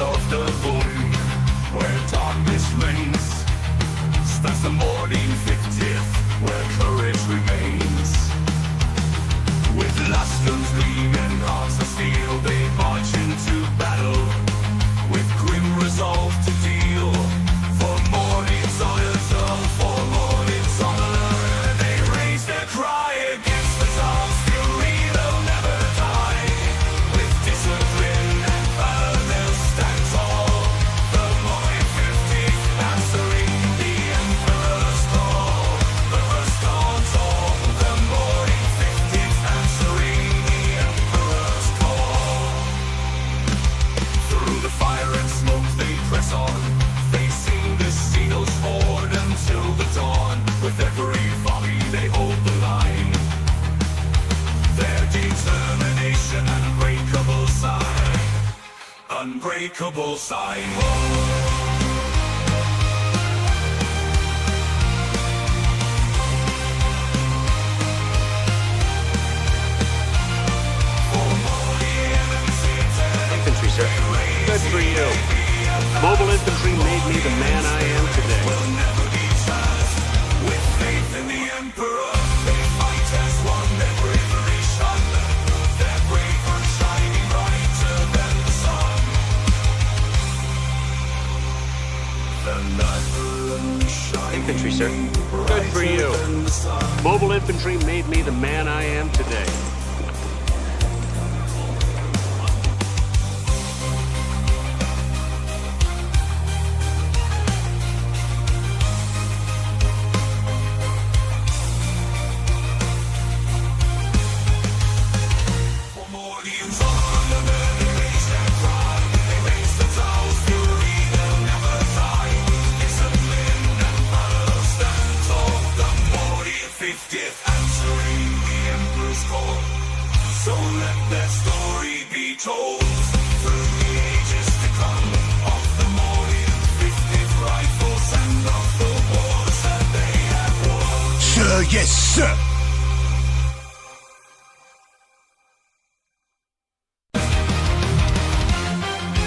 of the void, where darkness reigns, stands the Mordian 50th, where courage remains. With last guns gleaming, hearts of steel, they march into battle, with grim resolve to deal, for Mordian's honor, for Mordian's honor. They raise their cry against the dark fury, they'll never die. With discipline and valor, they'll stand tall. The Mordian 50th, answering the Emperor's call. The first dawn's all. The Mordian 50th, answering the Emperor's call. Through the fire and smoke they press on, facing the Seagulls horde until the dawn. With every volley they hold the line, their determination, unbreakable sign. Unbreakable sign. Infantry, sir. Good for you. Mobile infantry made me the man I am today. Will never be silenced. With faith in the Emperor, they fight as one. Their bravery shone, their bravery shining brighter than the sun. The night shining Infantry, sir. Good for you. than the sun. Mobile infantry made me the man I am today. For Mordian's honor, they raise their cry. They raise the towers, fury, they'll never die. Discipline and valor stand tall. The Mordian 50th, answering the Emperor's call. So let their story be told through the ages to come, of the Mordian 50th rifles and of the wars that they have won. Sir, yes, sir.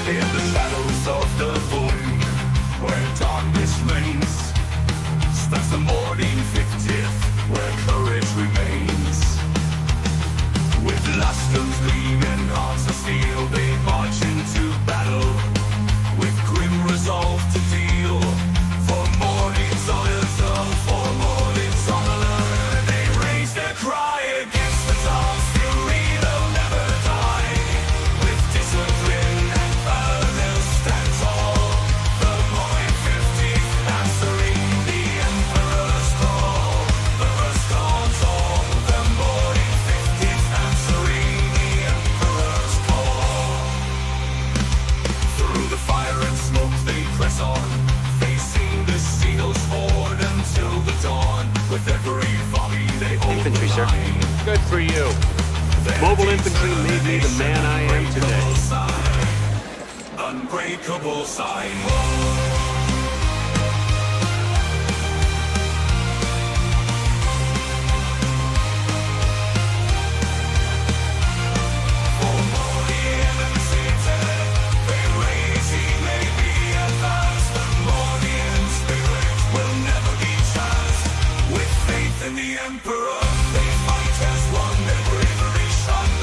In the shadows of the void, where darkness reigns, stands the Mordian 50th, where courage remains. With last guns gleaming, hearts of steel, they march into battle, with grim resolve to deal, for Mordian's honor, for Mordian's honor. They raise their cry against the dark fury, they'll never die. With discipline and valor, they'll stand tall. The Mordian 50th, answering the Emperor's call. The first dawn's all. The Mordian 50th, answering the Emperor's call. Through the fire and smoke they press on, facing the Seagulls horde until the dawn. With every volley they hold Infantry, the sir. line. Good for you. Mobile infantry made me the man I am today. Unbreakable sign. For Mordian and City, they raise, he may be advanced. The Mordian spirit will never be silenced. With faith in the Emperor, they fight as one. Their bravery shone,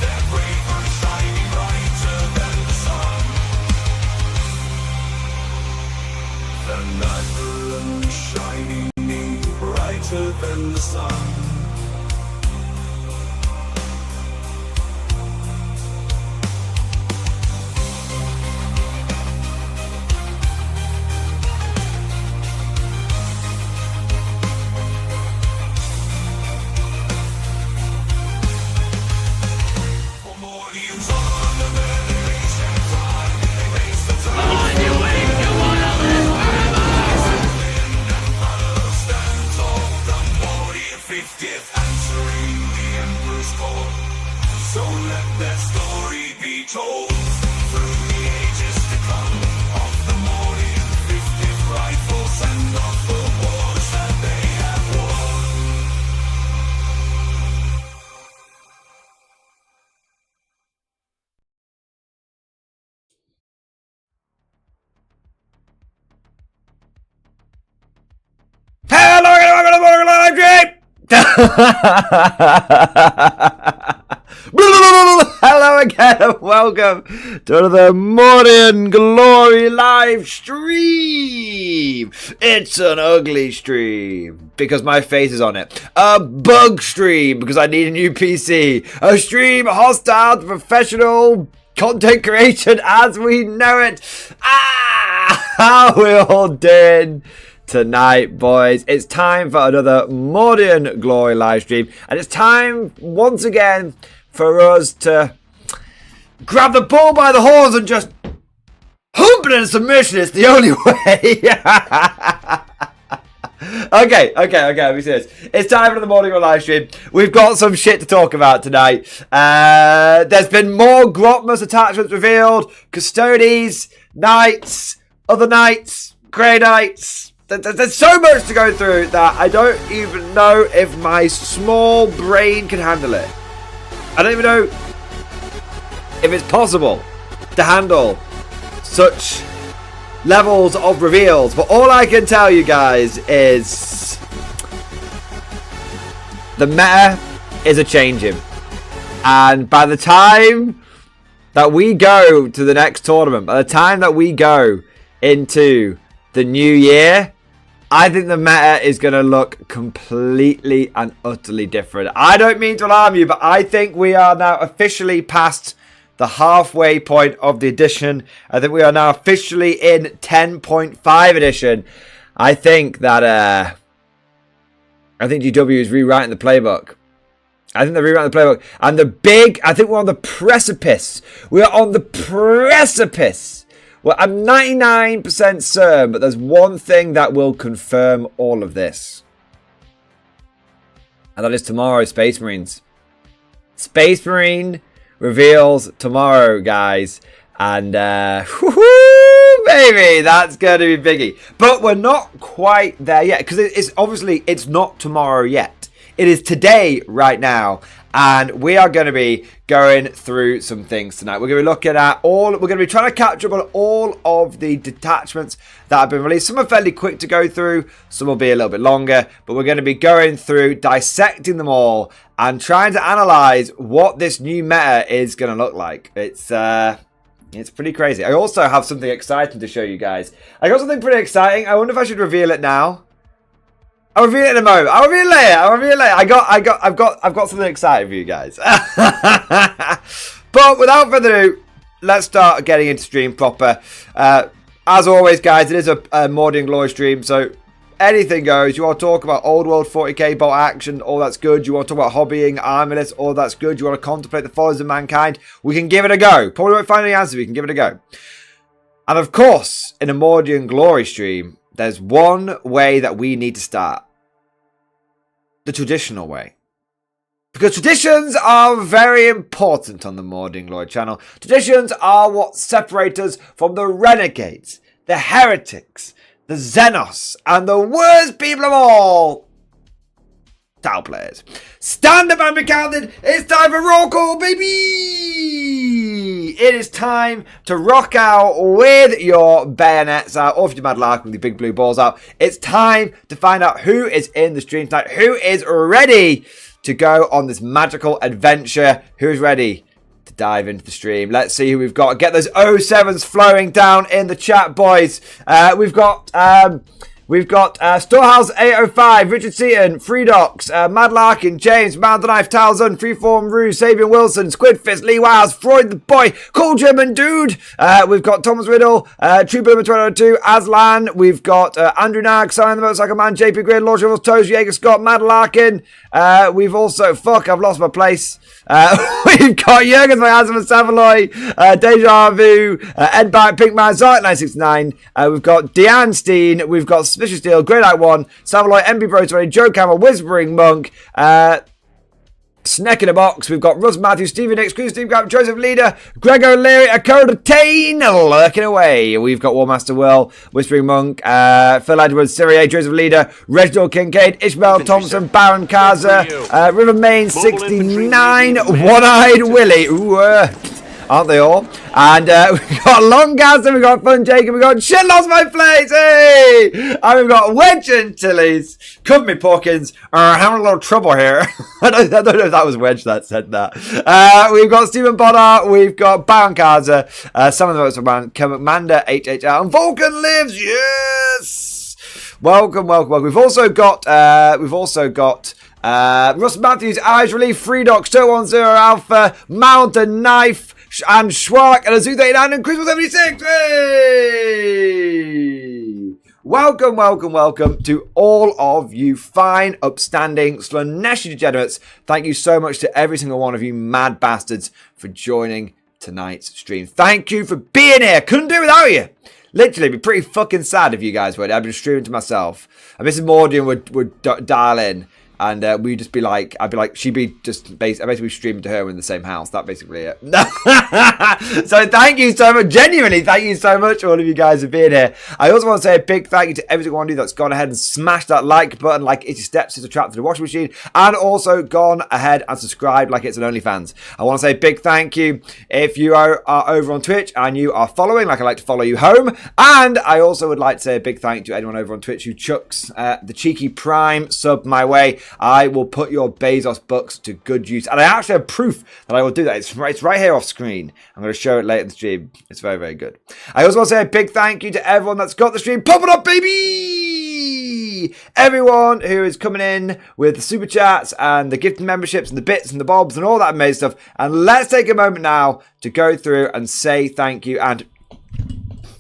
their bravery shining brighter than the sun. The night shining brighter than the sun. Hello again and welcome to another Mordian Glory live stream. It's an ugly stream because my face is on it. A bug stream because I need a new PC. A stream hostile to professional content creation as we know it. How we all doing tonight, boys? It's time for another Mordian Glory live stream, and it's time once again for us to grab the bull by the horns and just hump it in submission. It's the only way. Okay, I'll be serious. It's time for the Mordian Glory live stream. We've got some shit to talk about tonight. There's been more Grotmas attachments revealed, Custodes, Knights, other Knights, Grey Knights. There's so much to go through that I don't even know if my small brain can handle it. I don't even know if it's possible to handle such levels of reveals. But all I can tell you guys is the meta is a-changing. And by the time that we go to the next tournament, by the time that we go into the new year, I think the meta is going to look completely and utterly different. I don't mean to alarm you, but I think we are now officially past the halfway point of the edition. I think we are now officially in 10.5 edition. I think that GW is rewriting the playbook. I think they're rewriting the playbook. And I think we're on the precipice. We are on the precipice. Well, I'm 99% certain, but there's one thing that will confirm all of this. And that is tomorrow, Space Marines. Space Marine reveals tomorrow, guys. And, woohoo, baby, that's going to be biggie. But we're not quite there yet, because it's not tomorrow yet. It is today, right now. And we are going to be going through some things tonight. We're going to be looking at we're going to be trying to catch up on all of the detachments that have been released. Some are fairly quick to go through. Some will be a little bit longer. But we're going to be going through, dissecting them all, and trying to analyze what this new meta is going to look like. It's pretty crazy. I also have something exciting to show you guys. I got something pretty exciting. I wonder if I should reveal it now. I'll reveal it in a moment. I'll reveal it later. I've got something exciting for you guys. But without further ado, let's start getting into stream proper. As always, guys, it is a Mordian Glory stream, so anything goes. You want to talk about old world 40k bolt action, all that's good. You want to talk about hobbying, armorless, all that's good. You want to contemplate the follies of mankind, we can give it a go. Probably won't find any answers, we can give it a go. And of course, in a Mordian Glory stream, there's one way that we need to start. The traditional way. Because traditions are very important on the Mordian Glory channel. Traditions are what separate us from the renegades, the heretics, the Xenos, and the worst people of all, Tau players. Stand up and be counted. It's time for roll call, baby! It is time to rock out with your bayonets out, or if you're Mad Lark with your big blue balls out. It's time to find out who is in the stream tonight, who is ready to go on this magical adventure, who's ready to dive into the stream. Let's see who we've got. Get those 07s flowing down in the chat, boys. We've got Storehouse 805, Richard Seaton, Freedox, Mad Larkin, James, Mount the Knife, Talzon, Freeform, Rue, Sabian Wilson, Squidfist, Lee Wiles, Freud the Boy, Cool German Dude. We've got Thomas Riddle, Trooper number 202, Aslan. We've got Andrew Nag, Simon the Motorcycle Man, JP Grid, Lord Shovels, Toes, Jaeger Scott, Mad Larkin. We've also, I've lost my place. We've got Jurgens, my Hansen, Savaloy, Deja Vu, Ed Bite, Pink Man, Zark 969. We've got Deanne Steen. We've got Suspicious Deal, Great Eye 1, Savaloy, MB Bro 20, Joe Camel, Whispering Monk, Snack in a Box. We've got Russ Matthews, Stephen Nix, Chris Steve Gap, Joseph Leader, Greg O'Leary, Akoda Tain, lurking away. We've got Warmaster Will, Whispering Monk, Phil Edwards, Syria, Joseph Leader, Reginald Kincaid, Ishmael Thompson, Baron Kaza, River Main 69, One-Eyed Willie. Ooh, Aren't they all? And we've got Longgasm, we've got Fun Jacob, we've got Shit Lost My Place, hey! And we've got Wedge and Tillies, Cover Me Porkins, having a little trouble here. I don't know if that was Wedge that said that. We've got Stephen Bonner, we've got Baron Kaza, some of the votes around Commander HHL, and Vulcan Lives, yes! Welcome. We've also got Russ Matthews, Eyes Relief, Free Docs, 210 Alpha, Mountain Knife, and Schwark, and Azu39, and Christmas 76. Hey! Welcome to all of you fine, upstanding, Slaneshi degenerates. Thank you so much to every single one of you mad bastards for joining tonight's stream. Thank you for being here. Couldn't do it without you. Literally, it'd be pretty fucking sad if you guys would. I've been streaming to myself. And Mrs. Mordian would dial in. And we'd just be like, she'd be just basically streaming to her in the same house. That's basically it. So thank you so much. Genuinely, thank you so much, all of you guys, for being here. I also want to say a big thank you to every single one of you that's gone ahead and smashed that like button like it's your steps to trap to the washing machine. And also gone ahead and subscribed like it's an OnlyFans. I want to say a big thank you if you are over on Twitch and you are following, like I like to follow you home. And I also would like to say a big thank you to anyone over on Twitch who chucks the cheeky Prime sub my way. I will put your Bezos bucks to good use. And I actually have proof that I will do that. It's right here off screen. I'm going to show it later in the stream. It's very, very good. I also want to say a big thank you to everyone that's got the stream. Pop it up, baby! Everyone who is coming in with the super chats and the gifted memberships and the bits and the bobs and all that amazing stuff. And let's take a moment now to go through and say thank you and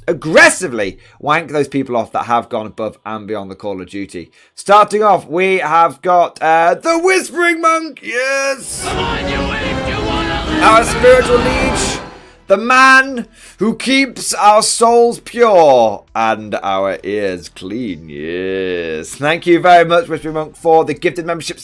aggressively wank those people off that have gone above and beyond the Call of Duty. Starting off, we have got the Whispering Monk, yes! Come on, our spiritual leech, the man who keeps our souls pure and our ears clean, yes. Thank you very much, Whispering Monk, for the gifted membership.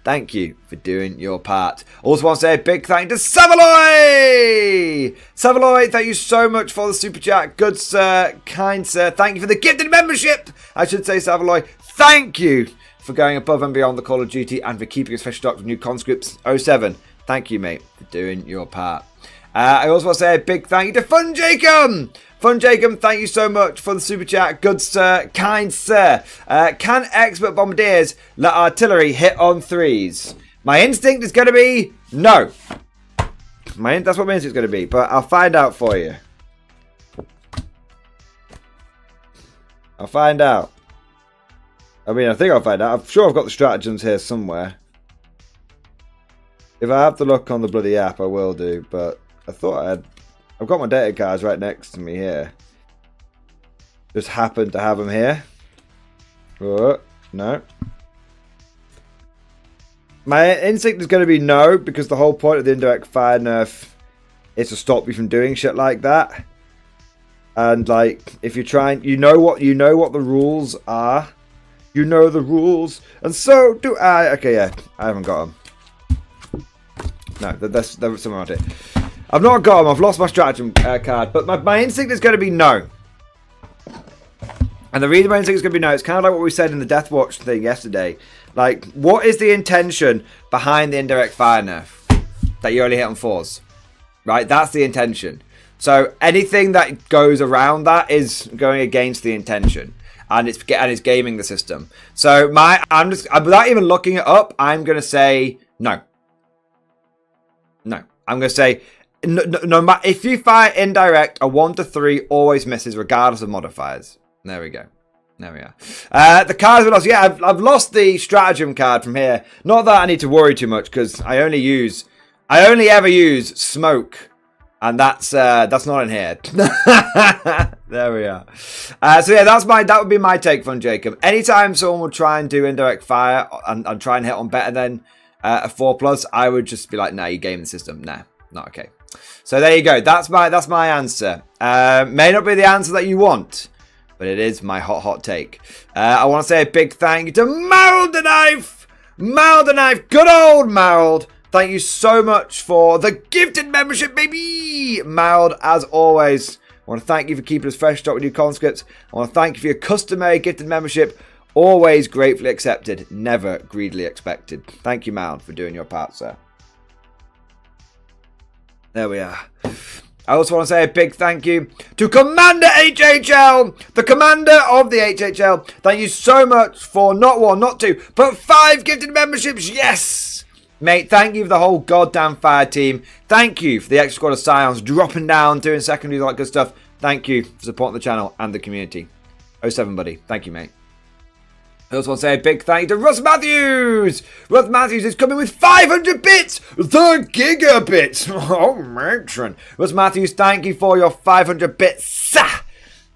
Thank you for doing your part. Also want to say a big thank you to Savaloy! Savaloy, thank you so much for the super chat. Good sir, kind sir. Thank you for the gifted membership. I should say, Savaloy, thank you for going above and beyond the Call of Duty and for keeping us fresh stocked with new conscripts. 07, thank you, mate, for doing your part. I also want to say a big thank you to Fun Jacob! Fun Jacob, thank you so much for the super chat. Good sir, kind sir. Can expert bombardiers let artillery hit on threes? My instinct is going to be no. That's what my instinct is going to be, but I'll find out for you. I'll find out. I mean, I think I'll find out. I'm sure I've got the stratagems here somewhere. If I have to look on the bloody app, I will do, but I thought I had... I've got my data cards right next to me here. Just happen to have them here. Oh, no. My instinct is going to be no, because the whole point of the indirect fire nerf is to stop you from doing shit like that. And like, if you're trying, you know what the rules are. You know the rules, and so do I. Okay, yeah, I haven't got them. No, that's something around it. I've not got them. I've lost my stratagem card. But my instinct is going to be no. And the reason my instinct is going to be no, it's kind of like what we said in the Death Watch thing yesterday. Like, what is the intention behind the indirect fire nerf? That you only hit on 4s. Right? That's the intention. So anything that goes around that is going against the intention. And it's gaming the system. So without even looking it up, I'm going to say no. No. I'm going to say... No matter if you fire indirect, a 1 to 3 always misses regardless of modifiers. There we go. There we are. The cards we lost. Yeah, I've lost the stratagem card from here. Not that I need to worry too much because I only ever use smoke, and that's not in here. There we are. So yeah, that would be my take, Fun Jacob. Anytime someone would try and do indirect fire and try and hit on better than a 4+, I would just be like, nah, you game the system. Nah, not okay. So there you go. That's my answer. May not be the answer that you want, but it is my hot take. I want to say a big thank you to Marald the Knife. Marald the Knife. Good old Marald. Thank you so much for the gifted membership, baby. Marald, as always, I want to thank you for keeping us fresh stock with new conscripts. I want to thank you for your customary gifted membership. Always gratefully accepted, never greedily expected. Thank you, Marald, for doing your part, sir. There we are. I also want to say a big thank you to Commander HHL, the commander of the HHL. Thank you so much for not 1, not 2, but 5 gifted memberships. Yes! Mate, thank you for the whole goddamn fire team. Thank you for the extra squad of Scions dropping down, doing secondaries, all that good stuff. Thank you for supporting the channel and the community. 07, buddy. Thank you, mate. I also want to say a big thank you to Russ Matthews. Russ Matthews is coming with 500 bits. The gigabits. Oh, matron. Russ Matthews, thank you for your 500 bits.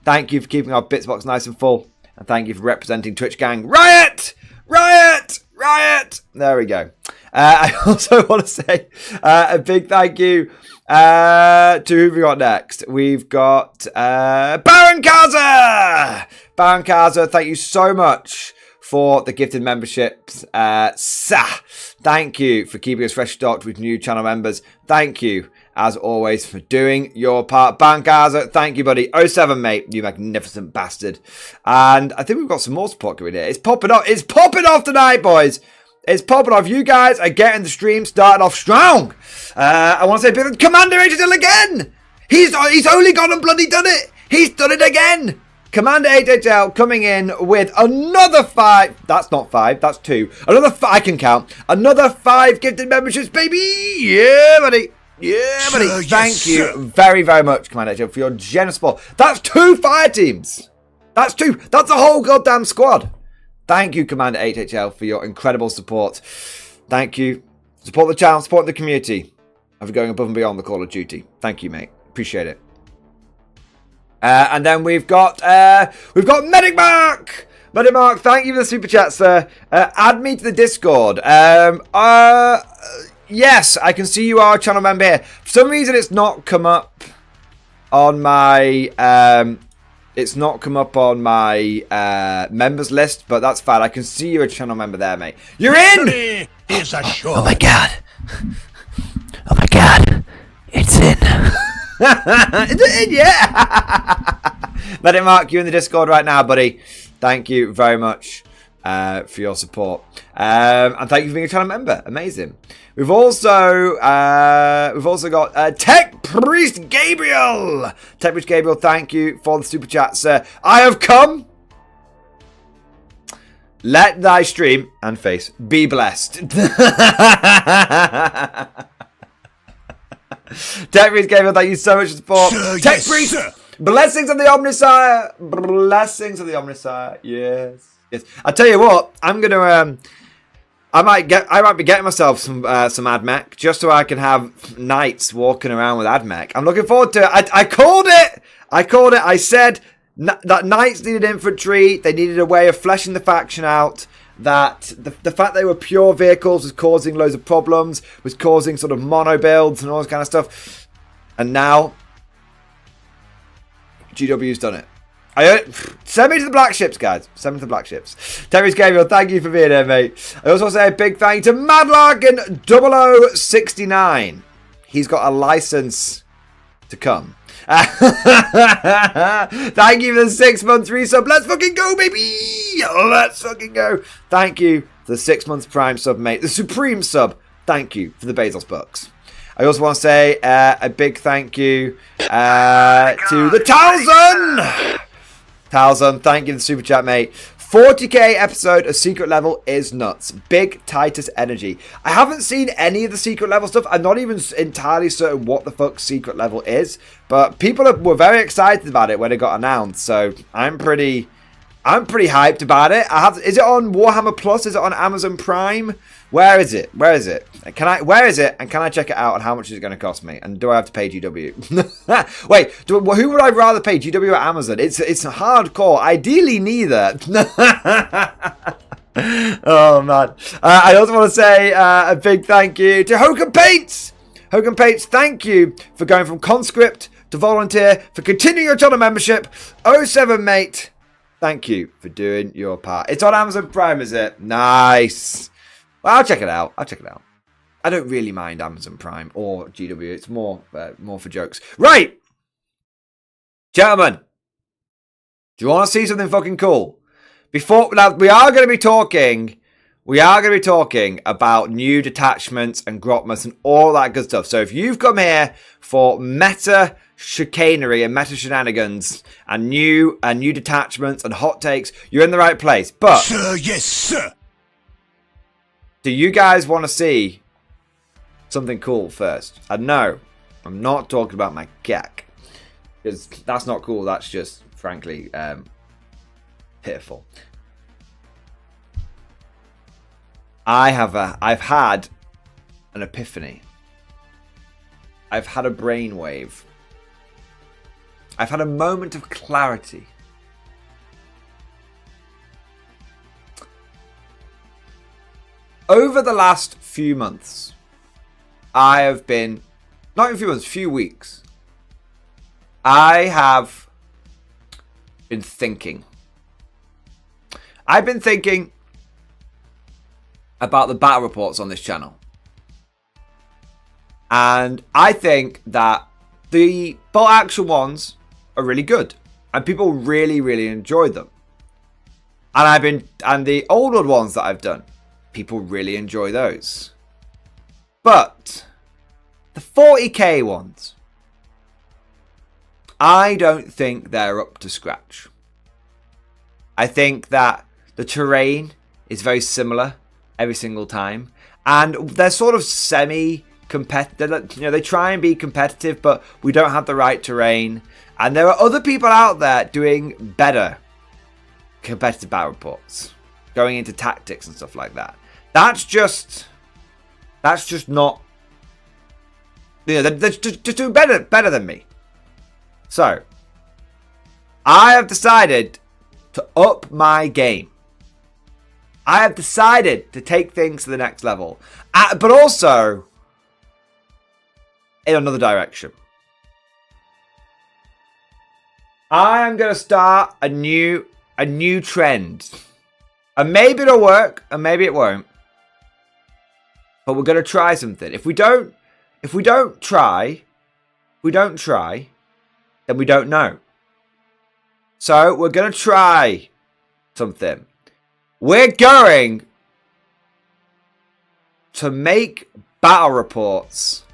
Thank you for keeping our bits box nice and full. And thank you for representing Twitch Gang. Riot! Riot! Riot! There we go. I also want to say a big thank you to who we got next. We've got Baron Kaza. Baron Kaza, thank you so much for the gifted memberships. Thank you for keeping us fresh stocked with new channel members. Thank you, as always, for doing your part. Bankaza, thank you, buddy. 07, mate, you magnificent bastard. And I think we've got some more support going here. It's popping off. It's popping off tonight, boys. It's popping off. You guys are getting the stream started off strong. I want to say, Commander HHL again. He's only gone and bloody done it. He's done it again. Commander HHL coming in with another 5. That's not 5, that's 2. Another 5, I can count. Another 5 gifted memberships, baby. Yeah, buddy. Yeah, buddy. Thank you very, very much, Commander HHL, for your generous support. That's 2 fire teams. That's 2. That's a whole goddamn squad. Thank you, Commander HHL, for your incredible support. Thank you. Support the channel, support the community, and for going above and beyond the Call of Duty. Thank you, mate. Appreciate it. And then we've got Medic Mark. Medic Mark, thank you for the super chat, sir. Add me to the Discord. Yes, I can see you are a channel member here. For some reason, it's not come up on my members list, but that's fine. I can see you're a channel member there, mate. You're in. Oh my god. Oh my god. It's in. Is it in? Yeah. Medic Mark, you're in the Discord right now, buddy. Thank you very much for your support. And thank you for being a channel member. Amazing. We've also got Tech Priest Gabriel. Tech Priest Gabriel, thank you for the super chat, sir. I have come. Let thy stream and face be blessed. Tech Priest Gabriel, thank you so much for support. Tech Priest, blessings of the Omnisire. Blessings of the Omnisire. Yes. Yes. I tell you what, I'm gonna I might be getting myself some AdMech just so I can have knights walking around with AdMech. I'm looking forward to it. I called it. I said that knights needed infantry. They needed a way of fleshing the faction out. That the fact they were pure vehicles was causing loads of problems, was causing sort of mono builds and all this kind of stuff. And now GW's done it. Send me to the black ships, guys. Send me to the black ships. Terry's Gabriel, thank you for being here, mate. I also want to say a big thank you to Madlarkin 0069. He's got a license to come. Thank you for the 6 months resub. Let's fucking go, baby. Let's fucking go. Thank you for the 6 months prime sub, mate. The supreme sub. Thank you for the Bezos bucks. I also want to say a big thank you to the Talzan. Talzan, thank you for the super chat, mate. 40k episode of Secret Level is nuts. Big Titus energy. I haven't seen any of the Secret Level stuff. I'm not even entirely certain what the fuck Secret Level is. But people were very excited about it when it got announced. So I'm pretty hyped about it. Is it on Warhammer Plus? Is it on Amazon Prime? Where is it? Where is it? Where is it? And can I check it out? And how much is it going to cost me? And do I have to pay GW? Wait, who would I rather pay, GW or Amazon? It's hardcore. Ideally, neither. Oh man! I also want to say a big thank you to Hogan Paints. Hogan Paints, thank you for going from conscript to volunteer, for continuing your channel membership. 07, mate. Thank you for doing your part. It's on Amazon Prime, is it? Nice. Well, I'll check it out. I don't really mind Amazon Prime or GW. It's more for jokes. Right. Gentlemen. Do you want to see something fucking cool? Now, we are going to be talking we are going to be talking about new detachments and Grotmas and all that good stuff. So if you've come here for meta chicanery and meta shenanigans and new detachments and hot takes, you're in the right place. But Sir, yes, sir. do you guys want to see something cool first? And no, I'm not talking about my cack, because that's not cool. That's just, frankly, pitiful. I've had an epiphany. I've had a brainwave. I've had a moment of clarity. Over the last few months, I have been, not even a few months, few weeks, I have been thinking. I've been thinking about the battle reports on this channel. And I think that the bolt action ones are really good. And people really, really enjoy them. And the older ones that I've done, people really enjoy those. But the 40k ones, I don't think they're up to scratch. I think that the terrain is very similar every single time, and they're sort of semi-competitive. You know, they try and be competitive, but we don't have the right terrain. And there are other people out there doing better competitive battle reports, going into tactics and stuff like that. That's just not. You know, they're just doing better than me. So I have decided to up my game. I have decided to take things to the next level, but also in another direction. I am going to start a new trend, and maybe it'll work, and maybe it won't. But we're going to try something. If we don't try, then we don't know. So we're going to try something. We're going to make battle reports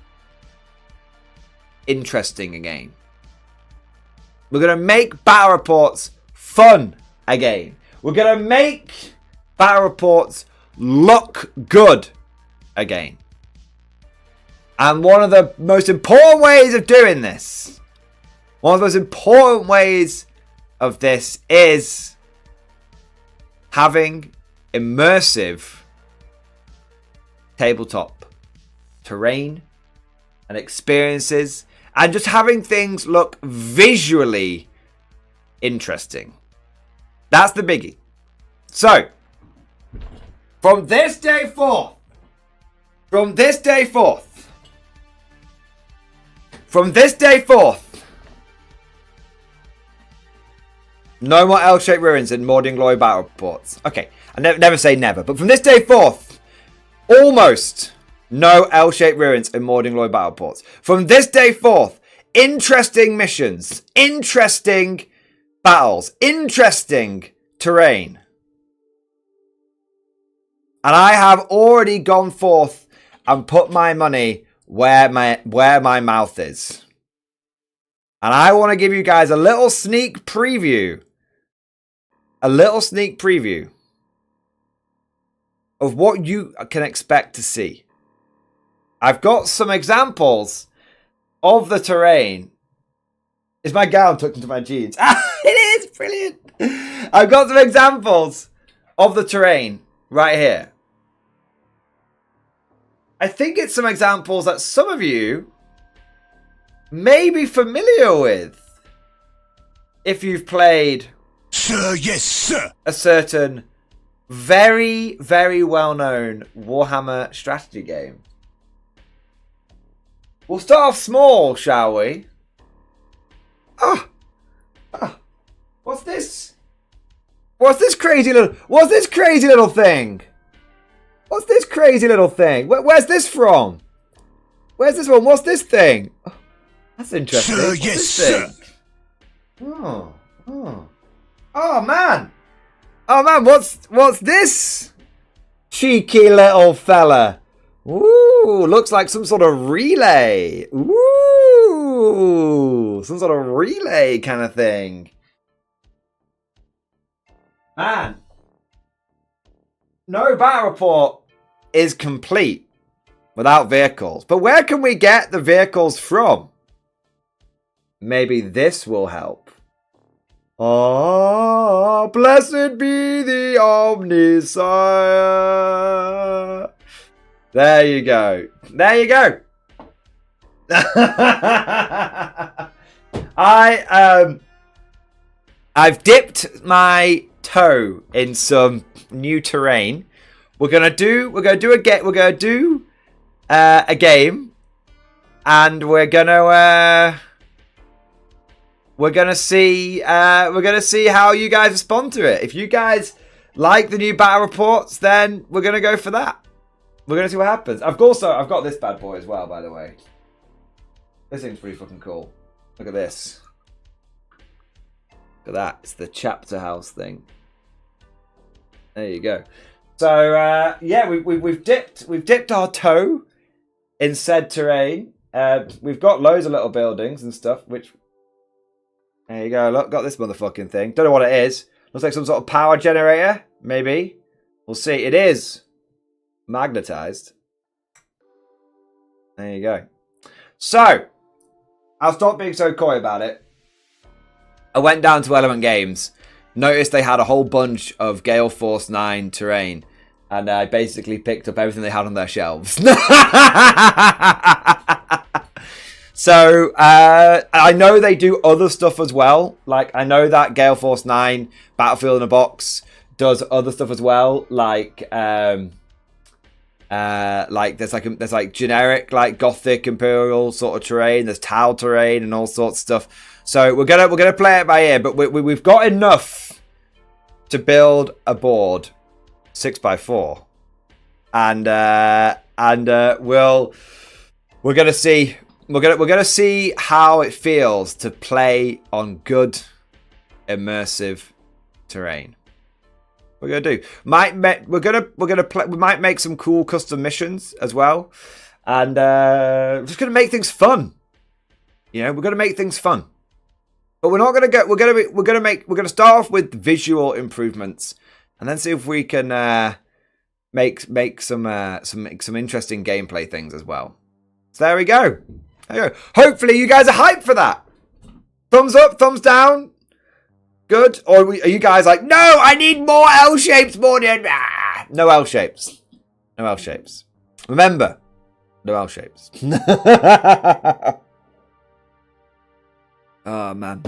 interesting again. We're going to make battle reports fun again. We're going to make battle reports look good again. And one of the most important ways of doing this, is having immersive tabletop terrain and experiences, and just having things look visually interesting. That's the biggie. So, from this day forth, no more L-shaped ruins in Mordian Glory battle reports. Okay, I never say never, but from this day forth, almost no L-shaped ruins in Mordian Glory battle reports. From this day forth, interesting missions, interesting battles, interesting terrain. And I have already gone forth and put my money where my mouth is. And I want to give you guys a little sneak preview. Of what you can expect to see. I've got some examples of the terrain. Is my gown tucked into my jeans? It is brilliant. I've got some examples of the terrain right here. I think it's some examples that some of you may be familiar with if you've played, Sir, yes, sir. a certain very, very well-known Warhammer strategy game. We'll start off small, shall we? What's this? What's this crazy little thing? What's this crazy little thing? Where's this from? Where's this one? What's this thing? Oh, that's interesting. Sir, What's yes, this sir. thing? Oh man! What's this? Cheeky little fella. Ooh, looks like some sort of relay. Ooh, some sort of relay kind of thing. Man, no battle report is complete without vehicles. But where can we get the vehicles from? Maybe this will help. Oh, blessed be the Omnisire. There you go. There you go. I've dipped my toe in some new terrain. We're gonna do a game, and we're gonna see how you guys respond to it. If you guys like the new battle reports, then we're gonna go for that. We're gonna see what happens. I've got this bad boy as well, by the way. This thing's pretty fucking cool. Look at this. Look at that. It's the chapter house thing. There you go. So yeah, we've dipped our toe in said terrain. We've got loads of little buildings and stuff. Which there you go. Look, got this motherfucking thing. Don't know what it is. Looks like some sort of power generator. Maybe we'll see. It is magnetized. There you go. So I'll stop being so coy about it. I went down to Element Games, noticed they had a whole bunch of Gale Force 9 terrain, and I basically picked up everything they had on their shelves. So I know they do other stuff as well. Like, I know that Gale Force 9 Battlefield in a Box does other stuff as well. Like there's like generic like Gothic Imperial sort of terrain. There's tile terrain and all sorts of stuff. So we're gonna play it by ear, but we've got enough to build a board 6x4, and we're gonna see how it feels to play on good immersive terrain. We're gonna do. We might make some cool custom missions as well, and we're just gonna make things fun. You know, we're gonna make things fun, but we're not gonna go. We're gonna start off with visual improvements, and then see if we can make some interesting gameplay things as well. So there we go. There you go. Hopefully, you guys are hyped for that. Thumbs up, thumbs down. Good? Or are you guys like, no, I need more L shapes, Mordian. Ah, no L shapes. No L shapes. Remember, no L shapes. Oh, man.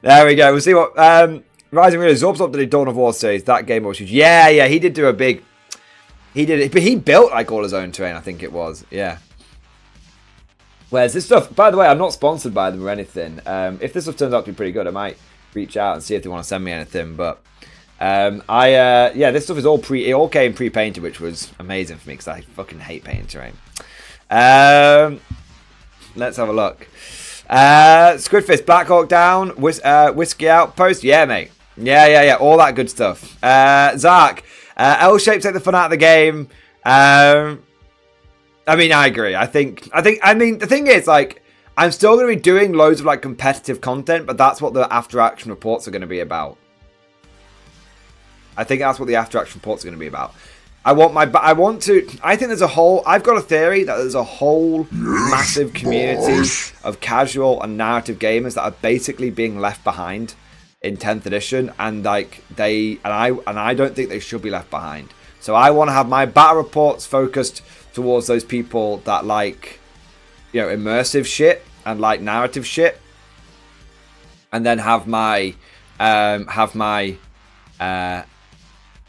There we go. We'll see what... Rising Relay, Zorb's up to the Dawn of War series. That game was huge. Yeah, he did do a big... He did it. But he built, like, all his own terrain, I think it was. Yeah. Whereas this stuff... By the way, I'm not sponsored by them or anything. If this stuff turns out to be pretty good, I might reach out and see if they want to send me anything. But yeah, this stuff is all it all came pre-painted, which was amazing for me because I fucking hate painting terrain. Let's have a look. Squidfist, Black Hawk down, Whiskey Outpost. Yeah, mate. Yeah. All that good stuff. Zark, L shapes take the fun out of the game. I mean, I agree. I mean, the thing is, like, I'm still going to be doing loads of like competitive content, but that's what the after action reports are going to be about. I think that's what the after action reports are going to be about. I think there's a whole, I've got a theory that there's a whole massive community of casual and narrative gamers that are basically being left behind in 10th edition, and like I don't think they should be left behind. So I want to have my battle reports focused towards those people that like, you know, immersive shit and like narrative shit, and then have my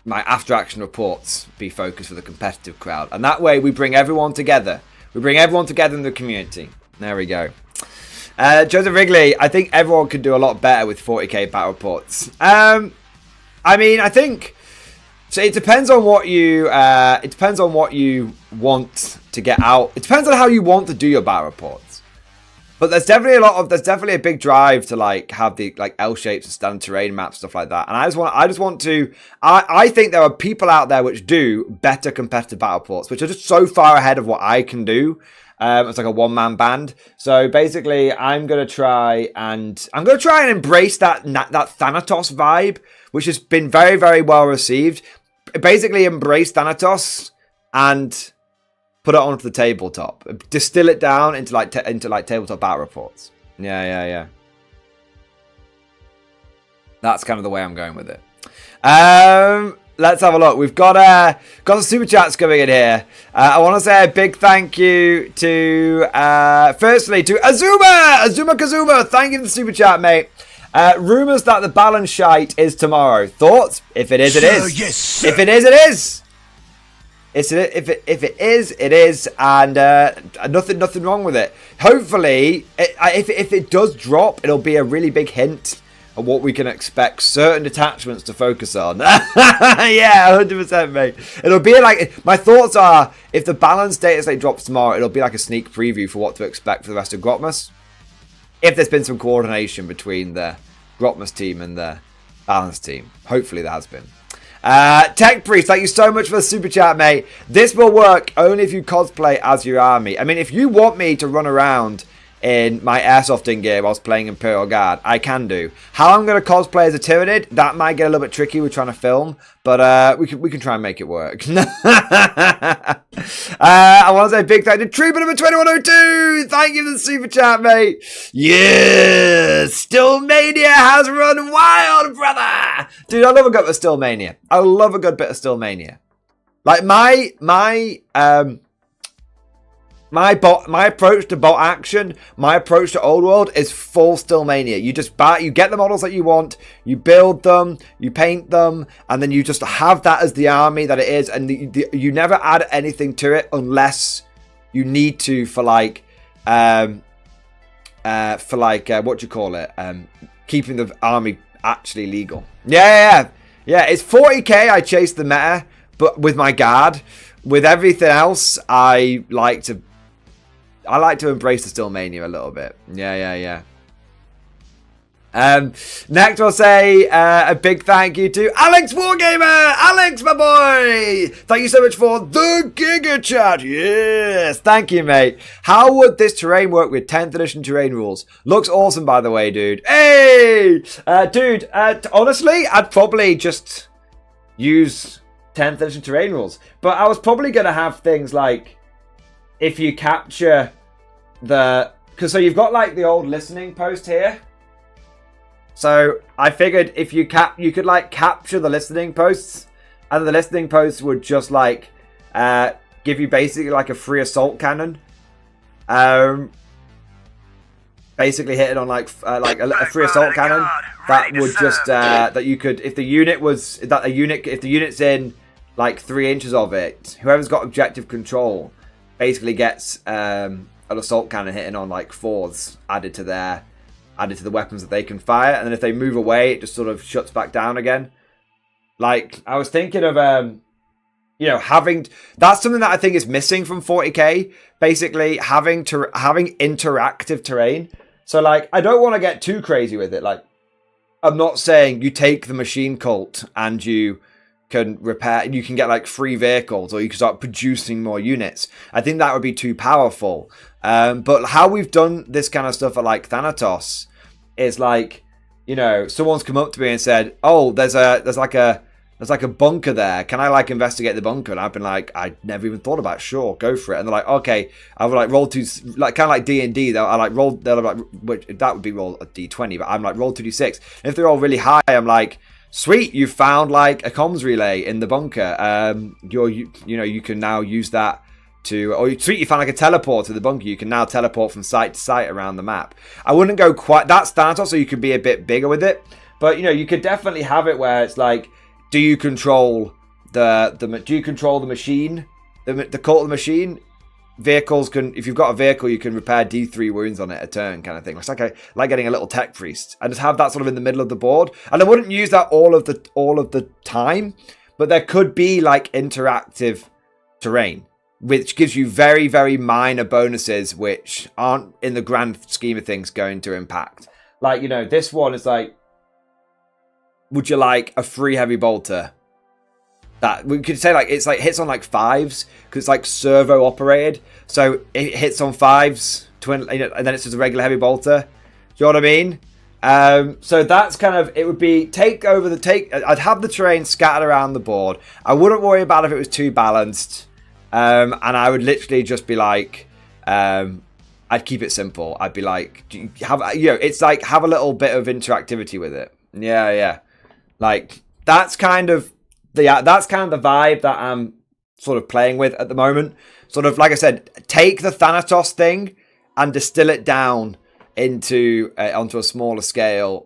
my after action reports be focused for the competitive crowd, and that way we bring everyone together. We bring everyone together in the community. There we go. Joseph Wrigley, I think everyone could do a lot better with 40k battle reports. I mean, I think so. It depends on what you. It depends on what you want to get out. It depends on how you want to do your battle reports. But there's definitely a big drive to like have the like L shapes and standard terrain maps, stuff like that. And I just want to. I think there are people out there which do better competitive battle ports, which are just so far ahead of what I can do. It's like a one-man band. So basically, I'm gonna try and embrace that Thanatos vibe, which has been very, very well received. Basically, embrace Thanatos and put it onto the tabletop. Distill it down into like tabletop battle reports. Yeah. That's kind of the way I'm going with it. Let's have a look. We've got some super chats coming in here. I want to say a big thank you to firstly to Azuma Kazuma. Thank you for the super chat, mate. Rumors that the balance shite is tomorrow. Thoughts? If it is, it is. Yes. If it is, it is. If it is, it is, and nothing wrong with it. Hopefully, if it does drop, it'll be a really big hint of what we can expect certain detachments to focus on. Yeah, 100%, mate. It'll be like, my thoughts are, if the balance data state drops tomorrow, it'll be like a sneak preview for what to expect for the rest of Grotmas. If there's been some coordination between the Grotmas team and the balance team. Hopefully there has been. Tech Priest, thank you so much for the super chat, mate. This will work only if you cosplay as your army. I mean, if you want me to run around in my airsofting gear whilst playing Imperial Guard, I can do. How I'm going to cosplay as a Tyranid, that might get a little bit tricky with trying to film, but we can try and make it work. I want to say a big thank you to Trooper number 2102. Thank you for the super chat, mate. Yeah, Stillmania has run wild, brother. Dude, I love a good bit of Stillmania. I love a good bit of Stillmania. Like my approach to bot action, my approach to old world is full Stillmania. You just you get the models that you want, you build them, you paint them, and then you just have that as the army that it is, and you never add anything to it unless you need to for like what do you call it? Keeping the army actually legal. Yeah. It's 40k. I chase the meta, but with my guard, with everything else, I like to embrace the Stillmania a little bit. Yeah. Next, we'll say a big thank you to Alex Wargamer. Alex, my boy. Thank you so much for the Giga Chat. Yes, thank you, mate. How would this terrain work with 10th edition terrain rules? Looks awesome, by the way, dude. Hey, dude. Honestly, I'd probably just use 10th edition terrain rules, but I was probably going to have things like, if you capture so you've got like the old listening post here. So I figured if you could like capture the listening posts, and the listening posts would just like give you basically like a free assault cannon. Basically hitting on like a free assault cannon that would just that you could, if the unit's in like 3 inches of it, whoever's got objective control basically gets an assault cannon hitting on like 4s added to the weapons that they can fire, and then if they move away, it just sort of shuts back down again. Like, I was thinking of having, that's something that I think is missing from 40k. Basically, having interactive terrain. So like, I don't want to get too crazy with it. Like, I'm not saying you take the machine cult and you can repair, you can get like free vehicles, or you can start producing more units. I think that would be too powerful. But how we've done this kind of stuff at like Thanatos is like, someone's come up to me and said, "Oh, there's like a bunker there. Can I like investigate the bunker?" And I've been like, I never even thought about it. Sure, go for it. And they're like, okay. I would like roll to, like kind of like D&D. They're like which that would be roll a D20, but I'm like roll 2d6. And if they're all really high, I'm like, sweet, you found like a comms relay in the bunker. You can now use that to, or sweet, you found like a teleport to the bunker. You can now teleport from site to site around the map. I wouldn't go quite, that's Thanatos, so you could be a bit bigger with it. But you could definitely have it where it's like, do you control the machine, the cult of the machine? Vehicles can, if you've got a vehicle, you can repair D3 wounds on it a turn, kind of thing. It's like getting a little tech priest, and just have that sort of in the middle of the board. And I wouldn't use that all of the time, but there could be like interactive terrain which gives you very, very minor bonuses, which aren't in the grand scheme of things going to impact. Like, you know, this one is like, would you like a free heavy bolter? That we could say like it's like hits on like 5s because it's like servo operated, so it hits on 5s, and then it's just a regular heavy bolter. Do you know what I mean? So that's kind of, it would be I'd have the terrain scattered around the board. I wouldn't worry about if it was too balanced, and I would literally just be like, I'd keep it simple. I'd be like, it's like have a little bit of interactivity with it. Yeah. Like that's kind of the vibe that I'm sort of playing with at the moment. Sort of like I said, take the Thanatos thing and distill it down into onto a smaller scale,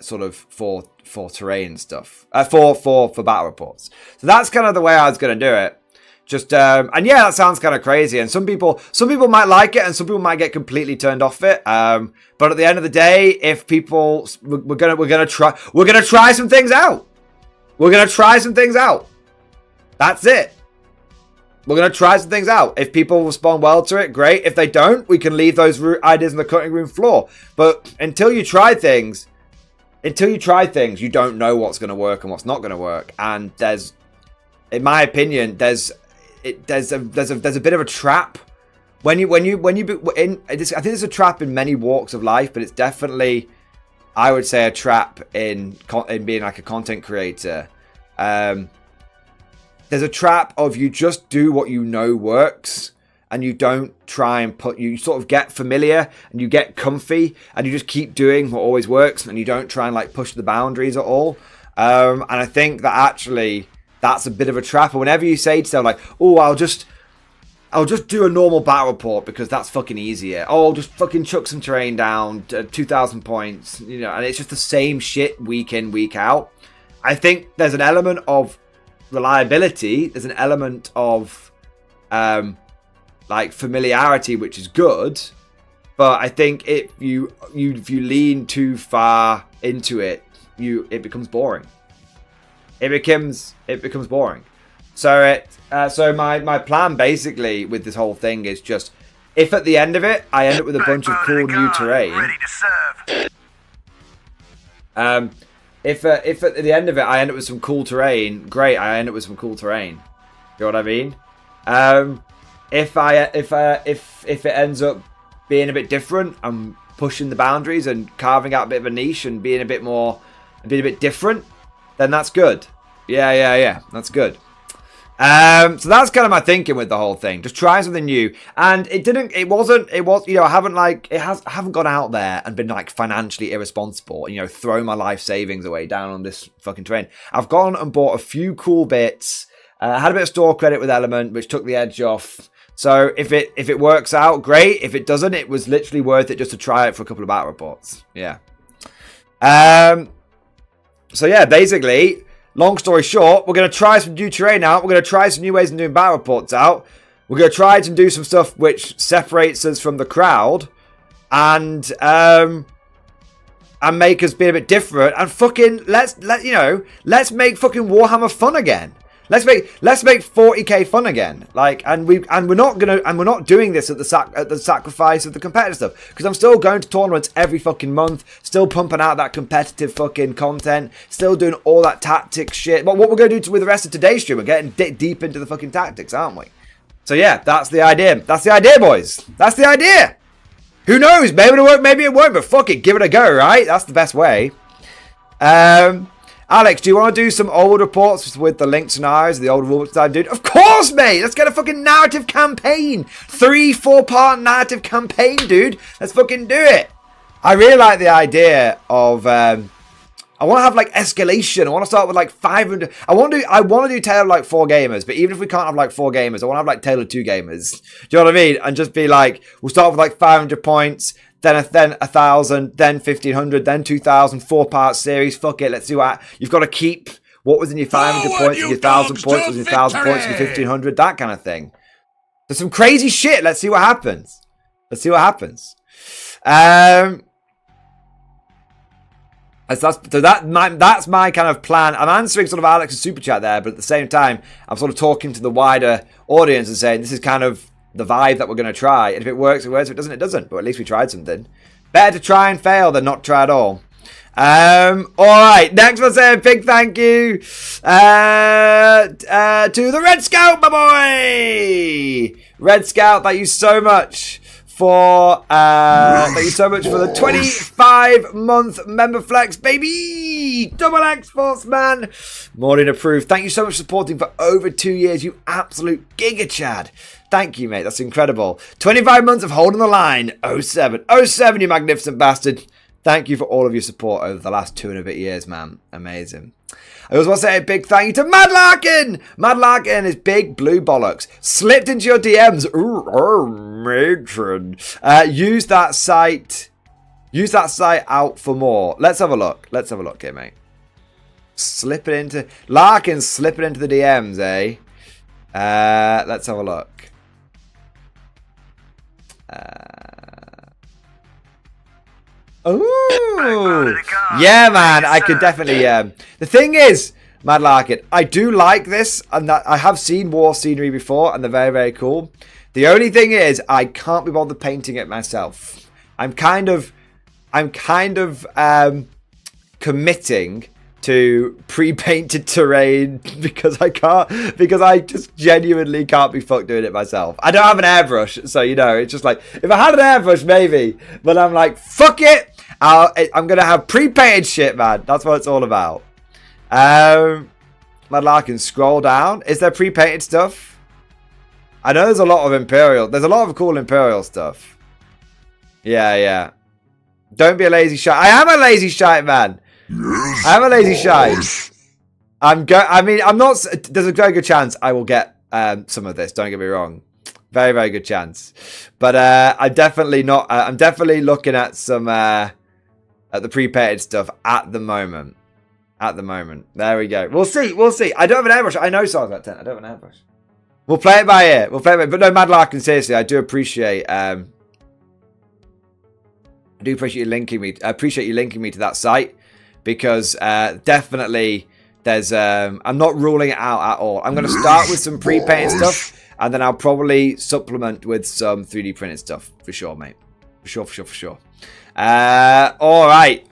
sort of for terrain stuff, for battle reports. So that's kind of the way I was going to do it. Just and yeah, that sounds kind of crazy, and some people might like it, and some people might get completely turned off it. But at the end of the day, if people, we're gonna try some things out. We're gonna try some things out. That's it. We're going to try some things out. If people respond well to it, great. If they don't, we can leave those ideas on the cutting room floor. But until you try things, you don't know what's going to work and what's not going to work. And there's, in my opinion, there's a bit of a trap I think it's a trap in many walks of life, but it's definitely, I would say, a trap in being like a content creator. There's a trap of you just do what you know works, and you don't try and you sort of get familiar and you get comfy and you just keep doing what always works, and you don't try and like push the boundaries at all. And I think that actually that's a bit of a trap. And whenever you say to someone like, oh, I'll just do a normal battle report because that's fucking easier. Oh, I'll just fucking chuck some terrain down to 2,000 points, you know, and it's just the same shit week in, week out. I think there's an element of reliability, there's an element of like familiarity, which is good, but I think if you lean too far into it, it becomes boring. It becomes boring. So my plan basically with this whole thing is just, if at the end of it I end up with a bunch of cool new terrain, ready to serve. If at the end of it I end up with some cool terrain, great. I end up with some cool terrain. You know what I mean? If it ends up being a bit different, I'm pushing the boundaries and carving out a bit of a niche and being a bit different, then that's good. Yeah, that's good. So that's kind of my thinking with the whole thing. Just try something new. And I haven't gone out there and been like financially irresponsible and, you know, throw my life savings away down on this fucking train. I've gone and bought a few cool bits. I had a bit of store credit with Element, which took the edge off. So if it works out, great. If it doesn't, it was literally worth it just to try it for a couple of battle reports. Yeah. So yeah, basically, long story short, we're going to try some new terrain out. We're going to try some new ways of doing battle reports out. We're going to try to do some stuff which separates us from the crowd, and make us be a bit different. And fucking let's make fucking Warhammer fun again. Let's make 40k fun again. Like, and we're not doing this at the sacrifice of the competitive stuff, because I'm still going to tournaments every fucking month, still pumping out that competitive fucking content, still doing all that tactics shit. But what we're going to do with the rest of today's stream, we're getting deep into the fucking tactics, aren't we? So yeah, that's the idea. That's the idea, boys. That's the idea. Who knows? Maybe it'll work, maybe it won't. But fuck it, give it a go, right? That's the best way. Alex, do you want to do some old reports with the linked scenarios, the old rules I did? Of course, mate! Let's get a fucking narrative campaign! 3-4-part narrative campaign, dude! Let's fucking do it! I really like the idea of, I want to have, like, escalation. I want to start with, like, 500... I want to do Tale of, like, 4 gamers, but even if we can't have, like, 4 gamers, I want to have, like, Tale of 2 gamers. Do you know what I mean? And just be like, we'll start with, like, 500 points... Then 1,000, then 1,500, then 2,000, 4-part series. Fuck it, let's do that. You've got to keep what was in your 500 points, and your 1,000 points, was in your 1,000 points, and your 1,500, that kind of thing. There's some crazy shit. Let's see what happens. That's my kind of plan. I'm answering sort of Alex's super chat there, but at the same time, I'm sort of talking to the wider audience and saying this is kind of the vibe that we're going to try. And if it works, it works. If it doesn't, it doesn't. But at least we tried something. Better to try and fail than not try at all. All right. Next, we'll say a big thank you to the Red Scout, my boy. Red Scout, thank you so much for the 25-month member flex, baby. Double X-Force, man. Mordian approved. Thank you so much for supporting for over 2 years, you absolute giga chad. Thank you, mate. That's incredible. 25 months of holding the line. 07, you magnificent bastard. Thank you for all of your support over the last 2 and a bit years, man. Amazing. I also want to say a big thank you to Mad Larkin. Mad Larkin is big blue bollocks. Slipped into your DMs. Matron. Use that site out for more. Let's have a look. Let's have a look here, mate. Larkin slipping into the DMs, eh? Let's have a look. Oh, yeah, man. I could definitely. The thing is, Mad Larkin, I do like this, and that I have seen war scenery before, and they're very, very cool. The only thing is, I can't be bothered painting it myself. I'm kind of committing to pre-painted terrain because I just genuinely can't be fucked doing it myself. I don't have an airbrush, so it's just like if I had an airbrush maybe, but I'm like fuck it. I'm gonna have pre-painted shit, man. That's what it's all about. Mad Larkin, scroll down. Is there pre-painted stuff? I know there's a lot of Imperial. There's a lot of cool Imperial stuff. Yeah. Don't be a lazy shite. I am a lazy shite, man. Yes, I'm a lazy shite. I'm not. There's a very good chance I will get some of this. Don't get me wrong. Very, very good chance. But I'm definitely not. I'm definitely looking at some at the pre-painted stuff at the moment. There we go. We'll see. I don't have an airbrush. I know Stars at 10. I don't have an airbrush. We'll play it by ear. But no, Mad Larkin, seriously, I do appreciate. I appreciate you linking me to that site because definitely there's. I'm not ruling it out at all. I'm going to start with some pre-painted stuff. And then I'll probably supplement with some 3D printed stuff. For sure, mate. For sure. All right.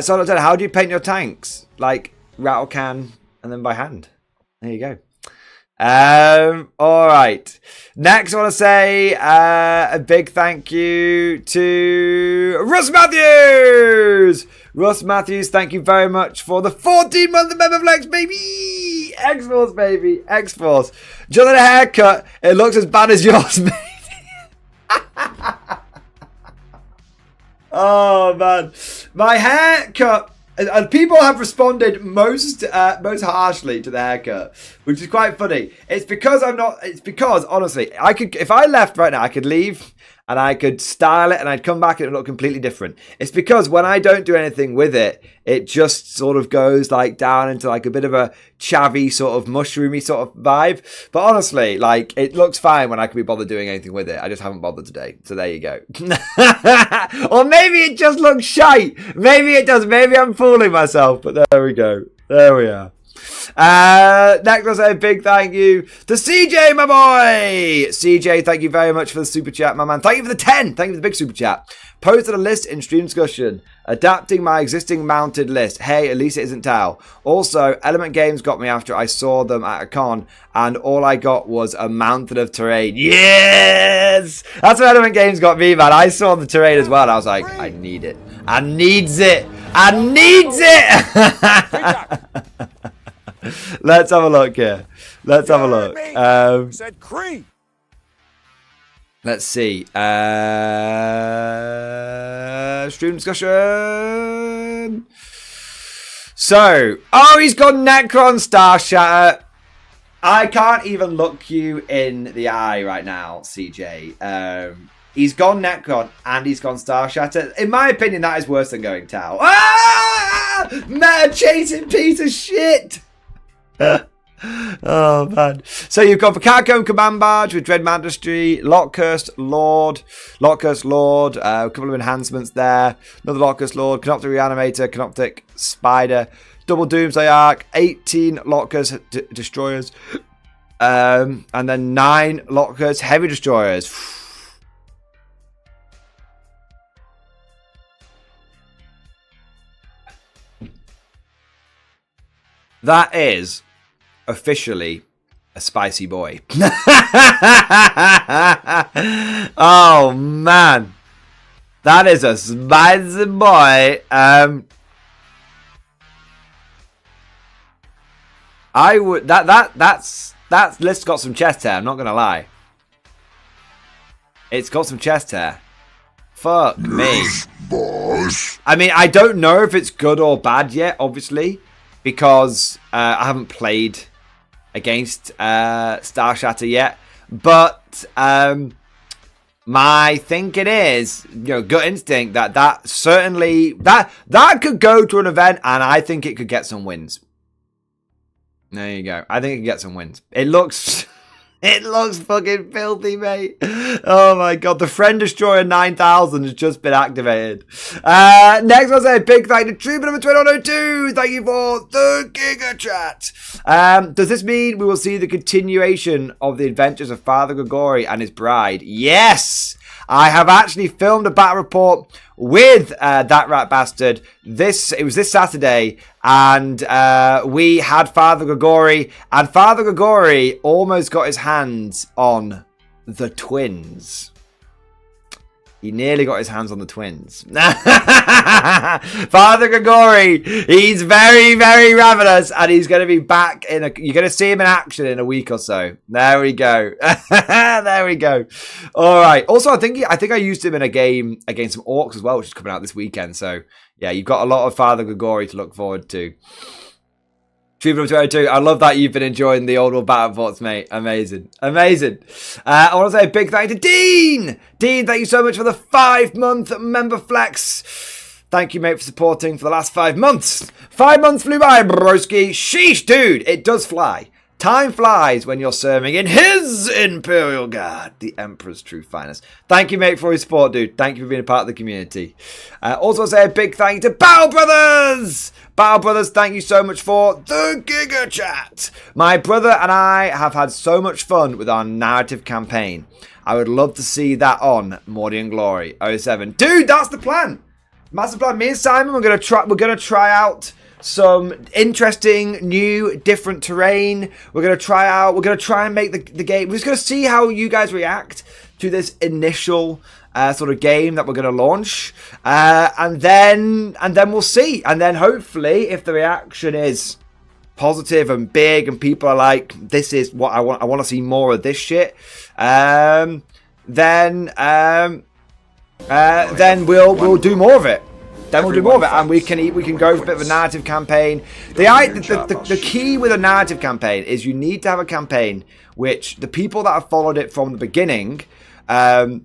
So, how do you paint your tanks? Like, rattle can and then by hand. There you go. All right. Next, I want to say a big thank you to Russ Matthews. Russ Matthews, thank you very much for the 14-month member flex, baby. X-Force, baby. X-Force. Just had a haircut. It looks as bad as yours, mate. Oh, man. My haircut. And people have responded most harshly to the haircut, which is quite funny. It's because honestly, I could, if I left right now, I could leave and I could style it and I'd come back and it would look completely different. It's because when I don't do anything with it, it just sort of goes like down into like a bit of a chavvy sort of mushroomy sort of vibe. But honestly, like it looks fine when I can be bothered doing anything with it. I just haven't bothered today. So there you go. Or maybe it just looks shite. Maybe it does. Maybe I'm fooling myself. But there we go. There we are. Next, I'll say a big thank you to CJ, my boy. CJ, thank you very much for the super chat, my man. Thank you for the 10. Thank you for the big super chat. Posted a list in stream discussion. Adapting my existing mounted list. Hey, at least it isn't Tau. Also, Element Games got me after I saw them at a con, and all I got was a mountain of terrain. Yes! That's what Element Games got me, man. I saw the terrain as well, and I was like, I need it. I needs it. Let's have a look here. Let's have a look. Let's see. Stream discussion. So, he's got Necron Star Shatter. I can't even look you in the eye right now, CJ. He's gone Necron and he's gone Star Shatter. In my opinion, that is worse than going Tau. Meta chasing piece of shit. Oh man. So you've got the Catacomb Command Badge with Dread Magistrate, Lockcursed Lord, a couple of enhancements there. Another Lockcursed Lord, Canoptic Reanimator, Canoptic Spider, Double Doomsday Arc, 18 Lockcursed Destroyers, and then 9 Lockcursed Heavy Destroyers. That is officially a spicy boy. Oh man, that is a spicy boy. I would that's list got some chest hair. I'm not gonna lie. It's got some chest hair. Fuck me. Boss. I mean, I don't know if it's good or bad yet, obviously, because I haven't played against Star Shatter yet. But my thinking is, gut instinct that certainly that could go to an event, and I think it could get some wins. There you go. I think it could get some wins. It looks fucking filthy, mate. Oh my god, the Friend Destroyer 9000 has just been activated. Next, I'll say a big thank you to Trooper number 2102. Thank you for the Giga Chat. Does this mean we will see the continuation of the adventures of Father Grigori and his bride? Yes! I have actually filmed a battle report with that rat bastard. It was this Saturday, and we had Father Grigori, and Father Grigori almost got his hands on the twins. He nearly got his hands on the twins. Father Grigori, he's very, very ravenous, and he's going to be back you're going to see him in action in a week or so. There we go. There we go. All right. Also, I think I used him in a game against some orcs as well, which is coming out this weekend. So, yeah, you've got a lot of Father Grigori to look forward to. Trooper 22, I love that you've been enjoying the old world battle reports, mate. Amazing. Amazing. I want to say a big thank you to Dean. Dean, thank you so much for the 5-month member flex. Thank you, mate, for supporting for the last 5 months. 5 months flew by, broski. Sheesh, dude, it does fly. Time flies when you're serving in his Imperial Guard, the Emperor's true finest. Thank you, mate, for your support, dude. Thank you for being a part of the community. Also, say a big thank you to Battle Brothers. Battle Brothers, thank you so much for the Giga Chat. My brother and I have had so much fun with our narrative campaign. I would love to see that on Mordian Glory 07. Dude, that's the plan. Master plan. Me and Simon, we're gonna try out some interesting, new, different terrain. We're gonna try and make the game. We're just gonna see how you guys react to this initial sort of game that we're gonna launch, and then we'll see. And then hopefully, if the reaction is positive and big, and people are like, "This is what I want. I want to see more of this shit," then we'll do more of it. Then we'll do more of it, and we can go for a bit of a narrative campaign. The key with a narrative campaign is you need to have a campaign which the people that have followed it from the beginning can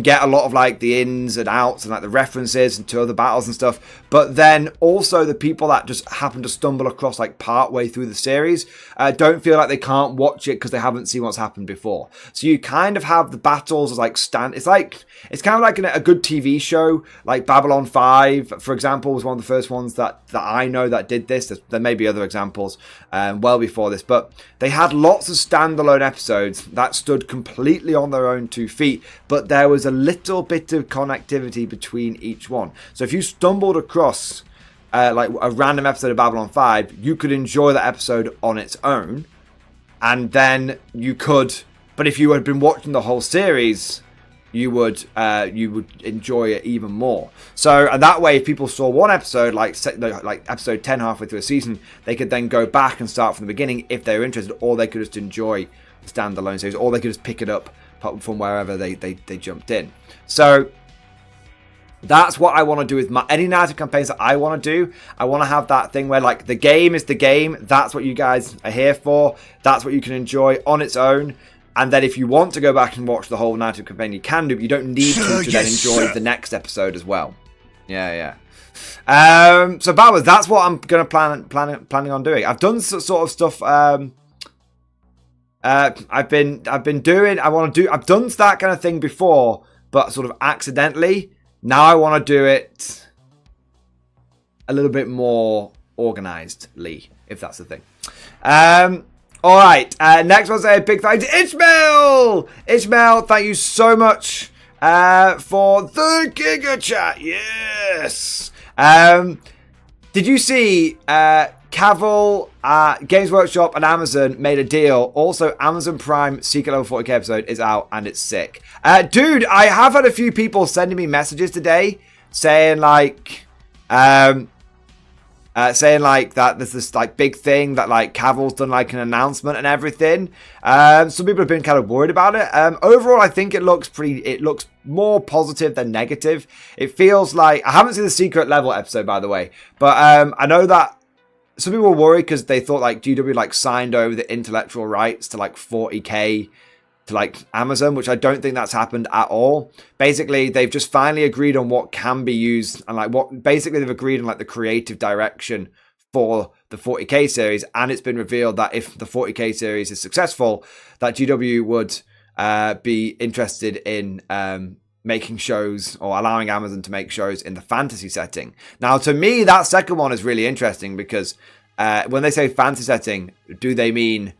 get a lot of like the ins and outs and like the references and to other battles and stuff, but then also the people that just happen to stumble across like part way through the series don't feel like they can't watch it because they haven't seen what's happened before. So you kind of have the battles as like it's kind of like a good TV show, like Babylon 5, for example, was one of the first ones that I know that did this. There may be other examples well before this, but they had lots of standalone episodes that stood completely on their own 2 feet, but there was a little bit of connectivity between each one. So if you stumbled across like a random episode of Babylon 5, you could enjoy that episode on its own, and then you could, but if you had been watching the whole series, you would enjoy it even more. So, and that way, if people saw one episode, like episode 10 halfway through a season, they could then go back and start from the beginning if they were interested, or they could just enjoy the standalone series, or they could just pick it up from wherever they jumped in. So that's what I want to do with any narrative campaigns that I want to do. I want to have that thing where like the game is the game. That's what you guys are here for. That's what you can enjoy on its own. And then if you want to go back and watch the whole narrative campaign, you can do, but you don't need to then enjoy the next episode as well. Yeah. So Bowers, that's what I'm gonna planning on doing. I've done sort of stuff. I've been doing. I've done that kind of thing before, but sort of accidentally. Now I want to do it a little bit more organizedly, if that's the thing. All right. Next one's a big thanks to Ishmael. Ishmael, thank you so much for the Giga Chat. Yes. Did you see Cavill, Games Workshop, and Amazon made a deal? Also, Amazon Prime Secret Level 40k episode is out and it's sick. Dude, I have had a few people sending me messages today saying like that there's this like big thing that like Cavill's done like an announcement and everything. Some people have been kind of worried about it. Overall, I think it looks more positive than negative. It feels like, I haven't seen the Secret Level episode, by the way, but I know that some people were worried because they thought like GW like signed over the intellectual rights to like 40k to like Amazon, which I don't think that's happened at all. Basically, they've just finally agreed on what can be used and like what basically they've agreed on like the creative direction for the 40k series, and it's been revealed that if the 40k series is successful, that GW would be interested in making shows or allowing Amazon to make shows in the fantasy setting. Now, to me, that second one is really interesting because when they say fantasy setting, do they mean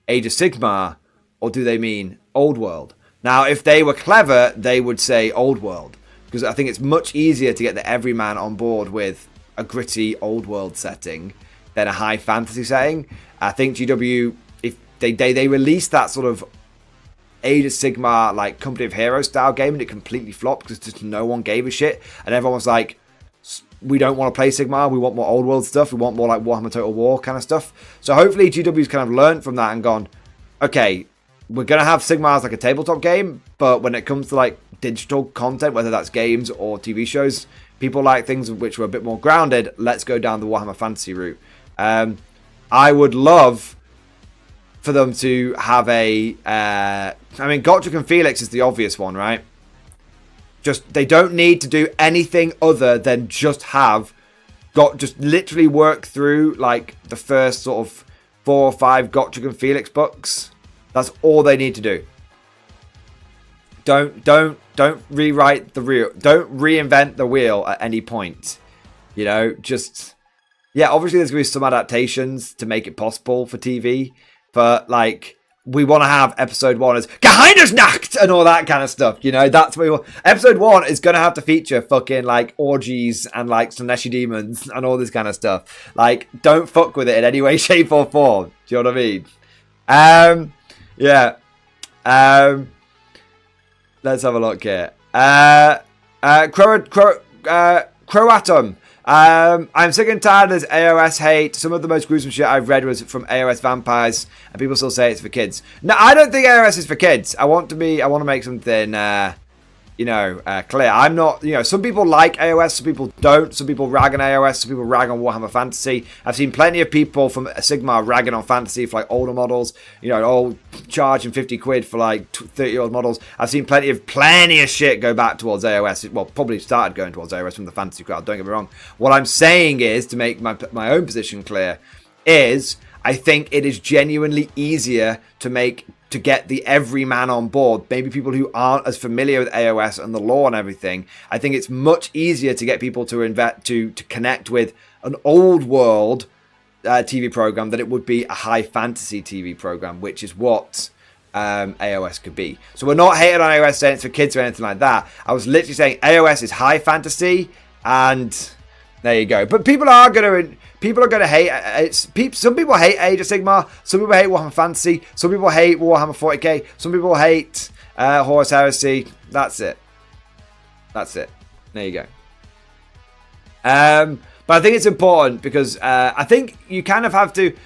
Age of Sigmar or do they mean Old World? Now, if they were clever, they would say Old World, because I think it's much easier to get the everyman on board with a gritty Old World setting than a high fantasy setting. I think GW, if they released that sort of Age of Sigmar like Company of Heroes style game and it completely flopped because just no one gave a shit and everyone was like, we don't want to play Sigmar, we want more Old World stuff, we want more like Warhammer Total War kind of stuff. So hopefully GW's kind of learned from that and gone, okay, we're going to have Sigmar as like a tabletop game, but when it comes to like digital content, whether that's games or TV shows, people like things which were a bit more grounded. Let's go down the Warhammer Fantasy route. I would love for them to have a... I mean, Gotrek and Felix is the obvious one, right? Just, they don't need to do anything other than just just literally work through like the first sort of 4 or 5 Gotrek and Felix books. That's all they need to do. Don't rewrite the wheel. Don't reinvent the wheel at any point. You know, just... Yeah, obviously there's going to be some adaptations to make it possible for TV. But, like, we want to have episode 1 as Geheimnisnacht and all that kind of stuff. You know, that's what we want. Episode 1 is going to have to feature fucking, like, orgies and, like, Slaneshi demons and all this kind of stuff. Like, don't fuck with it in any way, shape, or form. Do you know what I mean? Yeah. Let's have a look here. Croatum. I'm sick and tired of this AOS hate. Some of the most gruesome shit I've read was from AOS vampires, and people still say it's for kids. No, I don't think AOS is for kids. I want to make something, clear. I'm not, some people like AOS, some people don't. Some people rag on AOS, some people rag on Warhammer Fantasy. I've seen plenty of people from Sigmar ragging on Fantasy for like older models, all charging 50 quid for like 30-year-old models. I've seen plenty of shit go back towards AOS. Well, probably started going towards AOS from the Fantasy crowd, don't get me wrong. What I'm saying is, to make my own position clear, is I think it is genuinely easier to get the everyman on board, maybe people who aren't as familiar with AOS and the lore and everything. I think it's much easier to get people to connect with an old world TV program than it would be a high fantasy TV program, which is what AOS could be. So we're not hating on AOS saying it's for kids or anything like that. I was literally saying AOS is high fantasy, and there you go. But people are going to hate. Some people hate Age of Sigmar. Some people hate Warhammer Fantasy. Some people hate Warhammer 40k. Some people hate Horus Heresy. That's it. There you go. But I think it's important because I think you kind of have to.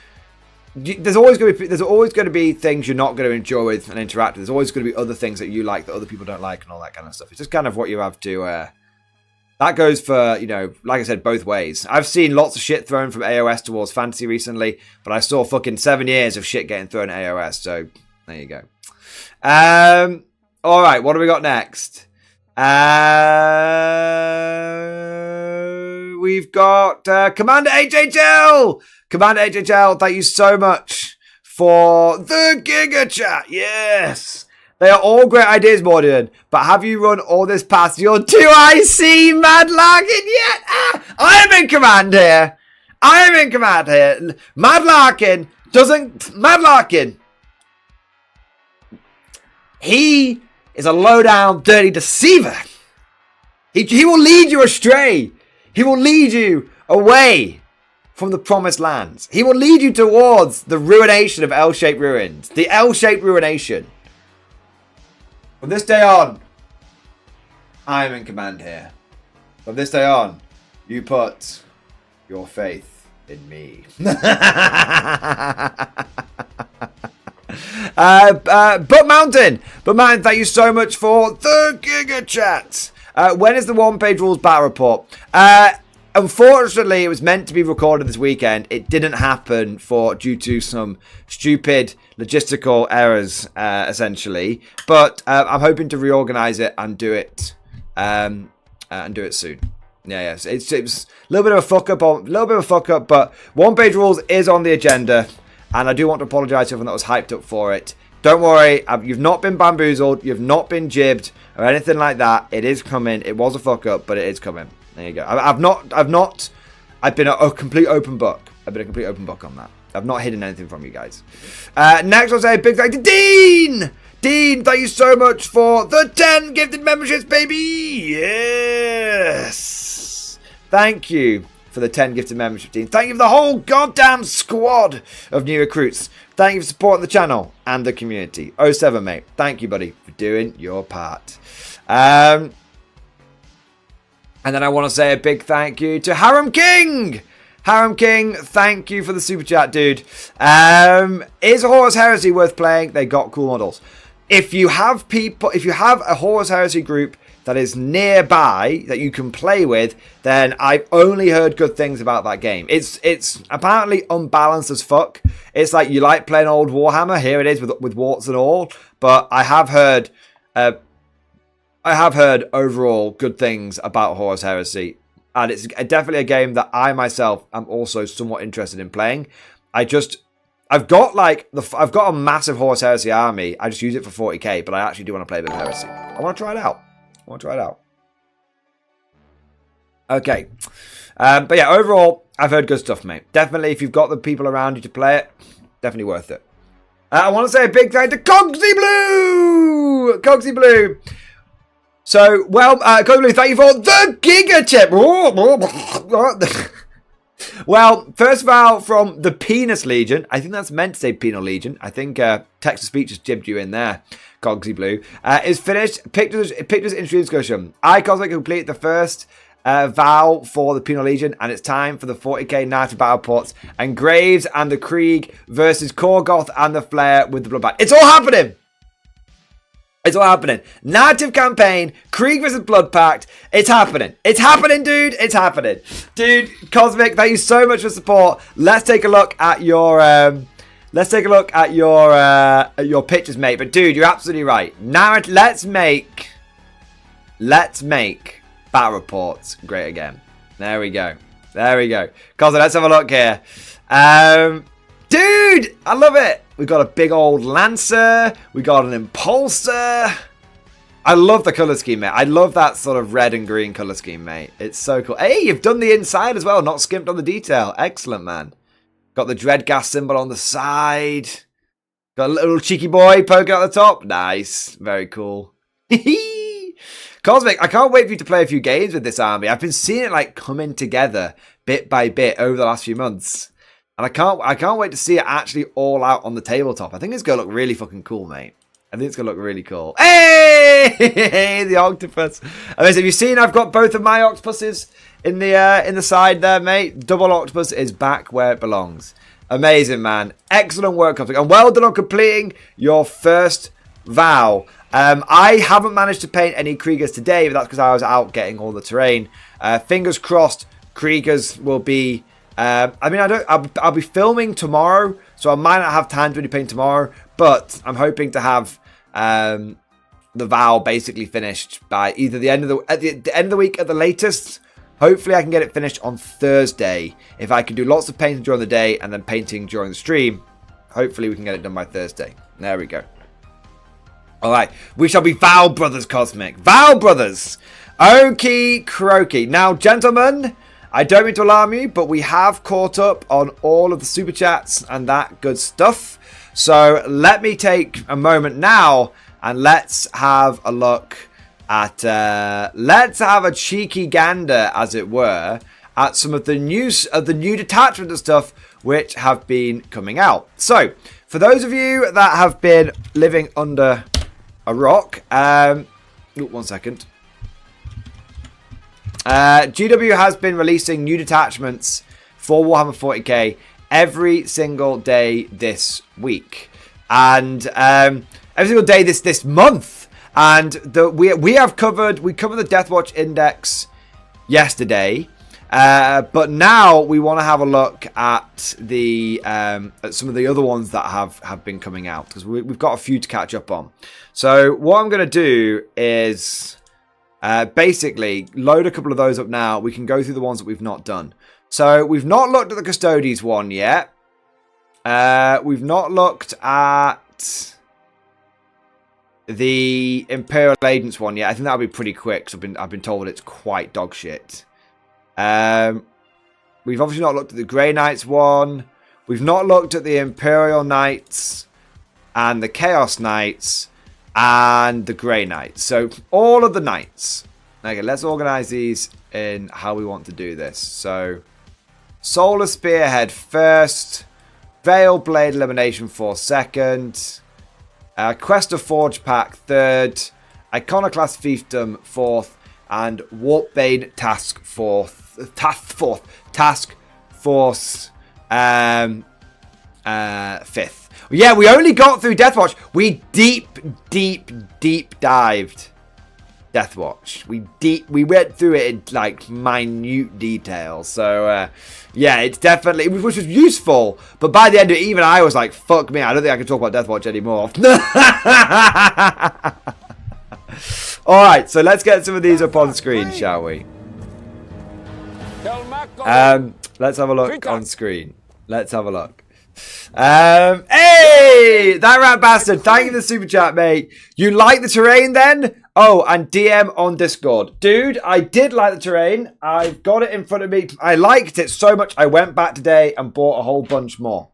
There's always going to be things you're not going to enjoy with and interact with. There's always going to be other things that you like that other people don't like and all that kind of stuff. It's just kind of what you have to. That goes for, like I said, both ways. I've seen lots of shit thrown from AOS towards Fantasy recently, but I saw fucking 7 years of shit getting thrown at AOS, so there you go. Alright, what do we got next? What we've got Commander HHL. Commander HHL, thank you so much for the Giga Chat. Yes. They are all great ideas, Mordian. But have you run all this past your 2IC Mad Larkin yet? I am in command here. Mad Larkin doesn't... Mad Larkin. He is a low-down, dirty deceiver. He will lead you astray. He will lead you away from the promised lands. He will lead you towards the ruination of L-shaped ruins. The L-shaped ruination. From this day on, I am in command here. From this day on, you put your faith in me. But Mountain, thank you so much for the Giga Chat. When is the one-page rules battle report? Unfortunately, it was meant to be recorded this weekend. It didn't happen due to some stupid logistical errors, essentially. But I'm hoping to reorganize it and do it soon. Yeah. It was a little bit of a fuck up, but one-page rules is on the agenda, and I do want to apologise to everyone that was hyped up for it. Don't worry, you've not been bamboozled, you've not been jibbed or anything like that. It is coming. It was a fuck up, but it is coming. There you go. I've been a complete open book. I've been a complete open book on that. I've not hidden anything from you guys. Next, I'll say a big thank you to Dean. Dean, thank you so much for the 10 gifted memberships, baby. Yes. Thank you for the 10 gifted membership, Dean. Thank you for the whole goddamn squad of new recruits. Thank you for supporting the channel and the community. 07, mate. Thank you, buddy, for doing your part. And then I want to say a big thank you to Harem King. Harem King, thank you for the super chat, dude. Is Horus Heresy worth playing? They got cool models. If you have a Horus Heresy group that is nearby that you can play with, then I've only heard good things about that game. It's apparently unbalanced as fuck. It's like you like playing old Warhammer. Here it is with warts and all. But I have heard overall good things about Horus Heresy, and it's definitely a game that I myself am also somewhat interested in playing. I've got a massive Horus Heresy army. I just use it for 40k, but I actually do want to play a bit of Heresy. I want to try it out. Okay, but yeah, overall, I've heard good stuff, mate. Definitely, if you've got the people around you to play it, definitely worth it. I want to say a big thank you to Cogsy Blue. So, Cogsy, thank you for the Giga Chip. Well, first of all, from the Penis Legion. I think that's meant to say Penal Legion. I think text-to-speech just jibbed you in there, Cogsy Blue. Is finished. Pictures introduced discussion. I, Cosmic, complete the first vow for the Penal Legion, and it's time for the 40k narrative battle ports and Graves and the Krieg versus Korgoth and the Flare with the Bloodbath. It's all happening! It's all happening. Narrative campaign, Krieg versus Blood Pact. It's happening. It's happening, dude. It's happening. Dude, Cosmic, thank you so much for support. Let's take a look at your your pictures, mate. But dude, you're absolutely right. Now let's make battle reports great again. There we go. Cosmic, let's have a look here. Dude, I love it. We've got a big old Lancer. We got an Impulsor. I love the colour scheme, mate. I love that sort of red and green colour scheme, mate. It's so cool. Hey, you've done the inside as well. Not skimped on the detail. Excellent, man. Got the Dread Gas symbol on the side. Got a little cheeky boy poking at the top. Nice. Very cool. Cosmic, I can't wait for you to play a few games with this army. I've been seeing it like coming together bit by bit over the last few months. And I can't wait to see it actually all out on the tabletop. I think it's going to look really fucking cool, mate. I think it's going to look really cool. Hey! The octopus. I mean, have you seen I've got both of my octopuses in the side there, mate? Double octopus is back where it belongs. Amazing, man. Excellent work, Cosmic. And well done on completing your first vow. I haven't managed to paint any Kriegers today, but that's because I was out getting all the terrain. Fingers crossed, Kriegers will be... I'll be filming tomorrow, so I might not have time to really paint tomorrow, but I'm hoping to have the vow basically finished by either the end of the week at the latest, Hopefully I can get it finished on Thursday. If I can do lots of painting during the day and then painting during the stream, hopefully we can get it done by Thursday. There we go. Alright, we shall be Val Brothers Cosmic. Val Brothers! Okie croaky. Now, gentlemen, I don't mean to alarm you, but we have caught up on all of the super chats and that good stuff. So let me take a moment now and let's have a look at, let's have a cheeky gander, as it were, at some of the news of the new detachment and stuff which have been coming out. So, for those of you that have been living under a rock, one second. GW has been releasing new detachments for Warhammer 40k every single day this week, and every single day this month. And we covered the Deathwatch Index yesterday, but now we want to have a look at the at some of the other ones that have been coming out, because we've got a few to catch up on. So what I'm going to do is basically load a couple of those up now. We can go through the ones that we've not done. So we've not looked at the Custodes one yet. We've not looked at the Imperial Agents one yet. I think that'll be pretty quick, because I've been told it's quite dog shit. We've obviously not looked at the Grey Knights one. We've not looked at the Imperial Knights and the Chaos Knights and the Grey Knights. So all of the Knights. Okay, let's organize these in how we want to do this. So Solar Spearhead first, Veil Blade Elimination Force second, Quest of Forge Pack third, Iconoclast Fiefdom fourth, and Warpbane Task Force fifth. Yeah, we only got through Deathwatch. We deep dived Deathwatch. We went through it in like minute detail. So yeah, it's definitely, which was useful. But by the end of it, even I was like, fuck me, I don't think I can talk about Deathwatch anymore. Alright, so let's get some of these up on screen, shall we? Let's have a look on screen. Let's have a look. Hey! That rat bastard, thank you for the super chat, mate. You like the terrain then? Oh, and DM on Discord. Dude, I did like the terrain. I've got it in front of me. I liked it so much, I went back today and bought a whole bunch more.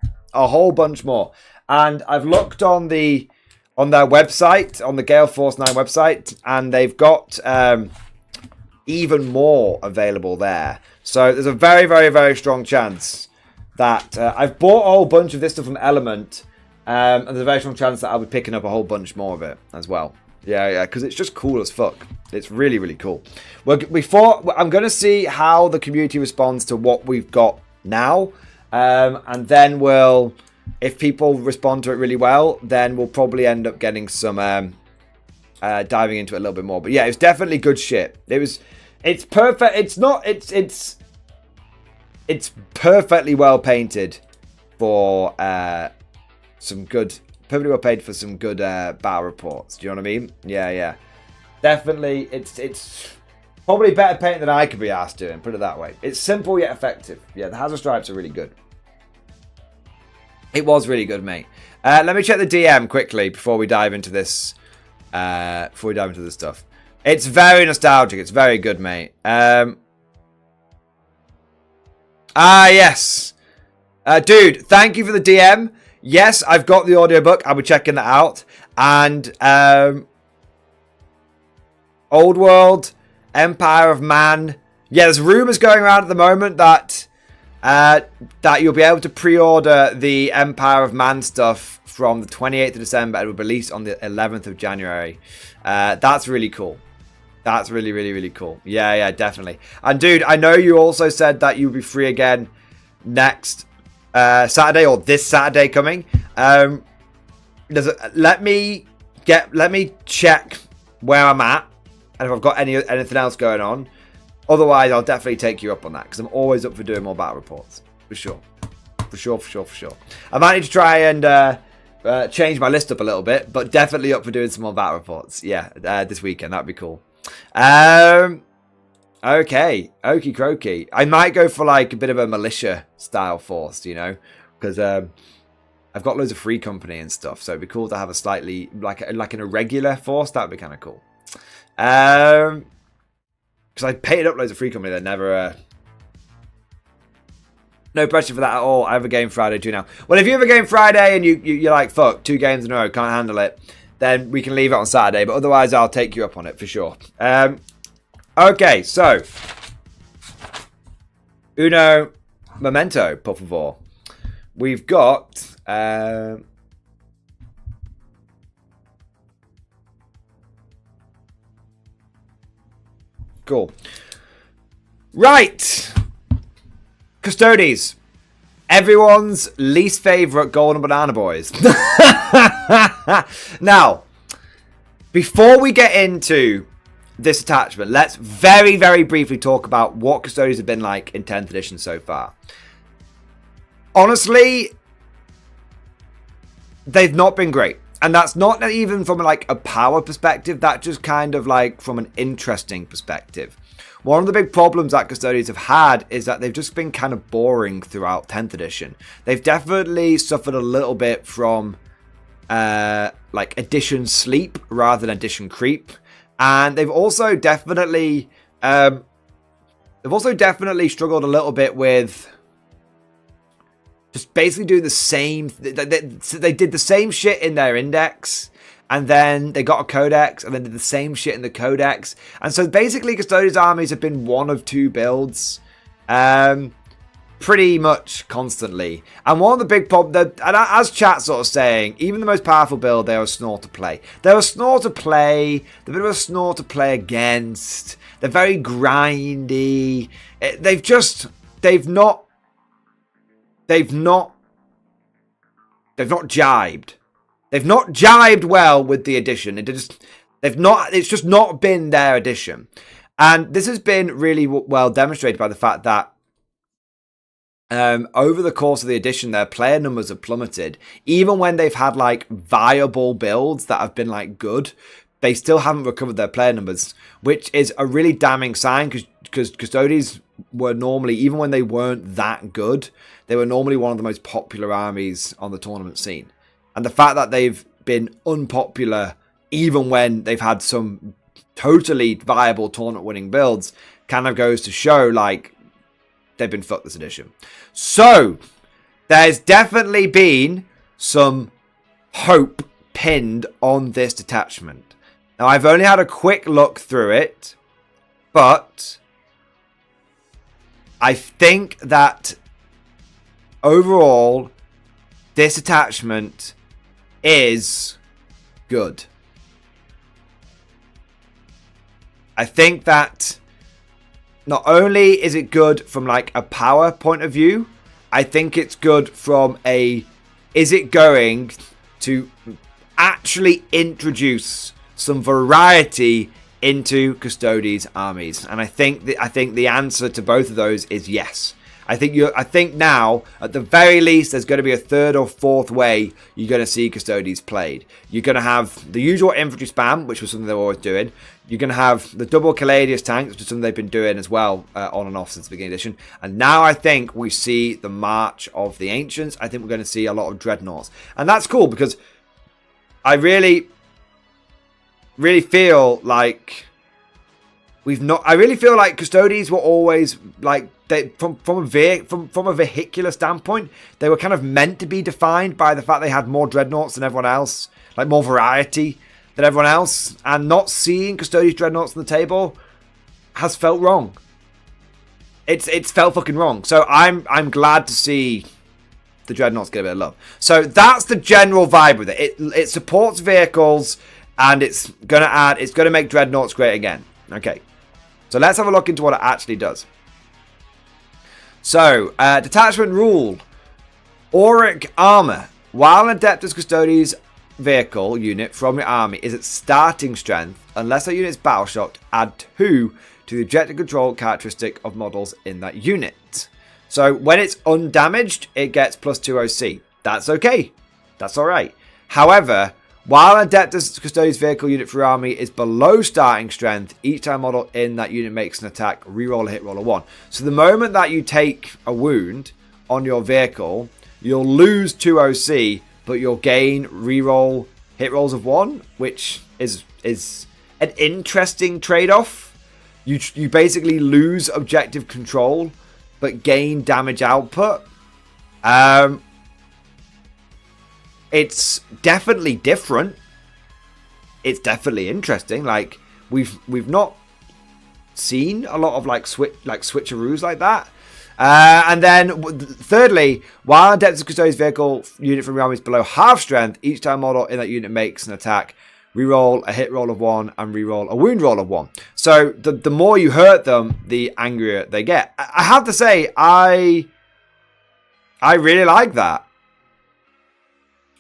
And I've looked on their website, on the Gale Force 9 website, and they've got even more available there. So there's a very, very, very strong chance that I've bought a whole bunch of this stuff from Element, and there's a very strong chance that I'll be picking up a whole bunch more of it as well. Yeah, because it's just cool as fuck. It's really, really cool. Well, I'm going to see how the community responds to what we've got now, and then if people respond to it really well, then we'll probably end up getting some diving into it a little bit more. But yeah, it's definitely good shit. It's perfect. It's perfectly well painted for some good battle reports. Do you know what I mean? Yeah. Definitely, it's probably better paint than I could be asked doing. Put it that way. It's simple yet effective. Yeah, the hazard stripes are really good. It was really good, mate. Let me check the DM quickly before we dive into this. Stuff. It's very nostalgic. It's very good, mate. Yes. Dude, thank you for the DM. Yes, I've got the audiobook. I'll be checking that out. And Old World, Empire of Man. Yeah, there's rumours going around at the moment that you'll be able to pre-order the Empire of Man stuff from the 28th of December and will be released on the 11th of January. That's really cool. That's really, really, really cool. Yeah, definitely. And dude, I know you also said that you'll be free again next Saturday, or this Saturday coming. Let me check where I'm at and if I've got anything else going on. Otherwise, I'll definitely take you up on that, because I'm always up for doing more battle reports. For sure. I might need to try and change my list up a little bit, but definitely up for doing some more battle reports. Yeah, this weekend. That'd be cool. Okay, okie croaky. I might go for like a bit of a militia style force, you know, because I've got loads of free company and stuff, so it'd be cool to have a slightly like an irregular force. That would be kind of cool. Because I painted up loads of free company, they're never. No pressure for that at all. I have a game Friday too now. Well, if you have a game Friday and you're like, fuck, 2 games in a row, can't handle it, then we can leave it on Saturday. But otherwise, I'll take you up on it for sure. Okay, so uno momento, por favor. We've got cool. Right, Custodes, everyone's least favorite golden banana boys. Now, before we get into this attachment, let's very, very briefly talk about what Custodes have been like in 10th edition so far. Honestly, they've not been great. And that's not even from like a power perspective, that's just kind of like from an interesting perspective. One of the big problems that Custodes have had is that they've just been kind of boring throughout 10th edition. They've definitely suffered a little bit from like edition sleep rather than edition creep. And they've also definitely struggled a little bit with just basically doing the same. They did the same shit in their index, and then they got a codex, and then did the same shit in the codex. And so basically, Custodes armies have been one of 2 builds, pretty much constantly. And one of the big problems, and as chat sort of saying, even the most powerful build, they're a snore to play. They're a snore to play. They're a bit of a snore to play against. They're very grindy. They've not jibed. They've not jibed well with the edition. It's just not been their edition. And this has been really well demonstrated by the fact that over the course of the edition, their player numbers have plummeted. Even when they've had like viable builds that have been like good, they still haven't recovered their player numbers, which is a really damning sign because Custodes were normally, even when they weren't that good, they were normally one of the most popular armies on the tournament scene. And the fact that they've been unpopular even when they've had some totally viable tournament winning builds kind of goes to show like they've been fucked this edition. So there's definitely been some hope pinned on this detachment. Now I've only had a quick look through it, but I think that overall this attachment is good. I think that not only is it good from like a power point of view, I think it's good from a, is it going to actually introduce some variety into Custodes armies? And I think the answer to both of those is yes. I think now, at the very least, there's going to be a 3rd or 4th way you're going to see Custodes played. You're going to have the usual infantry spam, which was something they were always doing. You're going to have the double Caladius tanks, which is something they've been doing as well on and off since the beginning of the edition. And now I think we see the march of the Ancients. I think we're going to see a lot of Dreadnoughts. And that's cool because I really feel like I really feel like Custodes were always like from a vehicular standpoint, they were kind of meant to be defined by the fact they had more Dreadnoughts than everyone else, like more variety than everyone else, and not seeing Custodes Dreadnoughts on the table has felt wrong. It's felt fucking wrong. So I'm glad to see the Dreadnoughts get a bit of love. So that's the general vibe with it. It supports vehicles and it's gonna make Dreadnoughts great again. Okay. So let's have a look into what it actually does. So, detachment rule. Auric armor. While an Adeptus Custodes vehicle unit from your army is at starting strength, unless that unit is battle shocked, add 2 to the objective control characteristic of models in that unit. So when it's undamaged, it gets +2 OC. That's okay. That's alright. However, While an Adeptus Custodes vehicle unit for your army is below starting strength, each time model in that unit makes an attack, reroll a hit roll of 1. So the moment that you take a wound on your vehicle, you'll lose 2 OC, but you'll gain reroll hit rolls of 1, which is an interesting trade-off. You basically lose objective control, but gain damage output. It's definitely different. It's definitely interesting. Like we've not seen a lot of switcheroos like that. And then thirdly, while Adeptus Custodes vehicle unit from your army is below half strength, each time model in that unit makes an attack, reroll a hit roll of 1 and reroll a wound roll of 1. So the more you hurt them, the angrier they get. I have to say, I really like that.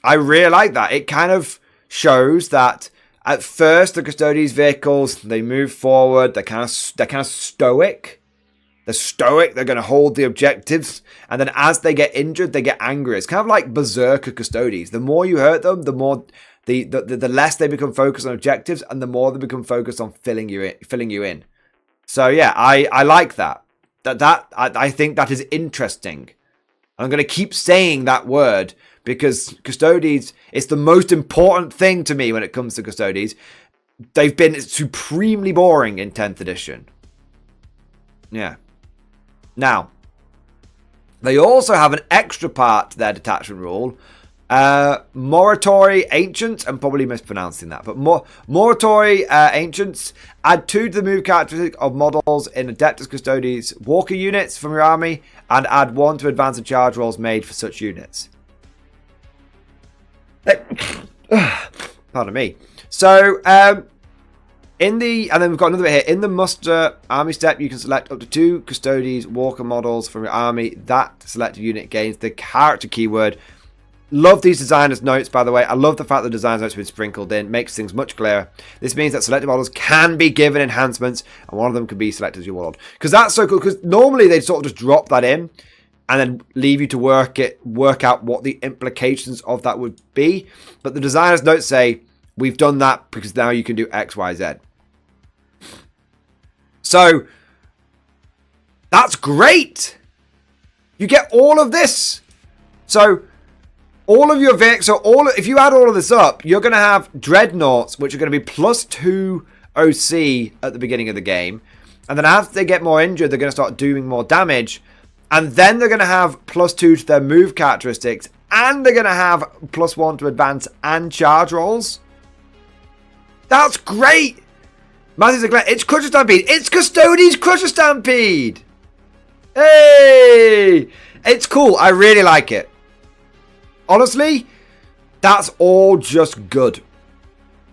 I really like that. It kind of shows that at first the Custodes vehicles, they move forward. They're kind of stoic. They're stoic. They're going to hold the objectives, and then as they get injured, they get angry. It's kind of like Berserker Custodes. The more you hurt them, the more the less they become focused on objectives, and the more they become focused on filling you in. So yeah, I like that. I think that is interesting. I'm going to keep saying that word because Custodes is the most important thing to me when it comes to Custodes. They've been supremely boring in 10th edition. Yeah. Now, they also have an extra part to their detachment rule. Moratory Ancients, I'm probably mispronouncing that, but Moratory Ancients add 2 to the move characteristic of models in Adeptus Custodes walker units from your army, and add 1 to advance and charge rolls made for such units. Pardon me. So, and then we've got another bit here. In the muster army step, you can select up to 2 Custodes walker models from your army. That selected unit gains the character keyword. Love these designers' notes, by the way. I love the fact that the designer's notes have been sprinkled in. Makes things much clearer. This means that selected models can be given enhancements, and one of them can be selected as your warlord. Because that's so cool, because normally they'd sort of just drop that in, and then leave you to work out what the implications of that would be. But the designer's notes say, we've done that because now you can do X, Y, Z. So, that's great! You get all of this! So, all of your if you add all of this up, you're going to have Dreadnoughts, which are going to be +2 OC at the beginning of the game. And then as they get more injured, they're going to start doing more damage. And then they're going to have +2 to their move characteristics. And they're going to have +1 to advance and charge rolls. That's great! Matthew's like, it's Crusher Stampede. It's Custodes Crusher Stampede! Hey! It's cool. I really like it. Honestly, that's all just good.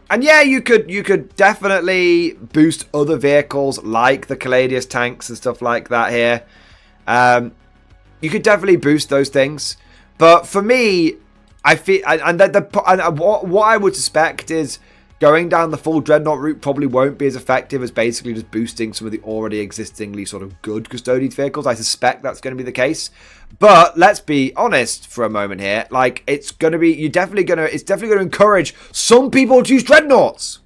And yeah, you could definitely boost other vehicles like the Caladius tanks and stuff like that here. You could definitely boost those things. But for me, I feel what I would suspect is going down the full Dreadnought route probably won't be as effective as basically just boosting some of the already existingly sort of good Custodes vehicles. I suspect that's going to be the case. But let's be honest for a moment here. Like, it's definitely going to encourage some people to use Dreadnoughts.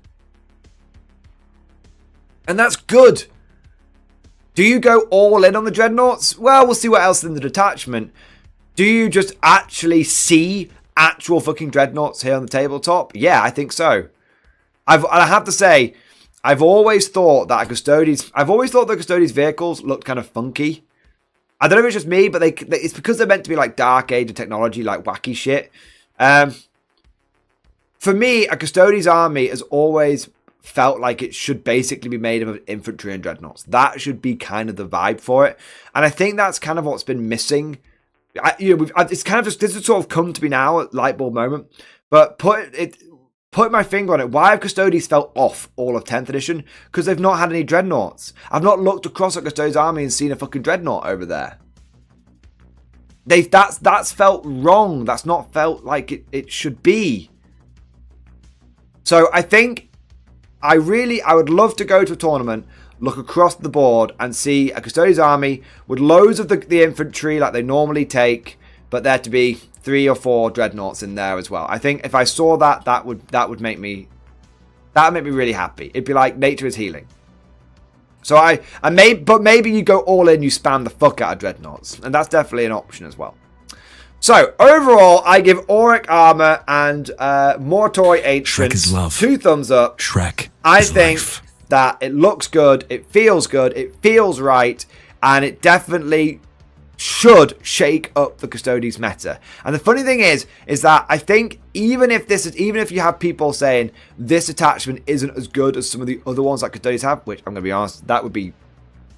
And that's good. Do you go all in on the Dreadnoughts? Well, we'll see what else is in the detachment. Do you just actually see actual fucking Dreadnoughts here on the tabletop? Yeah, I think so. I have to say, I've always thought that Custodes vehicles looked kind of funky. I don't know if it's just me, but it's because they're meant to be like Dark Age of technology, like wacky shit. For me, a Custodes army has always felt like it should basically be made of infantry and Dreadnoughts. That should be kind of the vibe for it. And I think that's kind of what's been missing. It's kind of just, this has sort of come to me now, at light bulb moment. But put my finger on it. Why have Custodes felt off all of 10th edition? Because they've not had any Dreadnoughts. I've not looked across at Custodes army and seen a fucking Dreadnought over there. That's felt wrong. That's not felt like it should be. So I think I would love to go to a tournament, look across the board and see a Custodes army with loads of the infantry like they normally take, but there to be 3 or 4 dreadnoughts in there as well. I think if I saw that, that would make me really happy. It'd be like nature is healing. So but maybe you go all in, you spam the fuck out of dreadnoughts, and that's definitely an option as well. So overall, I give Auric Armor and Mortoy Ancient Shrek is love. 2 thumbs up. Shrek I is think life. that it looks good, it feels right, and it definitely should shake up the Custodes meta. And the funny thing is that I think even if you have people saying this attachment isn't as good as some of the other ones that Custodes have, which I'm going to be honest, that would be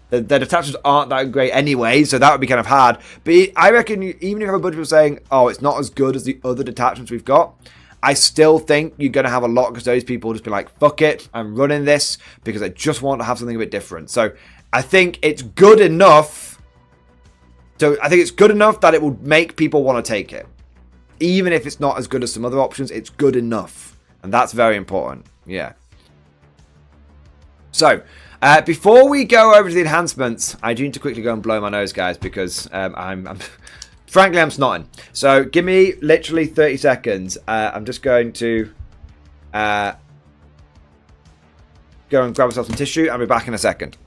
the detachments aren't that great anyway, so that would be kind of hard. But I reckon even if you have a bunch of people saying, oh, it's not as good as the other detachments we've got, I still think you're going to have a lot of Custodes people just be like, fuck it, I'm running this because I just want to have something a bit different. So I think it's good enough. So I think it's good enough that it will make people want to take it. Even if it's not as good as some other options, it's good enough. And that's very important. Yeah. So, before we go over to the enhancements, I do need to quickly go and blow my nose, guys, because frankly, I'm snotting. So, give me literally 30 seconds. I'm just going to go and grab myself some tissue. I'll be back in a second.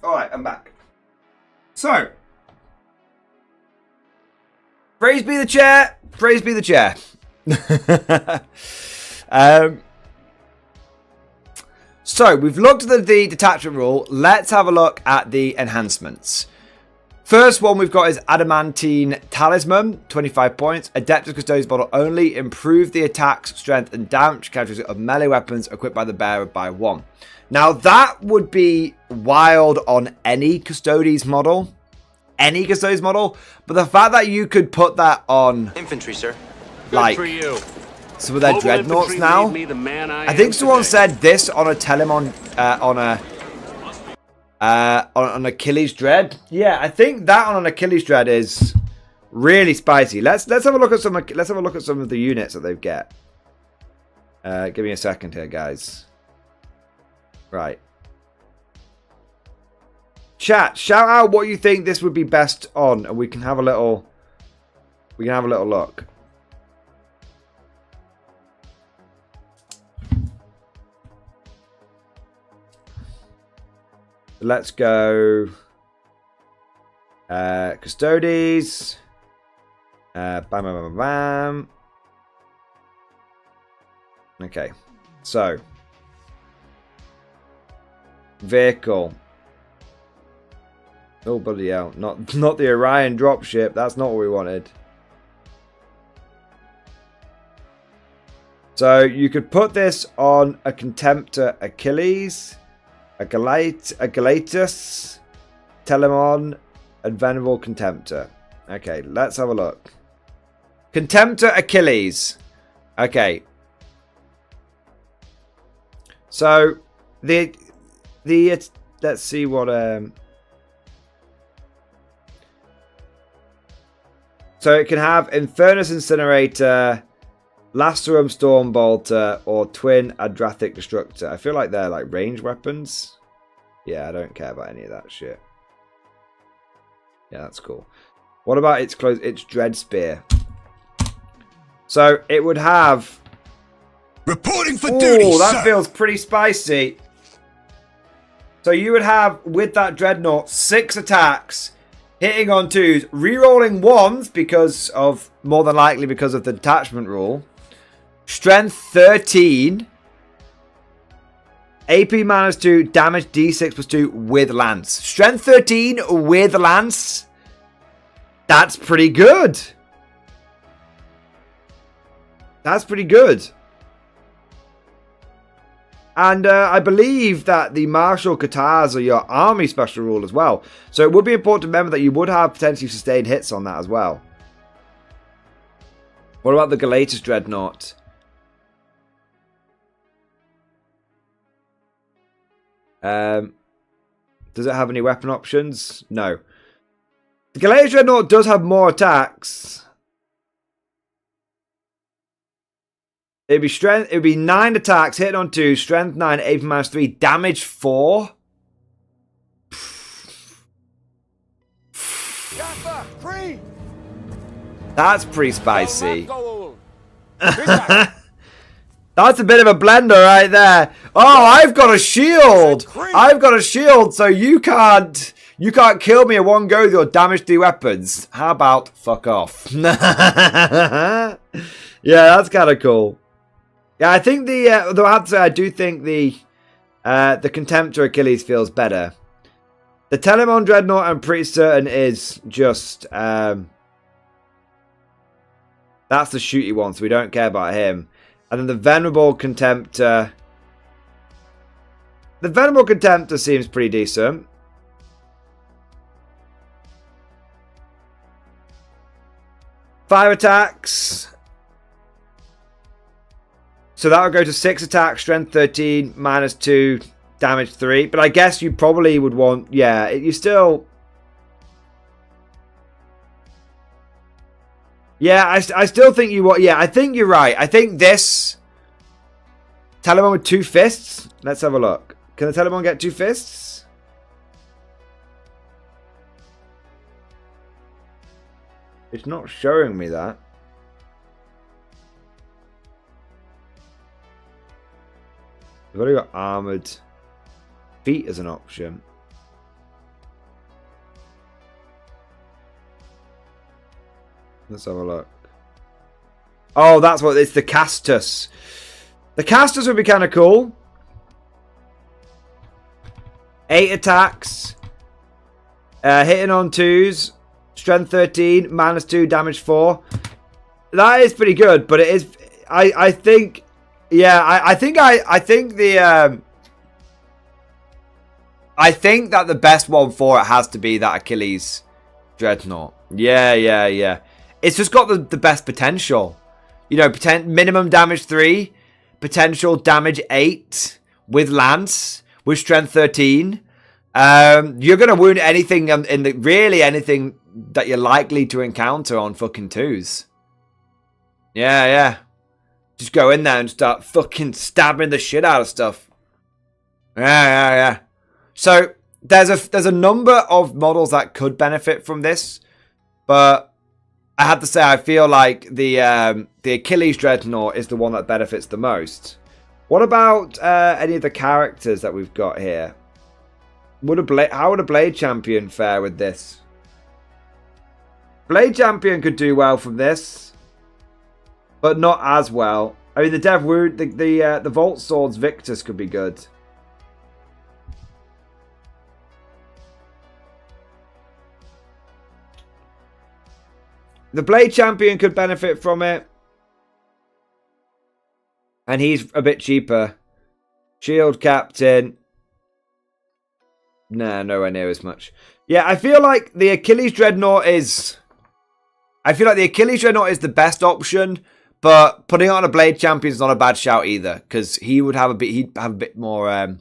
Alright, I'm back. So, praise be the chair, praise be the chair. So, we've looked at the detachment rule. Let's have a look at the enhancements. First one we've got is Adamantine Talisman, 25 points. Adeptus Custodes model only. Improve the attacks, strength, and damage characteristics of melee weapons equipped by the bearer by 1. Now, that would be wild on any Custodes model. Any Custodes model. But the fact that you could put that on... Infantry, sir. Like, Good for you. some of their Mobile dreadnoughts infantry now. made me the man I think someone said this on a Telemon... on Achilles Dread. Yeah, I think that on an Achilles Dread is really spicy. Let's have a look at some. Let's have a look at some of the units that they've got. Give me a second here, guys. Right. Chat, shout out what you think this would be best on, and we can have a little. We can have a little look. Let's go. Custodes. Bam, bam, bam, bam. Okay. So. Vehicle. Oh, bloody hell. Not the Orion dropship. That's not what we wanted. So, you could put this on a Contemptor Achilles. A Galatus, Telemon, and Venerable Contemptor. Okay, let's have a look. Contemptor Achilles. Okay. So the let's see what so it can have Infernus Incinerator, Lacerum Stormbolter, or Twin Adrathic Destructor. I feel like they're like range weapons. Yeah, I don't care about any of that shit. Yeah, that's cool. What about its Dread Spear? So it would have... Reporting for duty, Oh, that sir. feels pretty spicy. So you would have, with that Dreadnought, 6 attacks, hitting on 2s, rerolling 1s because of, more than likely because of the detachment rule. Strength 13. AP -2, damage D6 +2 with Lance. Strength 13 with Lance. That's pretty good. That's pretty good. And I believe that the martial katars are your army special rule as well. So it would be important to remember that you would have potentially sustained hits on that as well. What about the Galatus Dreadnought? Does it have any weapon options? No. The Galatus Dreadnought does have more attacks. It'd be strength. It'd be 9 attacks, hitting on 2, strength 9, AP -3, damage 4. That's pretty spicy. That's a bit of a blender right there. Oh, I've got a shield. I've got a shield, so you can't kill me in one go with your damage 3 weapons. How about fuck off? Yeah, that's kind of cool. Yeah, I think though I have to say, I do think the Contemptor Achilles feels better. The Telemon Dreadnought, I'm pretty certain, is just that's the shooty one, so we don't care about him. And then the Venerable Contemptor. The Venerable Contemptor seems pretty decent. Fire attacks. So that would go to 6 attacks, strength 13, -2, damage 3. But I guess you probably would want... Yeah, you still... Yeah, I still think you want... Yeah, I think you're right. I think this... Telemon with 2 fists? Let's have a look. Can the Telemon get 2 fists? It's not showing me that. We've already got armoured feet as an option. Let's have a look. Oh, that's what it's the Castus. The Castus would be kind of cool. 8 attacks. Hitting on 2s. Strength 13. -2. Damage 4. That is pretty good, but it is... I think... Yeah, I think the... I think that the best one for it has to be that Achilles Dreadnought. Yeah. It's just got the best potential. You know, minimum damage 3. Potential damage 8. With Lance. With Strength 13. You're going to wound anything really anything that you're likely to encounter on fucking 2s. Yeah. Just go in there and start fucking stabbing the shit out of stuff. Yeah. So there's a number of models that could benefit from this, but I have to say I feel like the Achilles Dreadnought is the one that benefits the most. What about any of the characters that we've got here? How would a Blade Champion fare with this? Blade Champion could do well from this, but not as well. I mean, the Dev Wound, the Volt Swords Victus could be good. The Blade Champion could benefit from it. And he's a bit cheaper. Shield Captain. Nah, nowhere near as much. Yeah, I feel like the Achilles Dreadnought is... I feel like the Achilles Dreadnought is the best option, but putting it on a Blade Champion is not a bad shout either, because he'd have a bit more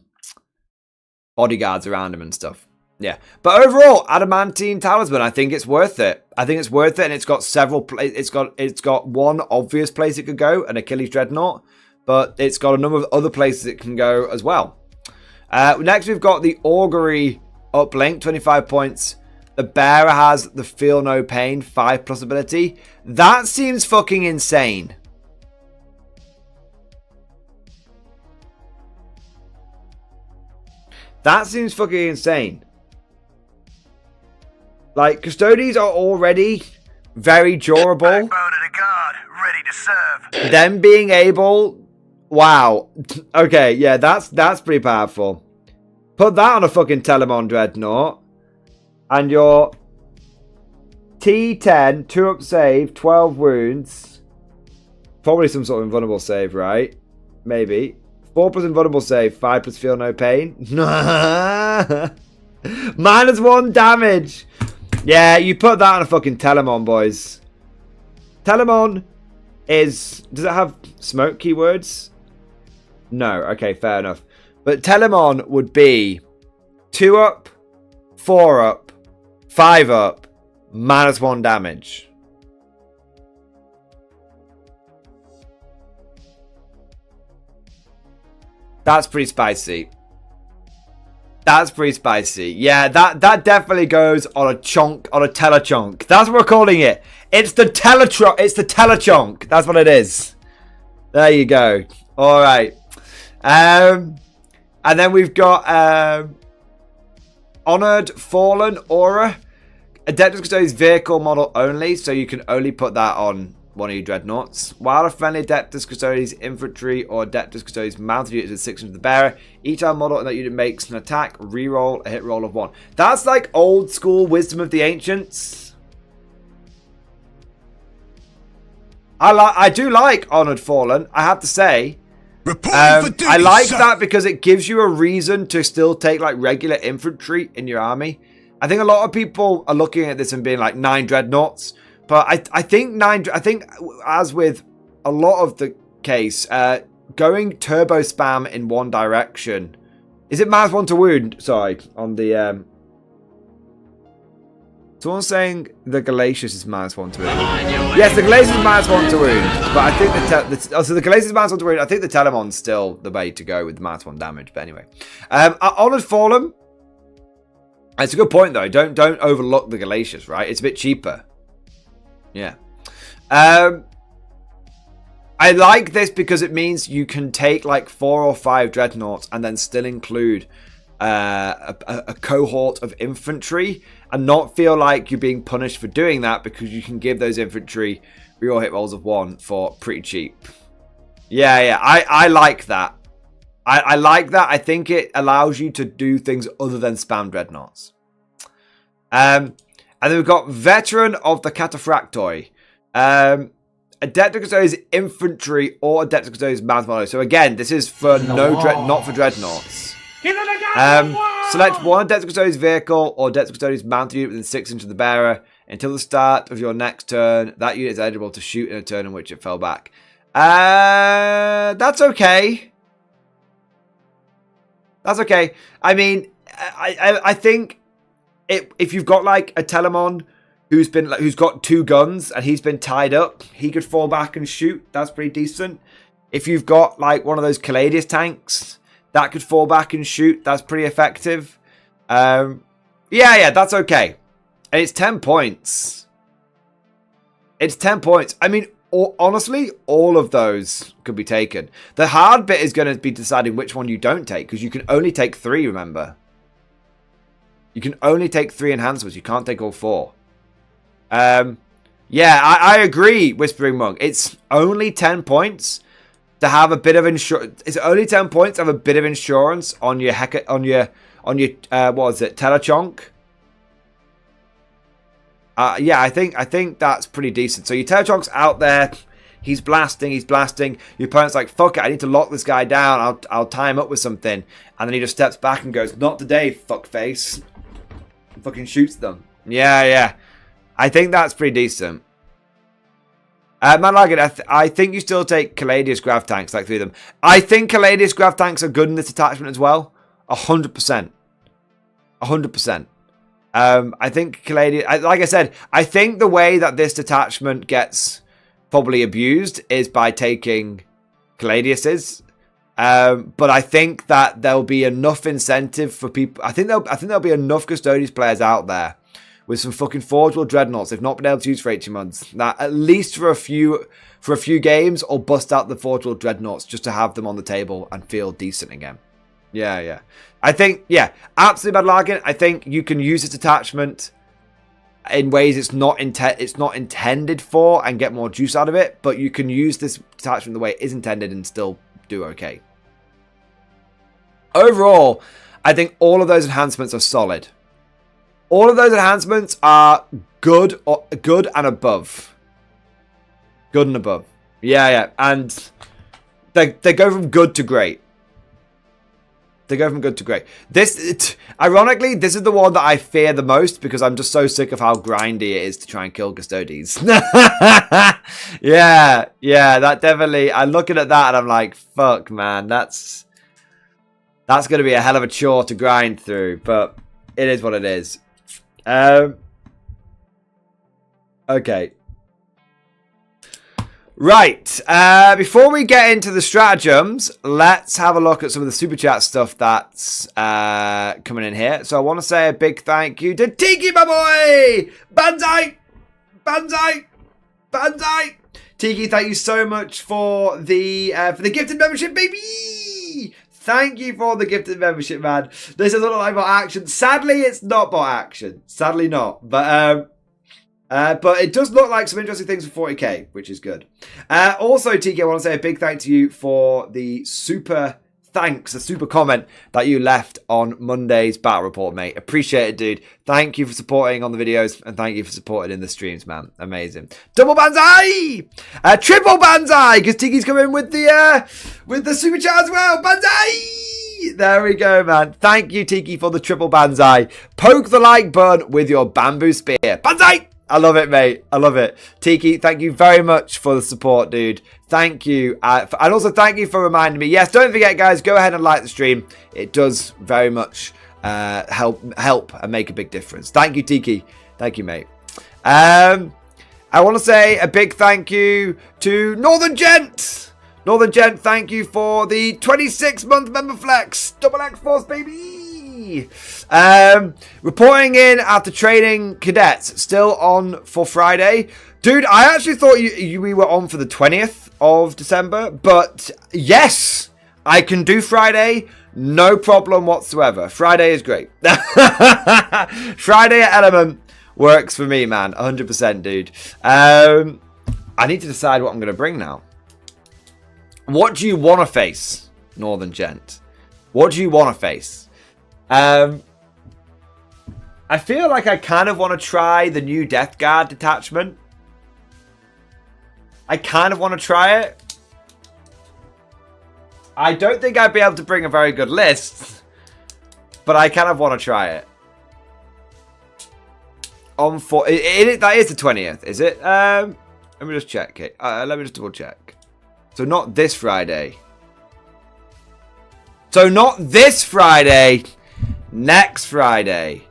bodyguards around him and stuff. Yeah, but overall, Adamantine Talisman, I think it's worth it. And it's got several. It's got one obvious place it could go, an Achilles Dreadnought, but it's got a number of other places it can go as well. Next, we've got the Augury uplink, 25 points. The Bearer has the Feel No Pain, 5+ ability. That seems fucking insane. That seems fucking insane. Like, Custodies are already very durable. Backbone of the guard, ready to serve. Them being able... Wow. Okay, yeah, that's pretty powerful. Put that on a fucking Telemon Dreadnought. And your T10, 2-up save, 12 wounds. Probably some sort of invulnerable save, right? Maybe. 4 plus invulnerable save, 5 plus feel no pain. -1 damage. Yeah, you put that on a fucking Telemon, boys. Telemon is... Does it have smoke keywords? No. Okay, fair enough. But Telemon would be 2 up, 4 up, 5 up, -1 damage. That's pretty spicy. That's pretty spicy. Yeah, that definitely goes on a chonk, on a telechonk. That's what we're calling it. It's the telechonk. That's what it is. There you go. All right. And then we've got Honored Fallen Aura. Adeptus Custodian's vehicle model only, so you can only put that on one of your dreadnoughts. While a friendly Adeptus Custodian's infantry or Adeptus Custodian's mounted unit is 6 into the bearer, each arm model in that unit makes an attack, reroll, a hit roll of 1. That's like old school Wisdom of the Ancients. I do like Honored Fallen, I have to say. I like that because it gives you a reason to still take like regular infantry in your army. I think a lot of people are looking at this and being like 9 dreadnoughts. But I think as with a lot of the case, going turbo spam in one direction. Is it -1 to wound? Sorry, on the someone's saying the Glacius is -1 to wound. Yes, the Glacius is -1 to wound. But I think the Glacius is -1 to wound. I think the Telemon's still the way to go with -1 damage. But anyway, Honored Fallen. It's a good point though. Don't overlook the Glacius, right? It's a bit cheaper. Yeah. I like this because it means you can take like 4 or 5 dreadnoughts and then still include a cohort of infantry and not feel like you're being punished for doing that because you can give those infantry reroll hit rolls of 1 for pretty cheap. Yeah. I like that. I like that. I think it allows you to do things other than spam dreadnoughts. And then we've got Veteran of the Cataphractoi. Adeptus Custodian's infantry or Adeptus Custodian's mounted. So again, this is for not for dreadnoughts. Select one Adeptus Custodian's vehicle or Adeptus Custodian's mounted unit within 6 inches of the bearer. Until the start of your next turn, that unit is eligible to shoot in a turn in which it fell back. That's okay. That's okay. I mean, I think if you've got like a Telemon who's got 2 guns and he's been tied up, he could fall back and shoot. That's pretty decent. If you've got like one of those Caladius tanks that could fall back and shoot, that's pretty effective. Yeah, that's okay. And it's 10 points. It's 10 points. I mean, honestly, all of those could be taken. The hard bit is going to be deciding which one you don't take, because you can only take 3, remember. You can only take 3 enhancements. You can't take all 4. Yeah, I agree, Whispering Monk. It's only 10 points to have a bit of insurance. It's only 10 points to have a bit of insurance on your what was it, Telechonk? Yeah, I think that's pretty decent. So your Telechonk's out there. He's blasting. Your opponent's like, fuck it, I need to lock this guy down. I'll tie him up with something. And then he just steps back and goes, not today, fuckface. And fucking shoots them. Yeah. I think that's pretty decent. Man, like it. I think you still take Caladius Grav Tanks, like 3 of them. I think Caladius Grav Tanks are good in this attachment as well. 100%. 100%. I think Caladius, like I said, I think the way that this detachment gets probably abused is by taking Caladius's. But I think that there'll be enough incentive for people. I think there'll be enough Custodians players out there with some fucking Forge World Dreadnoughts they've not been able to use for 18 months. That at least for a few games, or bust out the Forge World Dreadnoughts just to have them on the table and feel decent again. Yeah. I think, absolutely bad larging. I think you can use this attachment in ways it's not intended for and get more juice out of it, but you can use this attachment the way it is intended and still do okay. Overall, I think all of those enhancements are solid. All of those enhancements are good and above. Good and above. Yeah. And they go from good to great. They go from good to great. Ironically, this is the one that I fear the most because I'm just so sick of how grindy it is to try and kill custodies. yeah, that definitely. I'm looking at that and I'm like, fuck, man, that's going to be a hell of a chore to grind through, but it is what it is. Okay. Right, before we get into the stratagems, let's have a look at some of the super chat stuff that's coming in here. So I want to say a big thank you to Tiki, my boy! Banzai! Banzai! Banzai! Tiki, thank you so much for the gifted membership, baby! Thank you for the gifted membership, man. This is not like bot action. Sadly, it's not bot action. Sadly not. But it does look like some interesting things for 40k, which is good. Also, Tiki, I want to say a big thank to you for the super comment that you left on Monday's battle report, mate. Appreciate it, dude. Thank you for supporting on the videos, and thank you for supporting in the streams, man. Amazing. Double banzai! Triple banzai! Because Tiki's coming with the super chat as well. Banzai! There we go, man. Thank you, Tiki, for the triple banzai. Poke the like button with your bamboo spear. Banzai! I love it, mate. I love it. Tiki, thank you very much for the support, dude. Thank you. And also thank you for reminding me. Yes, don't forget, guys, go ahead and like the stream. It does very much help and make a big difference. Thank you, Tiki. Thank you, mate. I want to say a big thank you to Northern Gent. Northern Gent, thank you for the 26-month member flex. Double X Force, baby. Reporting in after training cadets, still on for Friday. Dude, I actually thought we were on for the 20th of December, but yes, I can do Friday, no problem whatsoever. Friday is great. Friday at Element works for me, man, 100%, dude. I need to decide what I'm going to bring now. What do you want to face, Northern Gent? What do you want to face? I feel like I kind of want to try the new Death Guard detachment. I kind of want to try it. I don't think I'd be able to bring a very good list, but I kind of want to try it. That is the 20th, is it? Let me just check it. Let me just double check. So not this Friday. So not this Friday. Next Friday.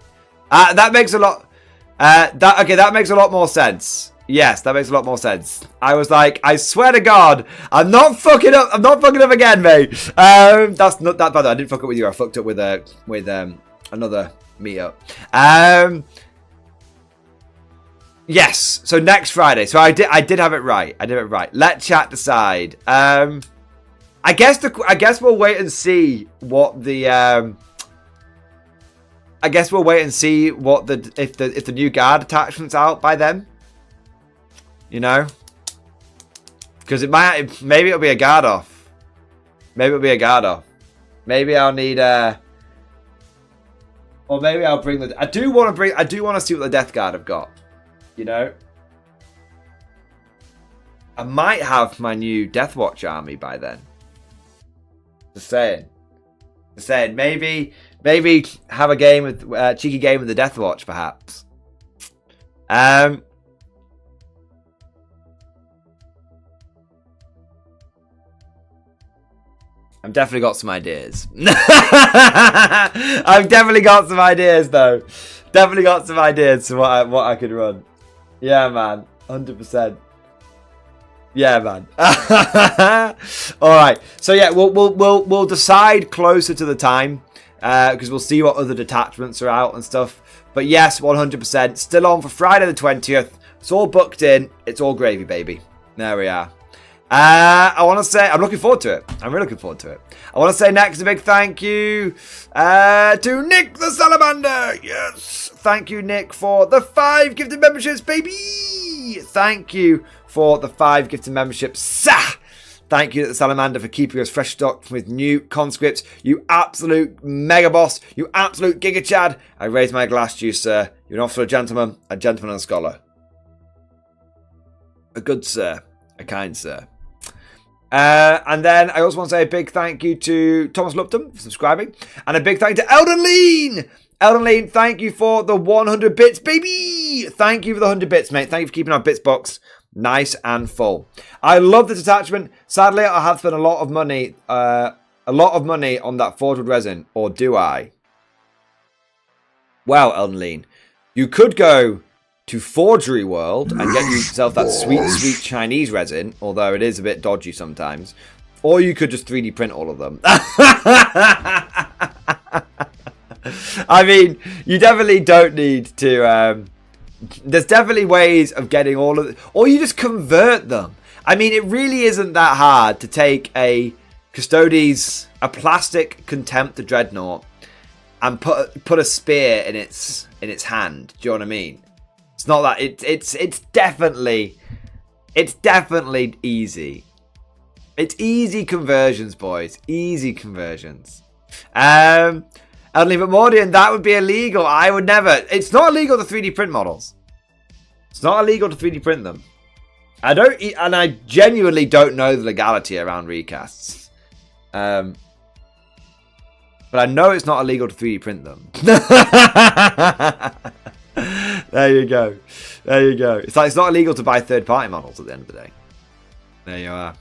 That makes a lot. That makes a lot more sense. Yes, that makes a lot more sense. I was like, I swear to God, I'm not fucking up. I'm not fucking up again, mate. That's not that bad. I didn't fuck up with you. I fucked up with another meetup. Yes. So next Friday. So I did have it right. I did it right. Let chat decide. I guess we'll wait and see what the. I guess we'll wait and see what if the new guard attachment's out by then. You know, because maybe it'll be a guard off. Maybe it'll be a guard off. Maybe I'll need or maybe I'll bring I do want to see what the Death Guard have got. You know, I might have my new Death Watch army by then. Just saying. Maybe have a game with cheeky game with the Death Watch, perhaps. I've definitely got some ideas. I've definitely got some ideas, though. Definitely got some ideas for what I could run. Yeah, man, 100%. Yeah, man. All right. So yeah, we'll decide closer to the time because we'll see what other detachments are out and stuff. But yes, 100%. Still on for Friday the 20th. It's all booked in. It's all gravy, baby. There we are. I want to say I'm looking forward to it. I'm really looking forward to it. I want to say next a big thank you to Nick the Salamander. Yes. Thank you, Nick, for the 5 gifted memberships, baby. Thank you for the 5 gifted memberships. Thank you to the Salamander for keeping us fresh stocked with new conscripts. You absolute mega boss. You absolute giga chad. I raise my glass to you, sir. You're an officer, a gentleman and a scholar. A good sir. A kind sir. And then I also want to say a big thank you to Thomas Lupton for subscribing. And a big thank you to Elden Lean. Elden Lean, thank you for the 100 bits, baby. Thank you for the 100 bits, mate. Thank you for keeping our bits box nice and full. I love the detachment. Sadly, I have spent a lot of money on that forged resin. Or do I? Well, Elden Lean, you could go to Forgery World and get yourself that sweet, sweet Chinese resin, although it is a bit dodgy sometimes. Or you could just 3D print all of them. I mean, you definitely don't need to... there's definitely ways of getting all of it. Or you just convert them. I mean, it really isn't that hard to take a Custodes, a plastic Contemptor Dreadnought, and put a spear in its hand. Do you know what I mean? It's not that it's definitely easy. It's easy conversions, boys. Easy conversions. Only but Mordian, that would be illegal. I would never. It's not illegal to 3D print models. It's not illegal to 3D print them. I genuinely don't know the legality around recasts. But I know it's not illegal to 3D print them. There you go. There you go. It's not illegal to buy third-party models at the end of the day. There you are.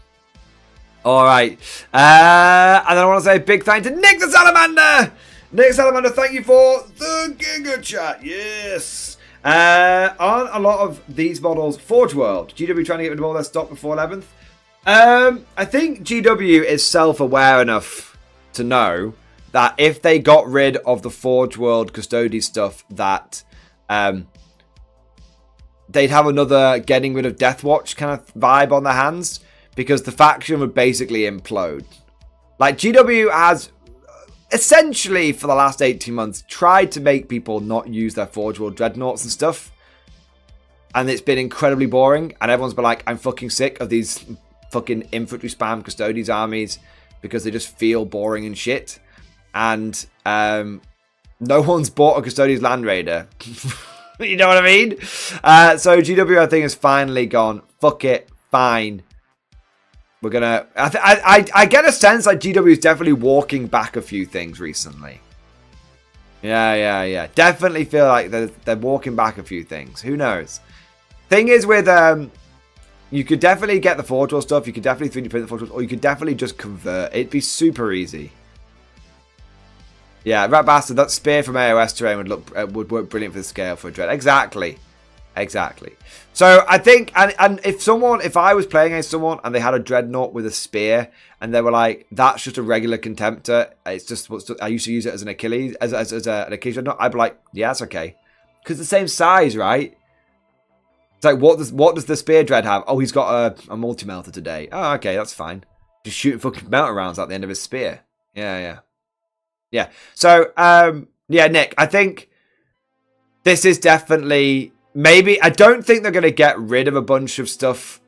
All right. And then I want to say a big thank you to Nick the Salamander. Nick Salamander, thank you for the Giga Chat. Yes. On a lot of these models, Forge World, GW trying to get rid of all their stock before 11th. I think GW is self-aware enough to know that if they got rid of the Forge World Custodes stuff, that they'd have another getting rid of Deathwatch kind of vibe on their hands, because the faction would basically implode. Like, GW has essentially for the last 18 months tried to make people not use their Forge World Dreadnoughts and stuff, and it's been incredibly boring, and everyone's been like, I'm fucking sick of these fucking infantry spam Custodes armies because they just feel boring and shit. And no one's bought a Custodes Land Raider. You know what I mean? So GW, I think, has finally gone, fuck it, fine. We're gonna... I get a sense like GW is definitely walking back a few things recently. Yeah. Definitely feel like they're walking back a few things. Who knows? Thing is with... you could definitely get the Forge World stuff. You could definitely 3D print the Forge World, or you could definitely just convert. It'd be super easy. Yeah, Rat Bastard, that spear from AOS terrain would work brilliant for the scale for a Dread. Exactly. So I think, and if I was playing against someone and they had a Dreadnought with a spear and they were like, that's just a regular Contemptor, it's just I used to use it as an Achilles, as an Achilles Dreadnought, I'd be like, yeah, that's okay, because the same size, right? It's like, what does the spear Dread have? Oh, he's got a multi-melter today. Oh, okay, that's fine. Just shooting fucking melter rounds at the end of his spear. Yeah. So, yeah, Nick, I think this is definitely... Maybe, I don't think they're going to get rid of a bunch of stuff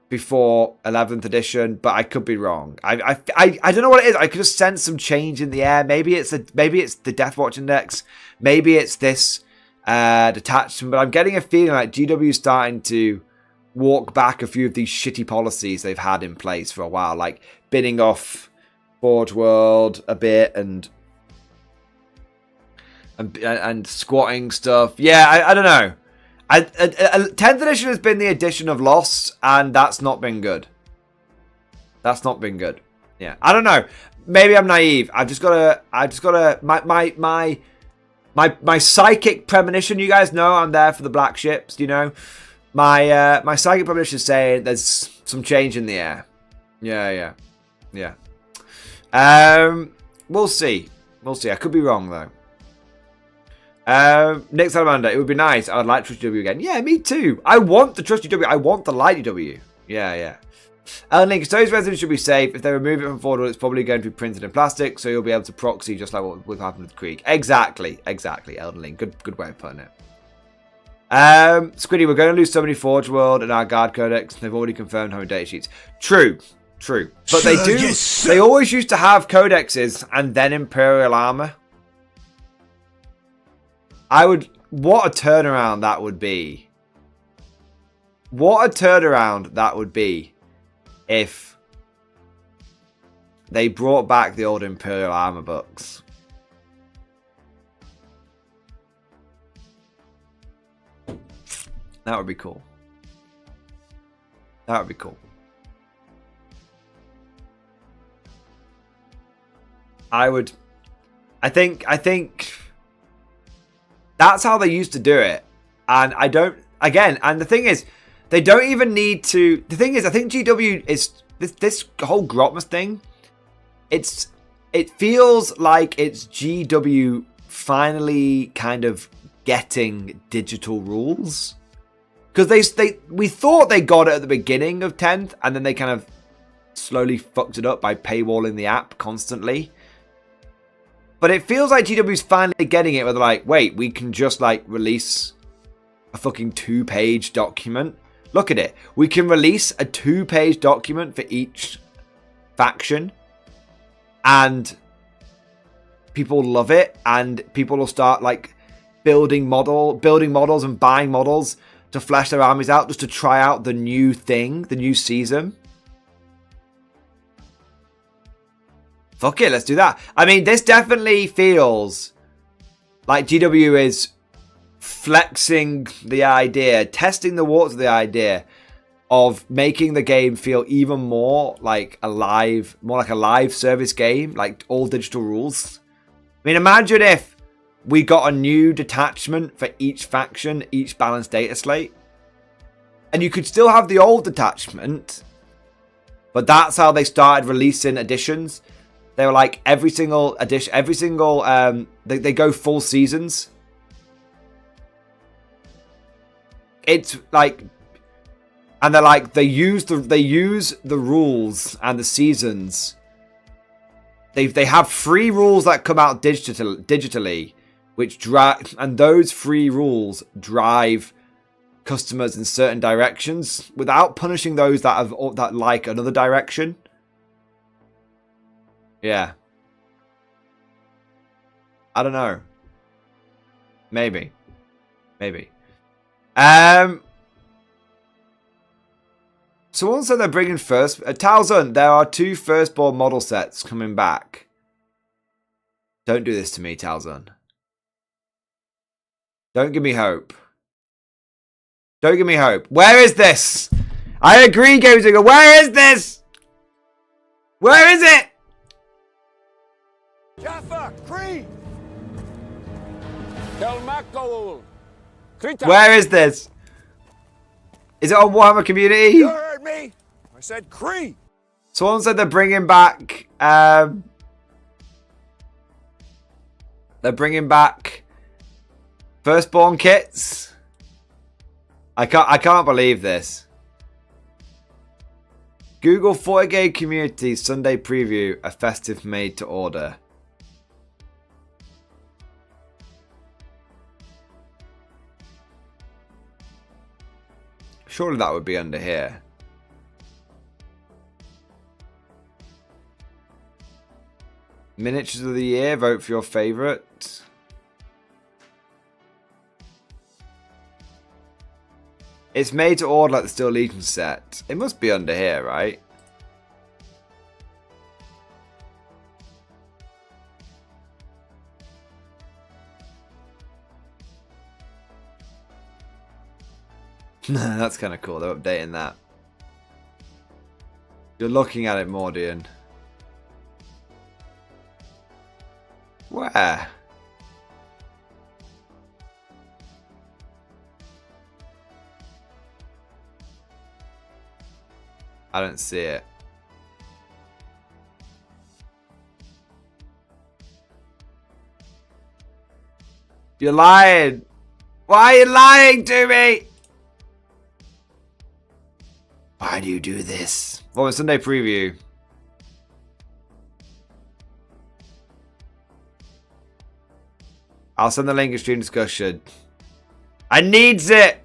before 11th edition, but I could be wrong. I don't know what it is. I could just sense some change in the air. Maybe it's the Deathwatch Index. Maybe it's this detachment. But I'm getting a feeling like GW is starting to walk back a few of these shitty policies they've had in place for a while, like binning off Forge World a bit and squatting stuff. Yeah, I don't know. 10th edition has been the edition of loss, and that's not been good. Yeah, I don't know. Maybe I'm naive. I just gotta. My psychic premonition. You guys know I'm there for the black ships. You know, my psychic premonition is saying there's some change in the air. Yeah. We'll see. I could be wrong though. Nick Salamander, it would be nice. I would like Trusty W again. Yeah, me too. I want the Trusty W. I want the Lighty W. Yeah. Alan Link, Custodes resin should be safe. If they remove it from Forge World, it's probably going to be printed in plastic, so you'll be able to proxy just like what would happen with Krieg. Exactly. Elden Link. Good way of putting it. Squiddy, we're going to lose so many Forge World and our Guard Codex. They've already confirmed how many data sheets. True. But they do. Yes, they always used to have codexes and then Imperial armor. What a turnaround that would be. if they brought back the old Imperial Armor books. That would be cool. That would be cool. I think that's how they used to do it. And I don't, again, and the thing is, they don't even need to, the thing is, I think GW is, this whole Grotmas thing, it feels like it's GW finally kind of getting digital rules. Because we thought they got it at the beginning of 10th, and then they kind of slowly fucked it up by paywalling the app constantly. But it feels like GW's finally getting it where they're like, wait, we can just like release a fucking 2-page document. Look at it. We can release a 2-page document for each faction. And people love it. And people will start like building models and buying models to flesh their armies out just to try out the new thing, the new season. Fuck it, let's do that. I mean, this definitely feels like GW is flexing the idea, testing the waters of the idea of making the game feel even more like a live service game, like all digital rules. I mean, imagine if we got a new detachment for each faction, each balanced data slate. And you could still have the old detachment, but that's how they started releasing editions. They were like every single edition, they go full seasons. It's like, and they're like, they use the rules and the seasons. They have free rules that come out digitally, which drive, and those free rules drive customers in certain directions without punishing those that like another direction. Yeah. I don't know. Maybe. Someone said they're bringing first... Talzun, there are 2 firstborn model sets coming back. Don't do this to me, Talzun. Don't give me hope. Don't give me hope. Where is this? I agree, Gamezinger. Where is this? Where is it? Jaffa, Cree! Kelmakol! Where is this? Is it on Warhammer Community? You heard me! I said Cree! Someone said they're bringing back... they're bringing back... Firstborn kits? I can't believe this. Google 40K Community Sunday Preview, a festive made to order. Surely that would be under here. Miniatures of the year, vote for your favourite. It's made to order like the Steel Legion set. It must be under here, right? That's kind of cool. They're updating that. You're looking at it, Mordian. Where? I don't see it. You're lying. Why are you lying to me? Why do you do this? Well, Sunday preview. I'll send the link in stream discussion. I needs it.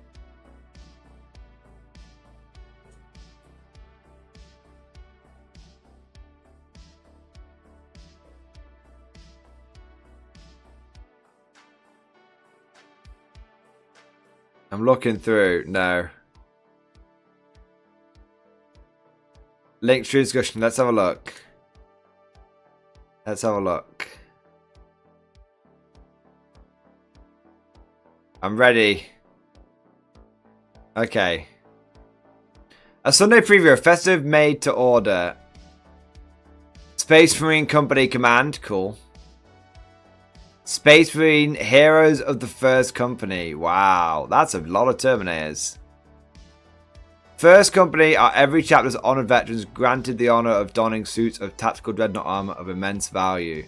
I'm looking through. No. Links to discussion. Let's have a look. Let's have a look. I'm ready. Okay. A Sunday preview, a festive made to order. Space Marine Company Command, cool. Space Marine Heroes of the First Company. Wow, that's a lot of Terminators. First Company are every chapter's honored veterans granted the honor of donning suits of tactical dreadnought armor of immense value.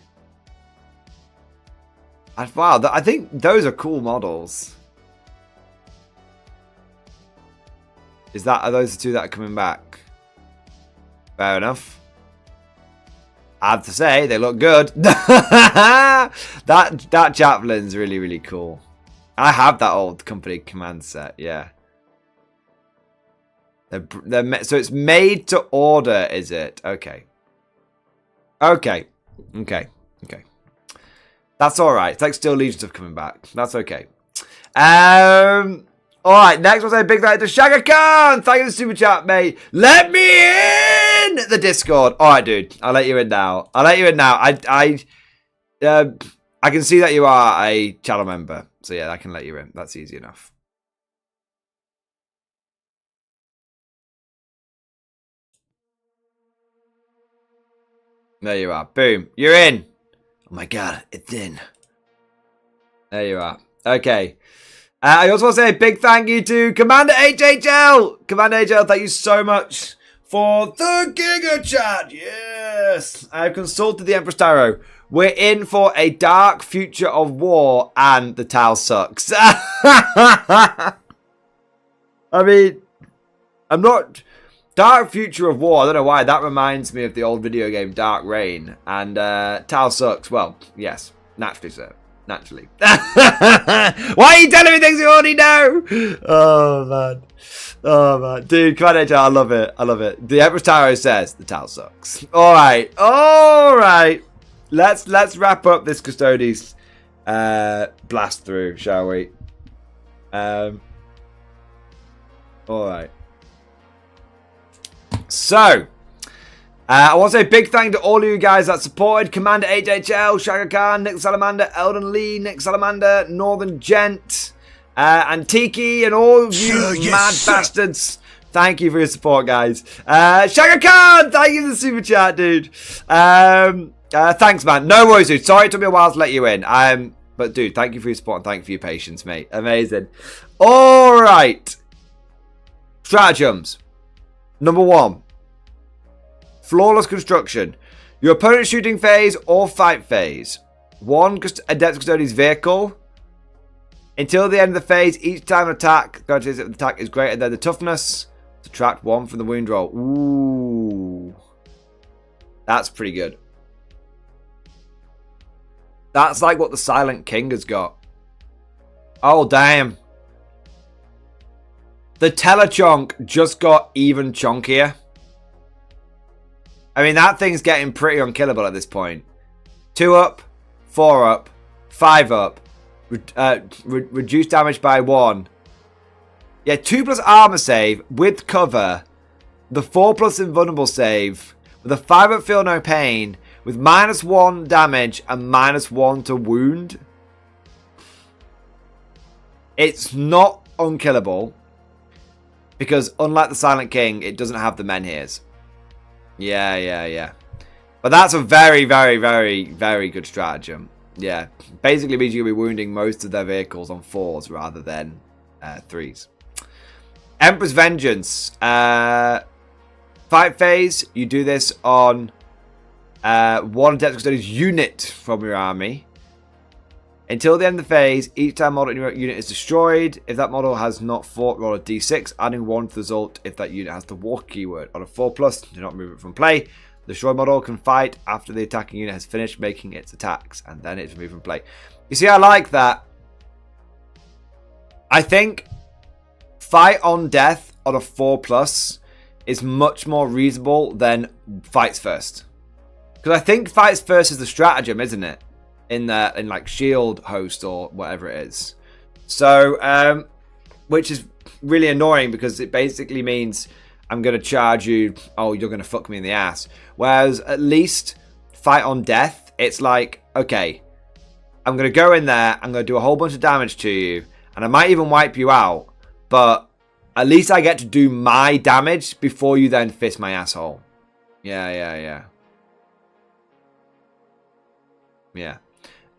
And wow, I think those are cool models. Are those the two that are coming back? Fair enough. I have to say, they look good. that Chaplain's really, really cool. I have that old company command set, yeah. So it's made to order, is it? Okay. Okay. That's alright. It's like Steel Legion stuff coming back. That's okay. Alright, next we'll say big thank you to Shagger Khan. Thank you for the super chat, mate. Let me in the Discord. Alright, dude. I'll let you in now. I can see that you are a channel member. So yeah, I can let you in. That's easy enough. There you are. Boom. You're in. Oh my god, it's in. There you are. Okay. I also want to say a big thank you to Commander HHL. Commander HHL, thank you so much for the Giga Chat. Yes. I've consulted the Emperor's Tarot. We're in for a dark future of war and the Tau sucks. I mean, I'm not... Dark Future of War, I don't know why, that reminds me of the old video game Dark Reign. And Tau sucks. Well, yes, naturally so. Naturally. Why are you telling me things you already know? Oh man. Dude, come on, I love it. The Emperor's Tarot says the Tau sucks. Alright. Let's wrap up this Custodes blast through, shall we? Alright. So, I want to say a big thank you to all of you guys that supported Commander HHL, Shagger Khan, Nick Salamander, Eldon Lee, Nick Salamander, Northern Gent, and Tiki, and all of you bastards. Thank you for your support, guys. Shagger Khan, thank you for the super chat, dude. Thanks, man. No worries, dude. Sorry it took me a while to let you in. But, dude, thank you for your support and thank you for your patience, mate. Amazing. All right. Stratagems. Number 1. Flawless construction. Your opponent's shooting phase or fight phase. 1 Adept Custodian's vehicle. Until the end of the phase, each time an attack, the attack is greater than the toughness. Subtract 1 from the wound roll. Ooh. That's pretty good. That's like what the Silent King has got. Oh, damn. The Telechonk just got even chonkier. I mean, that thing's getting pretty unkillable at this point. 2 up, 4 up, 5 up. Reduce damage by 1. Yeah, 2+ armor save with cover. The 4+ invulnerable save. With a 5 up feel no pain. With -1 damage and -1 to wound. It's not unkillable. Because unlike the Silent King, it doesn't have the menhirs. Yeah. But that's a very, very, very, very good stratagem. Yeah. Basically means you'll be wounding most of their vehicles on 4s rather than 3s. Emperor's Vengeance. Fight phase. You do this on 1 Adept Custodian's unit from your army. Until the end of the phase, each time model in your unit is destroyed, if that model has not fought, roll a d6, adding 1 to the result if that unit has the war keyword. On a 4+, do not move it from play. The destroyed model can fight after the attacking unit has finished making its attacks, and then it's removed from play. You see, I like that. I think fight on death on a 4+ is much more reasonable than fights first. Because I think fights first is the stratagem, isn't it? In like shield host or whatever it is. So which is really annoying because it basically means I'm going to charge you. Oh, you're going to fuck me in the ass. Whereas at least Fight on Death, it's like, okay, I'm going to go in there. I'm going to do a whole bunch of damage to you. And I might even wipe you out. But at least I get to do my damage before you then fist my asshole. Yeah.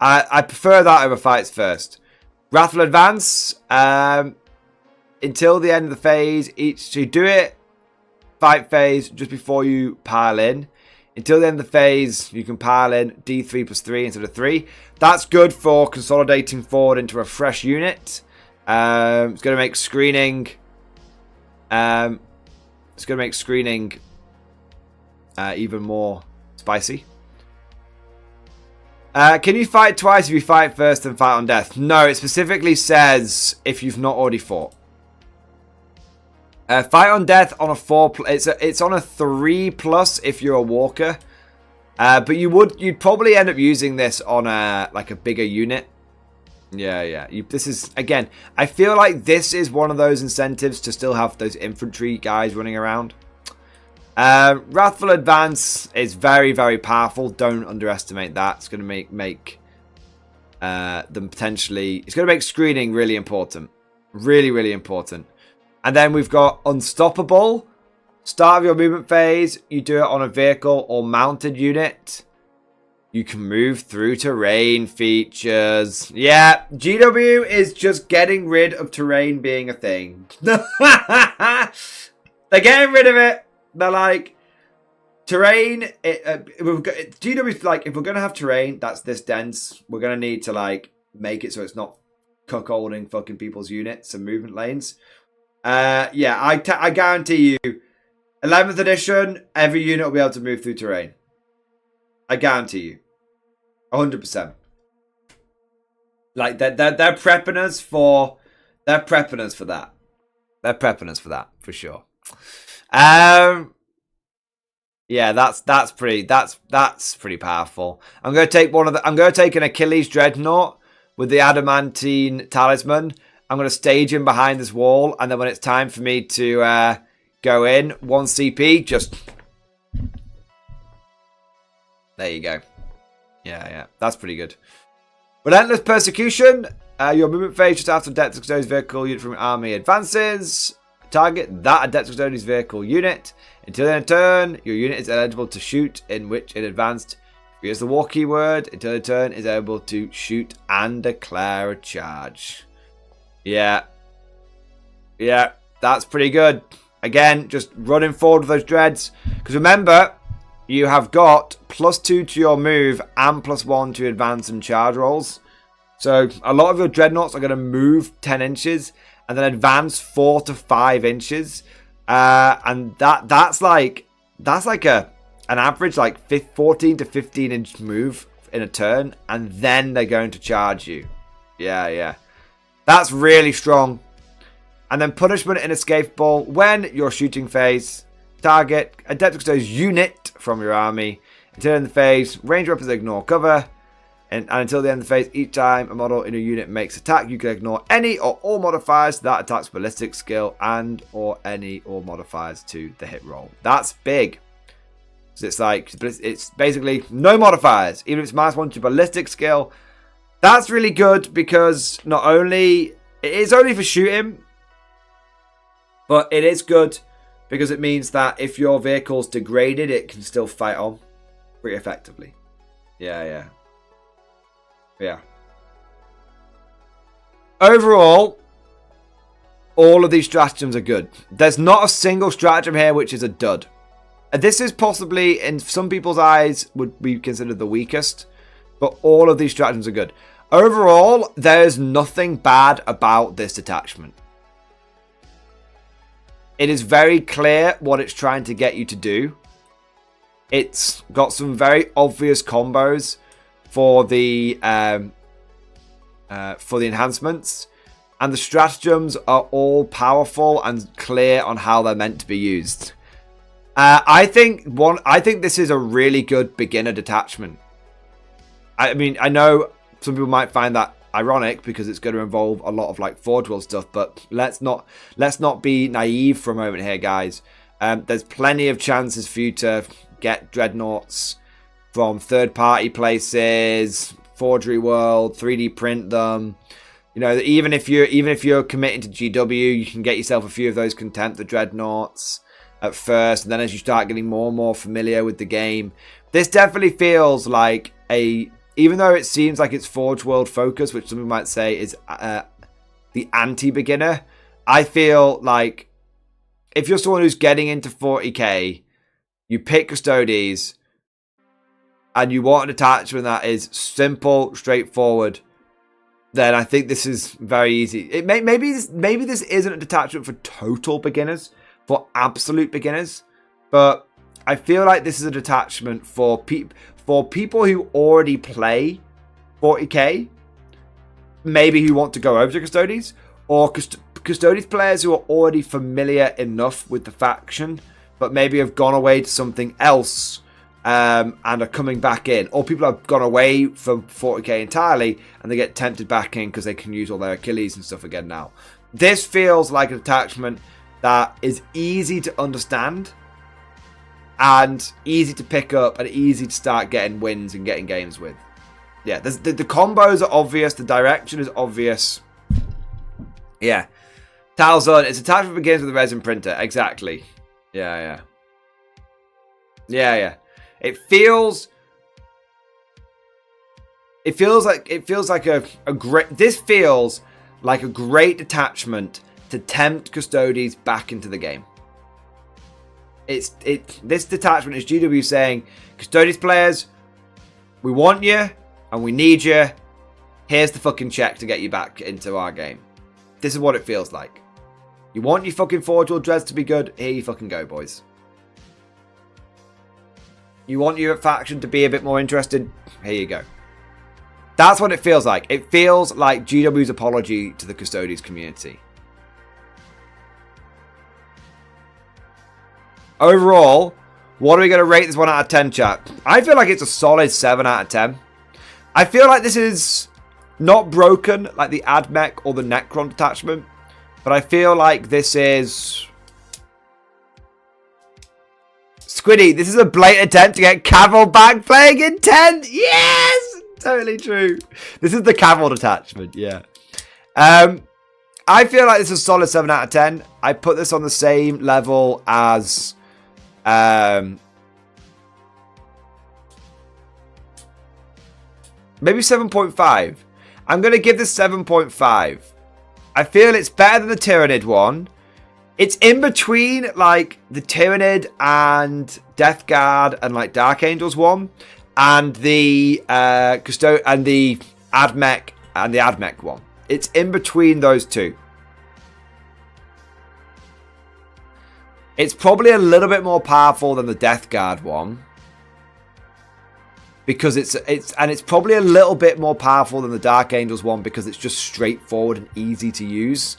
I prefer that over Fights First. Wrathful Advance. Until the end of the phase, so you do it fight phase just before you pile in. Until the end of the phase, you can pile in D3 plus 3 instead of 3. That's good for consolidating forward into a fresh unit. It's going to make screening. Even more spicy. Can you fight twice if you fight first and fight on death? No, it specifically says if you've not already fought. Fight on death on a 4. It's on a 3+ if you're a walker. But you'd probably end up using this on a bigger unit. Yeah. This is, again, I feel like this is one of those incentives to still have those infantry guys running around. Wrathful Advance is very, very powerful. Don't underestimate that. It's going to make them potentially. It's going to make screening really important. Really, really important. And then we've got Unstoppable. Start of your movement phase. You do it on a vehicle or mounted unit. You can move through terrain features. Yeah, GW is just getting rid of terrain being a thing. They're getting rid of it. They're like, terrain. GW's like, if we're going to have terrain that's this dense, we're going to need to make it so it's not cuckolding fucking people's units and movement lanes. Yeah, I guarantee you, 11th edition, every unit will be able to move through terrain. I guarantee you, 100%. Like they're prepping us for that. They're prepping us for that for sure. Yeah, that's pretty powerful. I'm going to take an Achilles Dreadnought with the Adamantine Talisman. I'm going to stage him behind this wall, and then when it's time for me to go in, 1 CP, just... There you go. Yeah, that's pretty good. Relentless Persecution. Your movement phase just after Detachments Custodes vehicle unit from an army advances. Target that Detachments Custodes vehicle unit. Until the end of turn, your unit is eligible to shoot in which it advanced. Use the war keyword. Until the turn is able to shoot and declare a charge. Yeah, that's pretty good. Again, just running forward with those dreads. Because remember, you have got +2 to your move and +1 to advance and charge rolls. So a lot of your dreadnoughts are going to move 10 inches and then advance 4 to 5 inches. And that's like an average 14 to 15 inch move in a turn, and then they're going to charge you. Yeah. That's really strong. And then punishment inescapable. When your shooting phase, target a Detachments Custodes unit from your army. Until the end of the phase, range weapons ignore cover. And until the end of the phase, each time a model in your unit makes attack, you can ignore any or all modifiers to that attack's ballistic skill and or any or modifiers to the hit roll. That's big. So it's basically no modifiers, even if it's -1 to ballistic skill. That's really good because not only it is only for shooting, but it is good because it means that if your vehicle's degraded, it can still fight on pretty effectively. Yeah. Overall, all of these stratagems are good. There's not a single stratagem here which is a dud. This is possibly, in some people's eyes, would be considered the weakest, but all of these stratagems are good. Overall, there's nothing bad about this detachment. It is very clear what it's trying to get you to do. It's got some very obvious combos for the enhancements, and the stratagems are all powerful and clear on how they're meant to be used. I think this is a really good beginner detachment. I mean, I know some people might find that ironic because it's going to involve a lot of Forge World stuff, but let's not be naive for a moment here, guys. There's plenty of chances for you to get dreadnoughts from third-party places, Forgery World, 3D print them. You know, even if you're committing to GW, you can get yourself a few of those Contempt of Dreadnoughts at first, and then as you start getting more and more familiar with the game, this definitely feels like even though it seems like it's Forge World focused, which some people might say is the anti-beginner, I feel like if you're someone who's getting into 40k, you pick Custodes, and you want an attachment that is simple, straightforward, then I think this is very easy. Maybe this isn't a detachment for total beginners, for absolute beginners, but I feel like this is a detachment for people who already play 40k, maybe who want to go over to Custodes, or Custodes players who are already familiar enough with the faction, but maybe have gone away to something else and are coming back in, or people have gone away from 40k entirely and they get tempted back in because they can use all their Achilles and stuff again now. This feels like an attachment that is easy to understand and easy to pick up and easy to start getting wins and getting games with. Yeah, the combos are obvious, the direction is obvious. Yeah. Talzon, its attachment begins with a resin printer. Exactly. Yeah. It feels like a great. This feels like a great detachment to tempt Custodes back into the game. This detachment is GW saying, Custodes players, we want you and we need you. Here's the fucking check to get you back into our game. This is what it feels like. You want your fucking Forge World Dreads to be good? Here you fucking go, boys. You want your faction to be a bit more interested? Here you go. That's what it feels like. It feels like GW's apology to the Custodes community. Overall, what are we going to rate this 1 out of 10, chat? I feel like it's a solid 7 out of 10. I feel like this is not broken like the Admech or the Necron detachment, but I feel like this is... Squiddy, this is a blatant attempt to get Cavill back playing in 10. Yes! Totally true. This is the Cavill detachment, yeah. I feel like this is a solid 7 out of 10. I put this on the same level as... maybe 7.5. I'm going to give this 7.5. I feel it's better than the Tyrannid one. It's in between, like, the Tyrannid and Death Guard and, like, Dark Angels one, and the and the Admech one. It's in between those two. It's probably a little bit more powerful than the Death Guard one, because it's probably a little bit more powerful than the Dark Angels one because it's just straightforward and easy to use.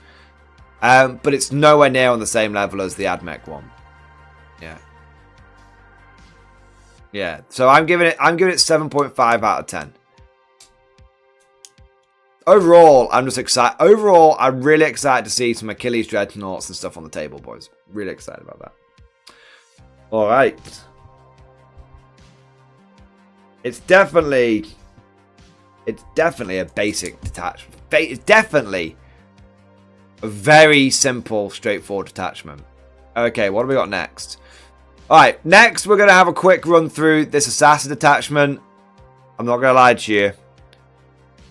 But it's nowhere near on the same level as the Admech one. Yeah. So I'm giving it 7.5 out of 10. Overall, I'm just excited. Overall, I'm really excited to see some Achilles Dreadnoughts and stuff on the table, boys. Really excited about that. All right. It's definitely a basic detachment. It's definitely a very simple, straightforward detachment. Okay, what do we got next? Alright, next we're going to have a quick run through this Assassin detachment. I'm not going to lie to you.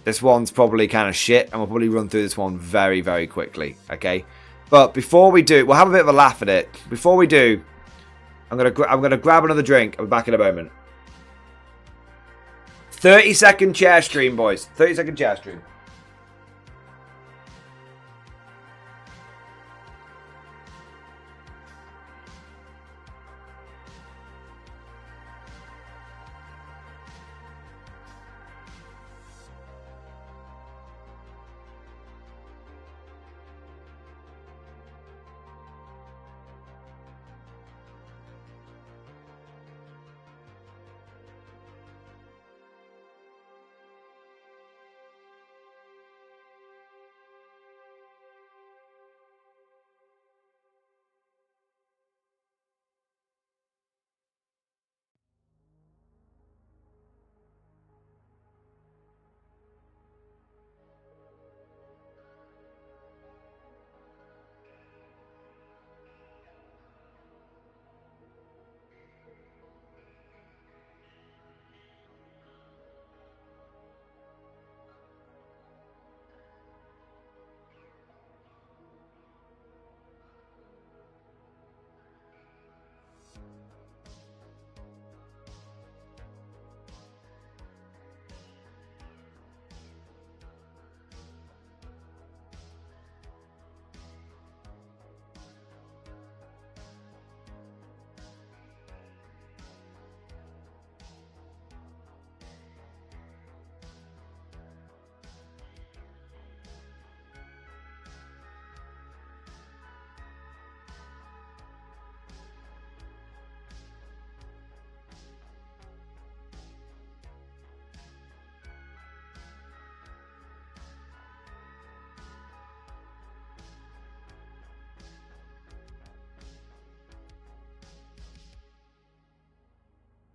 This one's probably kind of shit, and we'll probably run through this one very, very quickly. Okay? But before we do, we'll have a bit of a laugh at it. Before we do, I'm gonna grab another drink. I'll be back in a moment. 30-second chair stream, boys. 30-second chair stream.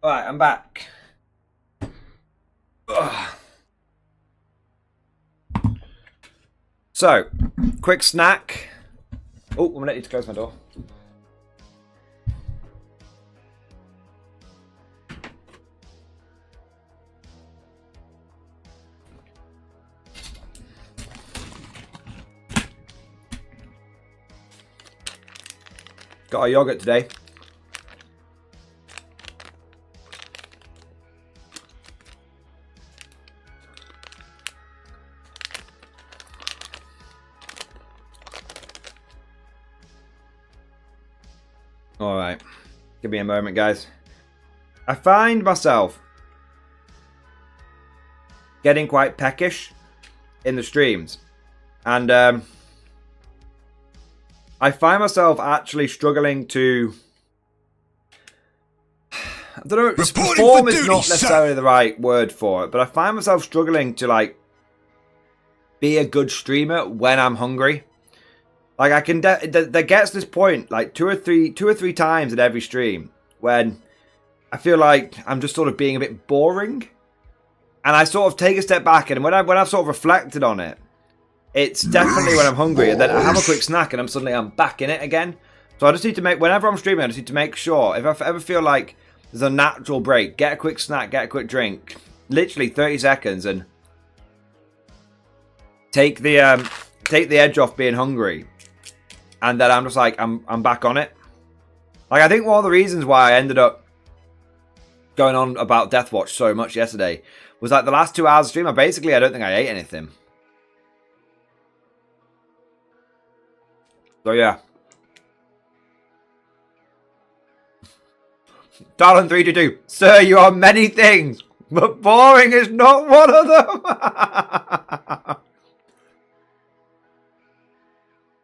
Alright, I'm back. Ugh. So, quick snack. Oh, I'm gonna need to close my door. Got a yogurt today. Alright. Give me a moment, guys. I find myself getting quite peckish in the streams. And I find myself actually struggling to... I don't know, perform is not necessarily the right word for it, but I find myself struggling to, like, be a good streamer when I'm hungry. Like, I can... there gets this point, like, two or three times in every stream when I feel like I'm just sort of being a bit boring. And I sort of take a step back, and when I've sort of reflected on it, it's definitely when I'm hungry, and then I have a quick snack, and I'm back in it again. So I just need to make, whenever I'm streaming, I just need to make sure, if I ever feel like there's a natural break, get a quick snack, get a quick drink, literally 30 seconds, and take the edge off being hungry, and then I'm just like, I'm back on it. Like, I think one of the reasons why I ended up going on about Deathwatch so much yesterday was like the last 2 hours of stream, I don't think I ate anything. So yeah. Darling 322, sir, you are many things, but boring is not one of them.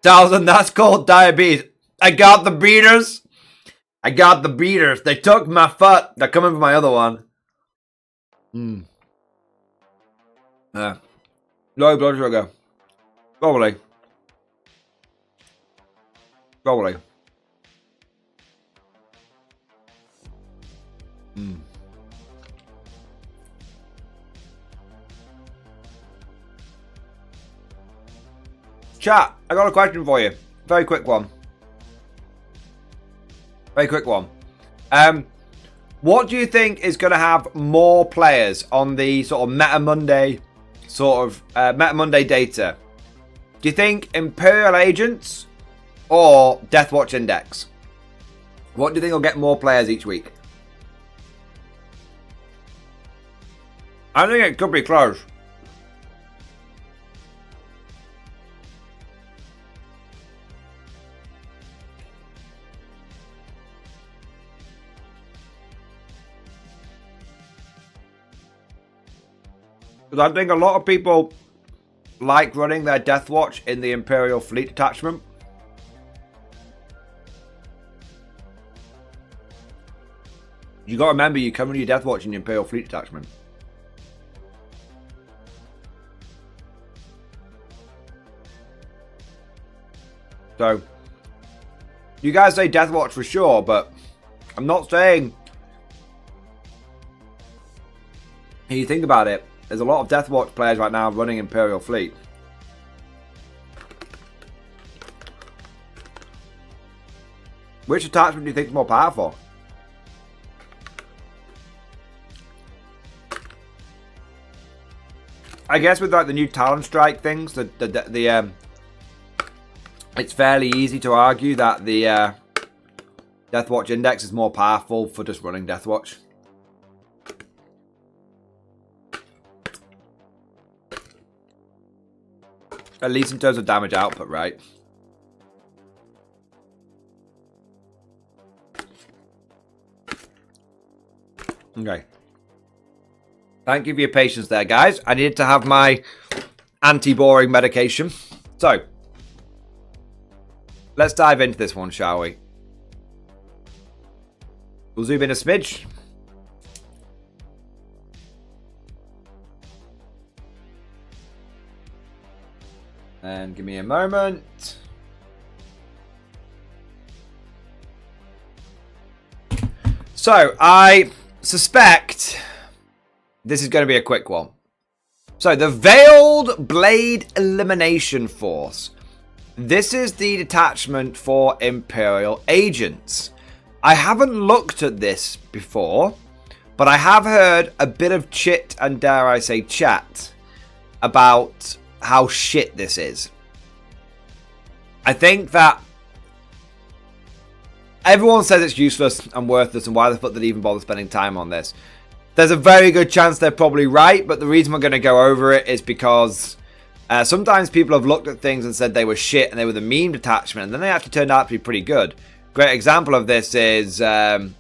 Thousand, that's called diabetes. I got the beaters. They took my foot. They're coming for my other one. Low blood sugar. Probably. Chat, I got a question for you. Very quick one. What do you think is going to have more players on the sort of Meta Monday data? Do you think Imperial Agents or Deathwatch Index? What do you think will get more players each week? I think it could be close. Because I think a lot of people like running their Deathwatch in the Imperial Fleet Detachment. You got to remember, you can run your Deathwatch in the Imperial Fleet Detachment. So, you guys say Deathwatch for sure, but I'm not saying... When you think about it, there's a lot of Deathwatch players right now running Imperial Fleet. Which attachment do you think is more powerful? I guess with like the new Talon Strike things, it's fairly easy to argue that the Deathwatch Index is more powerful for just running Deathwatch. At least in terms of damage output, right? Okay. Thank you for your patience there, guys. I needed to have my anti-boring medication. So, let's dive into this one, shall we? We'll zoom in a smidge. And give me a moment. So, I suspect this is going to be a quick one. So, the Veiled Blade Elimination Force. This is the detachment for Imperial agents. I haven't looked at this before, but I have heard a bit of chit and, dare I say, chat about how shit this is. I think that everyone says it's useless and worthless, and why the fuck did they even bother spending time on this? There's a very good chance they're probably right, but the reason we're going to go over it is because sometimes people have looked at things and said they were shit and they were the meme detachment, and then they actually turned out to be pretty good. Great example of this is the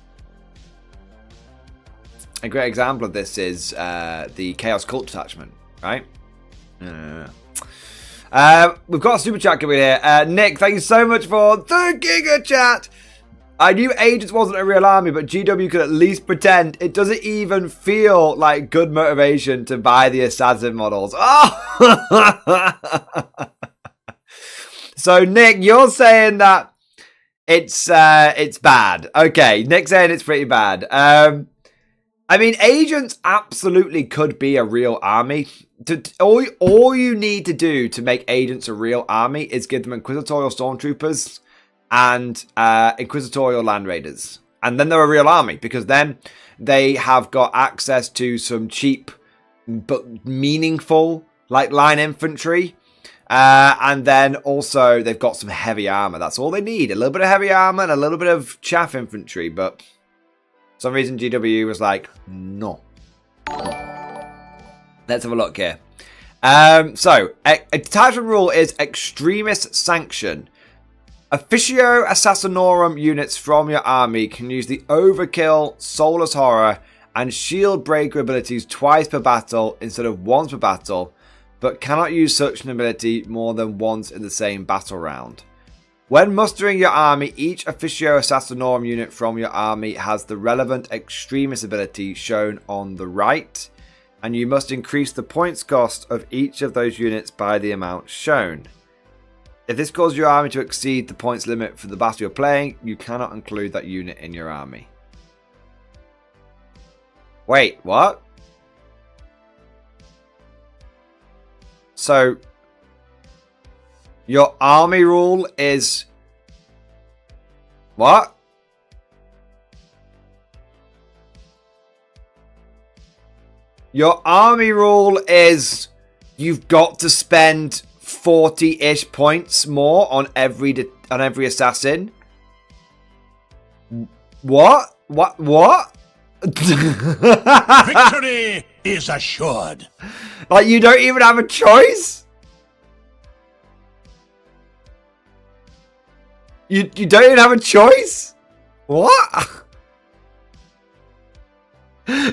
Chaos Cult detachment, right? We've got a super chat coming here. Nick, thank you so much for the Giga Chat. I knew Agents wasn't a real army, but GW could at least pretend. It doesn't even feel like good motivation to buy the assassin models. Oh! So, Nick, you're saying that it's bad. Okay, Nick's saying it's pretty bad. I mean, Agents absolutely could be a real army. All you need to do to make Agents a real army is give them Inquisitorial Stormtroopers and Inquisitorial Land Raiders. And then they're a real army, because then they have got access to some cheap but meaningful like line infantry. And then also they've got some heavy armor. That's all they need. A little bit of heavy armor and a little bit of chaff infantry. But for some reason GW was like, no. Let's have a look here. So, a detachment rule is Extremis Sanction. Officio Assassinorum units from your army can use the Overkill, Soulless Horror, and Shield Breaker abilities twice per battle instead of once per battle, but cannot use such an ability more than once in the same battle round. When mustering your army, each Officio Assassinorum unit from your army has the relevant Extremis ability shown on the right, and you must increase the points cost of each of those units by the amount shown. If this causes your army to exceed the points limit for the battle you're playing, you cannot include that unit in your army. Wait, what? So, your army rule is... What? Your army rule is you've got to spend 40-ish points more on every assassin. What? What? Victory is assured. Like, you don't even have a choice? You don't even have a choice? What?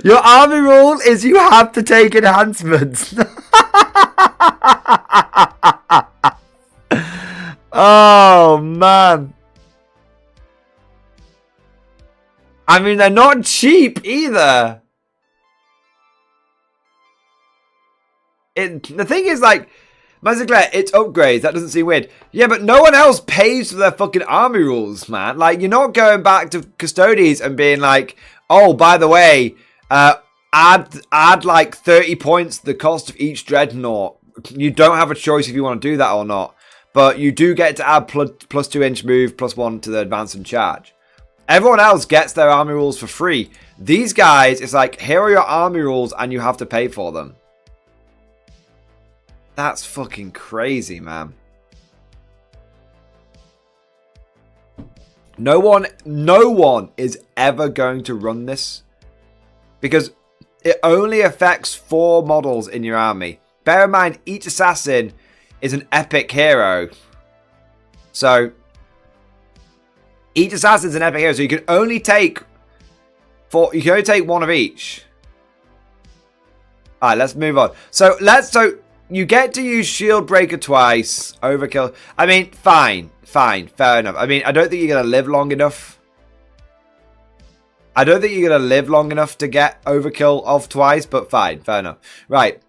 Your army rule is you have to take enhancements. Oh, man. I mean, they're not cheap either. The thing is, like, Maziclair, it's upgrades. That doesn't seem weird. Yeah, but no one else pays for their fucking army rules, man. Like, you're not going back to Custodes and being like, oh, by the way, add like 30 points to the cost of each dreadnought. You don't have a choice if you want to do that or not. But you do get to add plus 2-inch move, +1 to the advance and charge. Everyone else gets their army rules for free. These guys, it's like, here are your army rules and you have to pay for them. That's fucking crazy, man. No one is ever going to run this, because it only affects 4 models in your army. Bear in mind, each assassin is an epic hero. So, each assassin is an epic hero, so you can only take 4. You can only take 1 of each. Alright, let's move on. So you get to use Shield Breaker twice. Overkill. I mean, fine. Fair enough. I mean, I don't think you're going to live long enough. I don't think you're going to live long enough to get Overkill off twice, but fine. Fair enough. Right.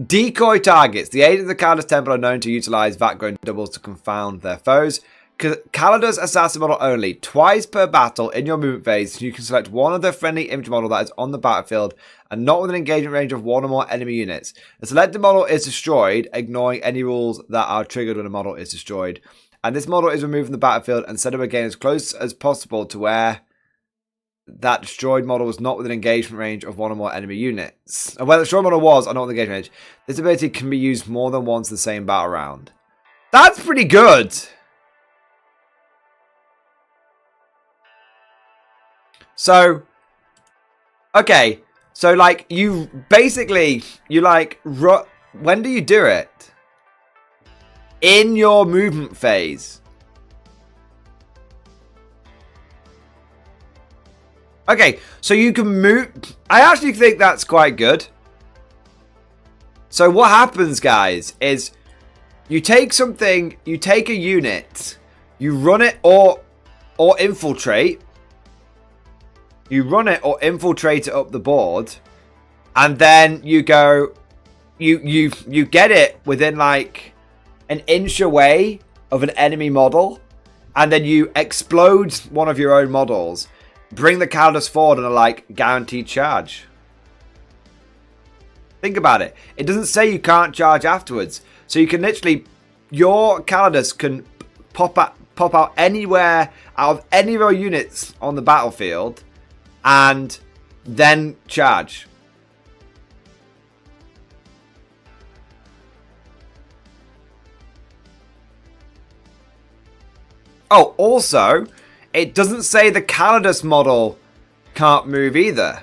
Decoy targets. The Agents of the Countless Temple are known to utilize VAT-grown doubles to confound their foes. Kaladas assassin model only. Twice per battle in your movement phase, you can select one of the friendly image model that is on the battlefield and not within engagement range of one or more enemy units. The selected model is destroyed, ignoring any rules that are triggered when a model is destroyed. And this model is removed from the battlefield and set up again as close as possible to where that destroyed model was not within engagement range of one or more enemy units. And where the destroyed model was, or not within engagement range, this ability can be used more than once in the same battle round. That's pretty good! So, okay, so like you basically, you like, when do you do it? In your movement phase. Okay, so you can move, I actually think that's quite good. So what happens, guys, is you take something, you take a unit, you run it or infiltrate. You run it or infiltrate it up the board, and then you go, you get it within like an inch away of an enemy model, and then you explode one of your own models, bring the Kaladas forward and a like guaranteed charge. Think about it. It doesn't say you can't charge afterwards, so you can literally, your Kaladas can pop out anywhere out of any of your units on the battlefield. And then charge. Oh, also, it doesn't say the Kaladas model can't move either.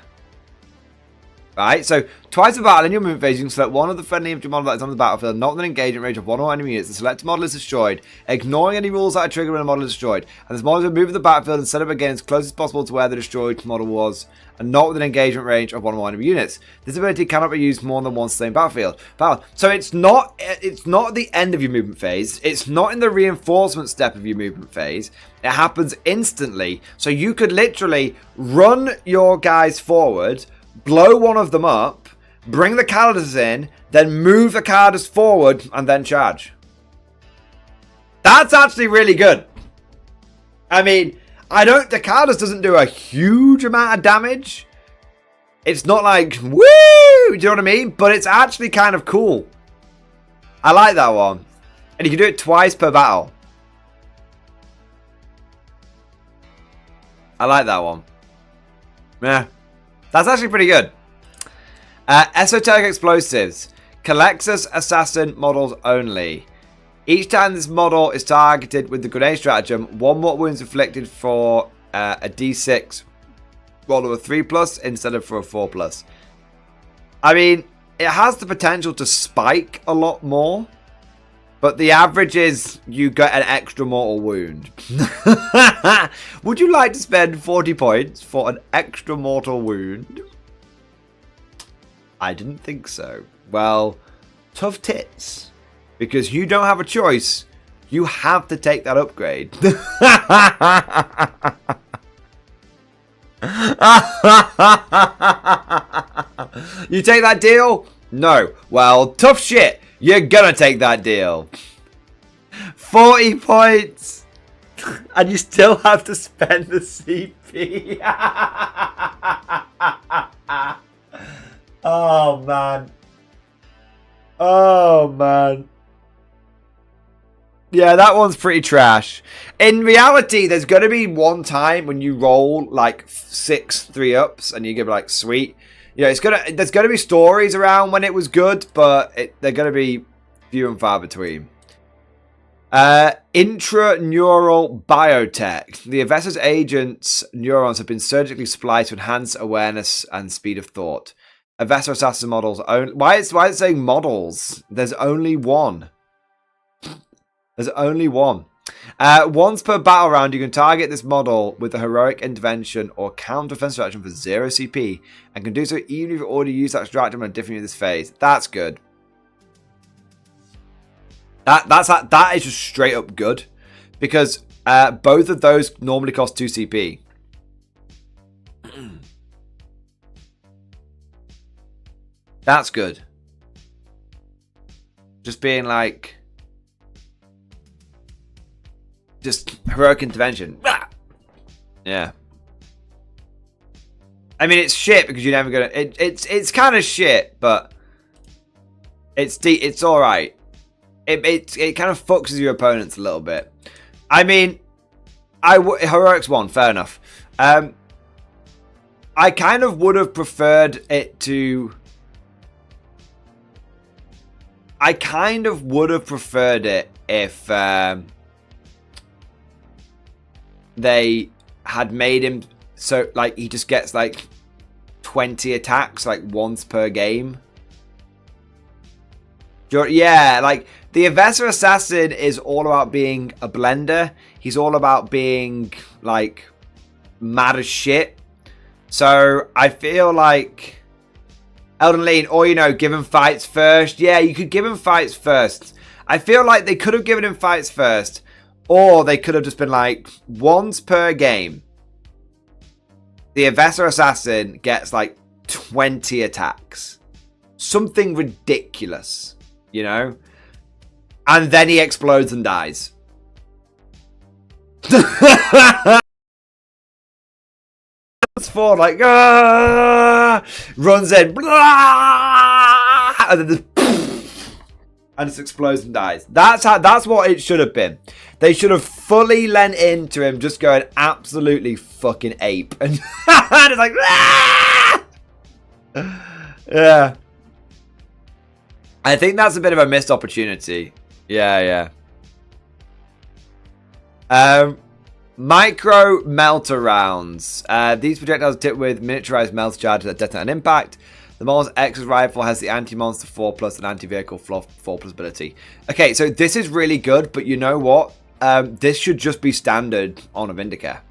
Right, so twice per battle in your movement phase, you can select one of the friendly infantry model that is on the battlefield, not within engagement range of one or more enemy units. The selected model is destroyed, ignoring any rules that are triggered when a model is destroyed. And this model is removed from the battlefield and set up again as close as possible to where the destroyed model was, and not within engagement range of one or more enemy units. This ability cannot be used more than once in the same battlefield. So it's not at the end of your movement phase. It's not in the reinforcement step of your movement phase. It happens instantly. So you could literally run your guys forward, blow one of them up, bring the Kaladas in, then move the Kaladas forward, and then charge. That's actually really good. I mean, the Kaladas doesn't do a huge amount of damage. It's not like, woo! Do you know what I mean? But it's actually kind of cool. I like that one. And you can do it twice per battle. I like that one. Yeah. That's actually pretty good. Esoteric Explosives. Kalexus Assassin models only. Each time this model is targeted with the grenade stratagem, one more wounds inflicted for a d6 roll of a 3+ instead of for a 4+. I mean, it has the potential to spike a lot more, but the average is you get an extra mortal wound. Would you like to spend 40 points for an extra mortal wound? I didn't think so. Well, tough tits. Because you don't have a choice. You have to take that upgrade. You take that deal? No. Well, tough shit. You're gonna take that deal. 40 points. And you still have to spend the CP. Oh, man. Oh, man. Yeah, that one's pretty trash. In reality, there's going to be one time when you roll like 6 3-ups and you give like sweet. You know, there's going to be stories around when it was good, but they're going to be few and far between. Intraneural biotech. The Avessa's agents' neurons have been surgically spliced to enhance awareness and speed of thought. Avessa assassin models. Why is it saying models? There's only one. There's only one. Once per battle round, you can target this model with a heroic intervention or counter-offensive action for 0 CP, and can do so even if you already used that stratagem on a different unit this phase. That's good. That is just straight up good, because both of those normally cost 2 CP. That's good. Just being just heroic intervention. Yeah. I mean, it's shit because you're never gonna. It's kind of shit, but it's all right. It kind of fucks with your opponents a little bit. I mean, heroics won, fair enough. I kind of would have preferred it to. I kind of would have preferred it if they had made him so like he just gets like 20 attacks like once per game. Yeah, like the Avessa Assassin is all about being a blender. He's all about being like mad as shit. So I feel like Elden Lean, or give him fights first. Yeah, you could give him fights first. I feel like they could have given him fights first, or they could have just been like once per game. The Avessa Assassin gets like 20 attacks, something ridiculous, and then he explodes and dies. Forward like runs in and then and just explodes and dies. That's what it should have been. They should have fully lent into him just going absolutely fucking ape and it's like yeah. I think that's a bit of a missed opportunity. Yeah. Micro melter rounds. These projectiles are tipped with miniaturized melter charges that detonate an impact. The Mons X's rifle has the anti-monster 4+ and anti-vehicle 4+ ability. Okay, so this is really good, but you know what? This should just be standard on a Vindicare.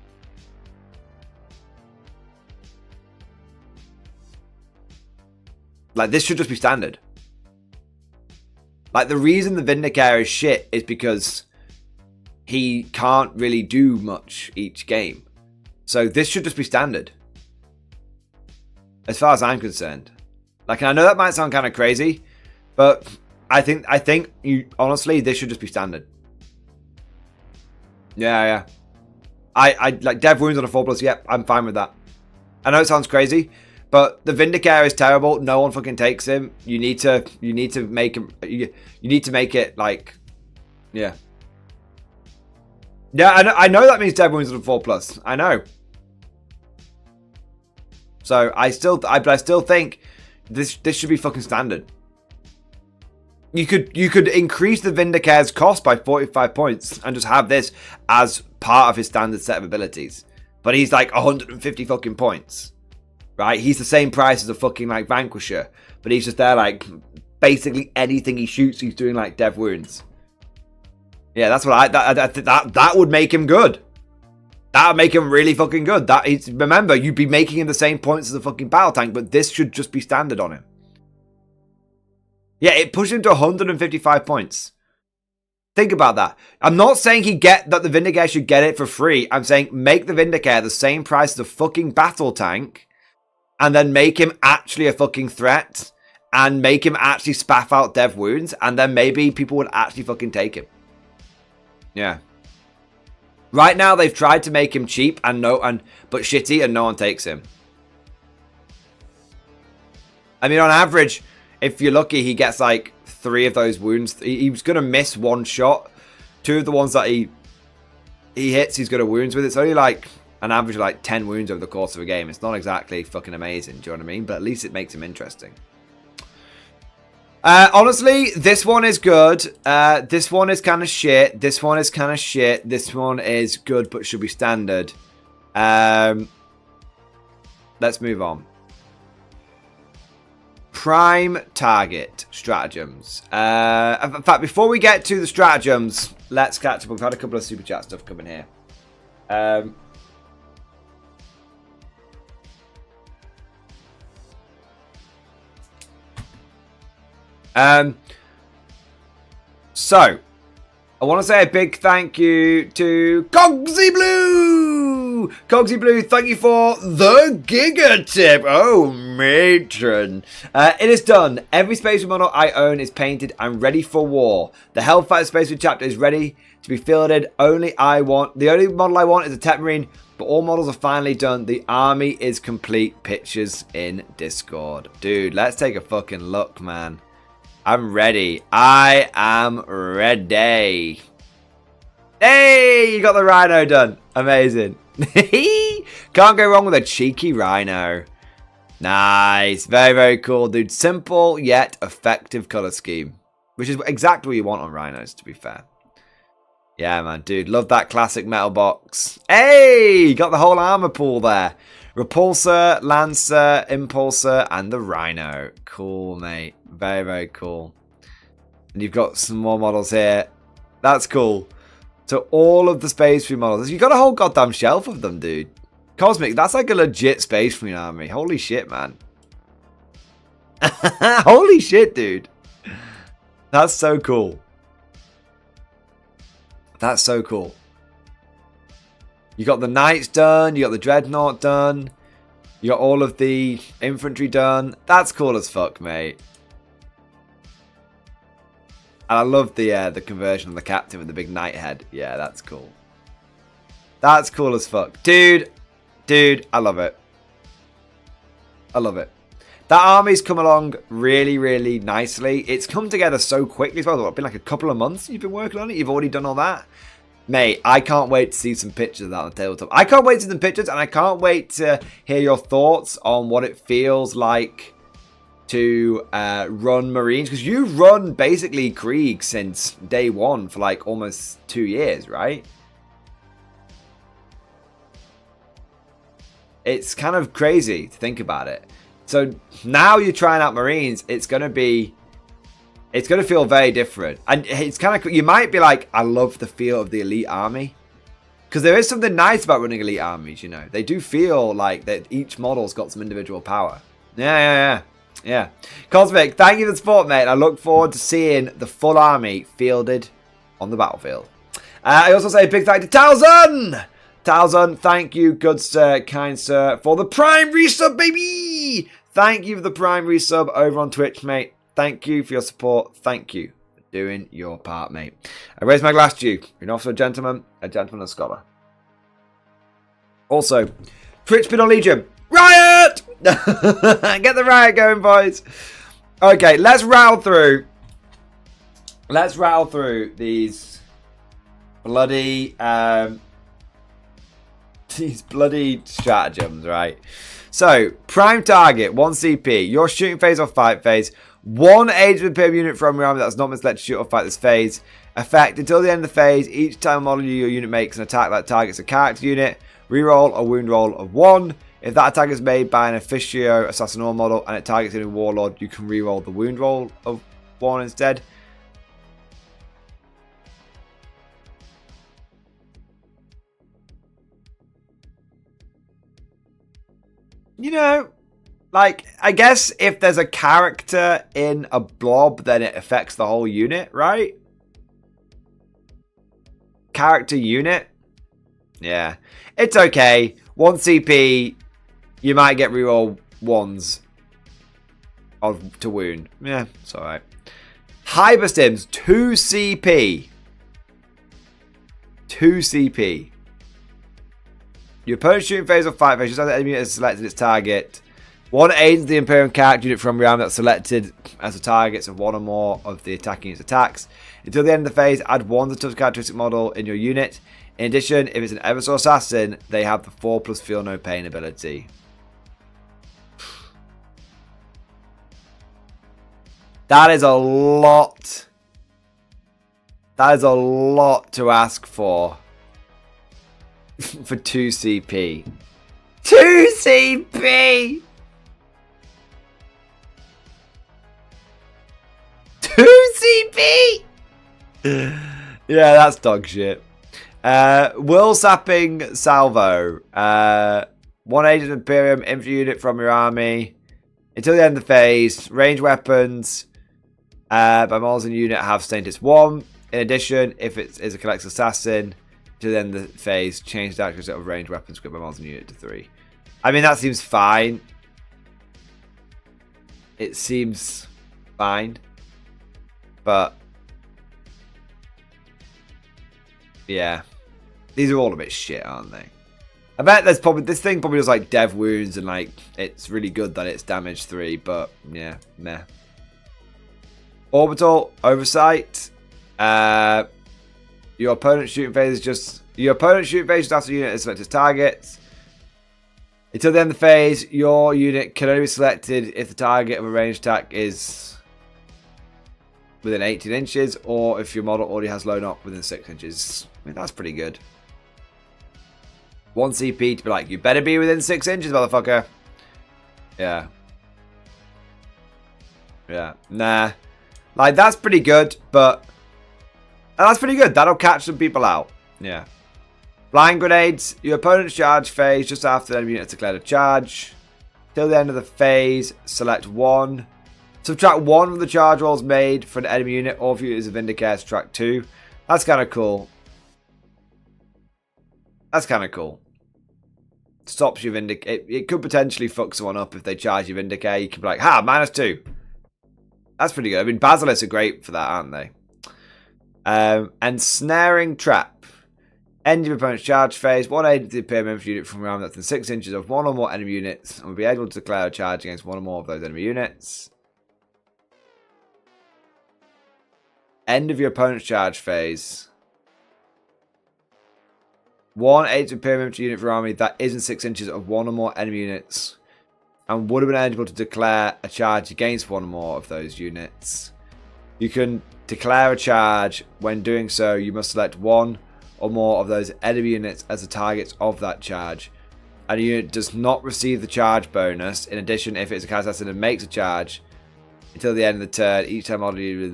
Like, this should just be standard. Like, the reason the Vindicare is shit is because he can't really do much each game. So this should just be standard. As far as I'm concerned. Like, and I know that might sound kind of crazy, but I think you honestly, this should just be standard. Yeah. I like dev wounds on a 4+, yep, I'm fine with that. I know it sounds crazy, but the Vindicare is terrible. No one fucking takes him. You need to make him you need to make it like yeah. Yeah, I know that means dev wounds on a 4+. I know. So I still think this should be fucking standard. You could increase the Vindicare's cost by 45 points and just have this as part of his standard set of abilities. But he's like 150 fucking points. Right? He's the same price as a fucking like Vanquisher. But he's just there like basically anything he shoots, he's doing like dev wounds. Yeah, that's what that would make him good. That would make him really fucking good. Remember, you'd be making him the same points as a fucking battle tank, but this should just be standard on him. Yeah, it pushed him to 155 points. Think about that. I'm not saying that the Vindicare should get it for free. I'm saying make the Vindicare the same price as a fucking battle tank, and then make him actually a fucking threat, and make him actually spaff out dev wounds, and then maybe people would actually fucking take him. Yeah. Right now they've tried to make him cheap but shitty, and no one takes him. I mean, on average, if you're lucky, he gets like 3 of those wounds. He was gonna miss 1 shot. 2 of the ones that he hits, he's gonna wounds with. It's only like an average of like 10 wounds over the course of a game. It's not exactly fucking amazing. Do you know what I mean? But at least it makes him interesting. Honestly, this one is good. This one is kind of shit. This one is kind of shit. This one is good, but should be standard. Let's move on. Prime target stratagems. In fact, before we get to the stratagems, let's catch up. We've had a couple of super chat stuff coming here. So, I want to say a big thank you to Cogsy Blue! Cogsy Blue, thank you for the Giga Tip! Oh, matron. It is done. Every Space Marine model I own is painted and ready for war. The Hellfighter Space Marine chapter is ready to be fielded. The only model I want is a Tech Marine, but all models are finally done. The army is complete. Pictures in Discord. Dude, let's take a fucking look, man. I'm ready. I am ready. Hey, you got the Rhino done. Amazing. Can't go wrong with a cheeky Rhino. Nice. Very, very cool, dude. Simple yet effective color scheme. Which is exactly what you want on Rhinos, to be fair. Yeah, man, dude. Love that classic metal box. Hey, got the whole armor pool there. Repulsor, Lancer, Impulsor, and the Rhino. Cool, mate. Very, very cool. And you've got some more models here. That's cool. So all of the Space Marine models. You've got a whole goddamn shelf of them, dude. Cosmic, that's like a legit Space Marine army. Holy shit, man. Holy shit, dude. That's so cool. That's so cool. You got the Knights done. You got the Dreadnought done. You got all of the infantry done. That's cool as fuck, mate. And I love the conversion of the captain with the big knight head. Yeah, that's cool. That's cool as fuck. Dude, I love it. I love it. That army's come along really, really nicely. It's come together so quickly as well. It's been like a couple of months you've been working on it. You've already done all that. Mate, I can't wait to see some pictures of that on the tabletop. I can't wait to see some pictures, and I can't wait to hear your thoughts on what it feels like to run Marines. Because you've run basically Krieg since day one for like almost 2 years, right? It's kind of crazy to think about it. So now you're trying out Marines, it's going to feel very different. And it's kind of, you might be like, I love the feel of the elite army. Because there is something nice about running elite armies, you know. They do feel like that each model's got some individual power. Yeah. Cosmic, thank you for the support, mate. I look forward to seeing the full army fielded on the battlefield. I also say a big thank you to Talzun! Talzun, thank you, good sir, kind sir, for the Prime resub, baby! Thank you for the Prime resub over on Twitch, mate. Thank you for your support. Thank you for doing your part, mate. I raise my glass to you. You're an officer, a gentleman, a scholar. Also, Twitch Spin on Legion. Riot! Get the riot going, boys. Okay, let's rattle through. Let's rattle through these bloody stratagems, right? So, prime target, 1 CP. Your shooting phase or fight phase. 1 Age of Imperium unit from your army that's not been selected to shoot or fight this phase. Effect, until the end of the phase, each time a model your unit makes an attack that targets a character unit, reroll a wound roll of 1. If that attack is made by an Officio Assassinor model and it targets any warlord, you can reroll the wound roll of 1 instead. You know, like, I guess if there's a character in a blob, then it affects the whole unit, right? Character unit? Yeah. It's okay. 1 CP, you might get reroll 1s to wound. Yeah, it's alright. Hyperstims, 2 CP. 2 CP. Your opponent's shooting phase or fight phase, just as the enemy has selected its target. 1 aids the Imperium character unit from your army that's selected as the targets of 1 or more of the attacking unit's attacks. Until the end of the phase, add 1 to the tough characteristic model in your unit. In addition, if it's an Eversor Assassin, they have the 4+ Feel No Pain ability. That is a lot. That is a lot to ask for. For 2 CP. 2 CP! 2 CP! Yeah, that's dog shit. Will Sapping Salvo. 1 Agent Imperium infantry unit from your army. Until the end of the phase, range weapons by models in the unit have status 1. In addition, if it is a collector assassin, to the end of the phase, change the accuracy of range weapons equipped by models in the unit to 3. I mean, that seems fine. It seems fine. But Yeah. These are all a bit shit, aren't they? I bet there's probably... This thing probably does like dev wounds and like... It's really good that it's damage 3, but yeah, meh. Orbital Oversight. Your opponent's shooting phase is just... Your opponent's shooting phase just after the unit is selected as targets. Until the end of the phase, your unit can only be selected if the target of a ranged attack is within 18 inches, or if your model already has low knock within 6 inches. I mean, that's pretty good. 1 CP to be like, you better be within 6 inches, motherfucker. Yeah. Yeah. Nah. Like, that's pretty good, but... That's pretty good. That'll catch some people out. Yeah. Blind grenades. Your opponent's charge phase just after the enemy unit has declared a charge. Till the end of the phase, select 1. Subtract 1 from the charge rolls made for an enemy unit, or if you use a Vindicare, subtract 2. That's kind of cool. That's kind of cool. Stops your Vindicare. It could potentially fuck someone up if they charge your Vindicare. You could be like, ha, -2. That's pretty good. I mean, Basilisk are great for that, aren't they? Ensnaring Trap. End of your opponent's charge phase. 1 agency appear member unit from around that's within 6 inches of 1 or more enemy units and will be able to declare a charge against 1 or more of those enemy units. End of your opponent's charge phase. 1 agency appear member unit for army that isn't 6 inches of 1 or more enemy units and would have been eligible to declare a charge against 1 or more of those units. You can declare a charge. When doing so, you must select 1 or more of those enemy units as the targets of that charge. And a unit does not receive the charge bonus. In addition, if it's a cast assassin and makes a charge until the end of the turn, each time you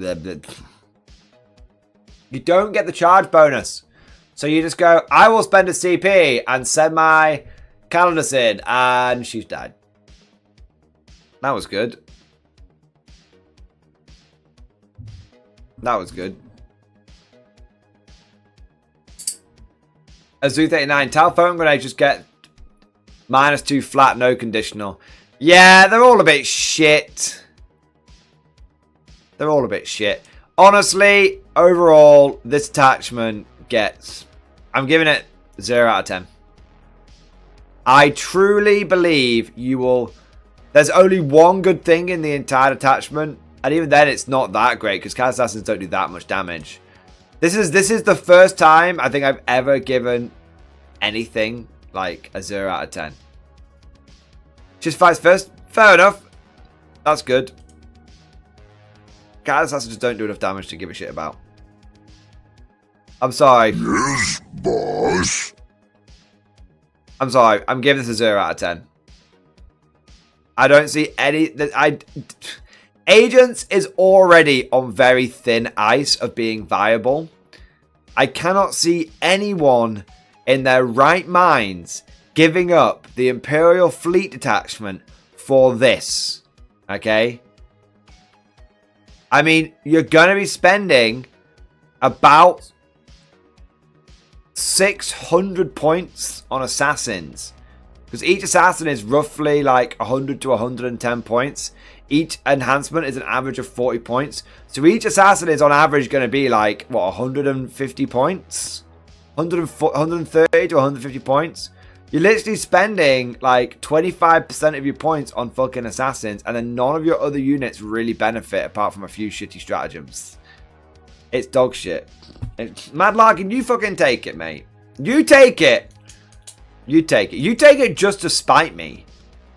don't get the charge bonus. So you just go, I will spend a CP and send my Calendus in, and she's dead. That was good. That was good. Azu 39. Telephone grenades just get -2 flat, no conditional. Yeah, they're all a bit shit. They're all a bit shit. Honestly, overall, this attachment gets... I'm giving it 0 out of 10. I truly believe you will... There's only one good thing in the entire attachment. And even then, it's not that great because cast assassins don't do that much damage. This is the first time I think I've ever given anything like a 0 out of 10. Just fights first. Fair enough. That's good. Cast assassins just don't do enough damage to give a shit about. I'm sorry. Yes, boss. I'm sorry. I'm giving this a 0 out of 10. I don't see any... Agents is already on very thin ice of being viable. I cannot see anyone in their right minds giving up the Imperial Fleet Detachment for this. Okay? I mean, you're going to be spending about 600 points on assassins. Because each assassin is roughly like 100 to 110 points. Each enhancement is an average of 40 points. So each assassin is on average going to be like, what, 150 points? 130 to 150 points? You're literally spending like 25% of your points on fucking assassins. And then none of your other units really benefit apart from a few shitty stratagems. It's dog shit. Mad Larkin, you fucking take it, mate. You take it. You take it. You take it just to spite me.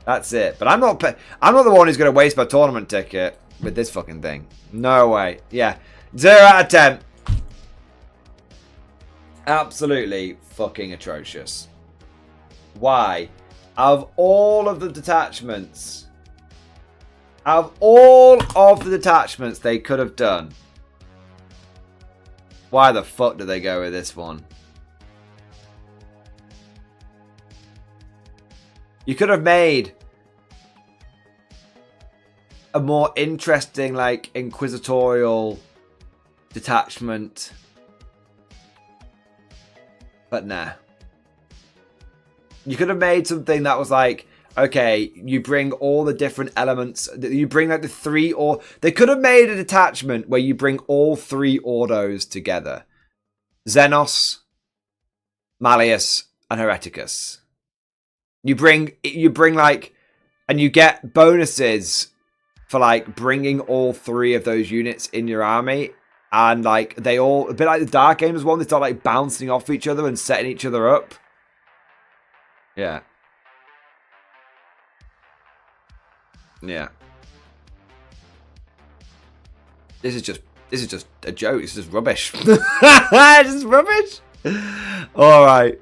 That's it. But I'm not the one who's going to waste my tournament ticket with this fucking thing. No way. Yeah. 0 out of 10. Absolutely fucking atrocious. Why? Out of all of the detachments they could have done, why the fuck did they go with this one? You could have made a more interesting, like, inquisitorial detachment. But nah. You could have made something that was like, okay, you bring all the different elements. You bring like the 3 or... They could have made a detachment where you bring all 3 Ordos together. Xenos, Malleus, and Hereticus. You bring like, and you get bonuses for like bringing all 3 of those units in your army, and like they all, a bit like the Dark Games one, they start like bouncing off each other and setting each other up. Yeah. Yeah. This is just a joke. It's just rubbish. It's just rubbish. All right.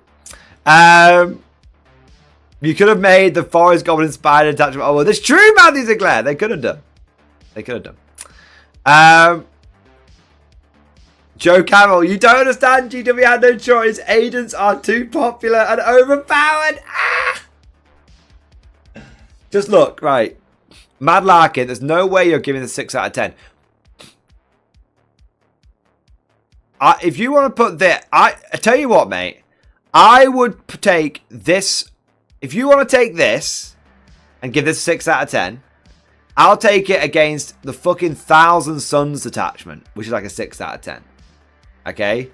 You could have made the Forest Goblin inspired attachment. Oh, well, that's true, Matthew Sinclair. They could have done. They could have done. Joe Camel, you don't understand. GW had no choice. Agents are too popular and overpowered. Ah! Just look, right. Mad Larkin, there's no way you're giving the 6 out of 10. If you want to put that, I tell you what, mate. I would take this. If you want to take this and give this 6 out of 10, I'll take it against the fucking Thousand Suns detachment, which is like a 6 out of 10. Okay?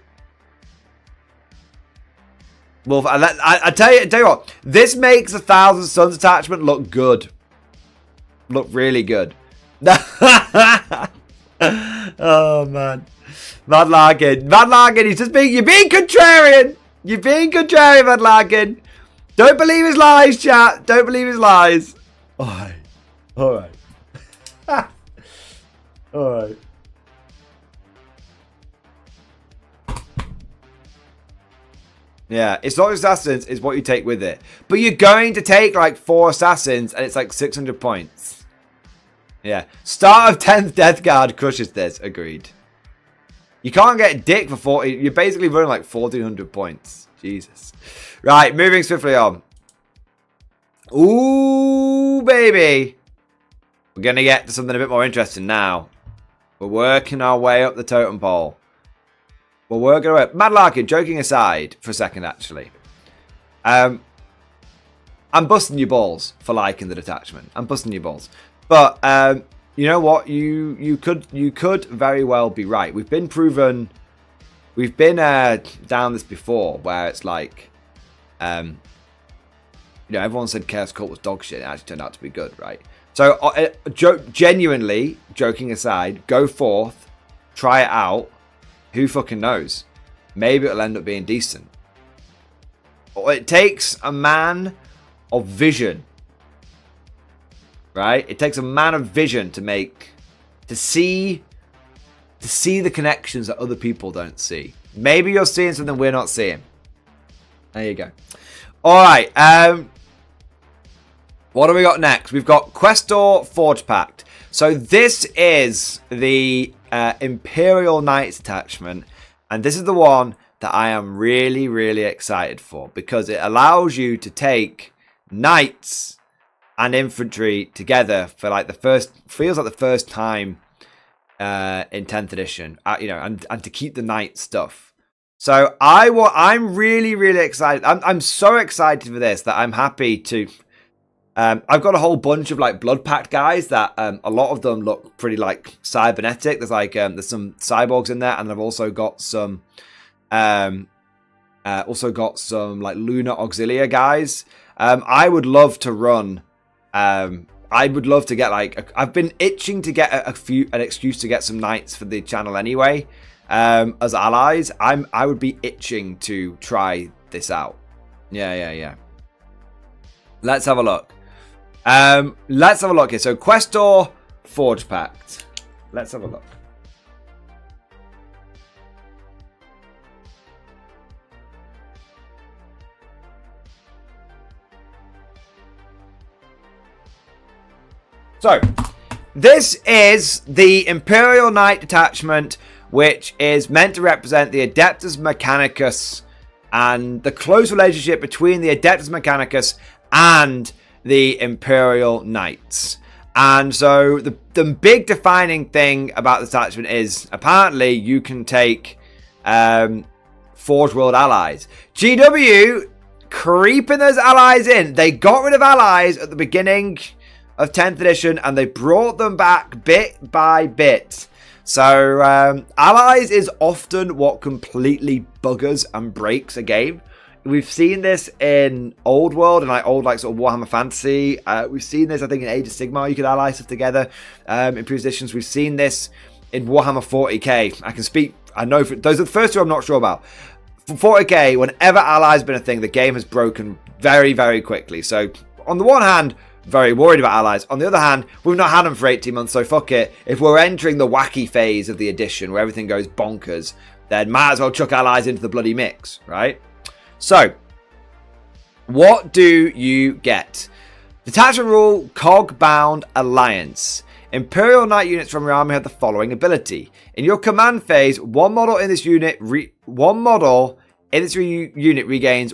Well, I tell you what. This makes the Thousand Suns attachment look good. Look really good. Oh, man. Mad Larkin, he's just you're being contrarian. You're being contrarian, Mad Larkin. Don't believe his lies, chat. Don't believe his lies. Alright. Alright. Alright. Yeah, it's not assassins, it's what you take with it. But you're going to take like 4 assassins and it's like 600 points. Yeah. Start of 10th Death Guard crushes this. Agreed. You can't get dick for 40. You're basically running like 1,400 points. Jesus. Right, moving swiftly on. Ooh, baby. We're going to get to something a bit more interesting now. We're working our way up the totem pole. We're working our way up. Mad Larkin, joking aside for a second, actually. I'm busting your balls for liking the detachment. I'm busting your balls. But, you know what? You could very well be right. We've been proven. We've been down this before, where it's like, you know, everyone said Chaos Cult was dog shit. It actually turned out to be good, right? So, genuinely, joking aside, go forth, try it out. Who fucking knows? Maybe it'll end up being decent. It takes a man of vision. Right? It takes a man of vision to see the connections that other people don't see. Maybe you're seeing something we're not seeing. There you go. Alright, what do we got next? We've got Questor Forge Pact. So this is the Imperial Knights attachment, and this is the one that I am really, really excited for, because it allows you to take knights and infantry together for like the first, feels like the first time in 10th edition, you know, and to keep the knight stuff. So I'm really, really excited. I'm so excited for this that I'm happy to. I've got a whole bunch of like Blood Pact guys that a lot of them look pretty like cybernetic. There's like there's some cyborgs in there, and I've also got some like lunar auxilia guys. I would love to run. I would love to get like I've been itching to get an excuse to get some knights for the channel anyway. As allies, I would be itching to try this out. Yeah. Let's have a look. Let's have a look here. So Questor Forge Pact. Let's have a look. So, this is the Imperial Knight detachment, which is meant to represent the Adeptus Mechanicus and the close relationship between the Adeptus Mechanicus and the Imperial Knights. And so, the big defining thing about the detachment is, apparently, you can take Forge World allies. GW creeping those allies in. They got rid of allies at the beginning of 10th edition, and they brought them back bit by bit. So allies is often what completely buggers and breaks a game. we've seen this in Old World and like old like sort of Warhammer Fantasy. We've seen this, I think, in Age of Sigmar. You could ally stuff together in previous editions. We've seen this in Warhammer 40k. I can speak. I know those are the first two I'm not sure about. For 40k, whenever allies been a thing, the game has broken very, very quickly. So on the one hand, very worried about allies. On the other hand, we've not had them for 18 months, so fuck it. If we're entering the wacky phase of the edition where everything goes bonkers, then might as well chuck allies into the bloody mix, right? So, what do you get? Detachment rule, cog-bound alliance. Imperial Knight units from your army have the following ability. In your command phase, one model in this unit regains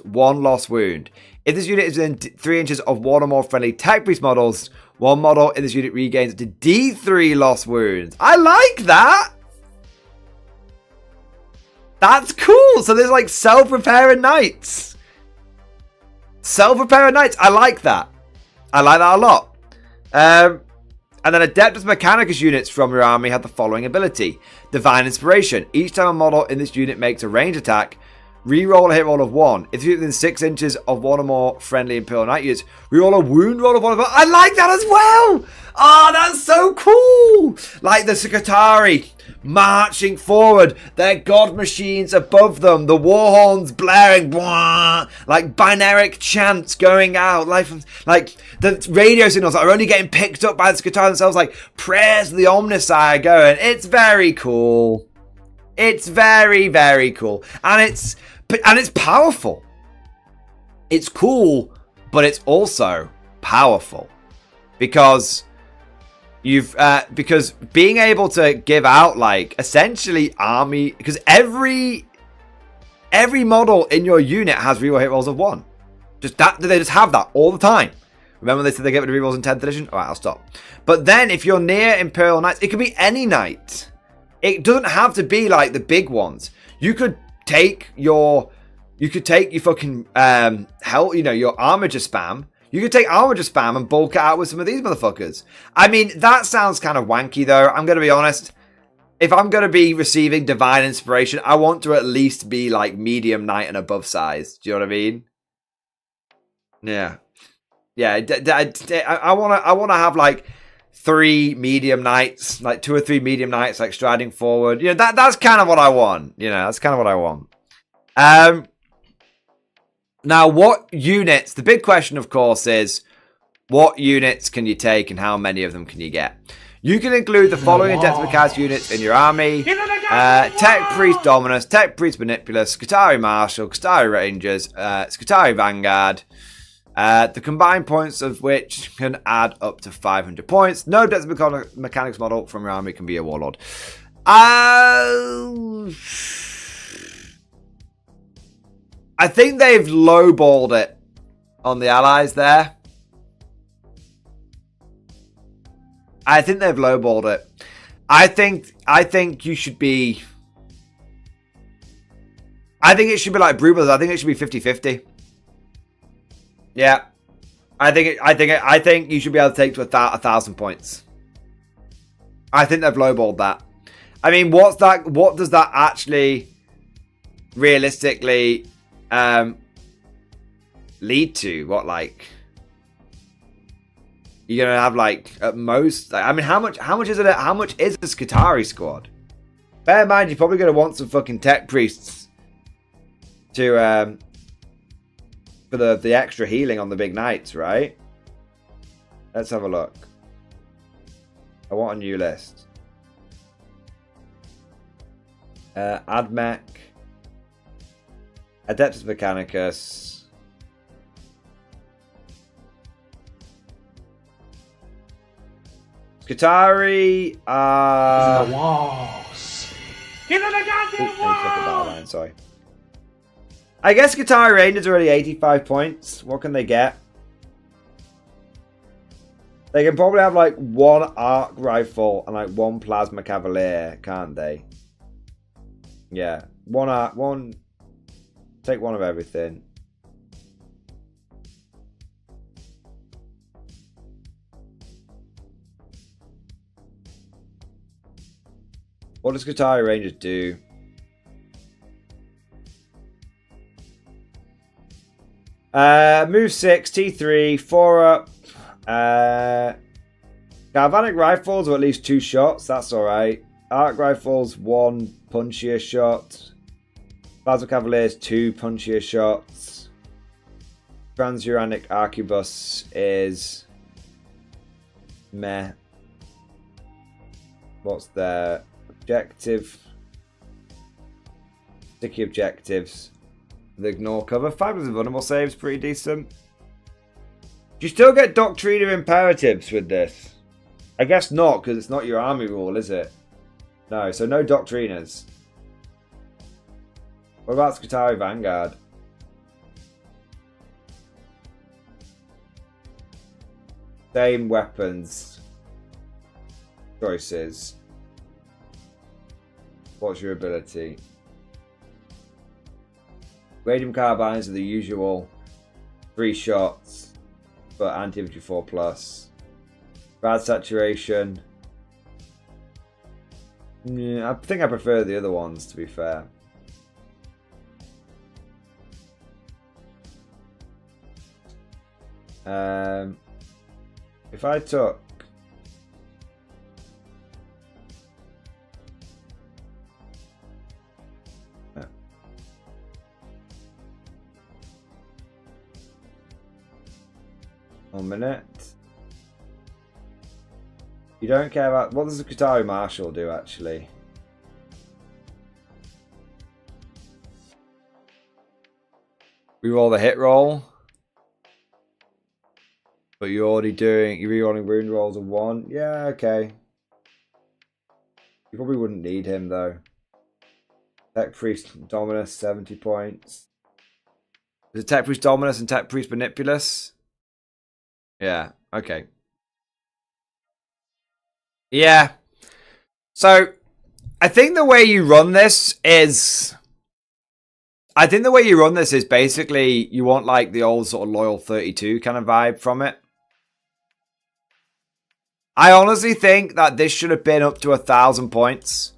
one lost wound. If this unit is within 3 inches of one or more friendly tech priest models, one model in this unit regains up to D3 lost wounds. I like that. That's cool. So there's like self-repairing knights. Self-repairing knights. I like that. I like that a lot. And then Adeptus Mechanicus units from your army have the following ability. Divine Inspiration. Each time a model in this unit makes a range attack, reroll a hit roll of 1. If you're within 6 inches of one or more friendly Imperial Knight units, reroll a wound roll of 1. I like that as well! Oh, that's so cool! Like the Skitarii marching forward, their god machines above them, the war horns blaring, blah, like binaric chants going out, like the radio signals that are only getting picked up by the Skitarii themselves, like prayers of the Omnissiah going. It's very cool. It's very, very cool. And it's powerful. It's cool, but it's also powerful. Because because being able to give out like essentially army, because every model in your unit has reroll hit rolls of 1. They just have that all the time. Remember they said they get rid of rerolls in 10th edition? Alright, I'll stop. But then if you're near Imperial Knights, it could be any knight. It doesn't have to be like the big ones. You could take your fucking your Armiger spam. You could take Armiger spam and bulk it out with some of these motherfuckers. I mean, that sounds kind of wanky though. I'm going to be honest. If I'm going to be receiving Divine Inspiration, I want to at least be like medium knight and above size. Do you know what I mean? Yeah. Yeah. I want to have like 3 medium knights, like 2 or 3 medium knights, like striding forward. You know, that's kind of what I want. You know, that's kind of what I want. Now, what units? The big question, of course, is what units can you take and how many of them can you get? You can include the following Adeptus Mechanicus units in your army. Tech Priest Dominus, Tech Priest Manipulus, Skitarii Marshal, Skitarii Rangers, Skitarii Vanguard. The combined points of which can add up to 500 points. No Adeptus Mechanicus model from your army can be a Warlord. I think they've lowballed it on the allies there. I think they've lowballed it. I think you should be... I think it should be like Brew Brothers. I think it should be 50-50. Yeah. I think you should be able to take to 1,000 points. I think they've lowballed that. I mean, what does that actually realistically lead to? What, like, you're gonna have like at most, I mean, how much is it? How much is the Skitarii squad? Bear in mind, you're probably gonna want some fucking tech priests to for the extra healing on the big knights, right? Let's have a look. I want a new list. Admech, Adeptus Mechanicus, Skitarii. The walls. Into the goddamn walls. Sorry. I guess Skitarii Rangers are already 85 points. What can they get? They can probably have like 1 arc rifle and like 1 plasma cavalier, can't they? Yeah, 1 arc, 1. Take 1 of everything. What does Skitarii Rangers do? Move 6, T3, 4 up. Galvanic rifles are at least 2 shots. That's alright. Arc rifles, 1 punchier shot. Plasma Cavaliers, 2 punchier shots. Transuranic Arquebus is meh. What's their objective? Sticky objectives. The ignore cover. 5 of vulnerable saves, pretty decent. Do you still get Doctrina imperatives with this? I guess not, because it's not your army rule, is it? No, so no Doctrinas. What about Skitarii Vanguard? Same weapons. Choices. What's your ability? Radium carbines are the usual 3 shots, but anti-infantry 4+. Bad saturation. Yeah, I think I prefer the other ones, to be fair. If I took one minute. You don't care about what does the Qatari Marshal do actually? We roll the hit roll. But you're rerolling wound rolls of 1. Yeah, okay. You probably wouldn't need him though. Tech Priest Dominus, 70 points. Is it Tech Priest Dominus and Tech Priest Manipulus? Yeah, okay. Yeah. So, I think the way you run this is... basically you want like the old sort of Loyal 32 kind of vibe from it. I honestly think that this should have been up to 1,000 points.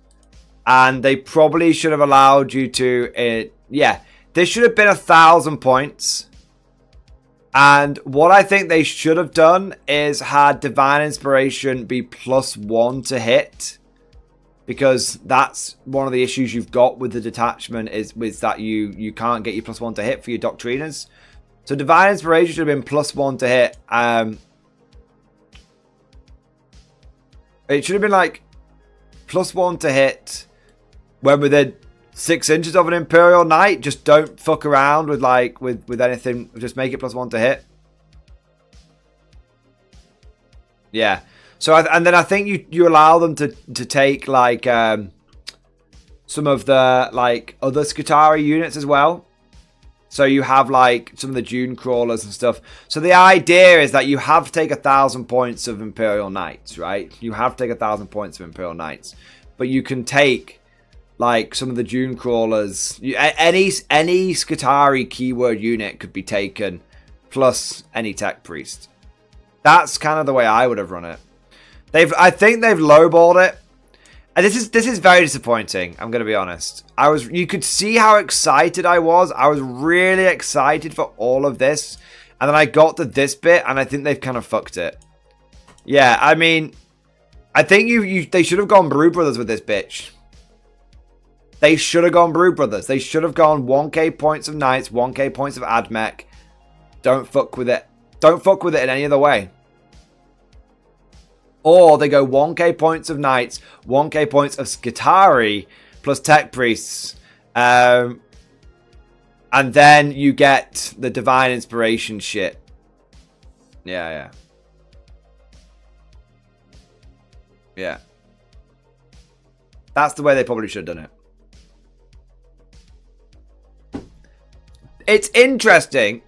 And they probably should have allowed you to... yeah, this should have been 1,000 points. And what I think they should have done is had Divine Inspiration be +1 to hit. Because that's one of the issues you've got with the detachment is that you can't get your +1 to hit for your Doctrinas. So Divine Inspiration should have been +1 to hit. It should have been like +1 to hit when within 6 inches of an Imperial Knight. Just don't fuck around with like with anything. Just make it +1 to hit. Yeah. So and then I think you allow them to take like some of the like other Skitarii units as well. So you have like some of the Dune Crawlers and stuff. So the idea is that you have to take 1,000 points of Imperial Knights, right? You have to take 1,000 points of Imperial Knights. But you can take like some of the Dune Crawlers. Any Skitarii keyword unit could be taken, plus any Tech Priest. That's kind of the way I would have run it. I think they've lowballed it. And this is very disappointing, I'm going to be honest. You could see how excited I was. I was really excited for all of this. And then I got to this bit, and I think they've kind of fucked it. Yeah, I mean, I think they should have gone Brew Brothers with this bitch. They should have gone Brew Brothers. They should have gone 1k points of Knights, 1k points of Admech. Don't fuck with it. Don't fuck with it in any other way. Or they go 1k points of Knights, 1k points of Skitarii, plus Tech Priests. And then you get the Divine Inspiration shit. Yeah. Yeah. That's the way they probably should have done it. It's interesting.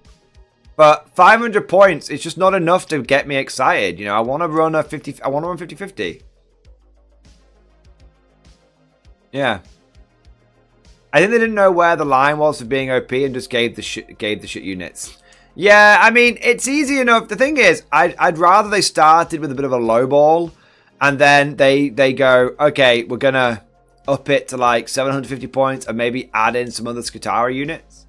But 500 points is just not enough to get me excited. You know, I want to run a 50. I want to run 50-50. Yeah. I think they didn't know where the line was for being OP and just gave the shit units. Yeah, I mean, it's easy enough. The thing is, I'd rather they started with a bit of a low ball, and then they go, okay, we're gonna up it to like 750 points and maybe add in some other Skitarii units.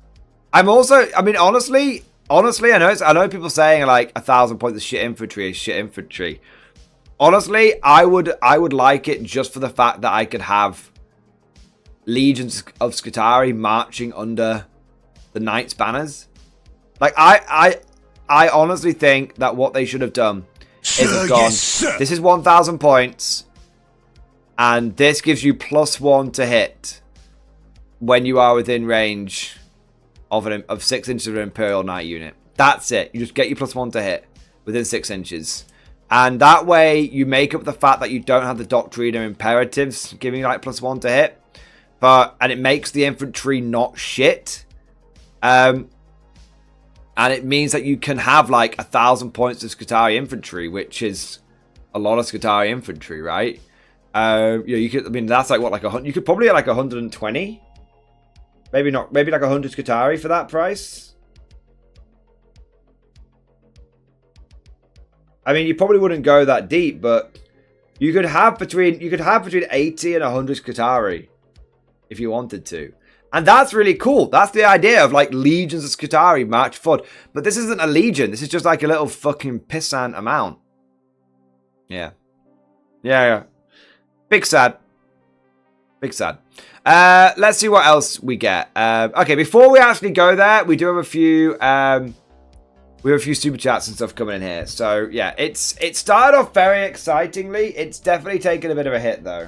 I mean, honestly, honestly, I know people saying like 1,000 points of shit infantry is shit infantry. Honestly, I would like it just for the fact that I could have legions of Skitarii marching under the Knights banners. Like I honestly think that what they should have done is have gone, this is 1,000 points, and this gives you +1 to hit when you are within range of 6 inches of an Imperial Knight unit. That's it. You just get your +1 to hit within 6 inches. And that way, you make up the fact that you don't have the Doctrina Imperatives giving you like +1 to hit. And it makes the infantry not shit. And it means that you can have like 1,000 points of Skitarii infantry, which is a lot of Skitarii infantry, right? You could, I mean, that's like what, like 100. You could probably get like 120. Maybe not. Maybe like 100 Skitarii for that price. I mean, you probably wouldn't go that deep, but you could have between 80 and 100 Skitarii if you wanted to. And that's really cool. That's the idea of like legions of Skitarii march forward. But this isn't a legion. This is just like a little fucking pissant amount. Yeah. Yeah. Big sad. Big sad. Let's see what else we get. Okay, before we actually go there, we do have a few super chats and stuff coming in here. So yeah, it started off very excitingly. It's definitely taken a bit of a hit though.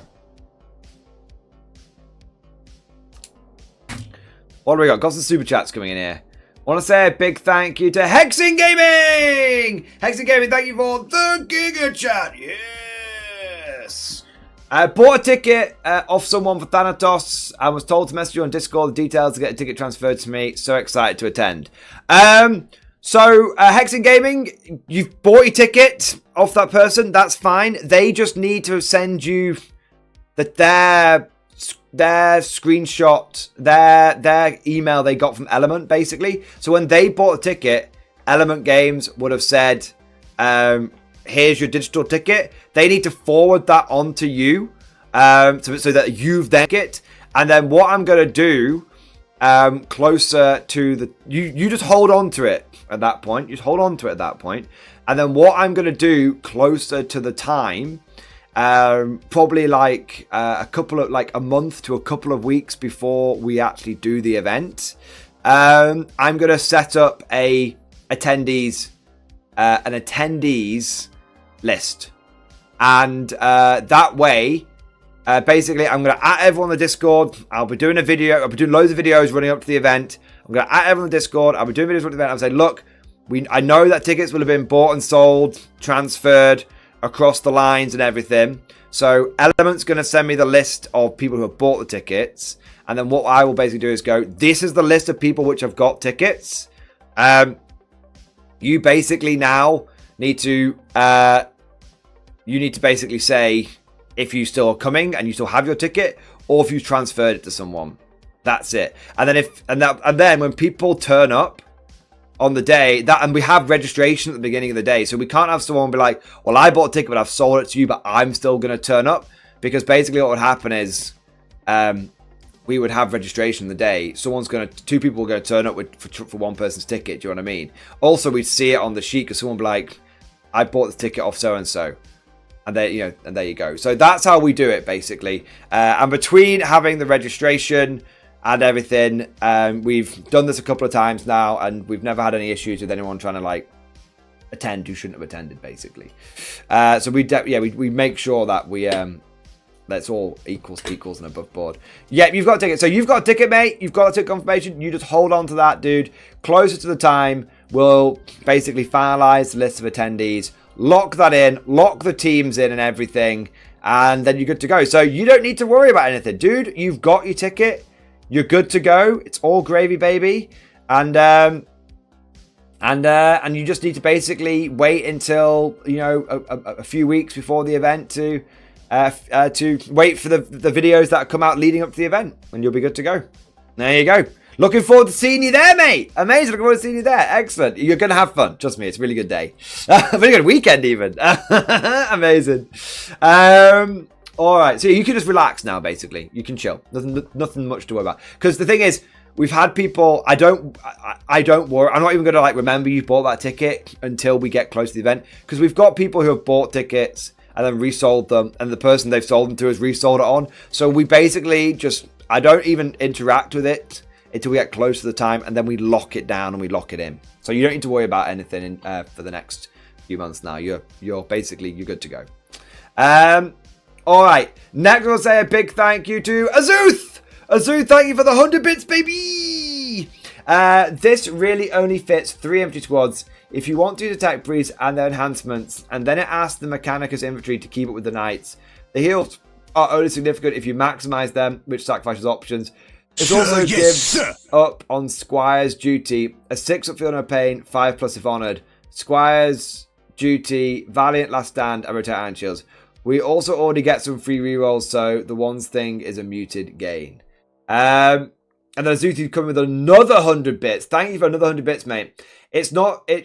What do we got? Got some super chats coming in here. Want to say a big thank you to Hexing Gaming! Hexing Gaming, thank you for the Giga Chat. Yes! Bought a ticket off someone for Thanatos. I was told to message you on Discord the details to get a ticket transferred to me. So excited to attend. So, Hexing Gaming, you've bought your ticket off that person. That's fine. They just need to send you their screenshot, their email they got from Element, basically. So when they bought a ticket, Element Games would have said, here's your digital ticket. They need to forward that on to you so that you've then get. And then what I'm going to do closer to the... You just hold on to it at that point. You just hold on to it at that point. And then what I'm going to do closer to the time... probably like a month to a couple of weeks before we actually do the event. I'm gonna set up an attendees list, and that way, basically, I'm gonna add everyone on the Discord. I'll be doing a video. I'll be doing loads of videos running up to the event. I'm gonna add everyone on the Discord. I'll be doing videos running up to the event. I'll say, look, I know that tickets will have been bought and sold, transferred across the lines and everything. So Element's going to send me the list of people who have bought the tickets. And then what I will basically do is go, this is the list of people which have got tickets. You basically now need to, basically say if you still are coming and you still have your ticket, or if you transferred it to someone. That's it. And then when people turn up on the day, and we have registration at the beginning of the day, so we can't have someone be like, well, I bought a ticket but I've sold it to you, but I'm still going to turn up, because basically what would happen is we would have registration the day. Two people are going to turn up for one person's ticket. Do you know what I mean? Also, we'd see it on the sheet because someone would be like, I bought the ticket off so and so, and there you go. So that's how we do it basically. And between having the registration and everything, we've done this a couple of times now, and we've never had any issues with anyone trying to like attend who shouldn't have attended, basically. So we make sure that we that's all equals and above board. Yeah, you've got a ticket. So you've got a ticket, mate. You've got a ticket confirmation. You just hold on to that, dude. Closer to the time, we'll basically finalize the list of attendees, lock that in, lock the teams in and everything, and then you're good to go. So you don't need to worry about anything, dude. You've got your ticket. You're good to go. It's all gravy, baby. And you just need to basically wait until, a few weeks before the event to wait for the videos that come out leading up to the event, and you'll be good to go. There you go. Looking forward to seeing you there, mate. Amazing. Looking forward to seeing you there. Excellent. You're going to have fun. Trust me. It's a really good day. A really good weekend, even. Amazing. All right, so you can just relax now, basically. You can chill. Nothing much to worry about. Because the thing is, we've had people. I don't worry. I'm not even going to like remember you bought that ticket until we get close to the event, because we've got people who have bought tickets and then resold them, and the person they've sold them to has resold it on. So we basically just, I don't even interact with it until we get close to the time, and then we lock it down and we lock it in. So you don't need to worry about anything for the next few months now. You're good to go. All right. Next, we'll say a big thank you to Azuth. Azuth, thank you for the 100 bits, baby. This really only fits 3 infantry squads. If you want to use attack priests and their enhancements, and then it asks the Mechanicus infantry to keep it with the knights. The heals are only significant if you maximize them, which sacrifices options. It also gives up on Squire's duty a 6 up feel no pain, 5+ if honoured. Squire's duty, Valiant, Last Stand, and Rotate Iron Shields. We also already get some free rerolls, so the ones thing is a muted gain. And then Azuthi coming with another 100 bits. Thank you for another 100 bits, mate. It's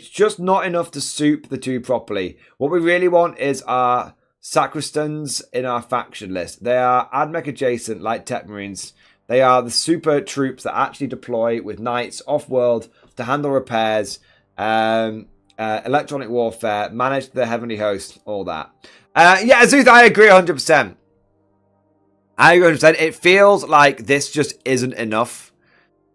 just not enough to soup the two properly. What we really want is our sacristans in our faction list. They are AdMech adjacent, like Tech Marines. They are the super troops that actually deploy with knights off-world to handle repairs, electronic warfare, manage the heavenly host, all that. Yeah, Azuth, I agree 100%. I agree 100%. It feels like this just isn't enough.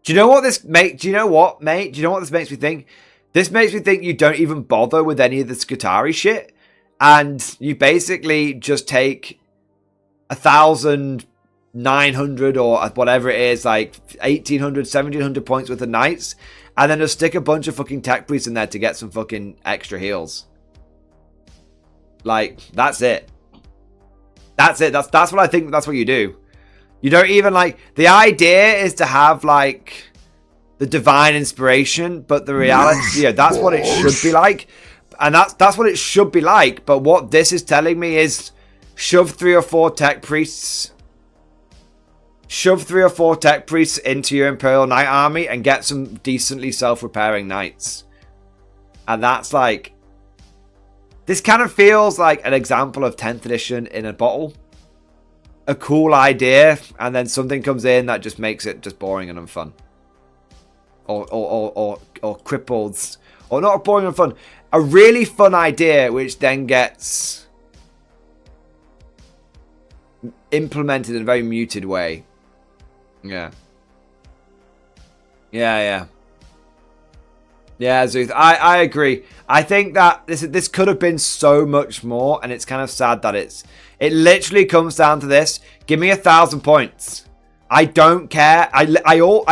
Do you know what this mate? Do you know what this makes me think? This makes me think you don't even bother with any of the Skitarii shit, and you basically just take 1,900 or whatever it is, like 1,800, 1,700 points with the knights, and then just stick a bunch of fucking tech priests in there to get some fucking extra heals. Like, that's it. That's it. That's what I think. That's what you do. You don't even like, the idea is to have like the divine inspiration, but the reality, yeah, that's what it should be like, and that's what it should be like. But what this is telling me is shove 3 or 4 tech priests. Shove 3 or 4 tech priests into your Imperial Knight army and get some decently self-repairing knights. And that's like, this kind of feels like an example of 10th edition in a bottle. A cool idea, and then something comes in that just makes it just boring and unfun. Or crippled. Or not boring and fun. A really fun idea which then gets implemented in a very muted way. Yeah. Yeah, Zuth, I agree. I think that this could have been so much more, and it's kind of sad that it literally comes down to this. Give me 1,000 points. I don't care. I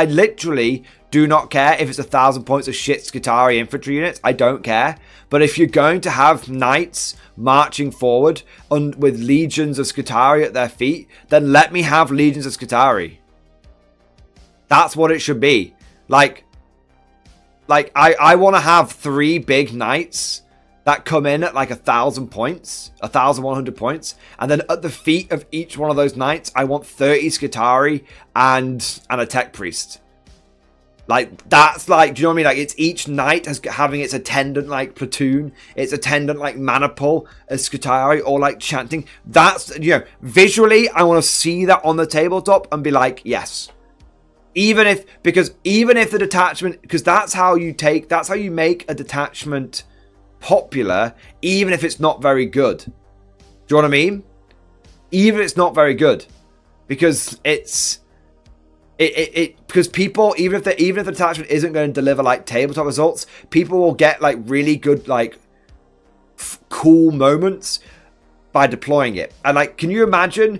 literally do not care if it's 1,000 points of shit Skitarii infantry units. I don't care. But if you're going to have knights marching forward with legions of Skitarii at their feet, then let me have legions of Skitarii. That's what it should be. Like I want to have 3 big knights that come in at like 1,000 points, 1,100 points, and then at the feet of each one of those knights, I want 30 Skitarii and a tech priest. Like, that's like, do you know what I mean? Like, it's each knight having its attendant like platoon, its attendant like maniple as Skitarii, or like chanting. That's, you know, visually, I want to see that on the tabletop and be like, yes. Because even if the detachment, because that's how you make a detachment popular, even if it's not very good. Do you know what I mean? Even if it's not very good, because because people, even if the detachment isn't going to deliver like tabletop results, people will get like really good like cool moments by deploying it. And like, can you imagine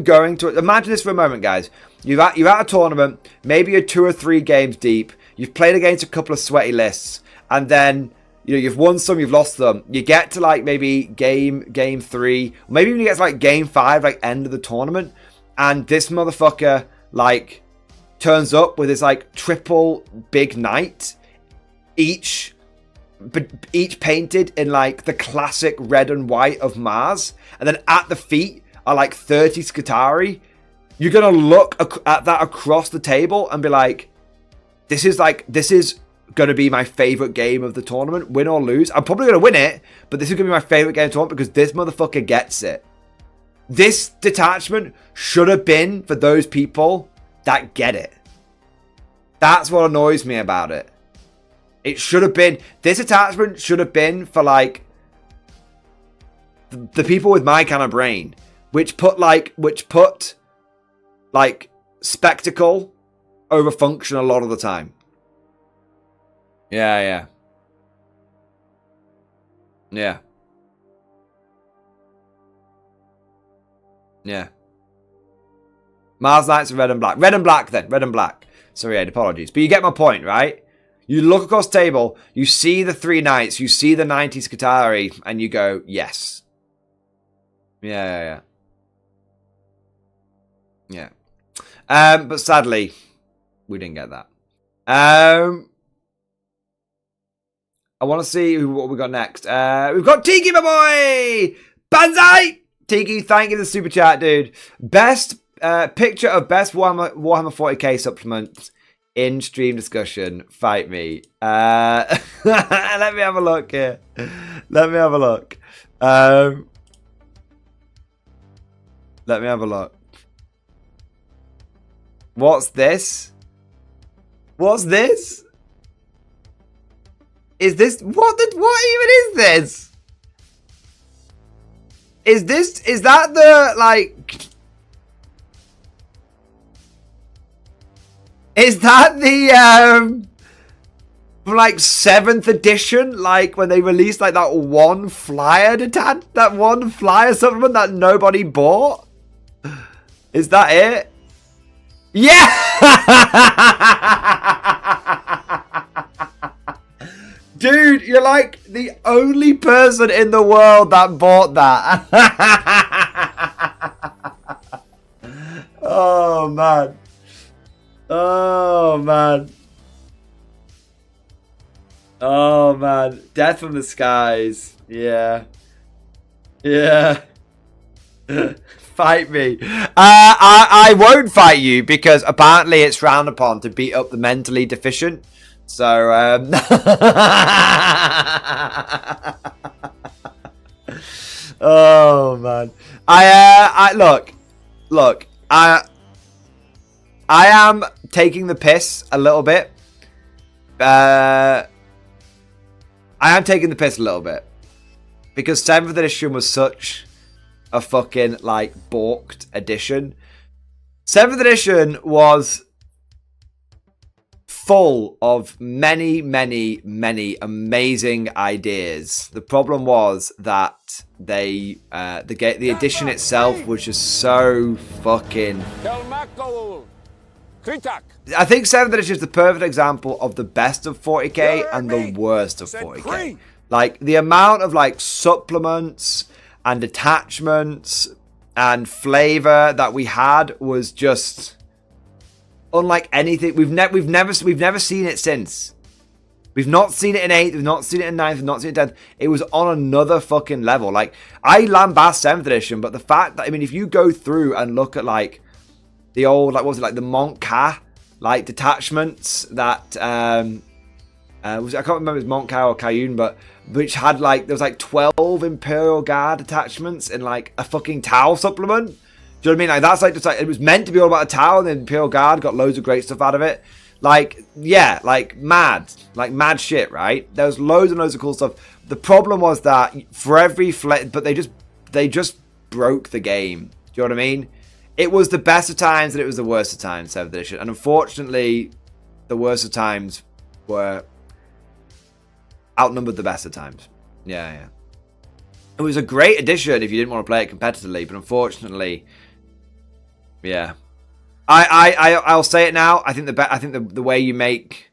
going to, imagine this for a moment, guys. You're at a tournament, maybe you're 2 or 3 games deep, you've played against a couple of sweaty lists, and then, you know, you've won some, you've lost them. You get to like maybe game 3, maybe even you get to like game 5, like end of the tournament, and this motherfucker like turns up with his like triple big knight, each painted in like the classic red and white of Mars, and then at the feet are like 30 Skitarii. You're going to look at that across the table and be like, this is going to be my favorite game of the tournament, win or lose. I'm probably going to win it, but this is going to be my favorite game of the tournament because this motherfucker gets it. This detachment should have been for those people that get it. That's what annoys me about it. It should have been, this attachment should have been for like the people with my kind of brain, which put like spectacle over function a lot of the time. Yeah. Mars Knights are red and black. Red and black then. Red and black. Sorry, Ed, apologies. But you get my point, right? You look across the table, you see the 3 knights, you see the 90s Qatari, and you go, yes. Yeah. But sadly, we didn't get that. I want to see what we got next. We've got Tiki, my boy! Banzai! Tiki, thank you for the super chat, dude. Best picture of best Warhammer 40k supplement in stream discussion. Fight me. Let me have a look here. Let me have a look. What's this? What's this? Is this what even is this? Is that the like is that the from like 7th edition, like when they released like that one flyer supplement that nobody bought? Is that it? Yeah! Dude, you're like the only person in the world that bought that. Oh, man. Oh, man. Oh, man. Death from the skies. Yeah. Fight me. I won't fight you because apparently it's frowned upon to beat up the mentally deficient. So, oh man, look, I am taking the piss a little bit. I am taking the piss a little bit because 7th edition was such a fucking like balked edition. 7th edition was full of many amazing ideas. The problem was that the edition itself was just so fucking. I think 7th edition is the perfect example of the best of 40k and the worst of 40k. Like the amount of like supplements and attachments and flavor that we had was just unlike anything. We've never seen it since. We've not seen it in 8th, we've not seen it in 9th, we've not seen it in 10th. It was on another fucking level. Like, I lambast 7th edition, but the fact that, I mean, if you go through and look at, like, the old, like, what was it, like, the Monka, like, detachments that, I can't remember if it was Monka or Cayenne, but, which had, like, there was, like, 12 Imperial Guard attachments in, like, a fucking Tau supplement. Do you know what I mean? Like, that's like just like it was meant to be all about a tower, and then Imperial Guard got loads of great stuff out of it. Like, yeah, like mad shit, right? There was loads and loads of cool stuff. The problem was that for every but they just broke the game. Do you know what I mean? It was the best of times and it was the worst of times, 7th edition. And unfortunately, the worst of times were outnumbered the best of times. Yeah. It was a great edition if you didn't want to play it competitively, but unfortunately. Yeah, I'll say it now. I think the way you make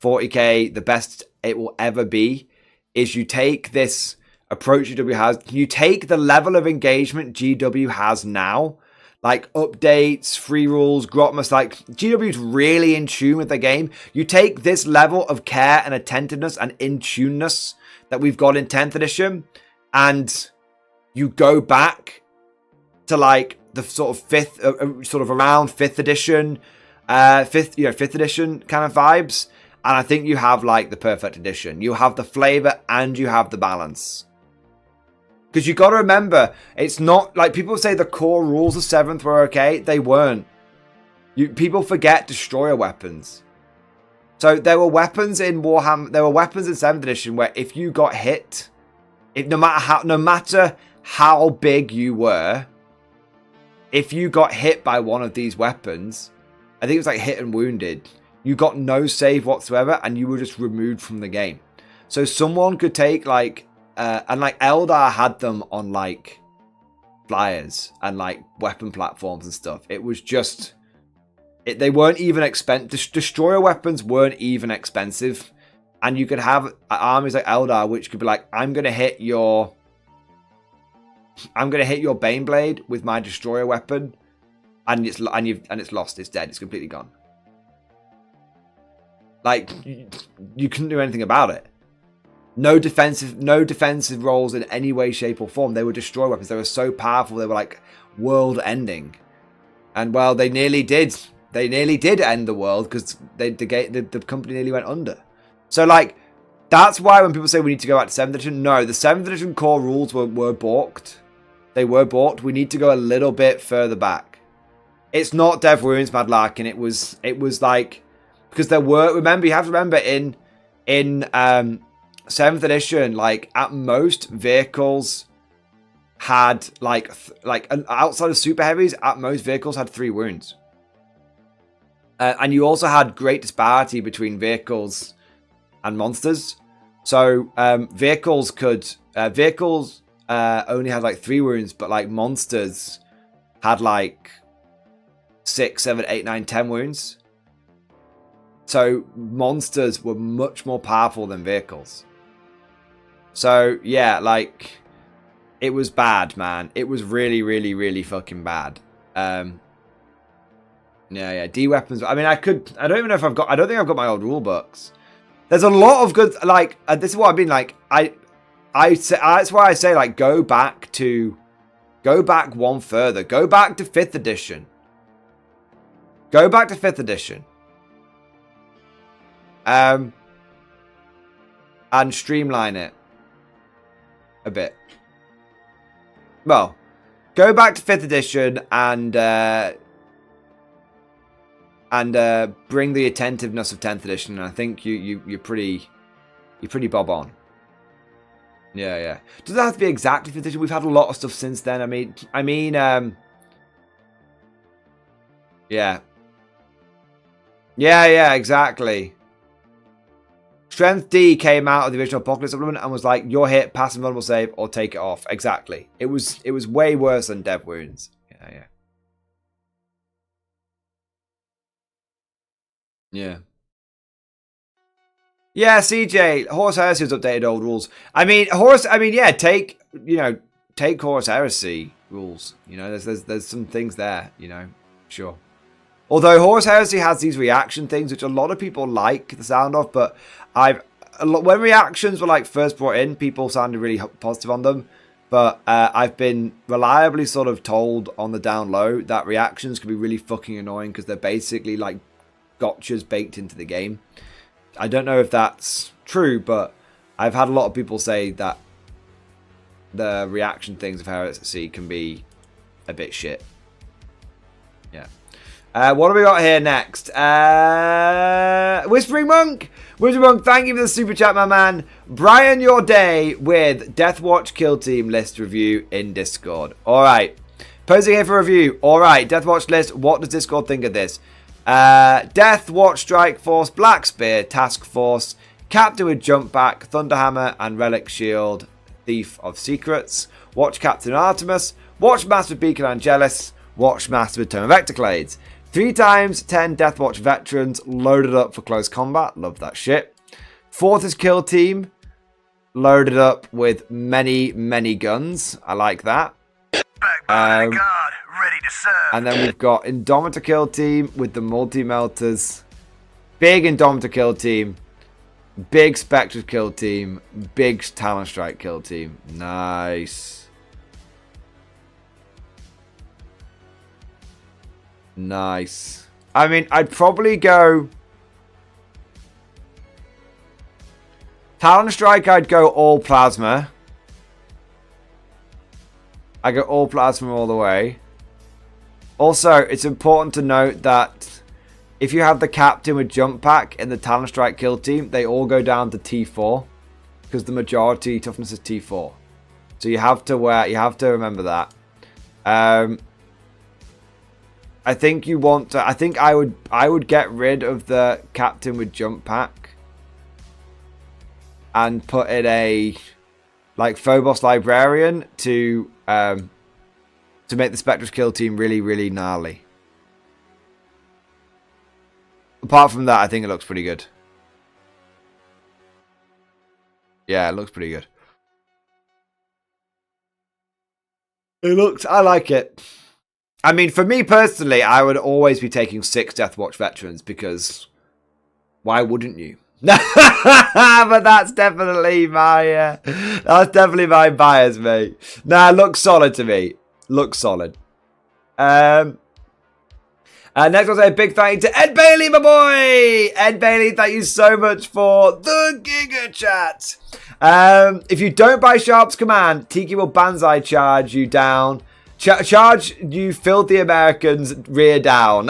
40k the best it will ever be is you take this approach GW has. You take the level of engagement GW has now, like updates, free rules, Grotmas. Like GW is really in tune with the game. You take this level of care and attentiveness and in tuneness that we've got in 10th edition, and you go back to like the sort of around 5th edition, 5th edition kind of vibes. And I think you have like the perfect edition. You have the flavor and you have the balance. Because you got to remember, it's not like people say the core rules of 7th were okay. They weren't. People forget destroyer weapons. So there were weapons in Warhammer. There were weapons in 7th edition where if you got hit, no matter how big you were, if you got hit by one of these weapons, I think it was like hit and wounded, you got no save whatsoever, and you were just removed from the game. So someone could take like, and like Eldar had them on like flyers and like weapon platforms and stuff. It was just. They weren't even expensive. Destroyer weapons weren't even expensive. And you could have armies like Eldar, which could be like, I'm gonna hit your Baneblade with my destroyer weapon, and it's lost, it's dead, it's completely gone. Like, you couldn't do anything about it. No defensive rolls in any way, shape, or form. They were destroyer weapons. They were so powerful, they were like world ending. And well, they nearly did. They nearly did end the world because the company nearly went under. So, like, that's why when people say we need to go back to 7th edition, no, the 7th edition core rules were balked. They were balked. We need to go a little bit further back. It's not Dev Wounds, Mad Larkin. It was like, because there were, remember, you have to remember in 7th edition, like, at most vehicles had, like outside of super heavies, at most vehicles had 3 wounds. And you also had great disparity between vehicles and monsters. So vehicles only had like 3 wounds, but like monsters had like 6, 7, 8, 9, 10 wounds. So monsters were much more powerful than vehicles. So yeah, like it was bad, man. It was really, really, really fucking bad. Yeah, D weapons. I mean, I don't even know if I don't think I've got my old rule books. There's a lot of good, like, this is what I mean, like, that's why I say, like, go back one further. Go back to 5th edition. Go back to 5th edition. And streamline it a bit. Well, go back to 5th edition and bring the attentiveness of 10th edition. And I think you're pretty bob on. Yeah. Doesn't have to be exactly 5th edition. We've had a lot of stuff since then. I mean, yeah, exactly. Strength D came out of the original Apocalypse supplement and was like, you're hit, pass a vulnerable save, or take it off. Exactly. It was way worse than Dev Wounds. Yeah. Yeah, CJ, Horus Heresy has updated old rules. Take Horus Heresy rules. You know, there's some things there, you know, sure. Although Horus Heresy has these reaction things, which a lot of people like the sound of, but when reactions were like first brought in, people sounded really positive on them. But I've been reliably sort of told on the down low that reactions can be really fucking annoying because they're basically like gotchas baked into the game. I don't know if that's true, but I've had a lot of people say that the reaction things of Heresy can be a bit shit. Yeah. What do we got here next? Whispering Monk, thank you for the super chat, my man. Brian Your Day with Deathwatch Kill Team list review in Discord. Alright. Posing here for review. Alright, Deathwatch list. What does Discord think of this? Deathwatch Strike Force, Black Spear, Task Force, Captain with Jump Back, Thunderhammer, and Relic Shield, Thief of Secrets. Watch Captain Artemis. Watch Master with Beacon Angelus. Watch Master with Tome of Ectoclades. 3 times 10 Deathwatch veterans loaded up for close combat. Love that shit. 4th is Kill Team. Loaded up with many, many guns. I like that. Back by the guard, ready to serve. And then we've got Indomitor Kill Team with the Multi-Melters. Big Indomitor Kill Team. Big Spectre Kill Team. Big Talon Strike Kill Team. Nice. Nice. I mean, I'd probably go... Talon Strike, I'd go all Plasma. I go all Plasma all the way. Also, it's important to note that if you have the captain with jump pack in the Talon Strike kill team, they all go down to T4 because the majority toughness is T4. So you have to remember that. I think you want to. I think I would get rid of the captain with jump pack and put in a like Phobos librarian to make the Spectre's kill team really, really gnarly. Apart from that, I think it looks pretty good. Yeah, it looks pretty good. I like it. I mean, for me personally, I would always be taking 6 Deathwatch veterans because why wouldn't you? But that's definitely my bias, mate. Nah, looks solid to me. Looks solid. Next, I'll say a big thank you to Ed Bailey, my boy! Ed Bailey, thank you so much for the Giga Chat. If you don't buy Sharp's Command, Tiki will banzai charge you down. Charge you filthy Americans rear down.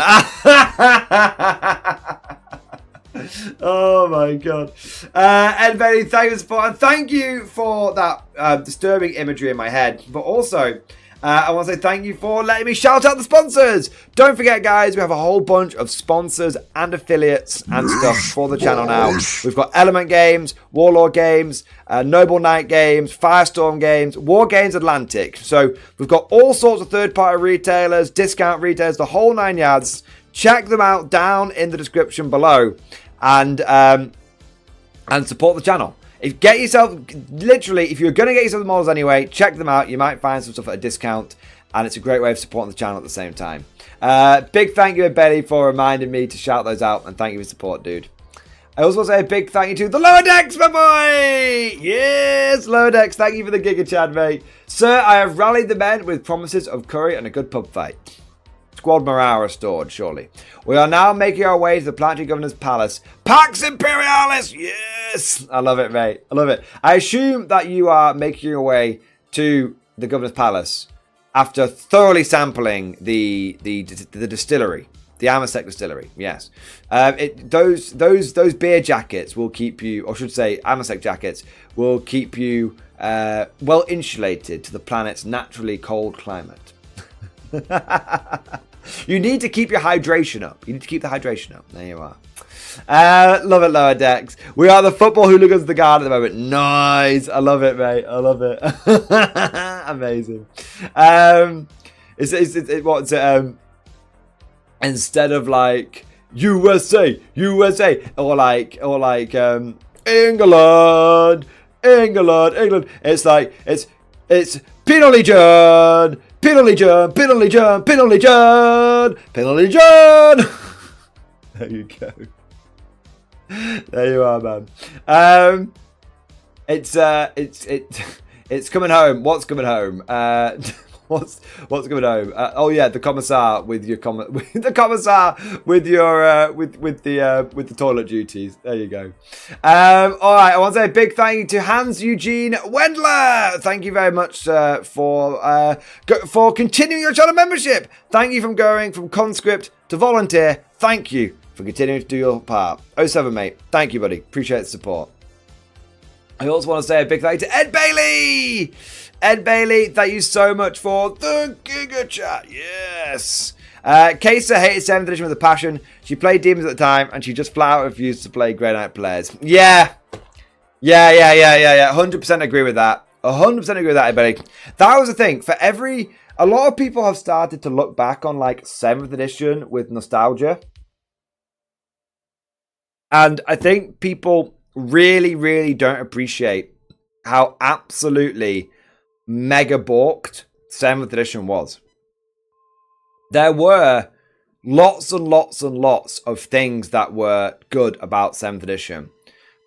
Oh my god. Ed Bailey, thank you for support. And thank you for that disturbing imagery in my head. But also, I want to say thank you for letting me shout out the sponsors. Don't forget, guys, we have a whole bunch of sponsors and affiliates and stuff for the channel now. We've got Element Games, Warlord Games, Noble Knight Games, Firestorm Games, War Games Atlantic. So we've got all sorts of third-party retailers, discount retailers, the whole 9 yards. Check them out down in the description below and support the channel. If you're going to get yourself the models anyway, check them out. You might find some stuff at a discount, and it's a great way of supporting the channel at the same time. Big thank you to Betty for reminding me to shout those out, and thank you for support, dude. I also want to say a big thank you to the Lower Decks, my boy! Yes, Lower Decks, thank you for the Giga Chad, mate. Sir, I have rallied the men with promises of curry and a good pub fight. Squad morale restored, surely. We are now making our way to the Planetary Governor's Palace. Pax Imperialis! Yes! I love it, mate. I love it. I assume that you are making your way to the Governor's Palace after thoroughly sampling the distillery. The Amasec distillery, yes. Those beer jackets will keep you, or should say Amasec jackets, will keep you well insulated to the planet's naturally cold climate. You need to keep your hydration up. You need to keep the hydration up. There you are. Love it, Lower Decks. We are the football hooligans of the guard at the moment. Nice. I love it, mate. I love it. Amazing. What's it? Instead of like USA, or like England. It's like it's penalty John. Penalty John. There you go. There you are, man. It's coming home. What's coming home? What's coming home? Oh yeah, the commissar with your the toilet duties. There you go. All right, I want to say a big thank you to Hans Eugene Wendler. Thank you very much for continuing your channel membership. Thank you from going from conscript to volunteer. Thank you for continuing to do your part. 07, mate. Thank you, buddy. Appreciate the support. I also want to say a big thank you to Ed Bailey. Ed Bailey, thank you so much for the Giga Chat. Yes. Kesa hated 7th edition with a passion. She played demons at the time, and she just flat out refused to play Grey Knight players. Yeah. 100% agree with that. 100% agree with that, Ed Bailey. That was the thing. A lot of people have started to look back on like 7th edition with nostalgia. And I think people really, really don't appreciate how absolutely mega balked 7th edition was. There were lots and lots and lots of things that were good about 7th edition.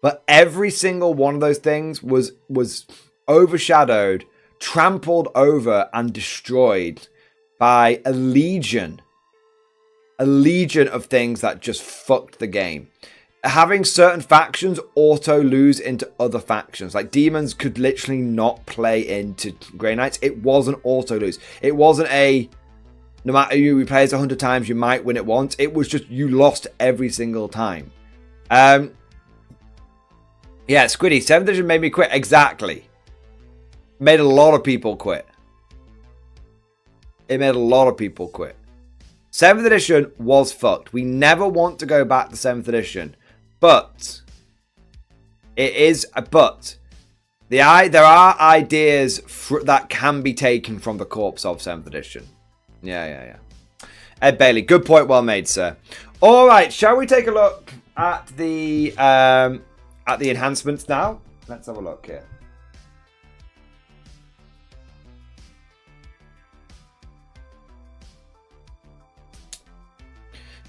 But every single one of those things was overshadowed, trampled over, and destroyed by a legion of things that just fucked the game. Having certain factions auto lose into other factions. Like demons could literally not play into Grey Knights. It wasn't auto lose. It wasn't a no matter you replay it 100 times, you might win it once. It was just you lost every single time. Yeah, Squiddy, 7th edition made me quit. Exactly. Made a lot of people quit. It made a lot of people quit. 7th edition was fucked. We never want to go back to 7th edition. But it is a but. There are ideas that can be taken from the corpse of 7th edition. Yeah. Ed Bailey, good point, well made, sir. All right, shall we take a look at the enhancements now? Let's have a look here.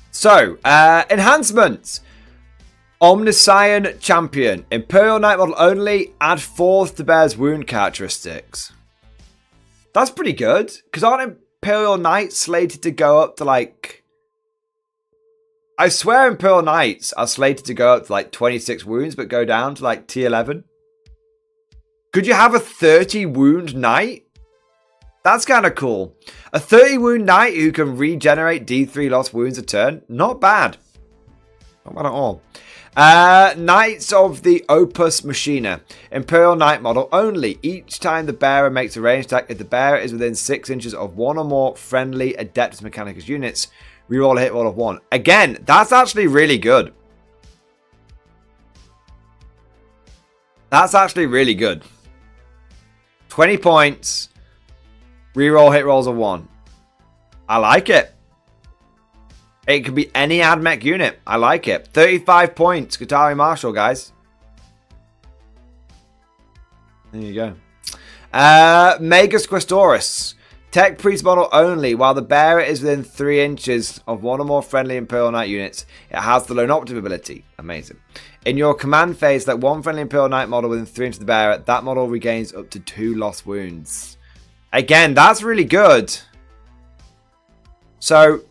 So, enhancements. Omniscient Champion. Imperial Knight model only. Add 4th to Bear's wound characteristics. That's pretty good. Because aren't Imperial Knights slated to go up to like... I swear Imperial Knights are slated to go up to like 26 wounds, but go down to like T11. Could you have a 30 wound knight? That's kind of cool. A 30 wound knight who can regenerate D3 lost wounds a turn. Not bad. Not bad at all. Knights of the Opus Machina. Imperial Knight model only. Each time the bearer makes a ranged attack, if the bearer is within 6 inches of one or more friendly Adeptus Mechanicus units, reroll a hit roll of 1. Again, that's actually really good. That's actually really good. 20 points. Reroll hit rolls of 1. I like it. It could be any AdMech unit. I like it. 35 points. Skitarii Marshal, guys. There you go. Magus Questoris. Tech Priest model only. While the bearer is within 3 inches of one or more friendly Imperial Knight units, it has the Lone Operative ability. Amazing. In your command phase, like one friendly Imperial Knight model within 3 inches of the bearer, that model regains up to 2 lost wounds. Again, that's really good. So,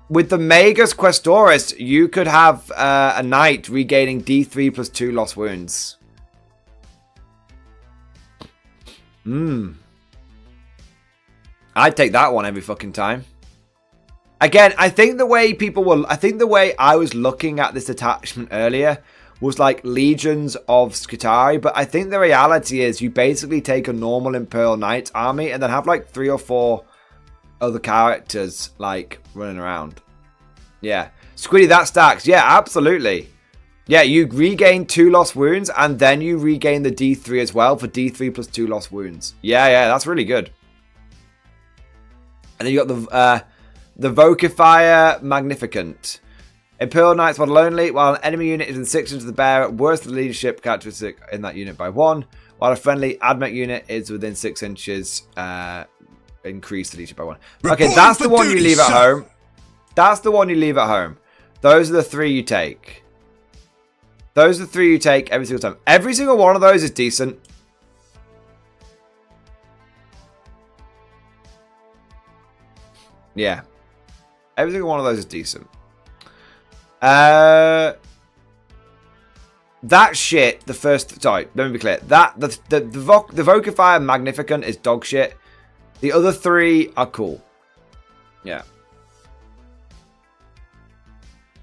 with the Magus Questoris, you could have a knight regaining D3 plus 2 lost wounds. I'd take that one every fucking time. Again, I think the way I was looking at this attachment earlier was like Legions of Skitarii, but I think the reality is you basically take a normal Imperial Knight army and then have like 3 or 4 other characters like running around. Yeah. Squiddy, that stacks. Yeah, absolutely. Yeah, you regain 2 lost wounds and then you regain the D3 as well for D3 plus 2 lost wounds. Yeah, that's really good. And then you got the Vocifier Magnificent. Imperial Knights model only. While an enemy unit is in 6 inches of the bearer, worse the leadership characteristic in that unit by 1. While a friendly AdMech unit is within 6 inches, increase the leadership by 1. Okay, that's the one you leave at home. That's the one you leave at home. Those are the 3 you take. Those are the 3 you take every single time. Every single one of those is decent. Yeah. Every single one of those is decent. That shit, the first... Sorry, let me be clear. The Vocifier Magnificent is dog shit. The other 3 are cool. Yeah.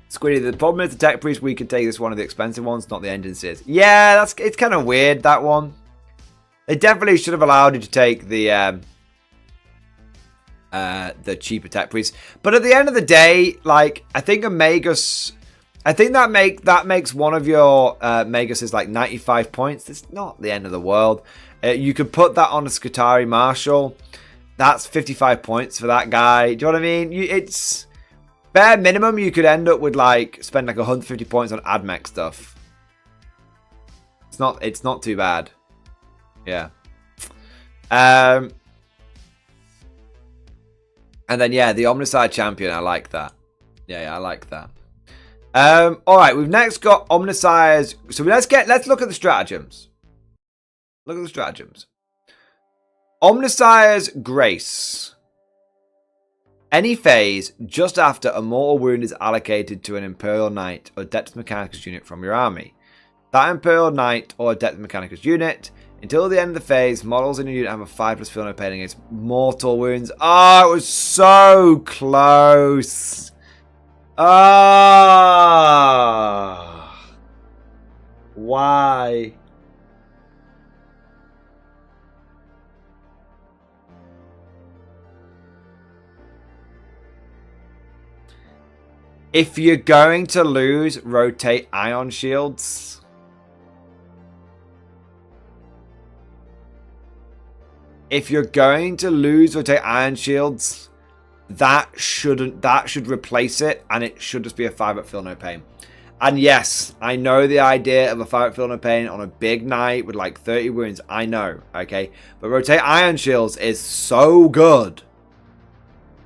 Squiddy, the problem is the Tech Priest, we could take this one of the expensive ones, not the Engine Series. Yeah, it's kind of weird, that one. They definitely should have allowed you to take the cheaper Tech Priest. But at the end of the day, like, I think a Magus... I think that makes one of your Maguses like 95 points. It's not the end of the world. You could put that on a Skitarii Marshal. That's 55 points for that guy. Do you know what I mean? It's... Bare minimum, you could end up with like spend like 150 points on AdMech stuff. It's not too bad. Yeah. And then yeah, the Omnicide Champion, I like that. Yeah, I like that. All right, we've next got Omnicide's. So let's look at the stratagems. Look at the stratagems. Omnicide's Grace. Any phase just after a mortal wound is allocated to an Imperial Knight or Adeptus Mechanicus unit from your army. That Imperial Knight or Adeptus Mechanicus unit Until the end of the phase, models in your unit have a 5+ feel no pain against mortal wounds. Oh, it was so close. Ah. Why? If you're going to lose, rotate ion shields. If you're going to lose, rotate ion shields. That should replace it, and it should just be a 5 feel no pain. And yes, I know the idea of a 5 feel no pain on a big knight with like 30 wounds. I know, okay, but rotate ion shields is so good.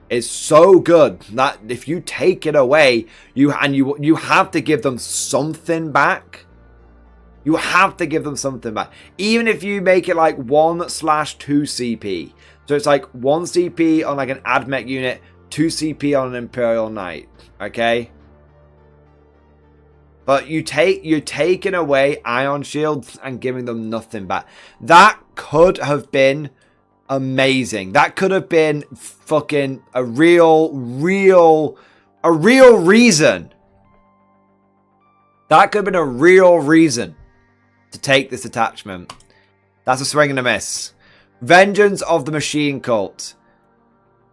It's so good that if you take it away, you have to give them something back. You have to give them something back, even if you make it like 1/2 CP. So it's like 1 CP on like an AdMech unit, 2 CP on an Imperial Knight, okay? But you're taking away ion shields and giving them nothing back. That could have been amazing. That could have been fucking a real reason. That could have been a real reason to take this attachment. That's a swing and a miss. Vengeance of the Machine Cult.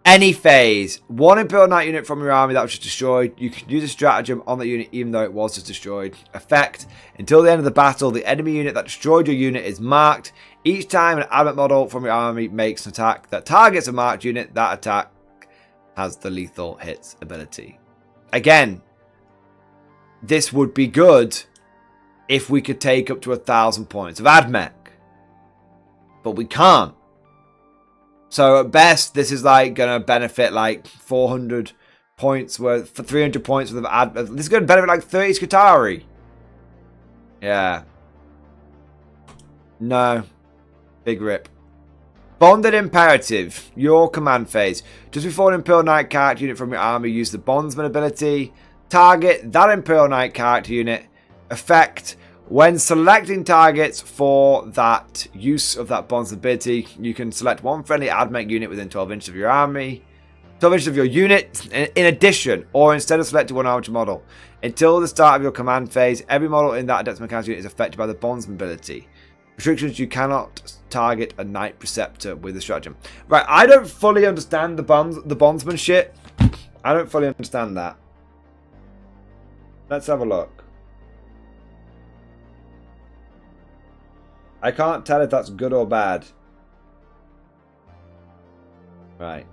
Any phase. 1 Imperial Knight unit from your army that was just destroyed. You can use a stratagem on that unit even though it was just destroyed. Effect. Until the end of the battle, the enemy unit that destroyed your unit is marked. Each time an adamant model from your army makes an attack that targets a marked unit, that attack has the lethal hits ability. Again, this would be good if we could take up to 1,000 points of AdMech. But we can't. So at best, this is like going to benefit like 400 points worth, for 300 points worth of AdMech. This is going to benefit like 30 Skitarii. Yeah. No. Big rip. Bonded Imperative. Your command phase. Just before an Imperial Knight character unit from your army use the Bondsman ability. Target that Imperial Knight character unit. Effect. When selecting targets for that use of that Bondsman ability, you can select one friendly AdMech unit within 12 inches of your army. 12 inches of your unit in addition, or instead of selecting one armature model. Until the start of your command phase, every model in that Adept's Mechanics unit is affected by the Bondsman ability. Restrictions: you cannot target a Knight Preceptor with a stratagem. Right, I don't fully understand the Bondsman shit. I don't fully understand that. Let's have a look. I can't tell if that's good or bad. Right.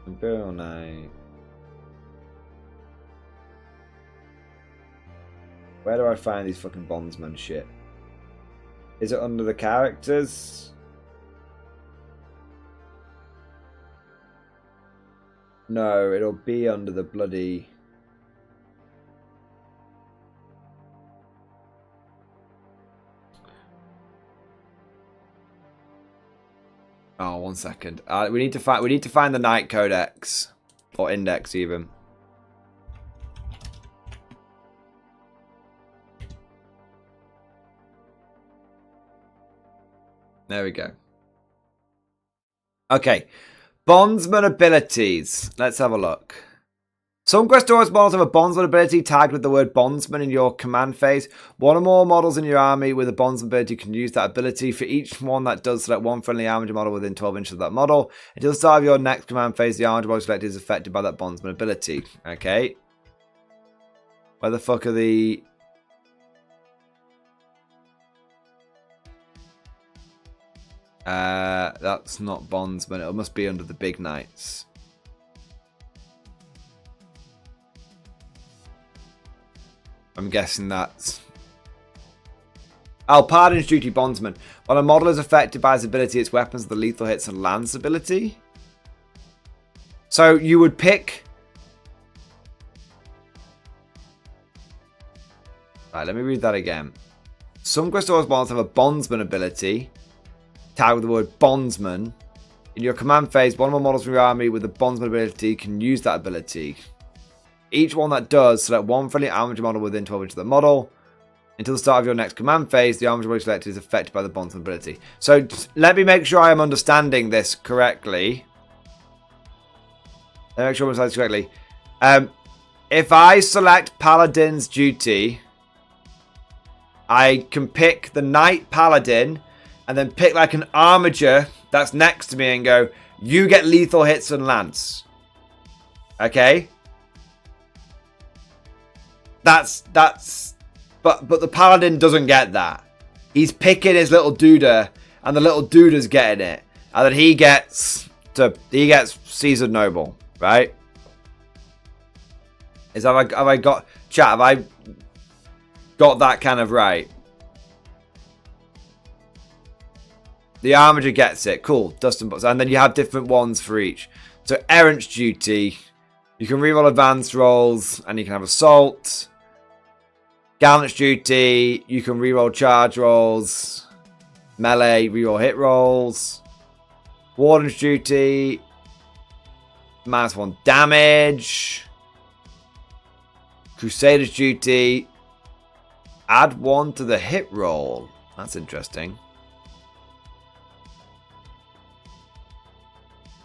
Imperial Knight. Where do I find these fucking bondsman shit? Is it under the characters? No, it'll be under the bloody... Oh, 1 second. We need to find the Knight Codex or Index even. There we go. Okay. Bondsman abilities. Let's have a look. Some Questoris models have a Bondsman ability tagged with the word Bondsman in your command phase. One or more models in your army with a Bondsman ability can use that ability. For each one that does, select one friendly armature model within 12 inches of that model. Until the start of your next command phase, the armature model selected is affected by that Bondsman ability. Okay. Where the fuck are the... That's not Bondsman. It must be under the big knights. I'm guessing that's... Pardon's Duty Bondsman. When a model is affected by his ability, its weapons are the lethal hits and lance ability. So you would pick... Right, let me read that again. Some Questoris models have a Bondsman ability tagged with the word Bondsman. In your command phase, one or more models from your army with the Bondsman ability can use that ability. Each one that does, select one friendly armature model within 12 inches of the model. Until the start of your next command phase, the armor selected is affected by the bondsman ability. So let me make sure I am understanding this correctly. Let me make sure I'm understanding this correctly. If I select Paladin's duty, I can pick the Knight Paladin and then pick like an armature that's next to me and go, you get lethal hits and lance. Okay? But the Paladin doesn't get that. He's picking his little duda, and the little duda's getting it. And then he gets Seasoned Noble, right? Have I got that kind of right? The Armature gets it. Cool. Dust and Bucks. And then you have different ones for each. So Errant's Duty. You can reroll advanced rolls, and you can have Assault. Gallant's Duty, you can reroll charge rolls, melee, reroll hit rolls. Warden's Duty, -1 damage. Crusader's Duty, add 1 to the hit roll. That's interesting.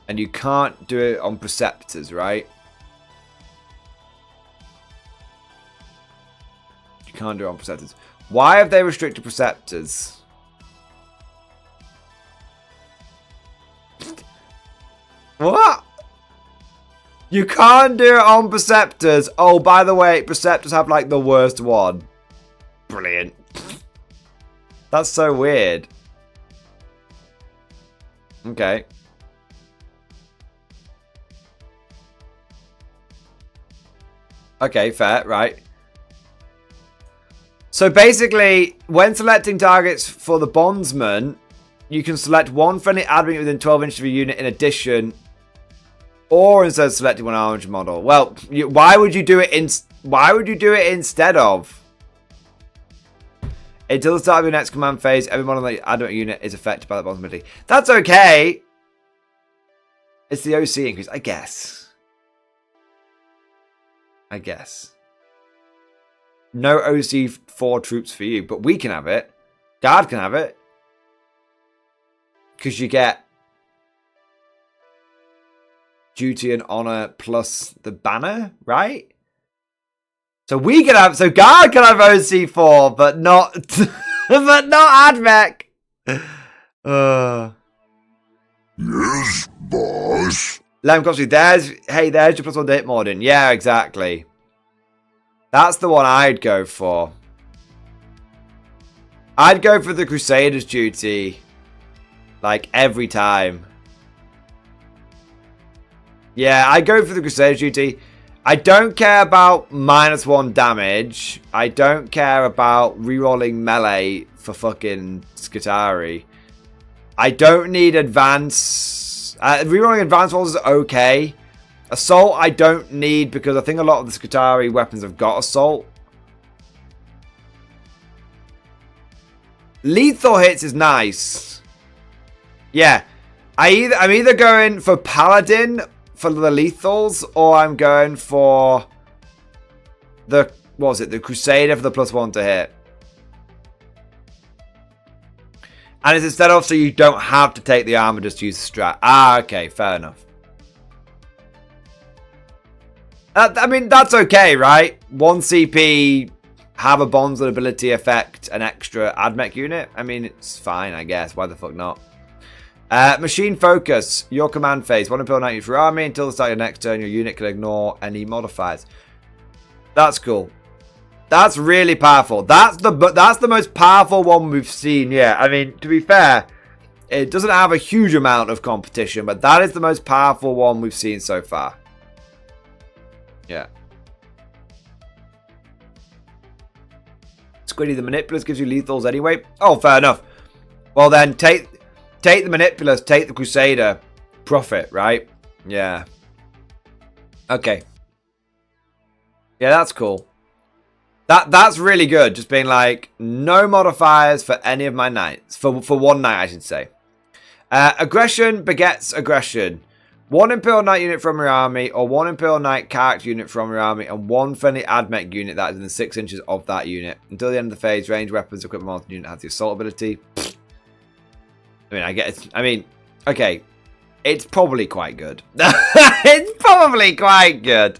And you can't do it on Preceptors, right? Can't do it on Preceptors. Why have they restricted Preceptors? What? You can't do it on Preceptors. Oh, by the way, Preceptors have like the worst one. Brilliant. That's so weird. Okay. Okay, fair, right. So basically, when selecting targets for the Bondsman, you can select one friendly admin within 12 inches of a unit in addition, or instead of selecting one armature model. Well, why would you do it instead of? Until the start of your next command phase, every model that you add to a unit is affected by the Bondsman ability. That's okay. It's the OC increase, I guess. No OC4 troops for you, but we can have it. Guard can have it. Because you get duty and honor plus the banner, right? So we can have, so Guard can have OC4, but not, but not Admech. Yes, boss. Lem Cosby, there's your +1 to hit Mordian. Yeah, exactly. That's the one I'd go for. I'd go for the Crusader's Duty. Like, every time. Yeah, I'd go for the Crusader's Duty. I don't care about -1 damage. I don't care about rerolling melee for fucking Skitarii. I don't need advance. Rerolling advance rolls is okay. Assault I don't need because I think a lot of the Skitarii weapons have got Assault. Lethal hits is nice. Yeah. I'm either going for Paladin for the lethals, or I'm going for the, what was it, the Crusader for the +1 to hit. And it's instead of so you don't have to take the armor, just use the strat. Ah, okay, fair enough. I mean, that's okay, right? 1 CP, have a bonds and ability effect, an extra admech unit. I mean, it's fine, I guess. Why the fuck not? Machine focus. Your command phase. 1 imperial knight for your army. Until the start of your next turn, your unit can ignore any modifiers. That's cool. That's really powerful. That's the most powerful one we've seen yet. I mean, to be fair, it doesn't have a huge amount of competition, but that is the most powerful one we've seen so far. Yeah. Squiddy, the Manipulus gives you lethals anyway. Oh, fair enough. Well then, take the Manipulus, take the Crusader. Profit, right? Yeah. Okay. Yeah, that's cool. That's really good. Just being like, no modifiers for any of my knights. For one knight, I should say. Aggression begets aggression. 1 Imperial Knight unit from your army, or 1 Imperial Knight character unit from your army, and 1 friendly AdMech unit that is within 6 inches of that unit. Until the end of the phase, range weapons equipped with unit has the assault ability. I mean, I get it. I mean, okay. It's probably quite good. It's probably quite good.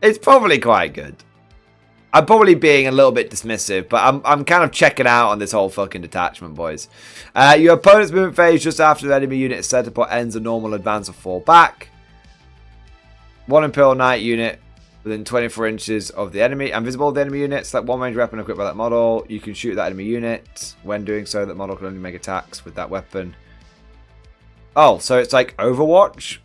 It's probably quite good. I'm probably being a little bit dismissive, but I'm kind of checking out on this whole fucking detachment, boys. Your opponent's movement phase just after the enemy unit is set up or ends a normal advance or fall back. 1 Imperial Knight unit within 24 inches of the enemy. And visible of the enemy unit. Select 1 range weapon equipped by that model. You can shoot that enemy unit. When doing so, that model can only make attacks with that weapon. Oh, so it's like Overwatch?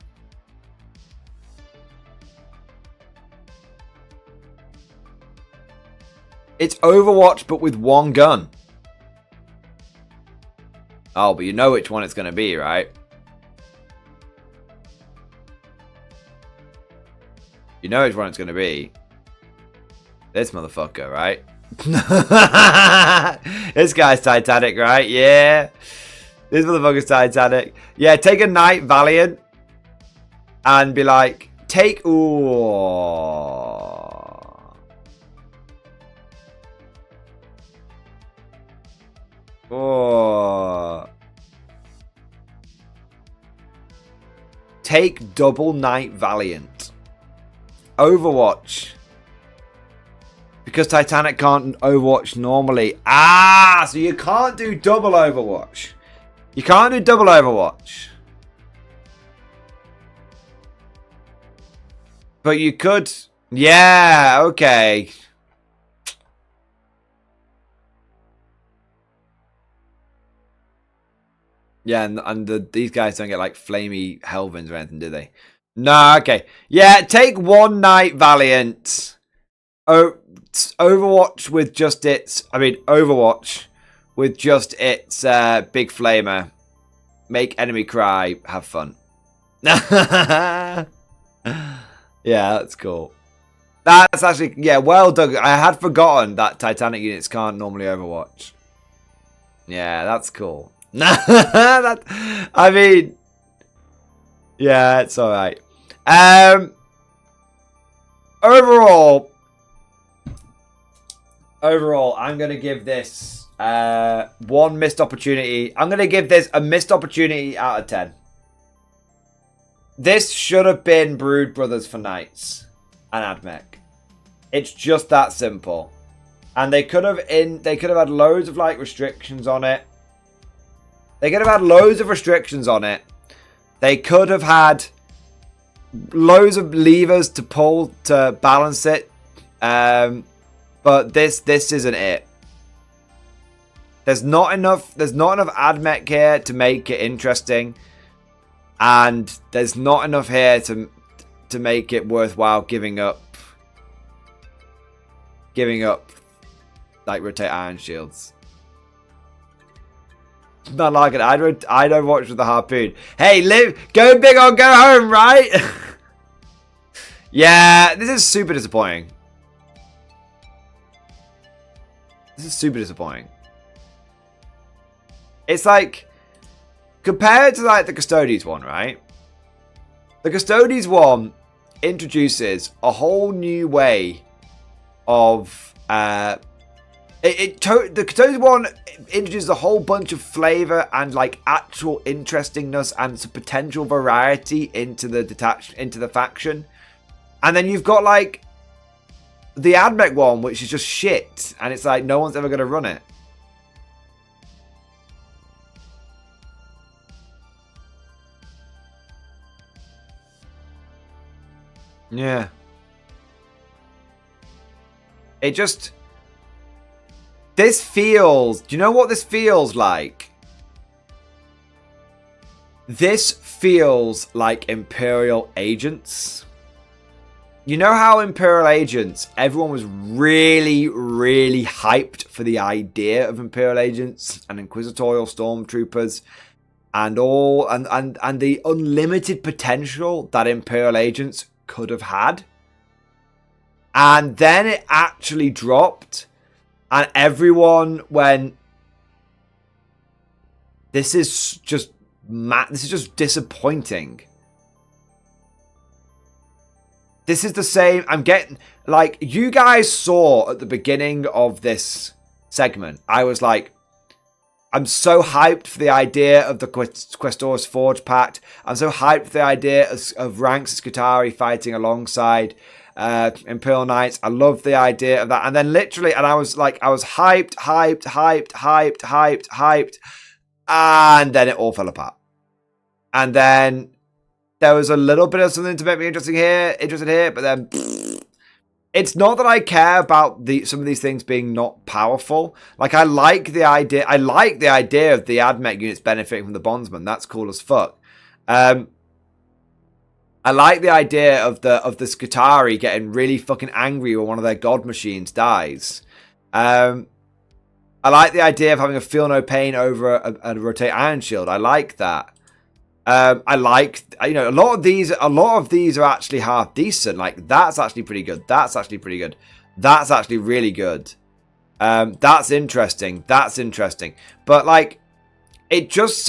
It's Overwatch, but with 1 gun. Oh, but you know which one it's going to be, right? You know which one it's going to be. This motherfucker, right? This guy's Titanic, right? Yeah. This motherfucker's Titanic. Yeah, take a Knight Valiant. And be like, take... Ooh... Oh. Take double Knight Valiant. Overwatch. Because Titanic can't Overwatch normally. Ah, so you can't do double Overwatch. You can't do double Overwatch. But you could... Yeah, okay. Yeah, and these guys don't get like flamey Helens or anything, do they? No, okay. Yeah, take 1 Knight Valiant. Overwatch with just its... I mean, Overwatch with just its big flamer. Make enemy cry. Have fun. Yeah, that's cool. That's actually... Yeah, well done. I had forgotten that Titanic units can't normally Overwatch. Yeah, that's cool. I mean, yeah, it's all right. Overall, I'm gonna give this 1 missed opportunity. I'm gonna give this a missed opportunity out of 10. This should have been Brood Brothers for Knights and AdMech. It's just that simple. And they could have had loads of like restrictions on it. They could have had loads of restrictions on it. They could have had loads of levers to pull to balance it. But this isn't it. There's not enough AdMech here to make it interesting. And there's not enough here to make it worthwhile giving up like rotate iron shields. Not like it. I don't watch with the harpoon. Hey, go big or go home, right? Yeah, this is super disappointing. This is super disappointing. It's like, compared to like the Custodes one, right? The Custodes one introduces a whole new way of the Custodes one introduces a whole bunch of flavor and like actual interestingness and some potential variety into the faction. And then you've got like the AdMech one, which is just shit, and it's like no one's ever going to run it. Yeah. It just... This feels... Do you know what this feels like? This feels like Imperial Agents. You know how Imperial Agents, everyone was really, really hyped for the idea of Imperial Agents and Inquisitorial Stormtroopers and all, and the unlimited potential that Imperial Agents could have had. And then it actually dropped, and everyone went, this is just This is just disappointing. This is the same. I'm getting, like, you guys saw at the beginning of this segment, I was like, I'm so hyped for the idea of the Questor's Forge Pact. I'm so hyped for the idea of Ranks Skutari fighting alongside Imperial Knights. I love the idea of that. And then literally, and I was hyped. And then it all fell apart. And then there was a little bit of something to make me interested here, but then it's not that I care about some of these things being not powerful. Like, I like the idea of the AdMech units benefiting from the Bondsman. That's cool as fuck. I like the idea of the Skutari getting really fucking angry when one of their god machines dies. I like the idea of having a feel no pain over a rotate iron shield. I like that. I like, you know, a lot of these are actually half decent. Like, that's actually pretty good. That's actually pretty good. That's actually really good. That's interesting. But like, it just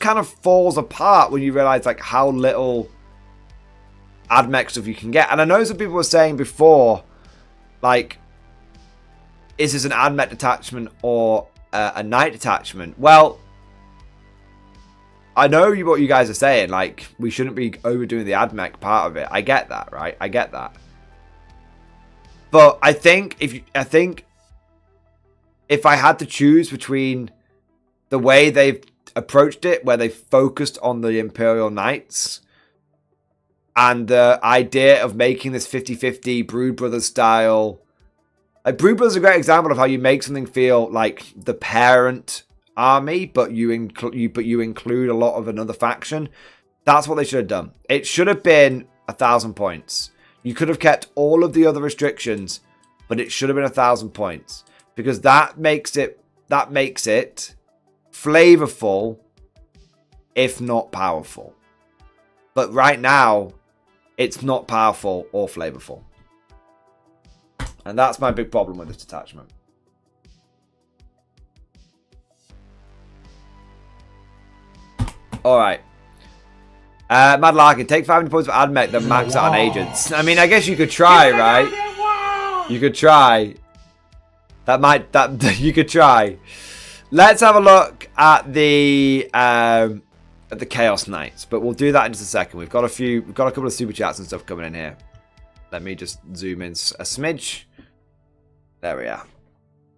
kind of falls apart when you realize like how little AdMech stuff you can get. And I know some people were saying before, like, is this an AdMech detachment or a Knight detachment? Well, I know what you guys are saying, like, we shouldn't be overdoing the AdMech part of it. I get that, right? I get that. But I think if I had to choose between the way they've approached it, where they focused on the Imperial Knights, and the idea of making this 50-50 Brood Brothers style. Like, Brood Brothers is a great example of how you make something feel like the parent army, but you include a lot of another faction. That's what they should have done. It should have been 1,000 points. You could have kept all of the other restrictions, but it should have been 1,000 points, because that makes it flavorful, if not powerful. But right now, it's not powerful or flavorful, and that's my big problem with this detachment. All right. Mad Larkin, take 500 points for AdMech, then max out on agents. I mean, I guess you could try, right? You could try. You could try. Let's have a look at the Chaos Knights, but we'll do that in just a second. We've got a couple of super chats and stuff coming in here. Let me just zoom in a smidge. There we are.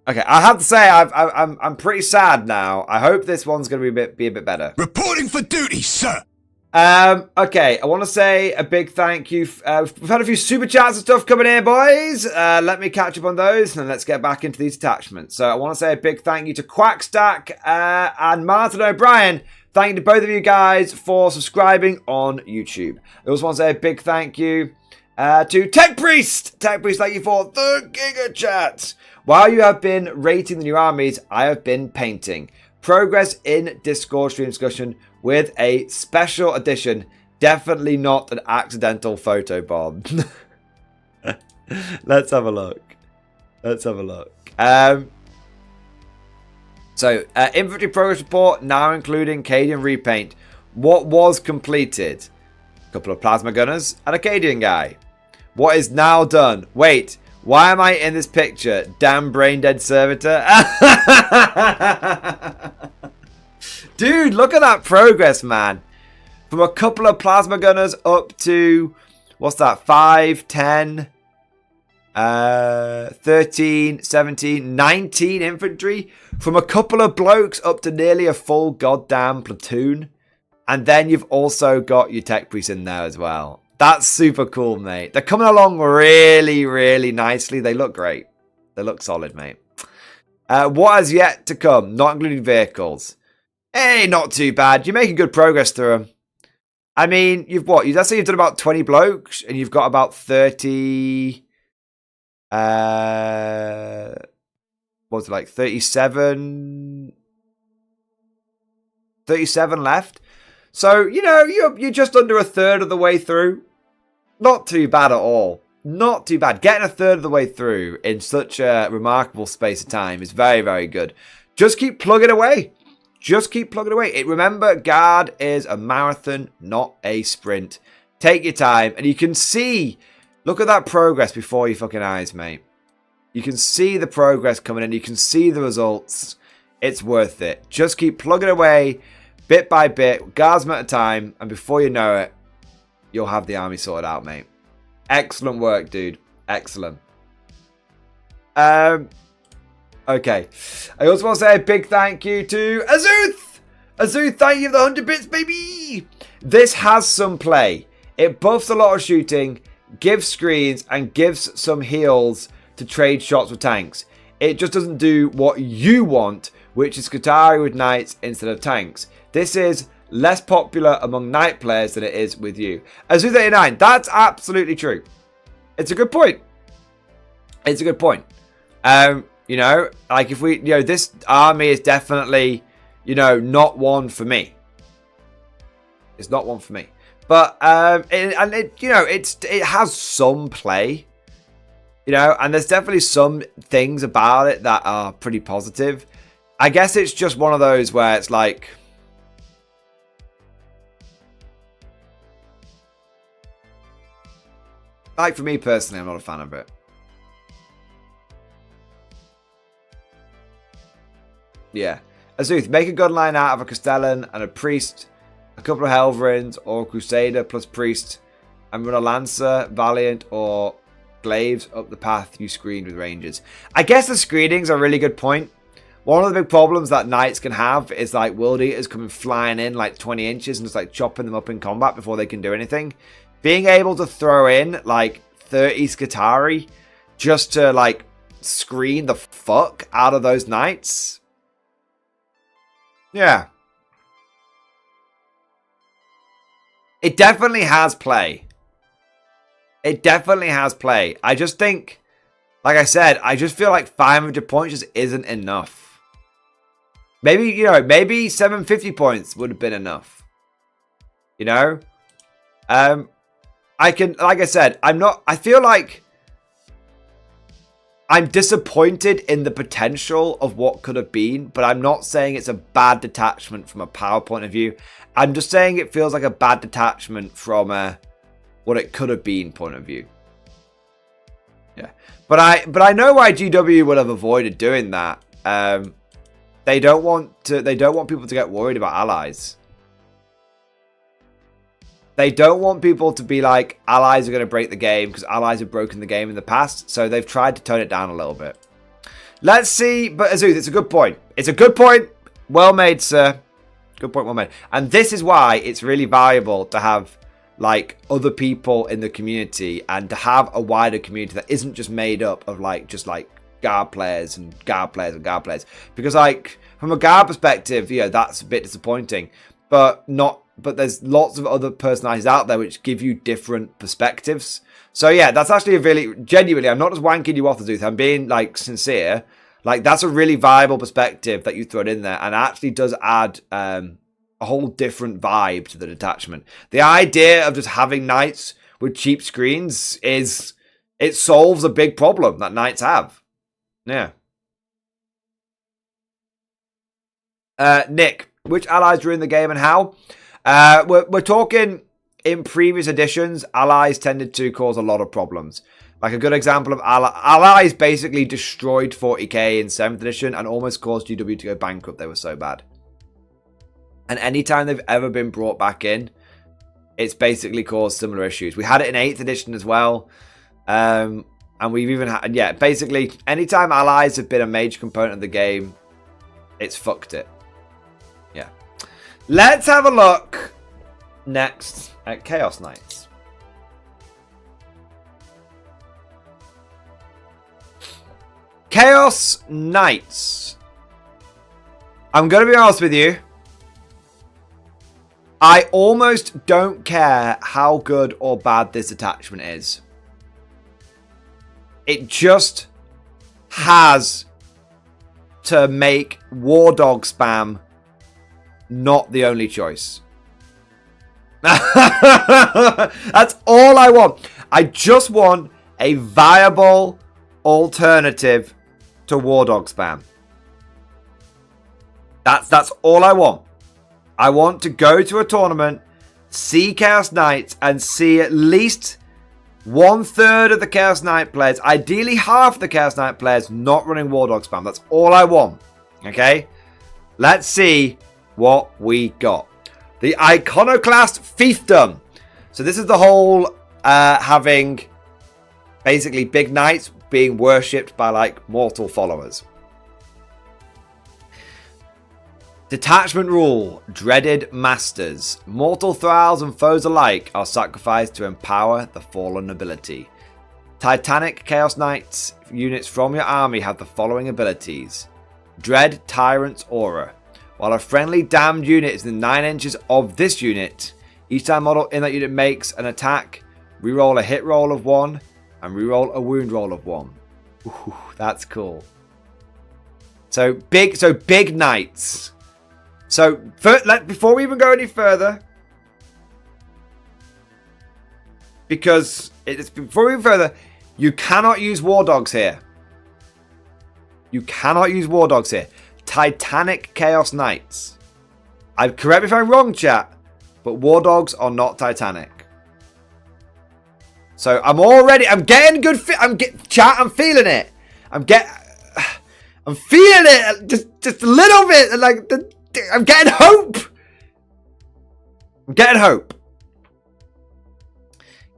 Okay, I have to say I'm pretty sad now. I hope this one's going to be a bit better. Reporting for duty, sir. Okay, I want to say a big thank you. We've had a few super chats and stuff coming in, boys. Let me catch up on those, and let's get back into these attachments. So I want to say a big thank you to Quackstack and Martin O'Brien. Thank you to both of you guys for subscribing on YouTube. I also want to say a big thank you to Tech Priest. Tech Priest, thank you for the Giga Chat. While you have been rating the new armies, I have been painting. Progress in Discord stream discussion with a special edition. Definitely not an accidental photo bomb. Let's have a look. So, infantry progress report, now including Cadian repaint. What was completed? A couple of plasma gunners and a Cadian guy. What is now done? Wait. Why am I in this picture? Damn brain dead servitor. Dude, look at that progress, man. From a couple of plasma gunners up to, what's that, 5, 10, 13, 17, 19 infantry. From a couple of blokes up to nearly a full goddamn platoon. And then you've also got your tech priests in there as well. That's super cool, mate. They're coming along really, really nicely. They look great. They look solid, mate. What has yet to come? Not including vehicles. Hey, not too bad. You're making good progress through them. I mean, let's say you've done about 20 blokes, and you've got about 30... what was it, like 37 left. So, you know, you're just under a third of the way through. Not too bad at all. Not too bad. Getting a third of the way through in such a remarkable space of time is very, very good. Just keep plugging away. Just keep plugging away. Remember, guard is a marathon, not a sprint. Take your time, and you can see, look at that progress before your fucking eyes, mate. You can see the progress coming in. You can see the results. It's worth it. Just keep plugging away, bit by bit, guards at a time, and before you know it, you'll have the army sorted out, mate. Excellent work, dude. Excellent. Okay. I also want to say a big thank you to Azuth! Azuth, thank you for the 100 bits, baby! This has some play. It buffs a lot of shooting, gives screens, and gives some heals to trade shots with tanks. It just doesn't do what you want, which is Skitarii with knights instead of tanks. This is less popular among knight players than it is with you. Azuth89, that's absolutely true. It's a good point. It's a good point. You know, like if we, you know, this army is definitely, you know, not one for me. It's not one for me. But you know, it has some play. You know, and there's definitely some things about it that are pretty positive. I guess it's just one of those where it's like, for me personally, I'm not a fan of it. Yeah. Azuth, make a gun line out of a Castellan and a priest, a couple of Helverins, or a Crusader plus priest, and run a Lancer, Valiant, or Glaives up the path you screened with Rangers. I guess the screening's a really good point. One of the big problems that Knights can have is like World Eaters coming flying in like 20 inches and just like chopping them up in combat before they can do anything. Being able to throw in like 30 Skitarii just to like screen the fuck out of those Knights. Yeah. It definitely has play. It definitely has play. I just think, like I said, I just feel like 500 points just isn't enough. Maybe, you know, maybe 750 points would have been enough. You know? I can, like I said, I feel like I'm disappointed in the potential of what could have been, but I'm not saying it's a bad detachment from a power point of view. I'm just saying it feels like a bad detachment from a what it could have been point of view. Yeah. But I know why GW would have avoided doing that. They don't want people to get worried about allies. They don't want people to be like, allies are going to break the game, because allies have broken the game in the past. So they've tried to tone it down a little bit. Let's see. But Azuth, it's a good point. It's a good point. Well made, sir. Good point, well made. And this is why it's really valuable to have like other people in the community and to have a wider community that isn't just made up of like just like guard players and guard players and guard players. Because like from a guard perspective, you know, that's a bit disappointing. But there's lots of other personalities out there which give you different perspectives. So yeah, that's actually a really, genuinely, I'm not just wanking you off, Azuth, I'm being like sincere. Like that's a really viable perspective that you throw in there, and actually does add a whole different vibe to the detachment. The idea of just having knights with cheap screens it solves a big problem that knights have. Yeah. Nick, which allies are in the game and how? We're talking in previous editions, allies tended to cause a lot of problems. Like a good example of allies basically destroyed 40k in 7th edition and almost caused GW to go bankrupt. They were so bad. And anytime they've ever been brought back in, it's basically caused similar issues. We had it in 8th edition as well. And we've even had, yeah, basically anytime allies have been a major component of the game, it's fucked it. Yeah. Let's have a look next at Chaos Knights. Chaos Knights. I'm going to be honest with you. I almost don't care how good or bad this attachment is. It just has to make War Dog spam not the only choice. That's all I want. I just want a viable alternative to War Dog spam. That's all I want. I want to go to a tournament, see Chaos Knights, and see at least 1/3 of the Chaos Knight players, ideally half of the Chaos Knight players, not running War Dog spam. That's all I want. Okay? Let's see what we got. The Iconoclast Fiefdom. So this is the whole having basically big knights being worshipped by like mortal followers. Detachment rule. Dreaded masters. Mortal thralls and foes alike are sacrificed to empower the fallen nobility. Titanic Chaos Knights units from your army have the following abilities. Dread Tyrant's Aura. While a friendly damned unit is within 9 inches of this unit, each time model in that unit makes an attack, reroll a hit roll of 1 and reroll a wound roll of 1. Ooh, that's cool. So big knights. So before we even go any further, you cannot use War Dogs here. You cannot use War Dogs here. Titanic Chaos Knights. Correct me if I'm wrong, chat, but War Dogs are not Titanic. So I'm getting good. Chat, I'm feeling it. I'm feeling it. Just a little bit. Like I'm getting hope.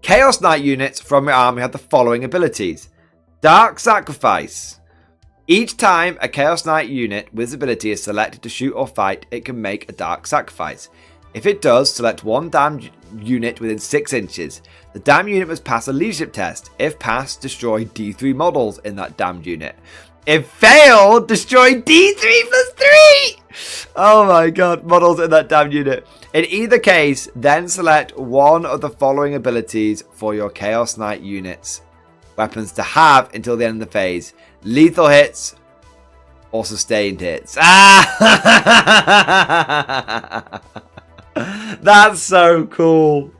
Chaos Knight units from your army have the following abilities. Dark Sacrifice. Each time a Chaos Knight unit with this ability is selected to shoot or fight, it can make a Dark Sacrifice. If it does, select one damned unit within 6 inches. The damned unit must pass a leadership test. If passed, destroy D3 models in that damned unit. If failed, destroy D3+3! Oh my god, models in that damned unit. In either case, then select one of the following abilities for your Chaos Knight units. Weapons to have until the end of the phase. Lethal hits or sustained hits. That's so cool.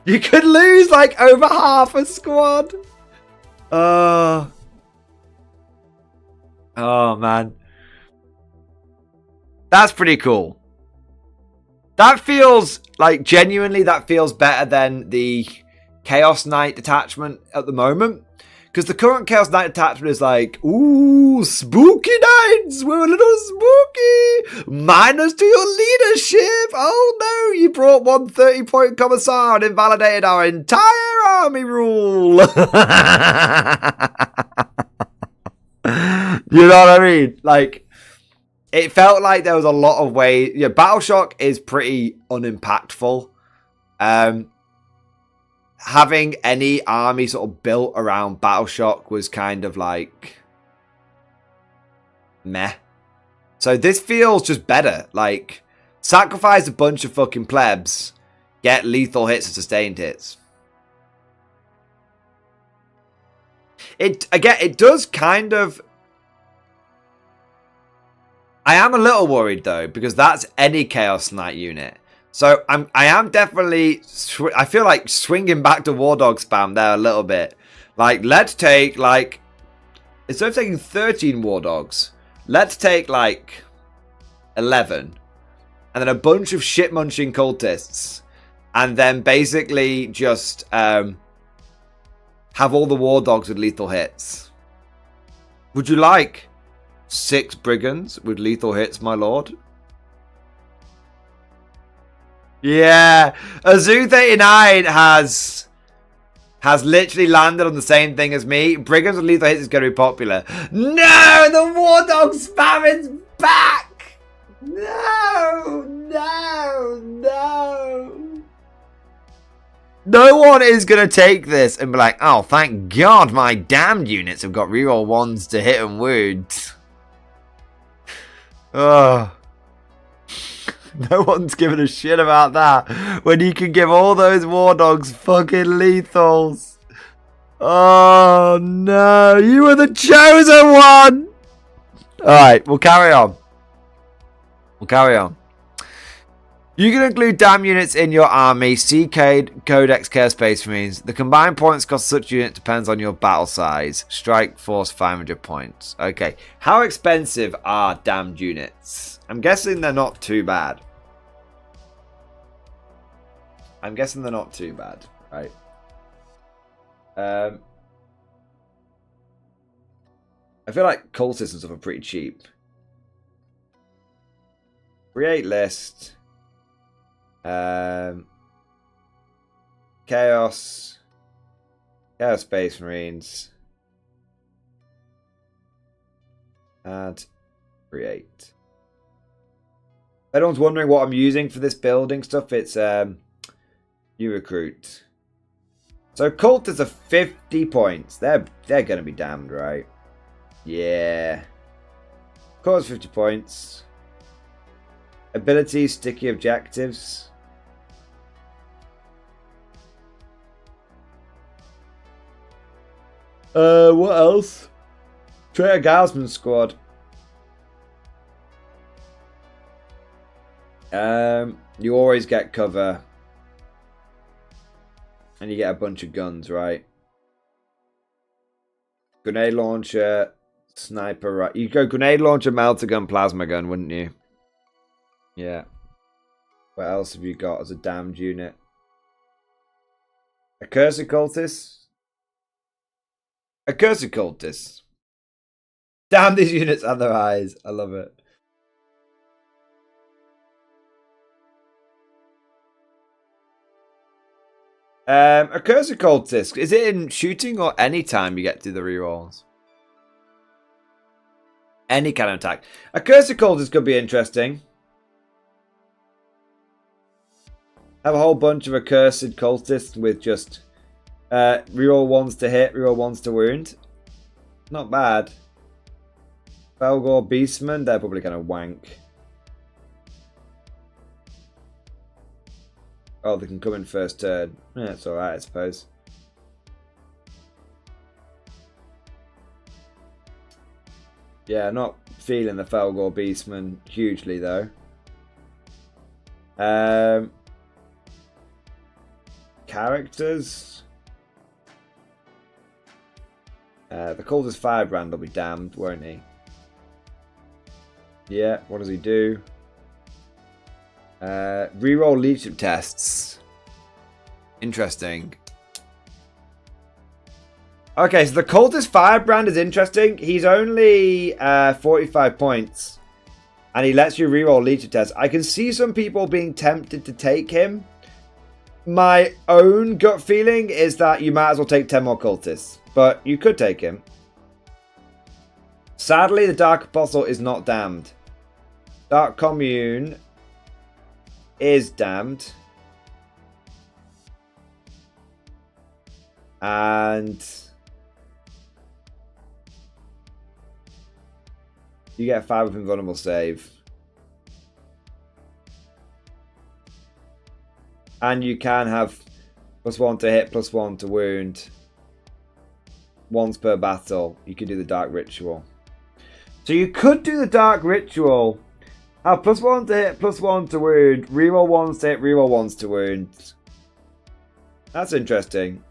You could lose like over half a squad. Oh man. That's pretty cool. That feels like genuinely that feels better than the Chaos Knight detachment at the moment. Because the current Chaos Knight detachment is like, ooh, spooky knights, we're a little spooky. Minus to your leadership. Oh no, you brought 1 30-point commissar and invalidated our entire army rule. You know what I mean? Like, it felt like there was a lot of ways. Yeah, Battle Shock is pretty unimpactful. Having any army sort of built around Battle Shock was kind of like meh. So this feels just better. Like, sacrifice a bunch of fucking plebs, get lethal hits and sustained hits. It does kind of. I am a little worried though, because that's any Chaos Knight unit. So I am definitely, I feel like swinging back to War Dog spam there a little bit. Like, let's take like, instead of taking 13 War Dogs, let's take like 11. And then a bunch of shit munching cultists. And then basically just have all the War Dogs with lethal hits. Would you like 6 Brigands with lethal hits, my lord? Yeah, Azu39 has literally landed on the same thing as me. Brigands with lethal hits is going to be popular. No, the War Dog spam is back. No. No one is going to take this and be like, oh, thank God my damned units have got reroll 1s to hit and wound. Oh. No one's giving a shit about that when you can give all those War Dogs fucking lethals. Oh no, you were the chosen one. Alright, we'll carry on. You can include damn units in your army. See Codex Care Space Marines. The combined points cost such unit depends on your battle size. Strike force 500 points. Okay. How expensive are damned units? I'm guessing they're not too bad. Right? I feel like cultists and stuff are pretty cheap. Create list. Chaos Space Marines. Add. Create. If anyone's wondering what I'm using for this building stuff, it's you recruit. So cultists are 50 points. They're gonna be damned, right? Yeah. Cause 50 points. Abilities, sticky objectives. What else? Traitor Guardsman Squad. You always get cover. And you get a bunch of guns, right? Grenade launcher, sniper, right? You go grenade launcher, melter gun, plasma gun, wouldn't you? Yeah. What else have you got as a damned unit? Accursed Cultist? Accursed Cultist. Damn these units and their eyes. I love it. Accursed Cultist. Is it in shooting or any time you get to the rerolls? Any kind of attack. Accursed Cultist could be interesting. Have a whole bunch of accursed cultists with just reroll ones to hit, reroll ones to wound. Not bad. Belgor Beastmen, they're probably gonna wank. Oh, they can come in first turn. Yeah, that's alright, I suppose. Yeah, not feeling the Felgor Beastmen hugely though. Characters. The Cultist Firebrand will be damned, won't he? Yeah, what does he do? Reroll leadership tests. Interesting. Okay, so the Cultist Firebrand is interesting. He's only 45 points. And he lets you reroll leadership tests. I can see some people being tempted to take him. My own gut feeling is that you might as well take 10 more cultists. But you could take him. Sadly, the Dark Apostle is not damned. Dark Commune is damned. And you get 5 of invulnerable save. And you can have +1 to hit, +1 to wound. Once per battle. You could do the Dark Ritual. So you could do the Dark Ritual. Have +1 to hit, +1 to wound. Reroll ones to hit, reroll ones to wound. That's interesting.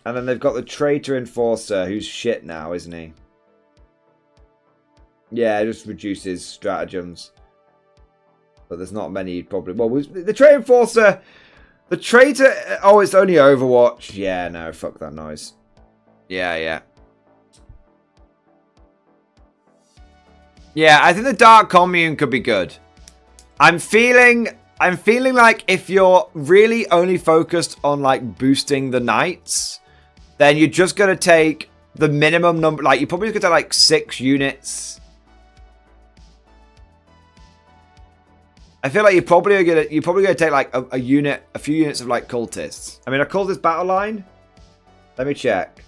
And then they've got the Traitor Enforcer, who's shit now, isn't he? Yeah, it just reduces stratagems. But there's not many probably. Well, the Traitor Enforcer... The Traitor... Oh, it's only Overwatch. Yeah, no, fuck that noise. Yeah. Yeah, I think the Dark Commune could be good. I'm feeling like if you're really only focused on, like, boosting the Knights, then you're just going to take the minimum number... Like, you're probably going to take, like, 6 units... I feel like you're probably gonna take like a few units of like cultists. I mean, a cultist battle line. Let me check.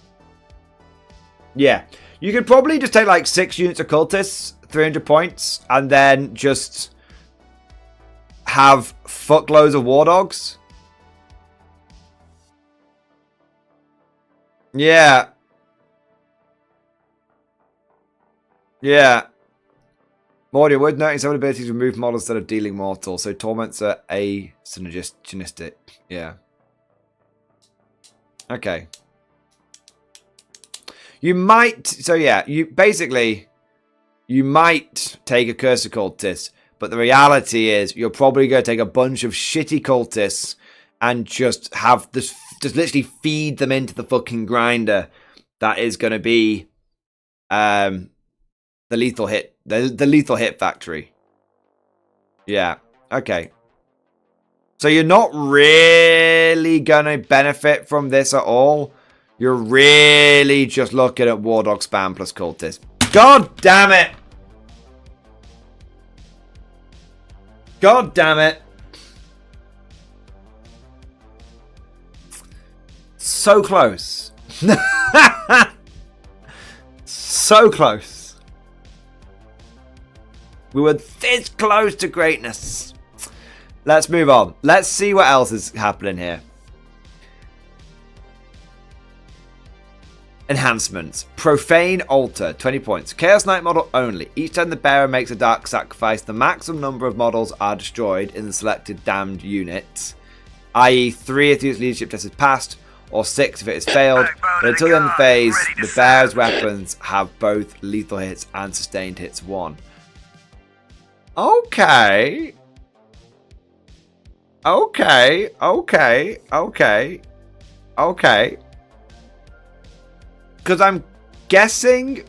Yeah, you could probably just take like 6 units of cultists, 300 points, and then just have fuckloads of war dogs. Yeah. Yeah. Mordian, worth noting some abilities remove models that are dealing mortal, so torments are synergistic. Yeah. Okay. You might, so yeah, you might take a cursor cultist, but the reality is you're probably going to take a bunch of shitty cultists and just have this, just literally feed them into the fucking grinder. That is going to be the lethal hit, the lethal hit factory. Yeah. Okay. So you're not really going to benefit from this at all. You're really just looking at War Dog spam plus cultist. God damn it! God damn it! So close. So close. We were this close to greatness. Let's move on. Let's see what else is happening here. Enhancements. Profane Altar, 20 points. Chaos Knight model only. Each time the bearer makes a dark sacrifice, the maximum number of models are destroyed in the selected damned unit. I.e. 3 if the leadership test is passed, or 6 if it is failed. But until the end of the phase, the bearer's weapons have both lethal hits and sustained hits 1. Okay. Okay. Okay. Okay. Okay. Because I'm guessing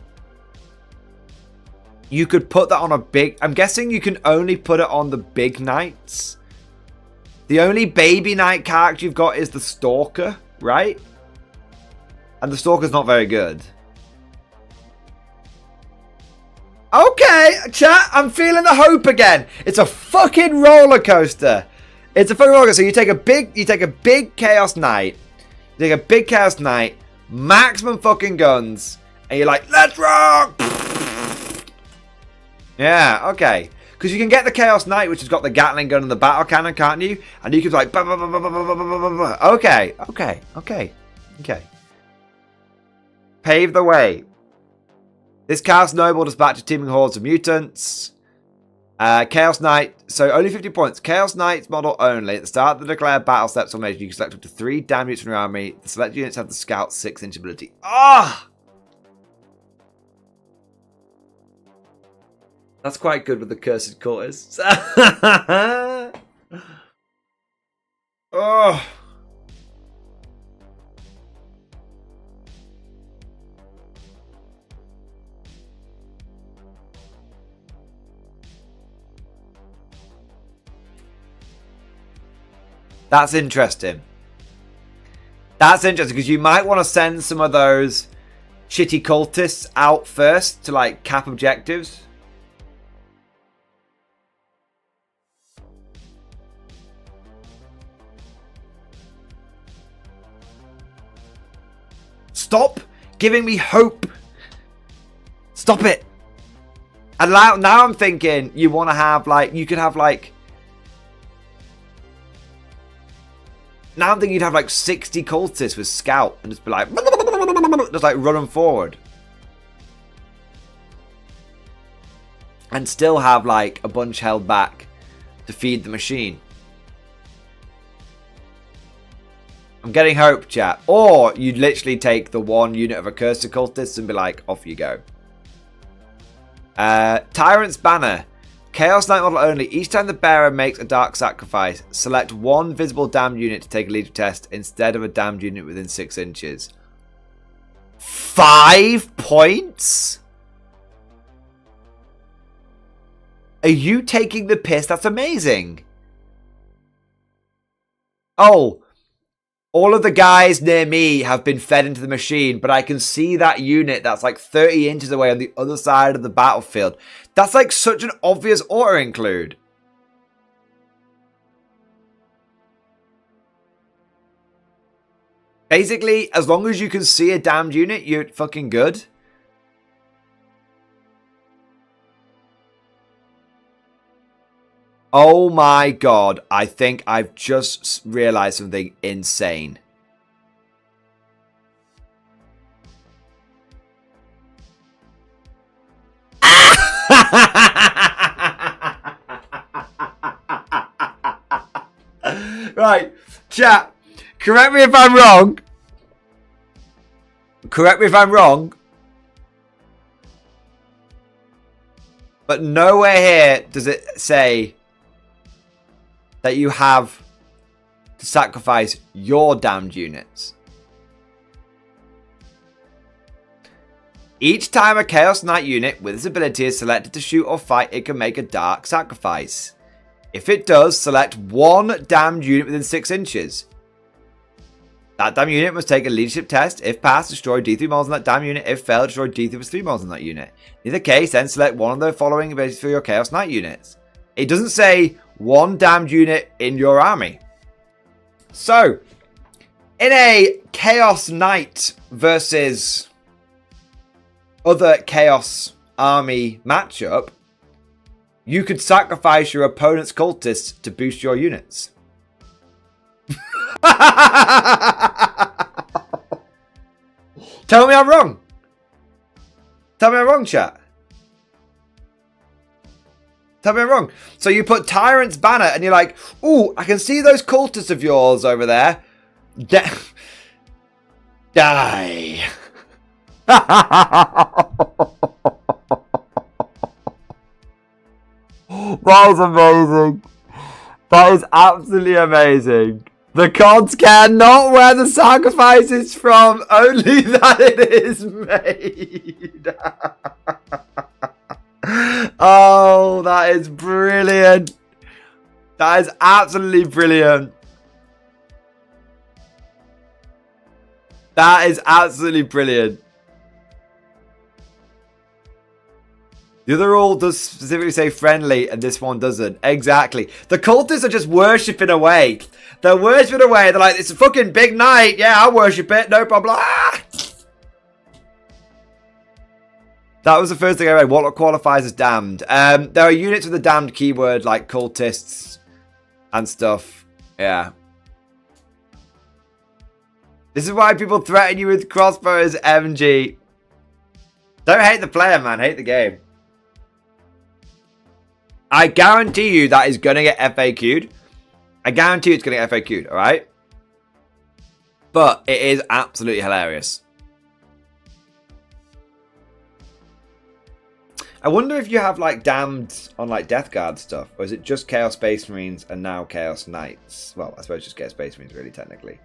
you could put that on a big... I'm guessing you can only put it on the big knights. The only baby knight character you've got is the Stalker, right? And the Stalker's not very good. Okay, chat, I'm feeling the hope again. It's a fucking roller coaster. It's a fucking roller coaster. So you take a big Chaos Knight. You take a big Chaos Knight. Maximum fucking guns, and you're like, let's rock! Yeah, okay. Because you can get the Chaos Knight, which has got the Gatling gun and the battle cannon, can't you? And you can be like, bah, bah, bah, bah, bah, bah, bah, bah, bah. Okay, okay, okay, okay. Pave the way. This Chaos Noble dispatches teeming hordes of mutants. Chaos Knight, so only 50 points. Chaos Knight's model only. At the start of the declared battle steps formation, you can select up to 3 damn units from your army. The selected units have the Scout 6-inch ability. Ah! That's quite good with the Cursed Cultists. Oh. That's interesting. That's interesting because you might want to send some of those shitty cultists out first to like cap objectives. Stop giving me hope. Stop it. And now I'm thinking you want to have like, you could have like, now I'm thinking you'd have like 60 cultists with Scout and just be like, just like run them forward. And still have like a bunch held back to feed the machine. I'm getting hope, chat. Or you'd literally take the 1 unit of Accursed Cultists and be like, off you go. Tyrant's Banner. Chaos Knight model only. Each time the bearer makes a dark sacrifice, select 1 visible damned unit to take a leader test instead of a damned unit within 6 inches. 5 points? Are you taking the piss? That's amazing. Oh, all of the guys near me have been fed into the machine, but I can see that unit that's like 30 inches away on the other side of the battlefield. That's like such an obvious auto-include. Basically, as long as you can see a damned unit, you're fucking good. Oh my god, I think I've just realized something insane. Chat, correct me if I'm wrong. Correct me if I'm wrong. But nowhere here does it say that you have to sacrifice your damned units. Each time a Chaos Knight unit with this ability is selected to shoot or fight, it can make a dark sacrifice. If it does, select one damned unit within 6 inches. That damn unit must take a leadership test. If passed, destroy D3 models on that damn unit. If failed, destroy D3 plus 3 models on that unit. In either case, then select one of the following abilities for your Chaos Knight units. It doesn't say one damned unit in your army. So, in a Chaos Knight versus other Chaos Army matchup, you could sacrifice your opponent's cultists to boost your units. Tell me I'm wrong. Tell me I'm wrong, chat. Tell me I'm wrong. So you put Tyrant's Banner and you're like, ooh, I can see those cultists of yours over there. Die. That is amazing. That is absolutely amazing. The gods care not where the sacrifice is from, only that it is made. Oh, that is brilliant. That is absolutely brilliant. That is absolutely brilliant. The other rule does specifically say friendly, and this one doesn't. Exactly. The cultists are just worshipping away. They're worshipping away. They're like, it's a fucking big night. Yeah, I'll worship it. No problem. Ah! That was the first thing I read. What qualifies as damned? There are units with a damned keyword, like cultists and stuff. Yeah. This is why people threaten you with crossbows, MG. Don't hate the player, man. Hate the game. I guarantee you that is going to get FAQ'd. I guarantee you it's going to get FAQ'd, alright? But it is absolutely hilarious. I wonder if you have like damned on like Death Guard stuff. Or is it just Chaos Space Marines and now Chaos Knights? Well, I suppose just Chaos Space Marines really technically.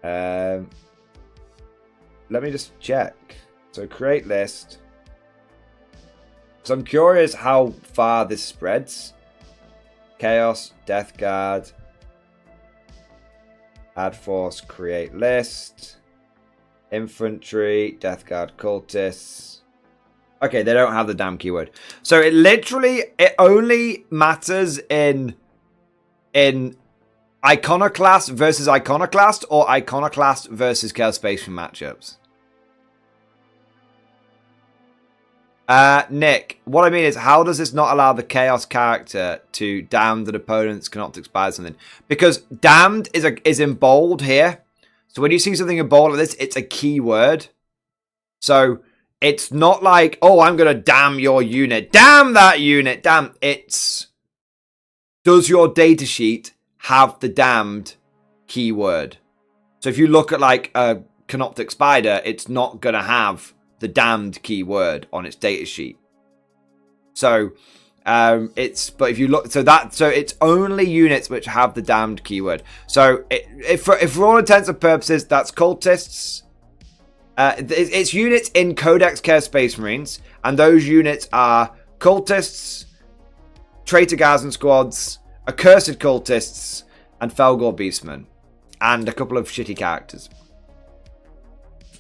Let me just check. So create list. So I'm curious how far this spreads. Chaos, Death Guard, add force, create list, infantry, Death Guard cultists. Okay, they don't have the damn keyword. So it literally, it only matters in Iconoclast versus Iconoclast or Iconoclast versus Chaos Space Marine matchups. Nick, what I mean is, how does this not allow the Chaos character to damn an opponent's Canoptic Spire or something? Because damned is in bold here. So when you see something in bold like this, it's a keyword. So it's not like, oh, I'm going to damn your unit. Damn that unit. Damn. It's, does your datasheet have the damned keyword? So if you look at like a Canoptic Spider, it's not going to have the damned keyword on its datasheet. So but if you look, so it's only units which have the damned keyword. So if for all intents and purposes, that's cultists. It's units in Codex Chaos Space Marines, and those units are cultists, traitor Gazan squads, accursed cultists, and Felgor beastmen, and a couple of shitty characters.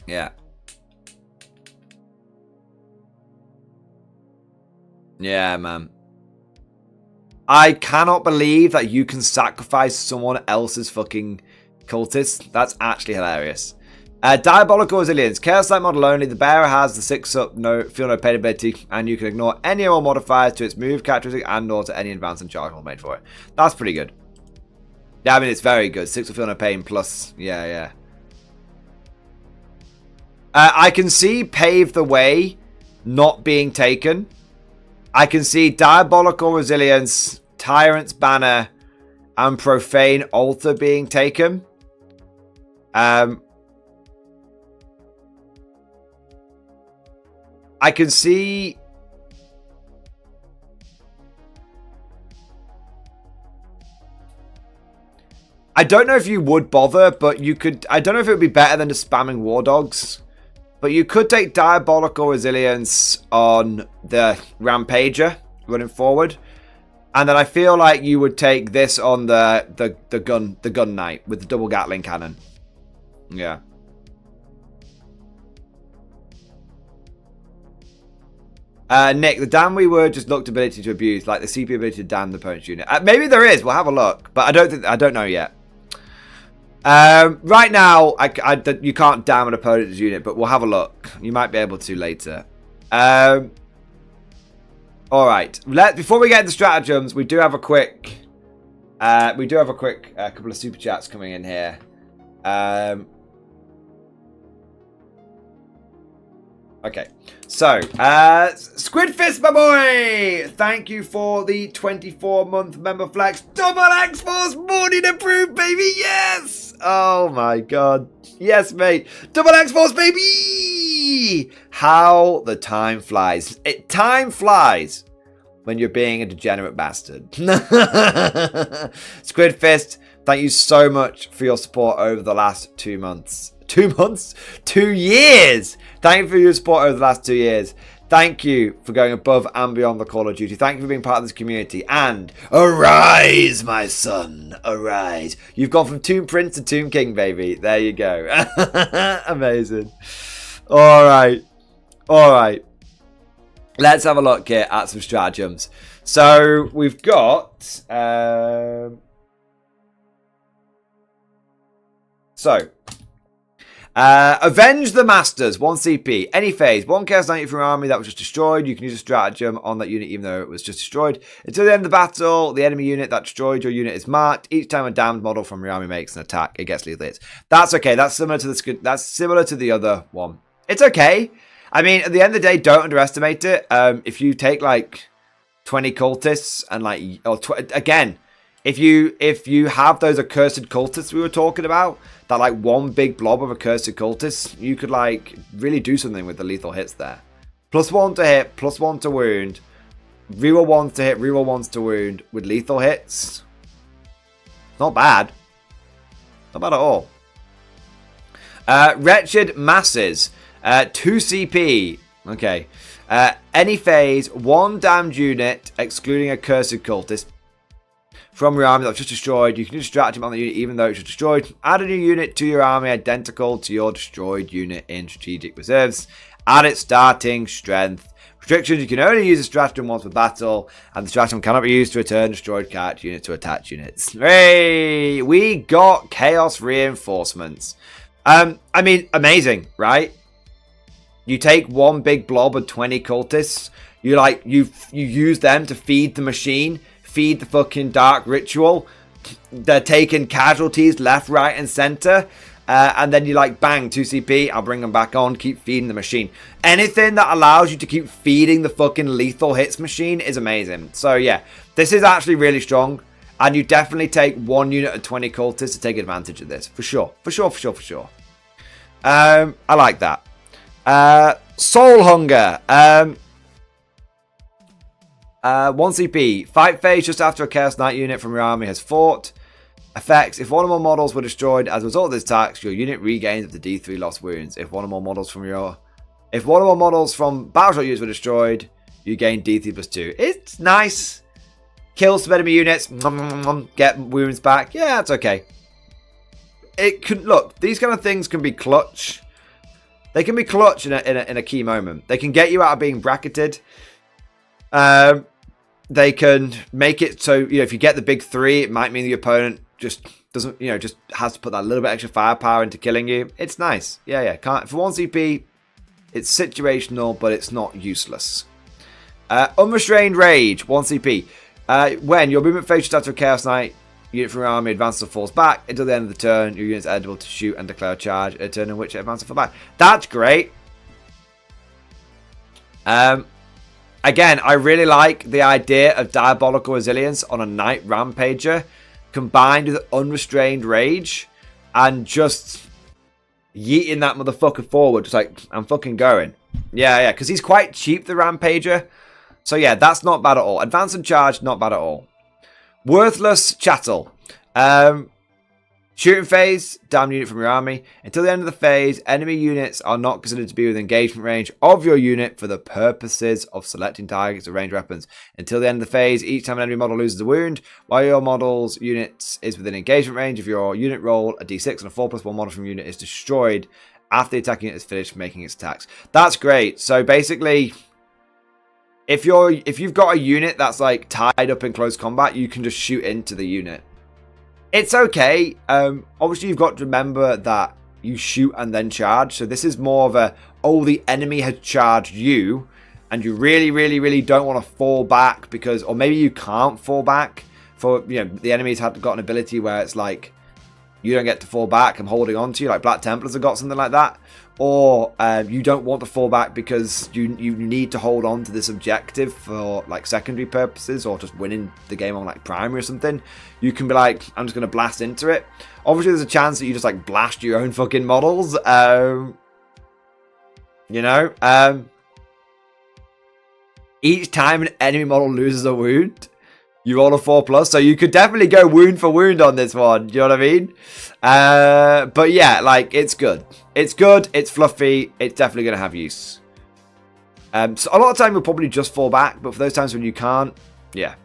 Yeah. Yeah, man. I cannot believe that you can sacrifice someone else's fucking cultists. That's actually hilarious. Diabolical Resilience. Chaos Knight model only. The bearer has the 6-up, feel no pain ability, and you can ignore any more modifiers to its move characteristic and or to any advance and charge made for it. That's pretty good. Yeah, I mean, it's very good. 6-up, feel no pain plus. Yeah. I can see Pave the Way not being taken. I can see Diabolical Resilience, Tyrant's Banner, and Profane Altar being taken. I can see... I don't know if you would bother, but you could... I don't know if it would be better than just spamming War Dogs. But you could take Diabolical Resilience on the Rampager running forward. And then I feel like you would take this on the Gun Knight with the double Gatling cannon. Yeah. Nick, the damn we word just looked ability to abuse, like the CP ability to damn the opponent's unit. Maybe there is. We'll have a look, but I don't know yet. Right now, you can't damn an opponent's unit, but we'll have a look. You might be able to later. All right. Before we get into stratagems, we do have a quick. Couple of super chats coming in here. Okay, so Squid Fist, my boy, thank you for the 24-month member flex. Double X-Force Mordian approved, baby. Yes. Oh my god. Yes, mate. Double X-Force, baby. How the time flies. Time flies when you're being a degenerate bastard. Squid Fist, thank you so much for your support over the last 2 months. 2 months? 2 years! Thank you for your support over the last 2 years. Thank you for going above and beyond the Call of Duty. Thank you for being part of this community. And arise, my son. Arise. You've gone from Tomb Prince to Tomb King, baby. There you go. Amazing. All right. Let's have a look here at some stratagems. So we've got... Avenge the Masters, 1 CP, any phase, 1 Chaos Knight from your army that was just destroyed. You can use a stratagem on that unit even though it was just destroyed. Until the end of the battle, the enemy unit that destroyed your unit is marked. Each time a damned model from your army makes an attack, it gets lethal hits. That's okay. That's similar to the other one. It's okay. I mean, at the end of the day, don't underestimate it. If you take like 20 cultists and like, again, if you have those accursed cultists we were talking about, that like one big blob of accursed cultists, you could like really do something with the lethal hits there. +1 to hit, +1 to wound, reroll 1s to hit, reroll 1s to wound with lethal hits. Not bad. Not bad at all. Wretched Masses, 2 CP. Okay. Any phase, 1 damned unit, excluding accursed cultist, from your army that was just destroyed. You can use stratagem on the unit even though it's just destroyed. Add a new unit to your army identical to your destroyed unit in strategic reserves. Add its starting strength. Restrictions: you can only use a stratagem once per battle, and the stratagem cannot be used to return destroyed character unit to attached units. Hey, we got Chaos Reinforcements. I mean, amazing, right? You take one big blob of 20 cultists. You use them to feed the machine. Feed the fucking dark ritual. They're taking casualties left, right, and center. And then you like, bang, 2 CP. I'll bring them back on. Keep feeding the machine. Anything that allows you to keep feeding the fucking lethal hits machine is amazing. So yeah, this is actually really strong. And you definitely take 1 unit of 20 cultists to take advantage of this. For sure. I like that. Soul Hunger. 1 CP. Fight phase just after a Chaos Knight unit from your army has fought. Effects: if one or more models were destroyed as a result of this attack, your unit regains up to D3 lost wounds. If one or more models from battleship units were destroyed, you gain D3 +2. It's nice. Kill some enemy units. Get wounds back. Yeah, it's okay. It could look. These kind of things can be clutch. They can be clutch in a key moment. They can get you out of being bracketed. They can make it so, you know, if you get the big 3, it might mean the opponent just doesn't, you know, just has to put that little bit extra firepower into killing you. It's nice. Yeah. For 1 CP, it's situational, but it's not useless. Unrestrained Rage, 1 CP. When your movement phase starts with Chaos Knight unit from your army advances or falls back until the end of the turn, your unit is eligible to shoot and declare a charge at a turn in which it advances or falls back. That's great. Again, I really like the idea of Diabolical Resilience on a Knight Rampager, combined with unrestrained rage and just yeeting that motherfucker forward. Just like, I'm fucking going. Yeah, because he's quite cheap, the Rampager. So yeah, that's not bad at all. Advance and charge, not bad at all. Worthless chattel. Shooting phase, damn unit from your army. Until the end of the phase, enemy units are not considered to be within engagement range of your unit for the purposes of selecting targets of ranged weapons. Until the end of the phase, each time an enemy model loses a wound, while your model's unit is within engagement range, if your unit roll a d6 and a 4+1 model from unit is destroyed after the attacking unit is finished making its attacks. That's great. So basically, if you've got a unit that's like tied up in close combat, you can just shoot into the unit. It's okay. Obviously, you've got to remember that you shoot and then charge. So this is more of a, oh, the enemy has charged you, and you really, really, really don't want to fall back because, or maybe you can't fall back for, you know, the enemy's got an ability where it's like, you don't get to fall back, I'm holding on to you, like Black Templars have got something like that. Or you don't want to fall back because you need to hold on to this objective for like secondary purposes or just winning the game on like primary or something. You can be like, I'm just going to blast into it. Obviously, there's a chance that you just like blast your own fucking models. You know? Each time an enemy model loses a wound, you roll a 4+, so you could definitely go wound for wound on this one. You know what I mean? But yeah, like, it's good. It's good, it's fluffy, it's definitely going to have use. So a lot of time you'll probably just fall back, but for those times when you can't, yeah.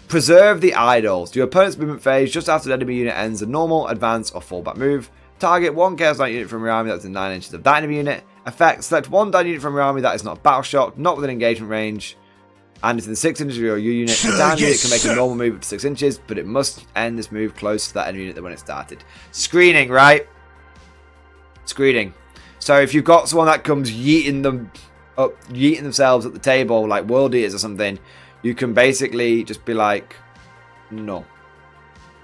Preserve the idols. Your opponent's movement phase just after the enemy unit ends a normal, advance, or fallback move. Target one Chaos Knight unit from your army that's within 9 inches of that enemy unit. Effect, select one down unit from your army that is not battle shocked, not within engagement range, and it's in 6 inches of your unit. The down unit can make a normal move of 6 inches, but it must end this move close to that enemy unit when it started. Screening, right? Screening. So if you've got someone that comes yeeting themselves at the table, like World Eaters or something, you can basically just be like, no.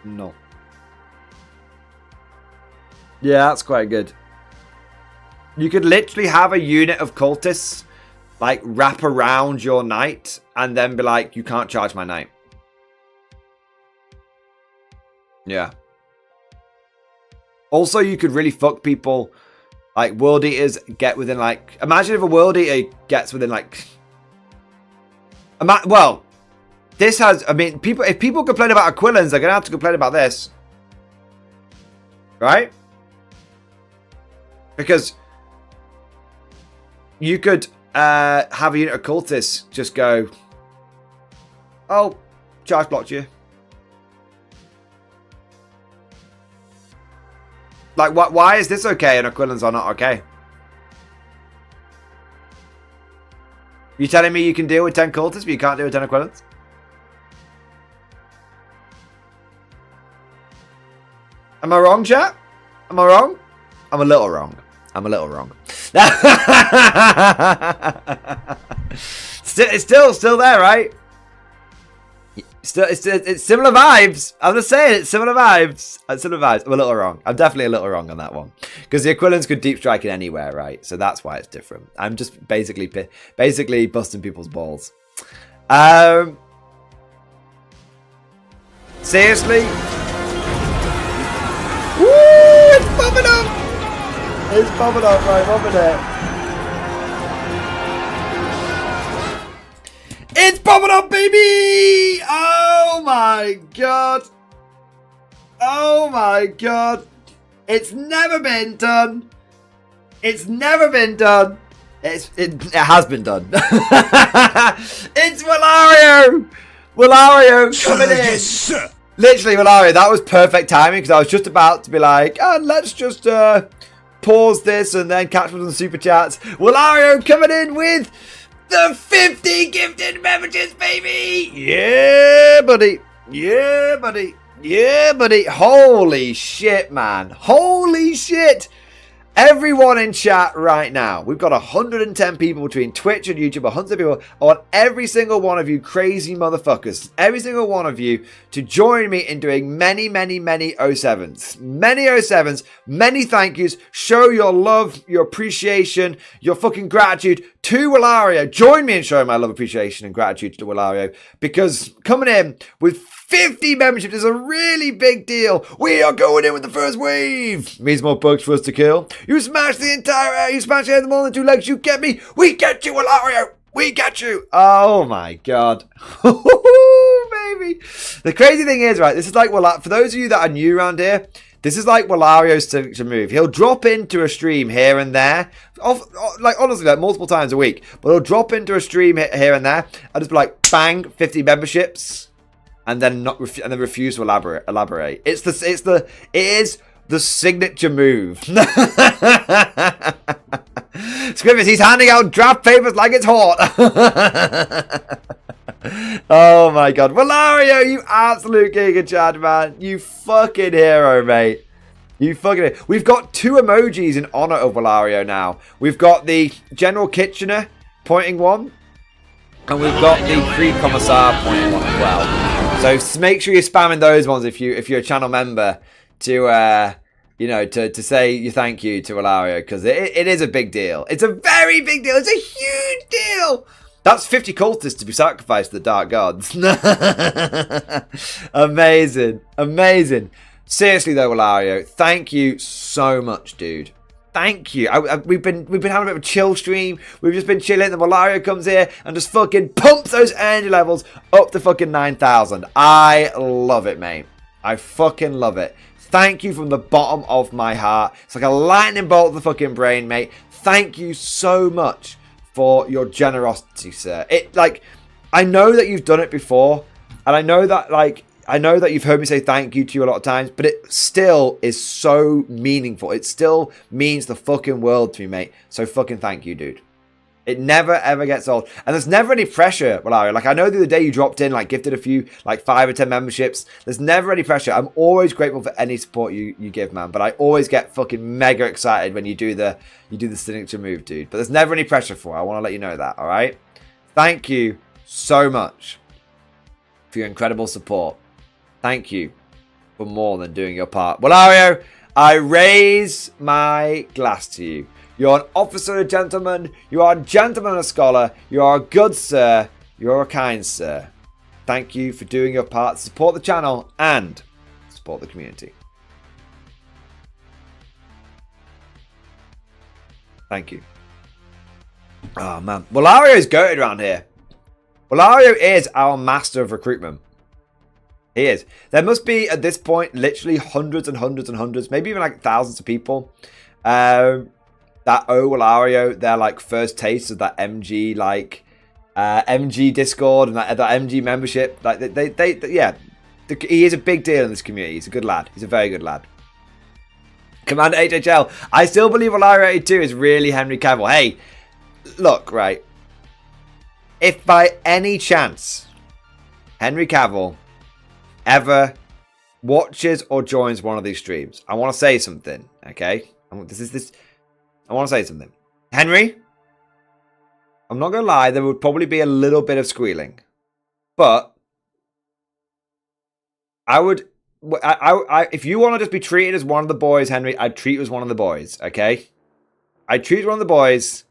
No. Yeah, that's quite good. You could literally have a unit of cultists like wrap around your knight and then be like, you can't charge my knight. Yeah. Also, you could really fuck people. Like, World Eaters get within, like... Imagine if a World Eater gets within, like... Well, this has... I mean, if people complain about Aquilans, they're going to have to complain about this. Right? Because you could have a unit of cultists just go, oh, charge blocked you. Like, why is this okay and Aquilans are not okay? You telling me you can deal with 10 cultists, but you can't deal with 10 Aquilans? Am I wrong, chat? Am I wrong? I'm a little wrong. I'm a little wrong. It's still there, right? It's similar vibes. I'm just saying, it's similar vibes. It's similar vibes. I'm a little wrong. I'm definitely a little wrong on that one because the Aquilans could deep strike in anywhere, right? So that's why it's different. I'm just basically busting people's balls. Seriously? Woo! It's popping up. It's popping up, right? Popping it. It's popping up, baby! Oh my god! Oh my god! It's never been done. It's never been done. It has been done. It's Willario! Willario coming in. Yes, sir. Literally, Willario. That was perfect timing because I was just about to be like, let's just pause this and then catch up on the super chats. Willario coming in with the 50 gifted messages, baby! Yeah, buddy. Yeah, buddy. Yeah, buddy. Holy shit, man. Holy shit. Everyone in chat right now. We've got 110 people between Twitch and YouTube. 100 people. I want every single one of you crazy motherfuckers, every single one of you to join me in doing many, many, many 07s. Many 07s. Many thank yous. Show your love, your appreciation, your fucking gratitude to Willario. Join me in showing my love, appreciation, and gratitude to Willario, because coming in with 50 memberships is a really big deal. We are going in with the first wave. Means more bugs for us to kill. You smash the entire air. You smash it in more than 2 legs. You get me. We get you, Willario. We get you. Oh my god. Baby. The crazy thing is, right, this is like, for those of you that are new around here, this is like Willario's signature move. He'll drop into a stream here and there, like honestly, like multiple times a week. But he'll drop into a stream here and there, and just be like, bang, 50 memberships, and then refuse to elaborate. It is the signature move. Scrimmage, he's handing out draft papers like it's hot. Oh my god. Willario, you absolute Giga Chad, man. You fucking hero, mate. You fucking hero. We've got 2 emojis in honor of Willario now. We've got the General Kitchener pointing one, and we've got the Free Commissar pointing one as well. So make sure you're spamming those ones if you're a channel member to to say you thank you to Willario, because it is a big deal. It's a very big deal. It's a huge deal. That's 50 cultists to be sacrificed to the Dark Gods. Amazing. Amazing. Seriously though, Willario, thank you so much, dude. Thank you. We've been having a bit of a chill stream. We've just been chilling. And Willario comes here and just fucking pumps those energy levels up to fucking 9,000. I love it, mate. I fucking love it. Thank you from the bottom of my heart. It's like a lightning bolt to the fucking brain, mate. Thank you so much for your generosity, sir. I know that you've done it before, and I know that you've heard me say thank you to you a lot of times, but it still is so meaningful. It still means the fucking world to me, mate. So fucking thank you, dude. It never ever gets old, and there's never any pressure, Willario. Like, I know the other day you dropped in, like, gifted a few, like 5 or 10 memberships. There's never any pressure. I'm always grateful for any support you give, man. But I always get fucking mega excited when you do the signature move, dude. But there's never any pressure for it. I want to let you know that. All right. Thank you so much for your incredible support. Thank you for more than doing your part, Willario. I raise my glass to you. You're an officer, a gentleman. You are a gentleman and a scholar. You are a good sir. You're a kind sir. Thank you for doing your part to support the channel and support the community. Thank you. Oh, man. Willario is goated around here. Willario is our master of recruitment. He is. There must be, at this point, literally hundreds and hundreds and hundreds, maybe even like thousands of people that owe Willario their like first taste of that MG MG Discord and that MG membership. Like he is a big deal in this community. He's a good lad. He's a very good lad. Commander HHL, I still believe Willario 82 is really Henry Cavill. Hey, look, right. If by any chance Henry Cavill ever watches or joins one of these streams, I want to say something, okay? I want to say something. Henry, I'm not going to lie, there would probably be a little bit of squealing. But if you want to just be treated as one of the boys, Henry, I'd treat you as one of the boys, okay? I'd treat you as one of the boys,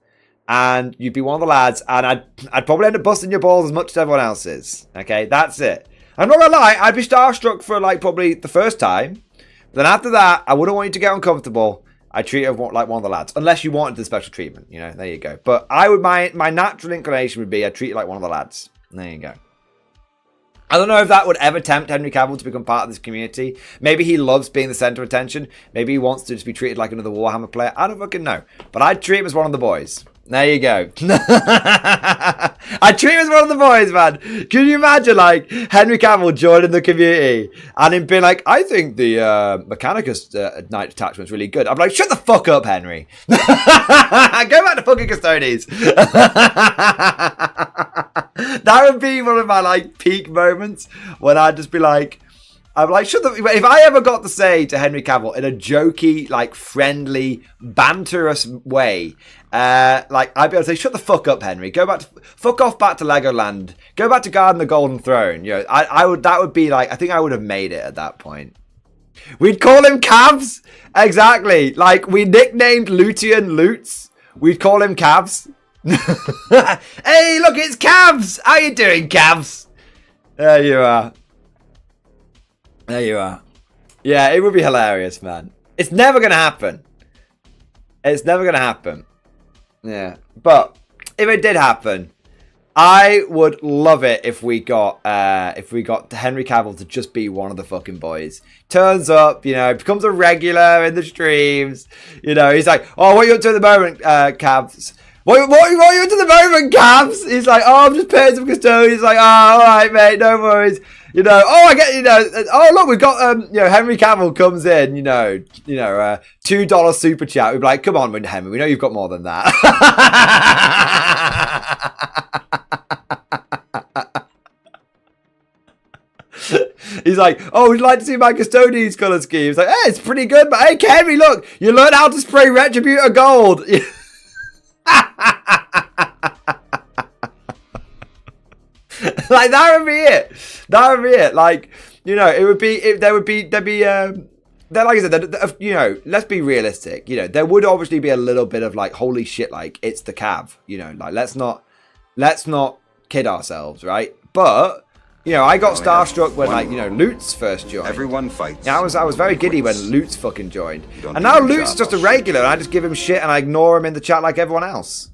and you'd be one of the lads, and I'd probably end up busting your balls as much as everyone else is, okay? That's it. I'm not going to lie, I'd be starstruck for, like, probably the first time. But then after that, I wouldn't want you to get uncomfortable. I treat you like one of the lads, unless you wanted the special treatment. You know, there you go. But my natural inclination would be I'd treat you like one of the lads. There you go. I don't know if that would ever tempt Henry Cavill to become part of this community. Maybe he loves being the center of attention. Maybe he wants to just be treated like another Warhammer player. I don't fucking know. But I'd treat him as one of the boys. There you go. I'd treat him as one of the boys, man. Can you imagine, like, Henry Cavill joining the community and him being like, I think the Mechanicus Night Detachment's really good. I'm like, shut the fuck up, Henry. Go back to fucking Custodes. That would be one of my, like, peak moments when I'd just be like, I'm like, shut the... If I ever got to say to Henry Cavill in a jokey, like, friendly, banterous way, like, I'd be able to say, shut the fuck up, Henry. Go back to... Fuck off back to Legoland. Go back to Garden of the Golden Throne. You know, I would... That would be, like... I think I would have made it at that point. We'd call him Cavs. Exactly. Like, we nicknamed Lutean Loots. We'd call him Cavs. Hey, look, it's Cavs. How you doing, Cavs? There you are. There you are. Yeah, it would be hilarious, man. It's never going to happen. It's never going to happen. Yeah. But if it did happen, I would love it if we got Henry Cavill to just be one of the fucking boys. Turns up, you know, becomes a regular in the streams. You know, he's like, oh, what are you up to at the moment, Cavs? What are you up to the moment, Cavs? He's like, oh, I'm just paying some custodians. He's like, oh, all right, mate, no worries. You know, oh, I get, you know, oh, look, we've got, you know, Henry Cavill comes in, you know, $2 super chat. We'd be like, come on, Henry, we know you've got more than that. He's like, oh, would you like to see my custodian's colour scheme? He's like, hey, it's pretty good, but hey, Henry, look, you learned how to spray Retributor gold. Like, that would be it. That would be it. Like, you know, it would be, there'd be, like I said, you know, let's be realistic. You know, there would obviously be a little bit of like, holy shit, like, it's the Cav. You know, like, let's not kid ourselves, right? But, you know, I got starstruck when, like, you know, Lutz first joined. Everyone fights. Yeah, I was very giddy when Lutz fucking joined. And now Lutz is just a regular, and I just give him shit and I ignore him in the chat like everyone else.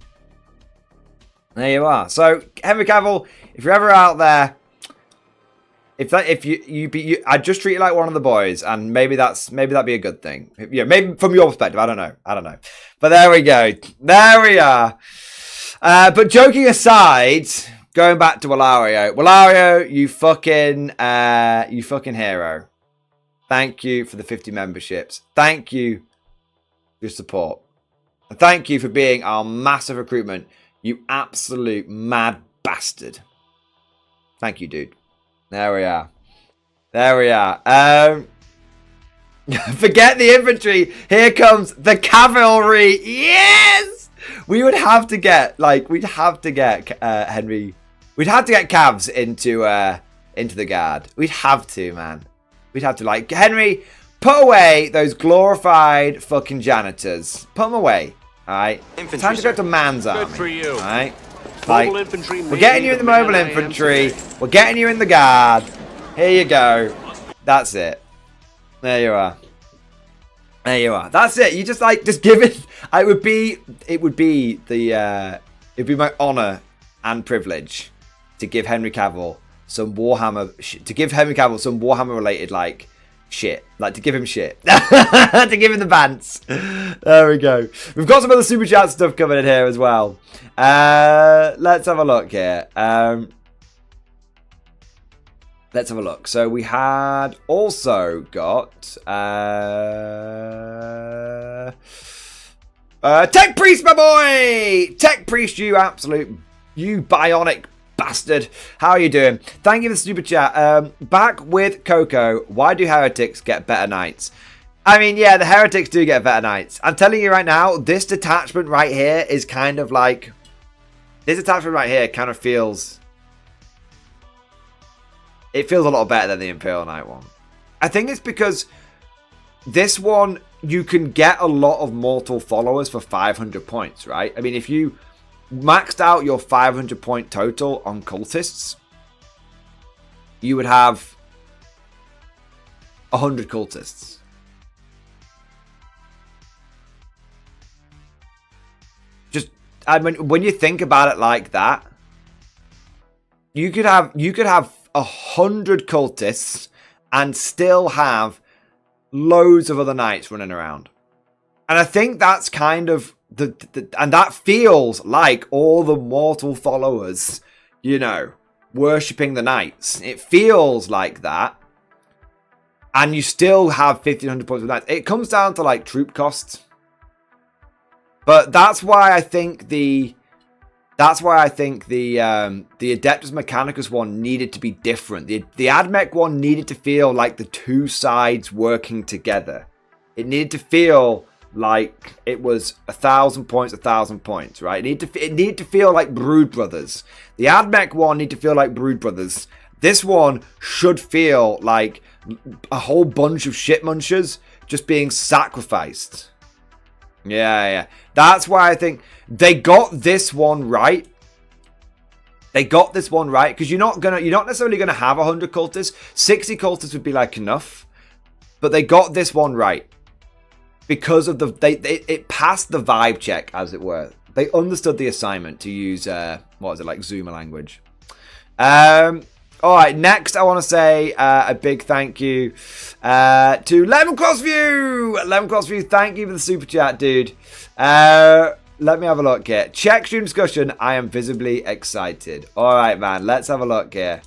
There you are. So, Henry Cavill, if you're ever out there, I'd just treat you like one of the boys, and maybe that'd be a good thing. You know, maybe from your perspective, I don't know. But there we go. There we are. But joking aside, going back to Walario, you fucking hero. Thank you for the 50 memberships. Thank you for your support. And thank you for being our massive recruitment. You absolute mad bastard. Thank you, dude. There we are. There we are. Forget the infantry. Here comes the cavalry. Yes! We would have to get, like, Henry. We'd have to get Cavs into the guard. We'd have to, man. We'd have to, like, Henry, put away those glorified fucking janitors. Put them away. Alright? Time to go to man's army. Good for you. Alright? Like, infantry, we're getting you in the mobile infantry. We're getting you in the guard. Here you go. That's it. There you are. There you are. That's it. You just give it. It would be my honor and privilege to give Henry Cavill some Warhammer. To give Henry Cavill some Warhammer related like shit. Like to give him shit. To give him the bants. There we go. We've got some other super chat stuff coming in here as well. Let's have a look here. Let's have a look. So we had also got Tech Priest, my boy! Tech Priest, you bionic bastard. How are you doing? Thank you for the super chat. Back with Coco. Why do heretics get better knights? I mean, yeah, the heretics do get better knights. I'm telling you right now, this detachment right here is kind of like... This attachment right here kind of feels... It feels a lot better than the Imperial Knight one. I think it's because this one, you can get a lot of mortal followers for 500 points, right? I mean, if you maxed out your 500 point total on cultists, you would have 100 cultists. I mean, when you think about it like that, you could have 100 cultists and still have loads of other knights running around. And I think that's kind of and that feels like all the mortal followers, you know, worshipping the knights. It feels like that. And you still have 1,500 points with knights. It comes down to like troop costs. But that's why I think the Adeptus Mechanicus one needed to be different. The AdMech one needed to feel like the two sides working together. It needed to feel like it was 1,000 points, right? It needed to feel like Brood Brothers. The AdMech one needed to feel like Brood Brothers. This one should feel like a whole bunch of shit munchers just being sacrificed. Yeah. That's why I think they got this one right. They got this one right because you're not necessarily gonna have 100 cultists. 60 cultists would be like enough, but they got this one right because of it passed the vibe check, as it were. They understood the assignment to use what is it, like Zoomer language. All right, next I want to say a big thank you to Lemon Crossview. Lemon Crossview, thank you for the super chat, dude. Let me have a look here. Check stream discussion. I am visibly excited. All right, man. Let's have a look here.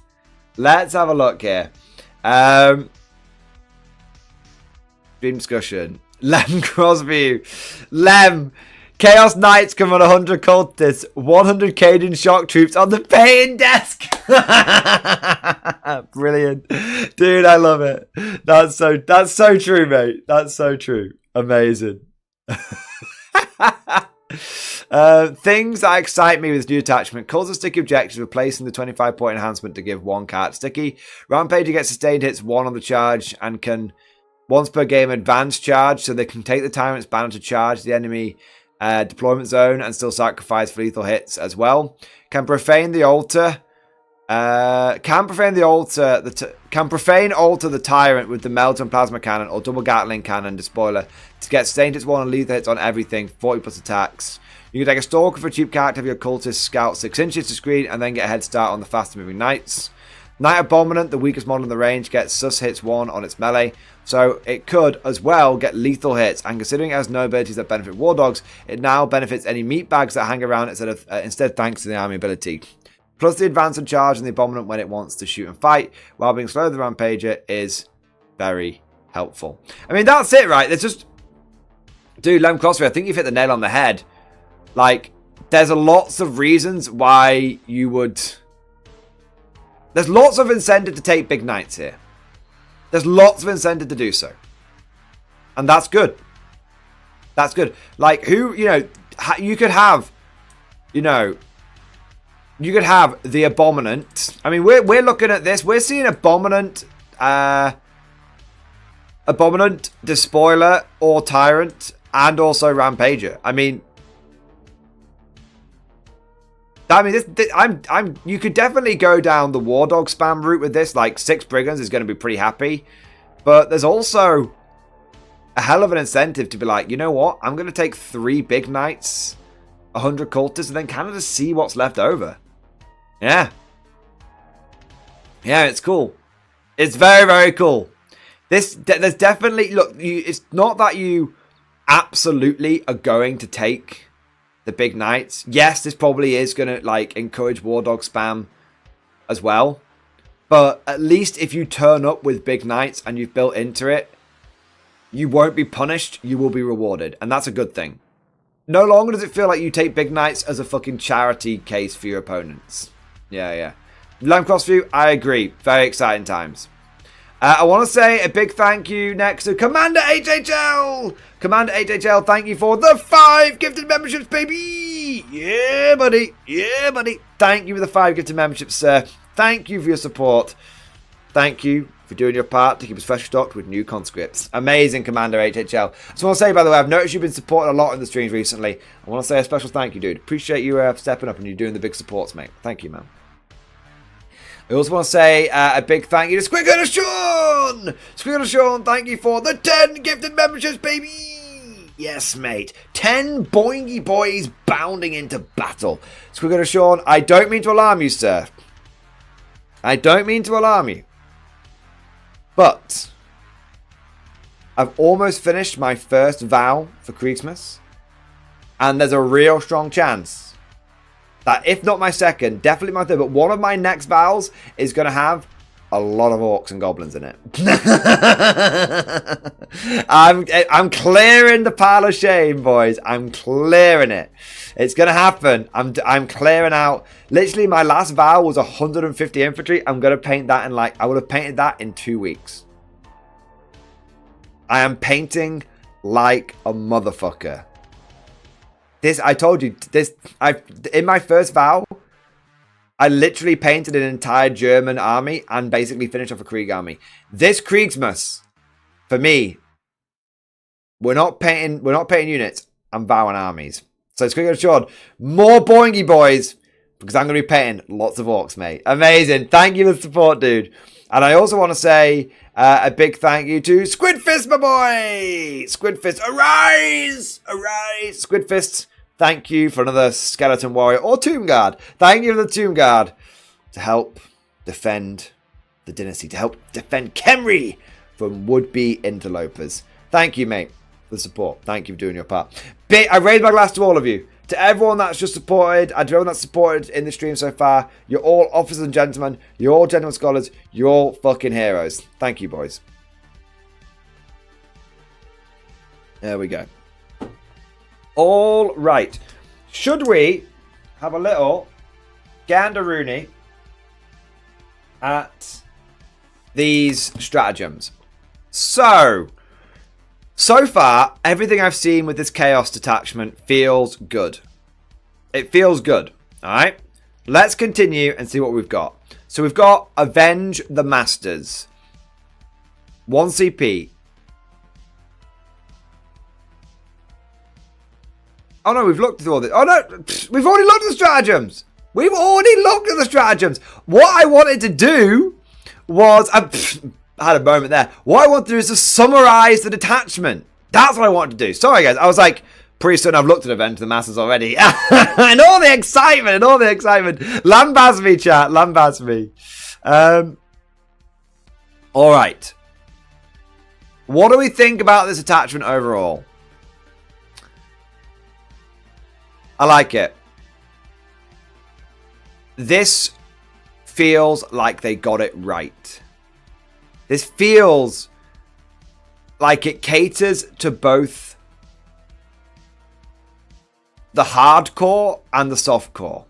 Stream discussion. Lem Crosby. Lem. Chaos Knights come on 100 cultists. 100 Cajun shock troops on the paying desk. Brilliant. Dude, I love it. That's so true, mate. That's so true. Amazing. Things that excite me with this new attachment. Calls a sticky objective, replacing the 25-point enhancement to give 1 card sticky. Rampager gets sustained hits 1 on the charge and can once per game advance charge, so they can take the tyrant's banner to charge the enemy deployment zone and still sacrifice for lethal hits as well. Can profane the altar. Can profane alter the tyrant with the melt and plasma cannon or double gatling cannon despoiler to get sustained hits 1 and lethal hits on everything. 40 plus attacks. You can take a stalker for a cheap character of your cultist scout 6 inches to screen and then get a head start on the faster moving knights. Knight Abominant, the weakest model in the range, gets sus hits 1 on its melee, so it could as well get lethal hits, and considering it has no abilities that benefit war dogs, it now benefits any meat bags that hang around instead thanks to the army ability. Plus the advance and charge on the Abominant when it wants to shoot and fight, while being slow to the Rampager is very helpful. I mean, that's it, right? There's just... Dude, Lem Crossfire, I think you've hit the nail on the head. Like, there's lots of reasons why you would... There's lots of incentive to take big knights here. There's lots of incentive to do so. And that's good. That's good. Like, who, you could have, you could have the Abominant. I mean, we're looking at this. We're seeing Abominant, Despoiler, or Tyrant, and also Rampager. I mean, you could definitely go down the War Dog spam route with this. Like, 6 Brigands is going to be pretty happy. But there's also a hell of an incentive to be like, you know what? I'm going to take 3 big knights, 100 cultists, and then kind of just see what's left over. Yeah. Yeah, it's cool. It's very, very cool. There's definitely... Look, it's not that you absolutely are going to take... the big knights. Yes, this probably is going to like encourage War Dog spam as well. But at least if you turn up with big knights and you've built into it, you won't be punished, you will be rewarded. And that's a good thing. No longer does it feel like you take big knights as a fucking charity case for your opponents. Yeah. Lime Crossview, I agree. Very exciting times. I want to say a big thank you next to Commander HHL. Commander HHL, thank you for the 5 gifted memberships, baby. Yeah, buddy. Yeah, buddy. Thank you for the 5 gifted memberships, sir. Thank you for your support. Thank you for doing your part to keep us fresh stocked with new conscripts. Amazing, Commander HHL. I just want to say, by the way, I've noticed you've been supporting a lot in the streams recently. I want to say a special thank you, dude. Appreciate you stepping up and you doing the big supports, mate. Thank you, man. I also want to say a big thank you to Squiggle Sean! Squiggle Sean, thank you for the 10 gifted memberships, baby! Yes, mate. 10 boingy boys bounding into battle. Squiggle Sean, I don't mean to alarm you, sir. I don't mean to alarm you. But I've almost finished my first vow for Kriegsmas. And there's a real strong chance that if not my second, definitely my third, but one of my next vows is going to have a lot of orcs and goblins in it. I'm clearing the pile of shame, boys. I'm clearing it. It's going to happen. I'm clearing out. Literally, my last vow was 150 infantry. I'm going to paint that in I would have painted that in 2 weeks. I am painting like a motherfucker. I told you, in my first vow, I literally painted an entire German army and basically finished off a Krieg army. This Kriegsmas, for me, we're not painting units. and vowing armies. So it's quick and assured. More boingy boys, because I'm going to be painting lots of orcs, mate. Amazing. Thank you for the support, dude. And I also want to say a big thank you to Squidfist, my boy. Squidfist, arise! Arise! Squidfist, thank you for another skeleton warrior or tomb guard. Thank you for the tomb guard to help defend the dynasty, to help defend Kemri from would-be interlopers. Thank you, mate, for the support. Thank you for doing your part. I raise my glass to all of you. To everyone that's just supported, and to everyone that's supported in the stream so far, you're all officers and gentlemen, you're all gentlemen scholars, you're all fucking heroes. Thank you, boys. There we go. All right. Should we have a little gandaroony at these stratagems? So far, everything I've seen with this Chaos detachment feels good. It feels good, alright? Let's continue and see what we've got. So we've got Avenge the Masters. 1 CP. Oh no, we've looked through all this. Oh no, we've already looked at the stratagems. We've already looked at the stratagems. What I wanted to do was... I had a moment there. What I want to do is to summarize the detachment. That's what I wanted to do. Sorry, guys. I was like, pretty soon I've looked at Avenge the Masters already. And all the excitement, Lambast me, chat. Lambast me. All right. What do we think about this attachment overall? I like it. This feels like they got it right. This feels like it caters to both the hardcore and the softcore.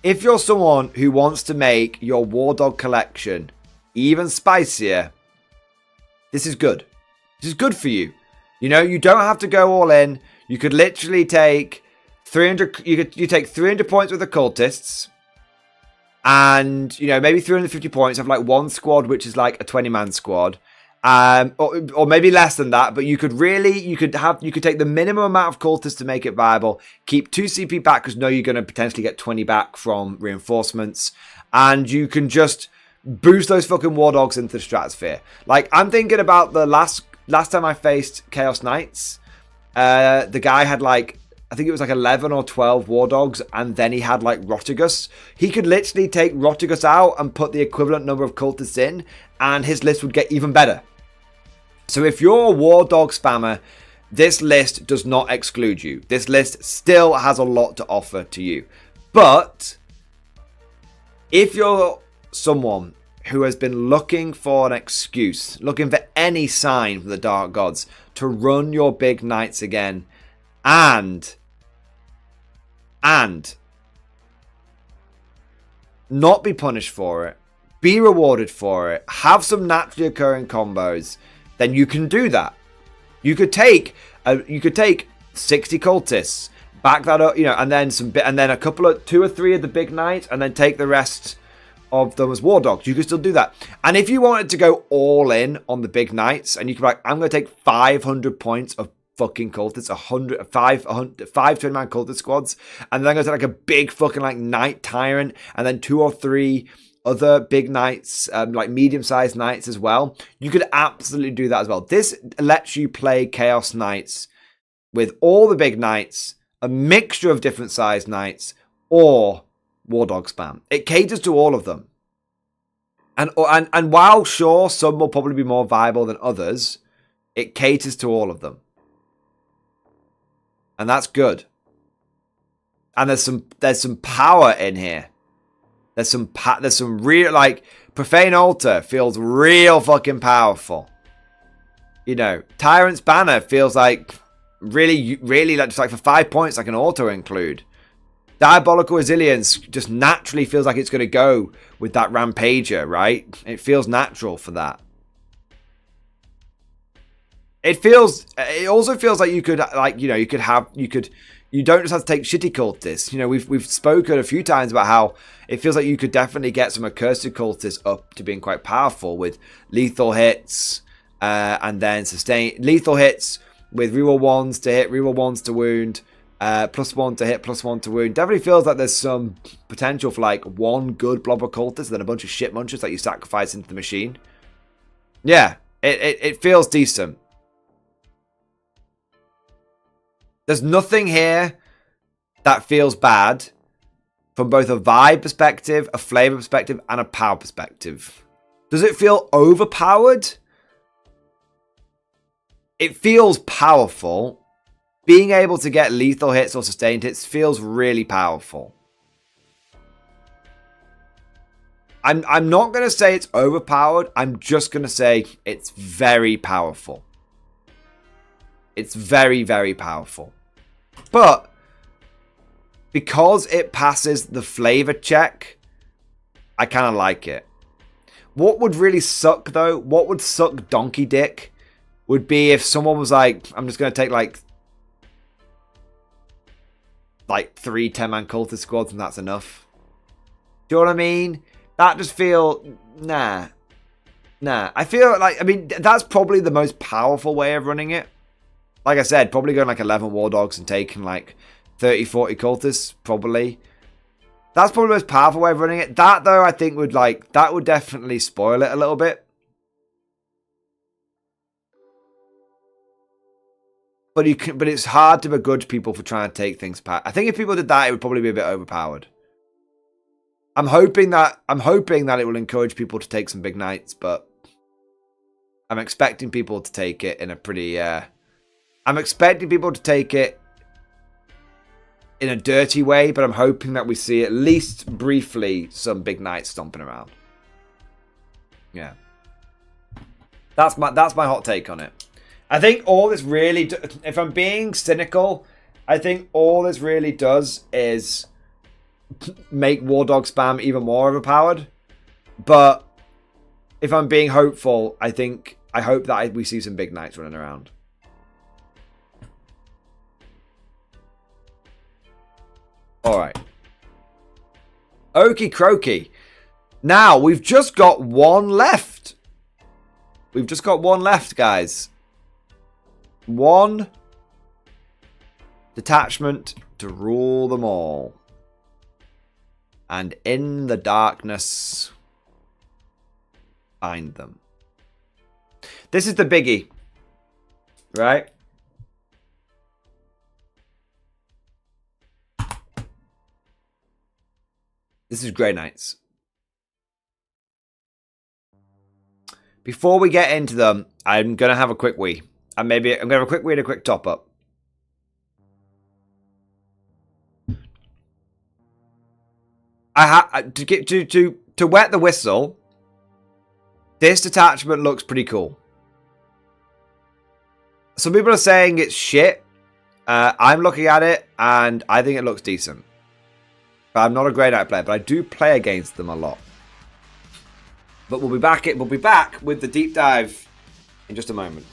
If you're someone who wants to make your War Dog collection even spicier, this is good. This is good for you. You know, you don't have to go all in. You could literally take 300. You take 300 points with the cultists. And, you know, maybe 350 points of like one squad, which is like a 20-man squad. Or maybe less than that. But you could take the minimum amount of cultists to make it viable. Keep 2 CP back because you're going to potentially get 20 back from reinforcements. And you can just boost those fucking war dogs into the stratosphere. Like, I'm thinking about the last time I faced Chaos Knights. The guy had like... I think it was like 11 or 12 war dogs, and then he had like Rotigus. He could literally take Rotigus out and put the equivalent number of cultists in, and his list would get even better. So if you're a war dog spammer, this list does not exclude you. This list still has a lot to offer to you. But if you're someone who has been looking for an excuse, looking for any sign from the Dark Gods to run your big knights again, and not be punished for it, be rewarded for it, have some naturally occurring combos, then you can do that. You could take 60 cultists, back that up, you know, and then a couple of 2 or 3 of the big knights, and then take the rest of them as war dogs. You could still do that. And if you wanted to go all in on the big knights, and you could be like, I'm going to take 500 points of fucking cultists, 5 20-man cultist squads, and then I'm going to take like a big fucking like knight tyrant, and then 2 or 3 other big knights, like medium-sized knights as well. You could absolutely do that as well. This lets you play Chaos Knights with all the big knights, a mixture of different sized knights, or War Dog spam. It caters to all of them. And while sure, some will probably be more viable than others, it caters to all of them. And that's good. And there's some power in here. There's some real, like, Profane Altar feels real fucking powerful. You know, Tyrant's Banner feels like really like, just like for 5 points I can auto include. Diabolical Resilience just naturally feels like it's going to go with that Rampager, right? It feels natural for that. It also feels like you could, like, you know, you don't just have to take shitty cultists. You know, we've spoken a few times about how it feels like you could definitely get some accursed cultists up to being quite powerful with lethal hits, and then lethal hits, with reroll 1s to hit, reroll 1s to wound, +1 to hit, +1 to wound. Definitely feels like there's some potential for like one good blob of cultists and then a bunch of shit munchers that you sacrifice into the machine. Yeah, it feels decent. There's nothing here that feels bad from both a vibe perspective, a flavor perspective, and a power perspective. Does it feel overpowered? It feels powerful. Being able to get lethal hits or sustained hits feels really powerful. I'm not going to say it's overpowered. I'm just going to say it's very powerful. It's very, very powerful. But because it passes the flavor check, I kind of like it. What would really suck, though, what would suck donkey dick, would be if someone was like, I'm just going to take like 3 10-man cultist squads and that's enough. Do you know what I mean? That just feel, nah. I feel like, I mean, that's probably the most powerful way of running it. Like I said, probably going like 11 war dogs and taking like 30, 40 cultists, probably. That's probably the most powerful way of running it. That, though, I think would like, that would definitely spoil it a little bit. But it's hard to begrudge people for trying to take things back. I think if people did that, it would probably be a bit overpowered. I'm hoping that it will encourage people to take some big knights, but I'm expecting people to take it in a pretty I'm expecting people to take it in a dirty way, but I'm hoping that we see at least briefly some big knights stomping around. Yeah. That's my hot take on it. I think all this really, if I'm being cynical, I think all this really does is make War Dog spam even more overpowered. But if I'm being hopeful, I hope that we see some big knights running around. Alright. Okie croaky. Now, we've just got one left. We've just got one left, guys. One detachment to rule them all. And in the darkness, find them. This is the biggie, right? This is Grey Knights. Before we get into them, I'm going to have a quick wee. And maybe I'm going to have a quick wee and a quick top up. To wet the whistle, this detachment looks pretty cool. Some people are saying it's shit. I'm looking at it and I think it looks decent. But I'm not a Grey Knight player, but I do play against them a lot. But we'll be back with the deep dive in just a moment.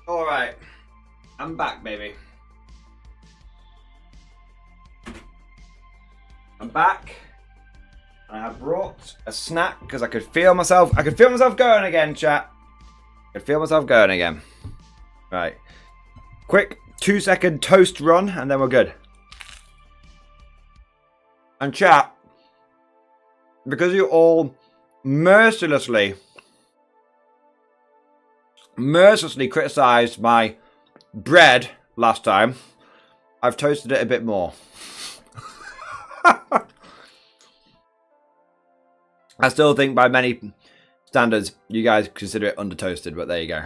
Alright. I'm back, baby. I'm back. And I brought a snack because I could feel myself going again, chat. I could feel myself going again. Right. Quick 2-second toast run and then we're good. And chat, because you all mercilessly criticised my bread last time, I've toasted it a bit more. I still think by many standards you guys consider it under toasted, but there you go.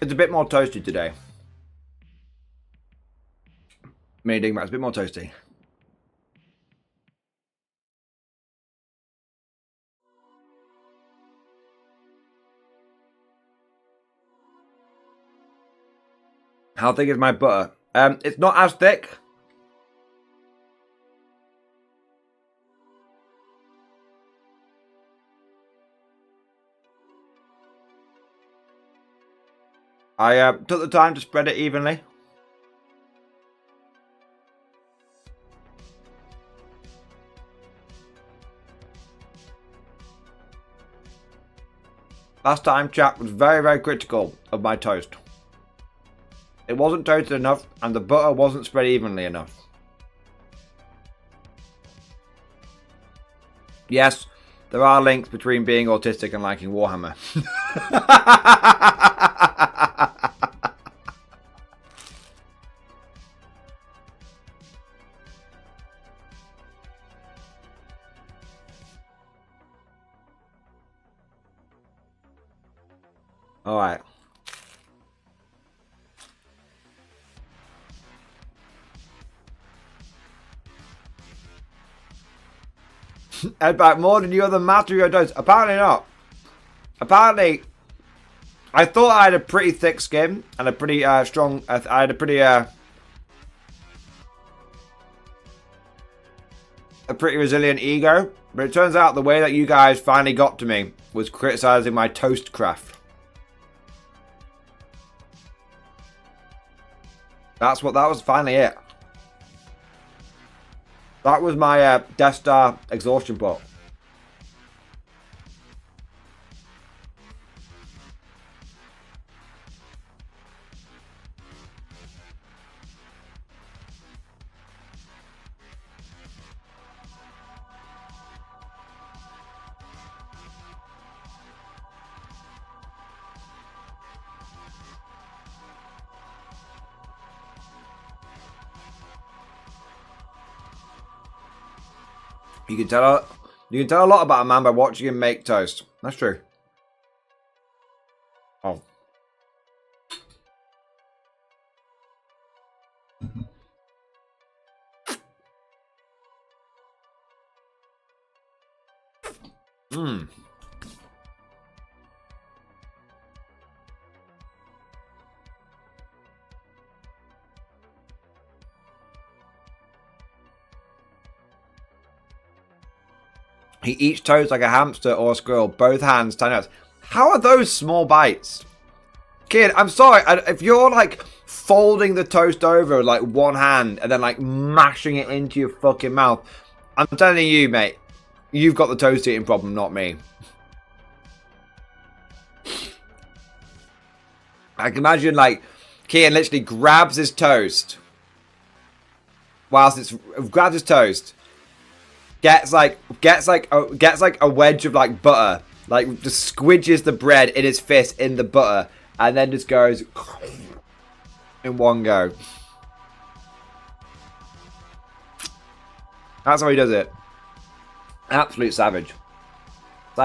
It's a bit more toasty today. Meaning it's a bit more toasty. How thick is my butter? It's not as thick. I took the time to spread it evenly. Last time, chat was very, very critical of my toast. It wasn't toasted enough, and the butter wasn't spread evenly enough. Yes, there are links between being autistic and liking Warhammer. All right. In fact, more than you other master your toast. Apparently not. Apparently, I thought I had a pretty thick skin and a pretty strong. I had a pretty resilient ego. But it turns out the way that you guys finally got to me was criticizing my toast craft. That was finally it. That was my Death Star exhaustion pot. You can tell a lot about a man by watching him make toast. That's true. Oh. Mmm. He eats toast like a hamster or a squirrel. Both hands, tiny nuts. How are those small bites? Kid, I'm sorry. If you're like folding the toast over with like one hand and then like mashing it into your fucking mouth, I'm telling you, mate, you've got the toast eating problem, not me. I can imagine like Kian literally grabs his toast grabs his toast. Gets like a wedge of like butter, like just squidges the bread in his fist in the butter, and then just goes in one go. That's how he does it. Absolute savage. It's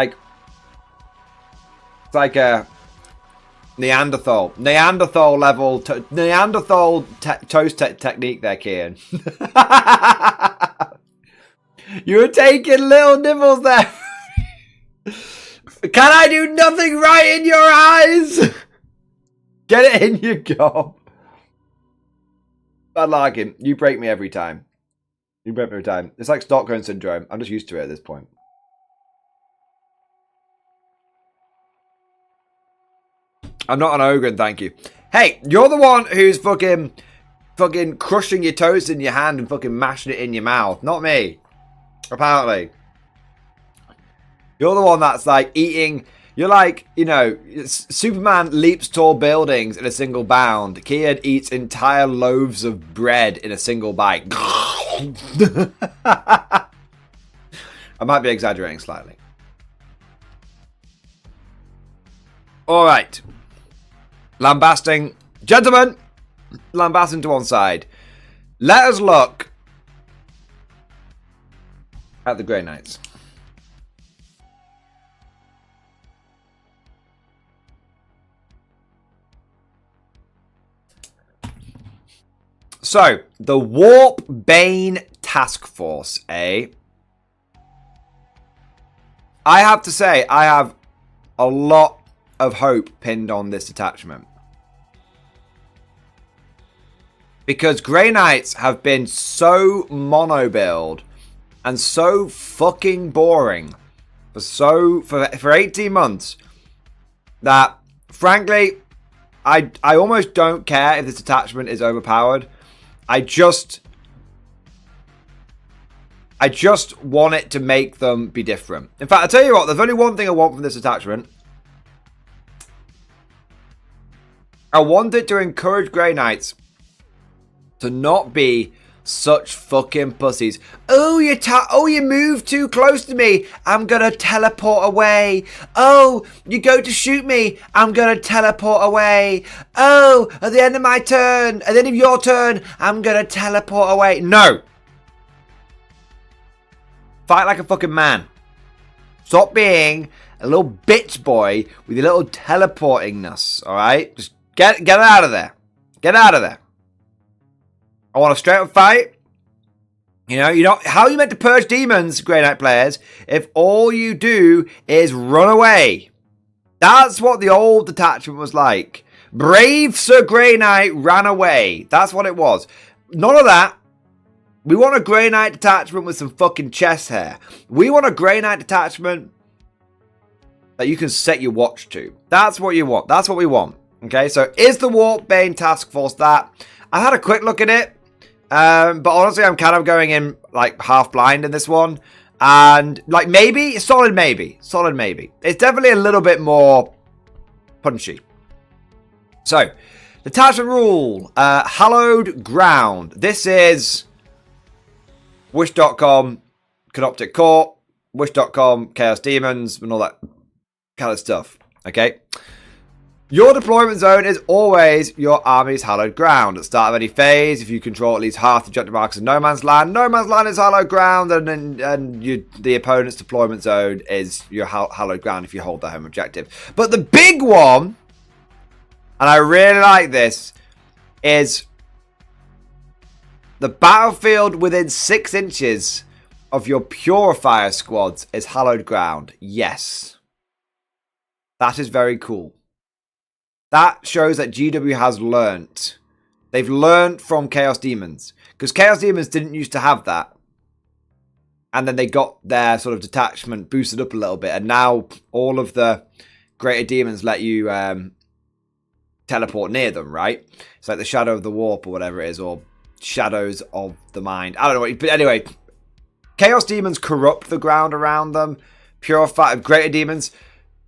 like a Neanderthal level toast technique there, Kian. You were taking little nibbles there. Can I do nothing right in your eyes? Get it in your gob. Bad larking. You break me every time. You break me every time. It's like Stockholm Syndrome. I'm just used to it at this point. I'm not an ogre, thank you. Hey, you're the one who's fucking crushing your toast in your hand and fucking mashing it in your mouth. Not me. Apparently. You're the one that's like eating... You're like, you know, Superman leaps tall buildings in a single bound. Kian eats entire loaves of bread in a single bite. I might be exaggerating slightly. Alright. Lambasting. Gentlemen! Lambasting to one side. Let us look at the Grey Knights. So, the Warp Bane Task Force, eh? I have to say, I have a lot of hope pinned on this detachment. Because Grey Knights have been so mono-build and so fucking boring for 18 months that, frankly, I almost don't care if this detachment is overpowered. I just want it to make them be different. In fact, I'll tell you what, there's only one thing I want from this attachment. I want it to encourage Grey Knights to not be such fucking pussies. Oh, you move too close to me. I'm gonna teleport away. Oh, you go to shoot me. I'm gonna teleport away. Oh, at the end of my turn, at the end of your turn, I'm gonna teleport away. No. Fight like a fucking man. Stop being a little bitch boy with your little teleportingness. All right, just get out of there. Get out of there. I want a straight up fight. You know, how are you meant to purge demons, Grey Knight players, if all you do is run away? That's what the old detachment was like. Brave Sir Grey Knight ran away. That's what it was. None of that. We want a Grey Knight detachment with some fucking chest hair. We want a Grey Knight detachment that you can set your watch to. That's what you want. That's what we want. Okay, so is the Warp Bane Task Force that? I had a quick look at it. But honestly, I'm kind of going in like half blind in this one. And like maybe, solid maybe. It's definitely a little bit more punchy. So, detachment rule. Hallowed Ground. This is Wish.com, Canoptic Court, Wish.com, Chaos Demons, and all that kind of stuff. Okay? Your deployment zone is always your army's hallowed ground. At the start of any phase, if you control at least half the objective markers of no man's land is hallowed ground, and the opponent's deployment zone is your hallowed ground if you hold their home objective. But the big one, and I really like this, is the battlefield within 6 inches of your purifier squads is hallowed ground. Yes. That is very cool. That shows that GW has learnt. They've learnt from Chaos Demons. Because Chaos Demons didn't used to have that. And then they got their sort of detachment boosted up a little bit. And now all of the greater demons let you teleport near them, right? It's like the Shadow of the Warp or whatever it is. Or Shadows of the Mind. I don't know. But anyway, Chaos Demons corrupt the ground around them. Greater Demons...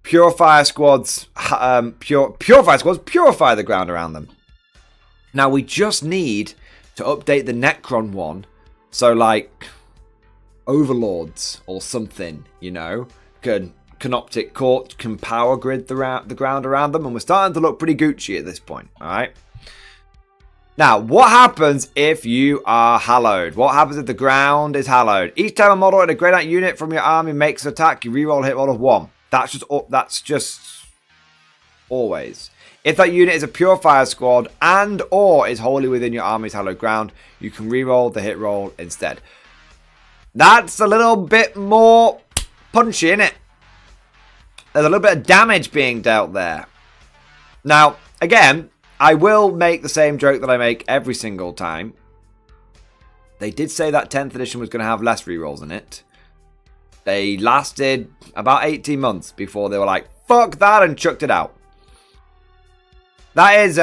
Purifier squads purify the ground around them. Now we just need to update the Necron one, so like Overlords or something, you know, Canoptic Court can power grid the ground around them, and we're starting to look pretty Gucci at this point. All right. Now, what happens if you are hallowed? What happens if the ground is hallowed? Each time a model in a Grey Knight unit from your army makes an attack, you reroll a hit roll of 1. That's just always. If that unit is a Purifier squad and or is wholly within your army's hallowed ground, you can reroll the hit roll instead. That's a little bit more punchy, isn't it? There's a little bit of damage being dealt there. Now, again, I will make the same joke that I make every single time. They did say that 10th edition was going to have less rerolls in it. They lasted about 18 months before they were like, fuck that, and chucked it out. That is,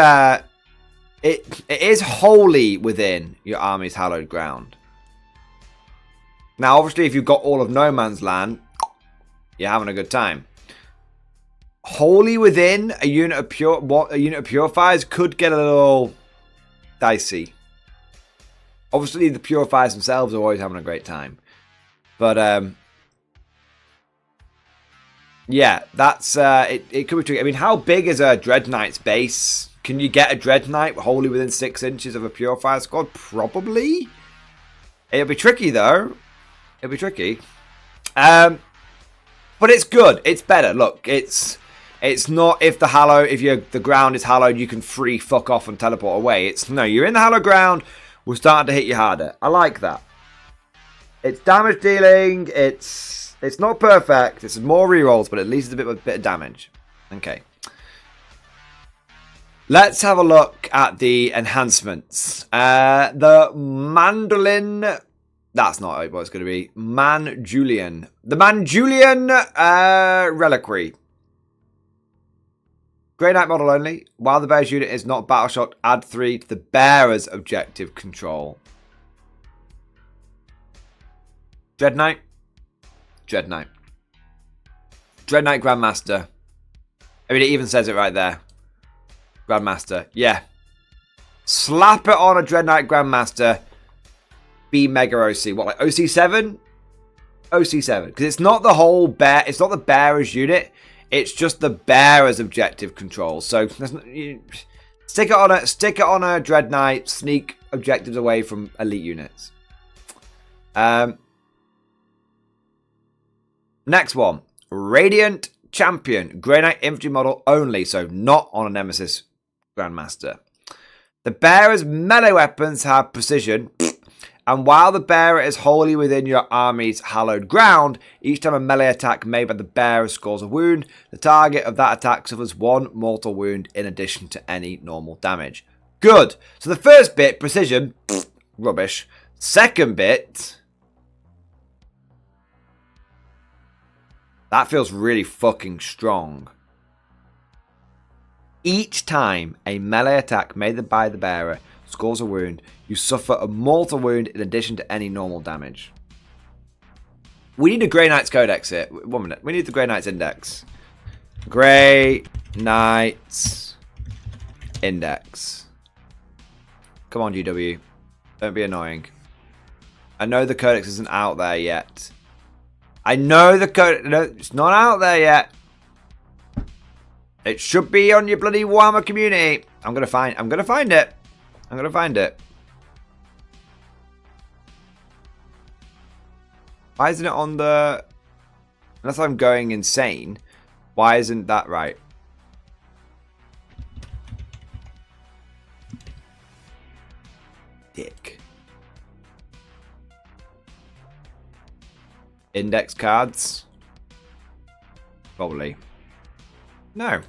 it is wholly within your army's hallowed ground. Now, obviously, if you've got all of No Man's Land, you're having a good time. Wholly within a unit of purifiers could get a little dicey. Obviously, the purifiers themselves are always having a great time, but yeah, that's it could be tricky. I mean, how big is a Dread Knight's base? Can you get a Dread Knight wholly within 6 inches of a purifier squad? Probably. It'll be tricky though. It'll be tricky. But it's good. It's better. Look, it's not if the ground is hallowed, you can free fuck off and teleport away. It's no, you're in the hallowed ground. We're starting to hit you harder. I like that. It's damage dealing. It's not perfect. It's more rerolls, but at least it's a bit of damage. Okay. Let's have a look at the enhancements. The Mandolin. That's not what it's going to be. Manjulian. The Manjulian Reliquary. Grey Knight model only. While the bearer's unit is not battle shocked, add 3 to the bearer's objective control. Dread Knight. Dread Knight. Dread Knight Grandmaster. I mean, it even says it right there. Grandmaster. Yeah. Slap it on a Dread Knight Grandmaster. Be Mega OC. What, like OC7? OC7. Because it's not the whole bear. It's not the bearer's unit. It's just the bearer's objective control. So stick it on a Dread Knight. Sneak objectives away from elite units. Next one, Radiant Champion, Grey Knight infantry model only, so not on a Nemesis Grandmaster. The bearer's melee weapons have precision, and while the bearer is wholly within your army's hallowed ground, each time a melee attack made by the bearer scores a wound, the target of that attack suffers 1 mortal wound in addition to any normal damage. Good. So the first bit, precision, rubbish. Second bit, that feels really fucking strong. Each time a melee attack made by the bearer scores a wound, you suffer a mortal wound in addition to any normal damage. We need a Grey Knight's Codex here. 1 minute. We need the Grey Knight's Index. Grey Knight's Index. Come on, GW. Don't be annoying. I know the Codex isn't out there yet. I know the code. No, it's not out there yet. It should be on your bloody Warhammer community. I'm gonna find it. I'm gonna find it. Why isn't it on the? Unless I'm going insane. Why isn't that right? Dick. Index cards? Probably. No.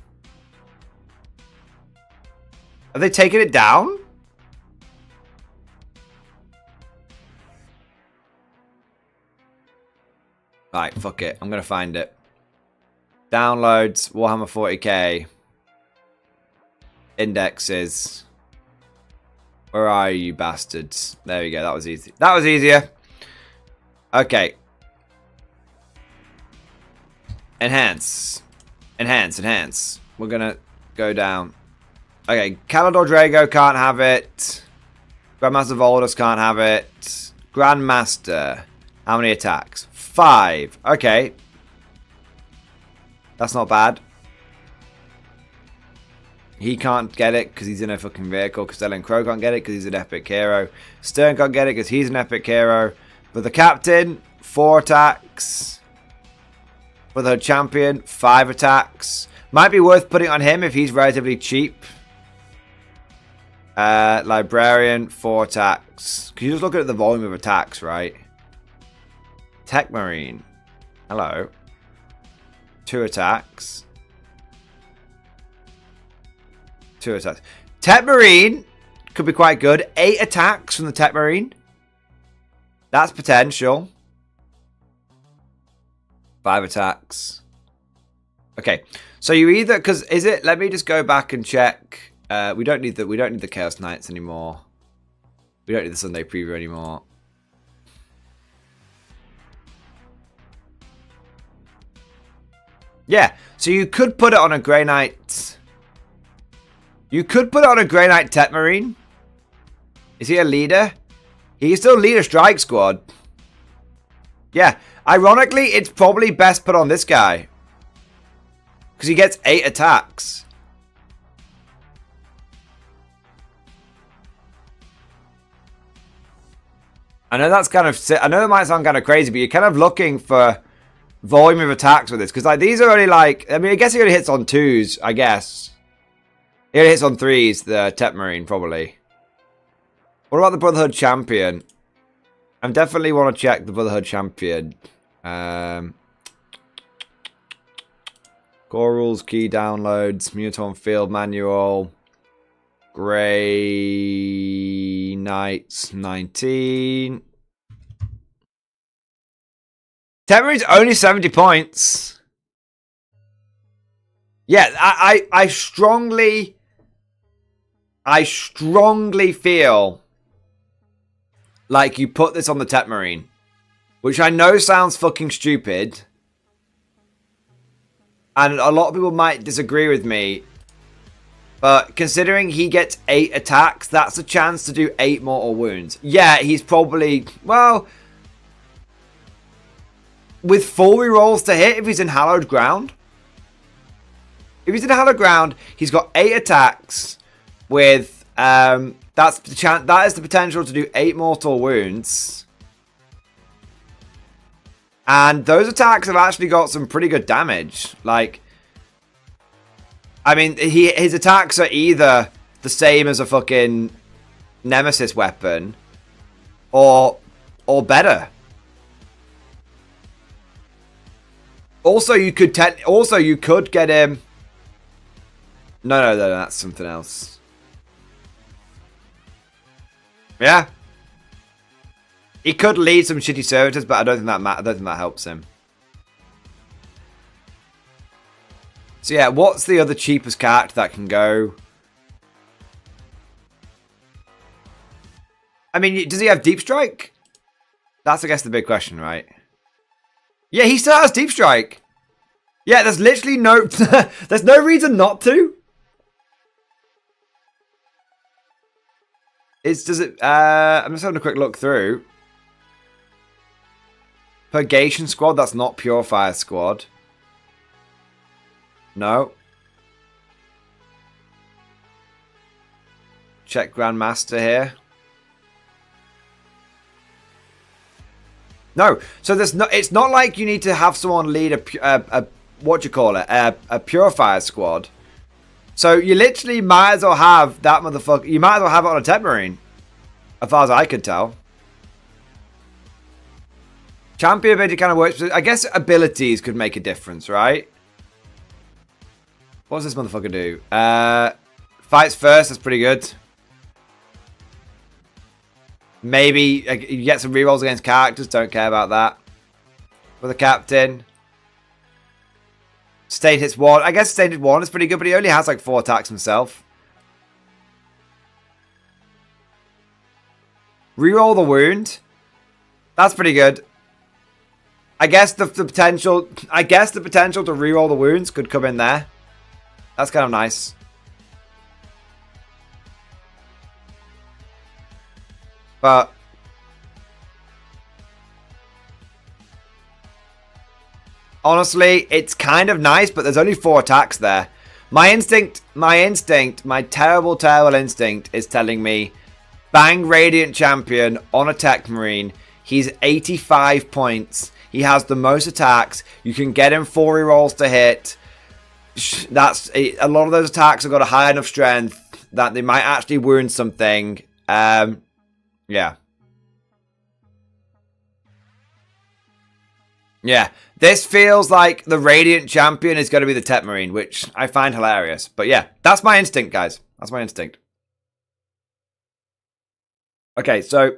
Have they taken it down? Right, fuck it. I'm going to find it. Downloads, Warhammer 40k. Indexes. Where are you bastards? There we go. That was easy. That was easier. Okay. Enhance. Enhance. We're gonna go down. Okay, Calador Drago can't have it. Grandmaster Voldus can't have it. Grandmaster. How many attacks? 5. Okay. That's not bad. He can't get it because he's in a fucking vehicle. Castellan Crow can't get it because he's an epic hero. Stern can't get it because he's an epic hero. But the captain, 4 attacks. For the champion, 5 attacks. Might be worth putting on him if he's relatively cheap. Librarian, 4 attacks. Can you just look at the volume of attacks, right? Tech Marine. Hello. 2 attacks. 2 attacks. Tech Marine could be quite good. 8 attacks from the Tech Marine. That's potential. 5 attacks. Okay. So you either, because is it, let me just go back and check. We don't need the Chaos Knights anymore. We don't need the Sunday preview anymore. Yeah, so you could put it on a Grey Knight. You could put it on a Grey Knight Tech Marine. Is he a leader? He can still lead a strike squad. Yeah, ironically, it's probably best put on this guy. Because he gets 8 attacks. I know that's kind of... I know it might sound kind of crazy, but you're kind of looking for volume of attacks with this. Because like these are only like... I mean, I guess he only hits on 2s, I guess. He only hits on 3s, the Tech Marine, probably. What about the Brotherhood Champion? I definitely want to check the Brotherhood Champion. Core rules, key downloads, Muton Field Manual. Grey Knights 19. Tech Marine's only 70 points. Yeah, I strongly feel like you put this on the Tech Marine, which I know sounds fucking stupid, and a lot of people might disagree with me, but considering he gets 8 attacks, that's a chance to do 8 mortal wounds. Yeah, he's probably, well, with 4 rerolls to hit if he's in hallowed ground. If he's in hallowed ground, he's got 8 attacks with that is the potential to do 8 mortal wounds. And those attacks have actually got some pretty good damage. Like, I mean, his attacks are either the same as a fucking Nemesis weapon, or better. Also, you could get him. No, that's something else. Yeah. He could lead some shitty servitors, but I don't think that helps him. So yeah, what's the other cheapest character that can go? I mean, does he have Deep Strike? That's, I guess, the big question, right? Yeah, he still has Deep Strike. Yeah, there's literally no... there's no reason not to. I'm just having a quick look through. Purgation Squad, that's not Purifier Squad. No. Check Grandmaster here. No, so there's no. It's not like you need to have someone lead a what do you call it? A Purifier Squad. So you literally might as well have that motherfucker. You might as well have it on a Tech Marine, as far as I could tell. Champion ability kind of works. I guess abilities could make a difference, right? What does this motherfucker do? Fights first. That's pretty good. Maybe you get some rerolls against characters. Don't care about that. For the captain. Sustained hits 1. I guess sustained hit 1 is pretty good, but he only has like 4 attacks himself. Reroll the wound. That's pretty good. I guess the potential to reroll the wounds could come in there. That's kind of nice. But honestly, it's kind of nice, but there's only 4 attacks there. My terrible instinct is telling me bang Radiant Champion on a Tech Marine. He's 85 points. He has the most attacks. You can get him 4 rerolls to hit. That's a lot of those attacks have got a high enough strength that they might actually wound something. Yeah. Yeah, this feels like the Radiant Champion is going to be the Tet Marine, which I find hilarious. But yeah, that's my instinct, guys. That's my instinct. Okay, so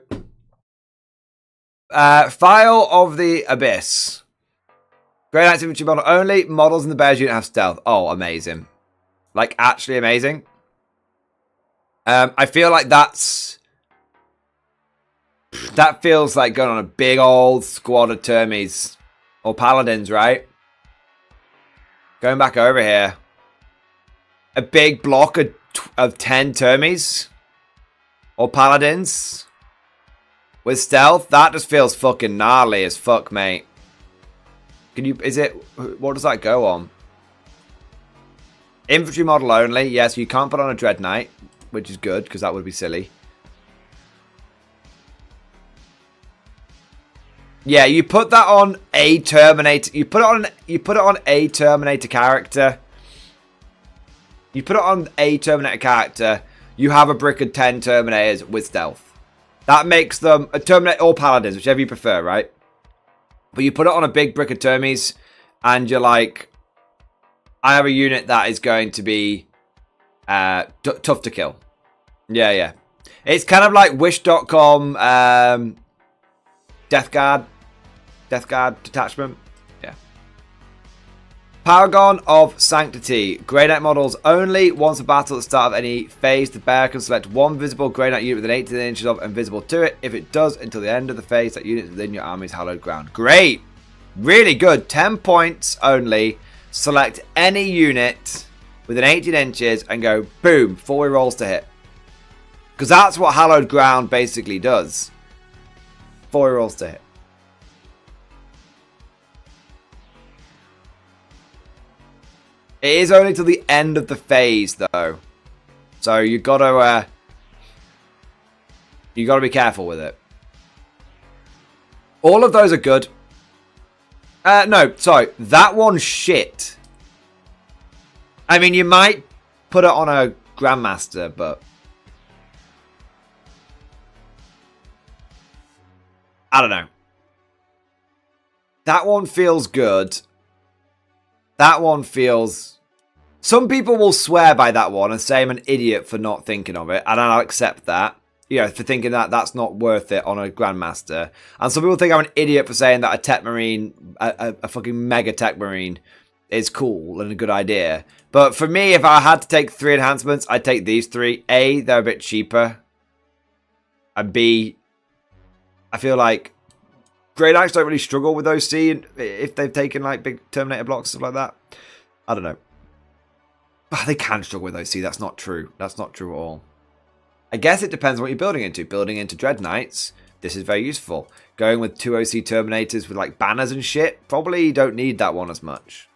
File of the Abyss. Great Knights infantry model only. Models in the bears unit have stealth. Oh, amazing. Like, actually amazing. I feel like that feels like going on a big old squad of Termies. Or Paladins, right? Going back over here. A big block of 10 Termies. Or Paladins. With stealth. That just feels fucking gnarly as fuck, mate. Can you... Is it... What does that go on? Infantry model only. Yes, you can't put on a Dread Knight. Which is good, because that would be silly. Yeah, you put that on a Terminator. You put it on a Terminator character. You put it on a Terminator character. You have a brick of 10 Terminators with stealth. That makes them a Terminator or Paladins, whichever you prefer, right? But you put it on a big brick of Termies, and you're like, I have a unit that is going to be tough to kill. Yeah, yeah. It's kind of like Wish.com Death Guard detachment. Yeah. Paragon of Sanctity. Grey Knight models only. Once a battle at the start of any phase, the bear can select one visible Grey Knight unit within 18 inches of and visible to it. If it does, until the end of the phase, that unit is within your army's hallowed ground. Great. Really good. 10 points only. Select any unit within 18 inches and go, boom, 4 rolls to hit. Because that's what hallowed ground basically does. 4 rolls to hit. It is only till the end of the phase, though. So you gotta be careful with it. All of those are good. No, sorry. That one's shit. I mean, you might put it on a Grandmaster, but I don't know. That one feels good. That one feels... Some people will swear by that one and say I'm an idiot for not thinking of it. And I'll accept that. You know, for thinking that that's not worth it on a Grandmaster. And some people think I'm an idiot for saying that a Tech Marine, a fucking Mega Tech Marine, is cool and a good idea. But for me, if I had to take 3 enhancements, I'd take these 3. A, they're a bit cheaper. And B, I feel like Grey Knights don't really struggle with OC if they've taken like big Terminator blocks, stuff like that. I don't know. They can struggle with OC. That's not true. That's not true at all. I guess it depends on what you're building into. Building into Dread Knights, this is very useful. Going with 2 OC Terminators with like banners and shit, probably you don't need that one as much.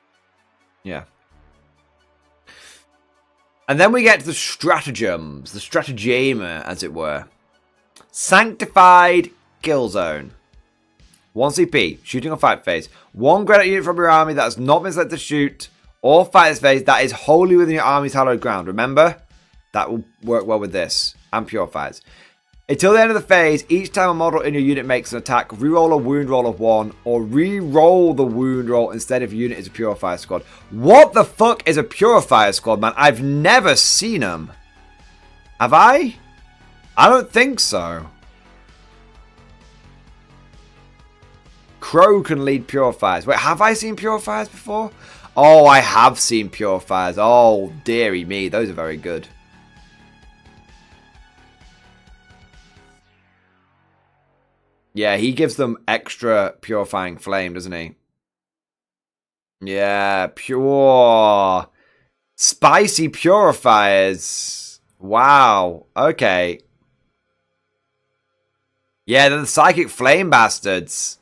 Yeah. And then we get to the stratagems. The stratagem, as it were. Sanctified Kill Zone. 1 CP, shooting or fight phase. 1 grenade unit from your army that has not been selected to shoot or fight this phase that is wholly within your army's hallowed ground. Remember? That will work well with this. And purifies. Until the end of the phase, each time a model in your unit makes an attack, reroll a wound roll of 1 or reroll the wound roll instead if your unit is a purifier squad. What the fuck is a purifier squad, man? I've never seen them. Have I? I don't think so. Crow can lead purifiers. Wait, have I seen purifiers before? Oh, I have seen purifiers. Oh, dearie me. Those are very good. Yeah, he gives them extra purifying flame, doesn't he? Yeah, pure. Spicy purifiers. Wow. Okay. Yeah, they're the psychic flame bastards.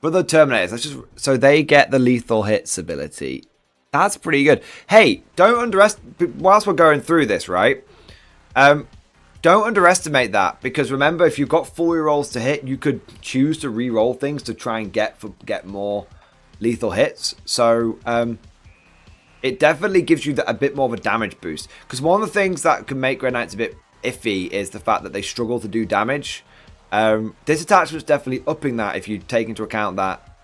For the Terminators, that's just so they get the lethal hits ability. That's pretty good. Hey, don't underestimate, whilst we're going through this, right? Don't underestimate that, because remember, if you've got 4 rolls to hit, you could choose to re-roll things to try and get more lethal hits. So it definitely gives you a bit more of a damage boost. Because one of the things that can make Grey Knights a bit iffy is the fact that they struggle to do damage. This attachment's definitely upping that if you take into account that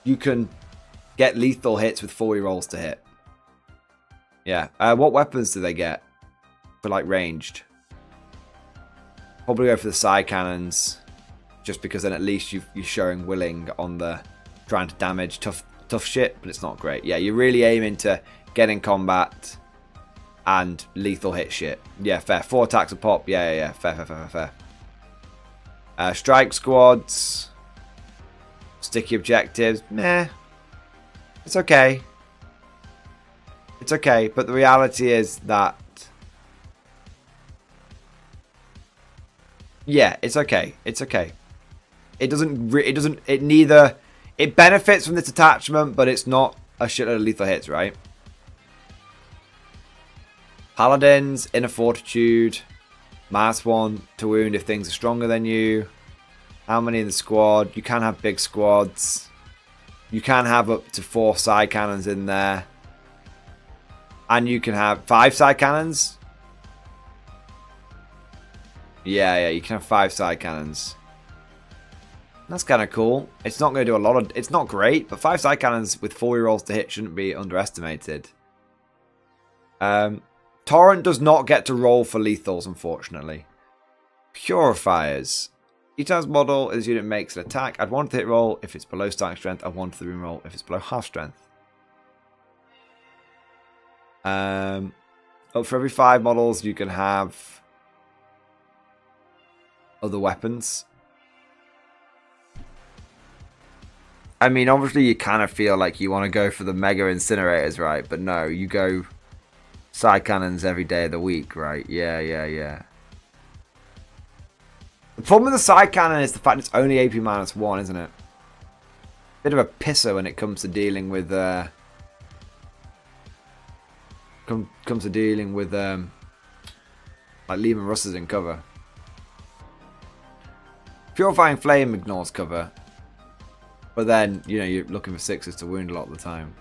you can get lethal hits with 4 rerolls to hit. Yeah. What weapons do they get for like ranged? Probably go for the side cannons, just because then at least you're showing willing on the trying to damage tough shit, but it's not great. Yeah, you're really aiming to get in combat and lethal hit shit. Yeah, fair. 4 attacks a pop. Yeah. Fair. Strike squads, sticky objectives. Meh. It's okay. It's okay, but the reality is that. Yeah, it's okay. It's okay. It benefits from this attachment, but it's not a shitload of lethal hits, right? Paladins, inner fortitude, -1 to wound if things are stronger than you. How many in the squad? You can have big squads. You can have up to 4 side cannons in there. And you can have 5 side cannons. Yeah, you can have 5 side cannons. That's kind of cool. It's not going to do a lot of... It's not great, but 5 side cannons with 4 rolls to hit shouldn't be underestimated. Torrent does not get to roll for lethals, unfortunately. Purifiers. Each time's model as unit makes an attack. Add 1 to the hit roll if it's below starting strength. Add 1 to the room roll if it's below half strength. For every 5 models, you can have other weapons. I mean, obviously, you kind of feel like you want to go for the mega incinerators, right? But no, you go side cannons every day of the week, right? Yeah. The problem with the side cannon is the fact it's only AP -1, isn't it? Bit of a pisser when it comes to dealing with like leaving Russes in cover. Purifying Flame ignores cover, but then you're looking for 6s to wound a lot of the time.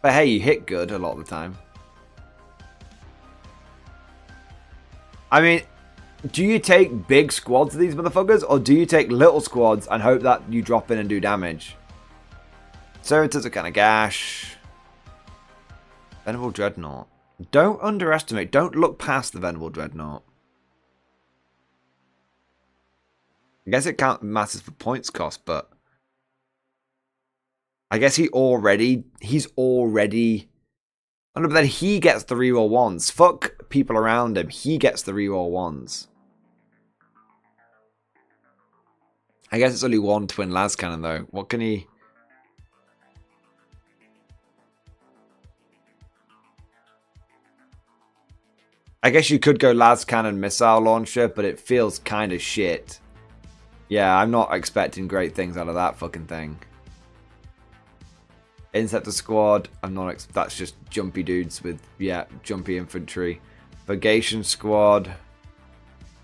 But hey, you hit good a lot of the time. I mean, do you take big squads of these motherfuckers, or do you take little squads and hope that you drop in and do damage? Servitors are kind of gash. Venerable Dreadnought. Don't underestimate. Don't look past the Venerable Dreadnought. I guess it matters for points cost, but I guess he's already. But then he gets the reroll 1s. Fuck people around him. He gets the reroll 1s. I guess it's only 1 twin las cannon though. What can he? I guess you could go las cannon missile launcher, but it feels kind of shit. Yeah, I'm not expecting great things out of that fucking thing. Insector squad, I'm not. That's just jumpy dudes with jumpy infantry. Purgation squad,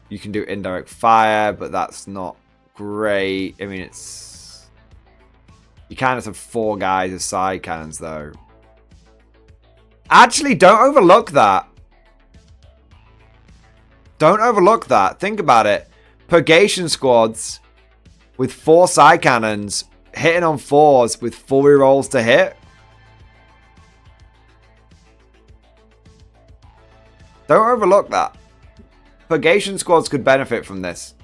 you can do indirect fire, but that's not great. I mean, you kind of have 4 guys as side cannons though. Actually, don't overlook that. Don't overlook that. Think about it. Purgation squads with 4 side cannons hitting on 4s with 4 rerolls to hit. Don't overlook that. Purgation squads could benefit from this.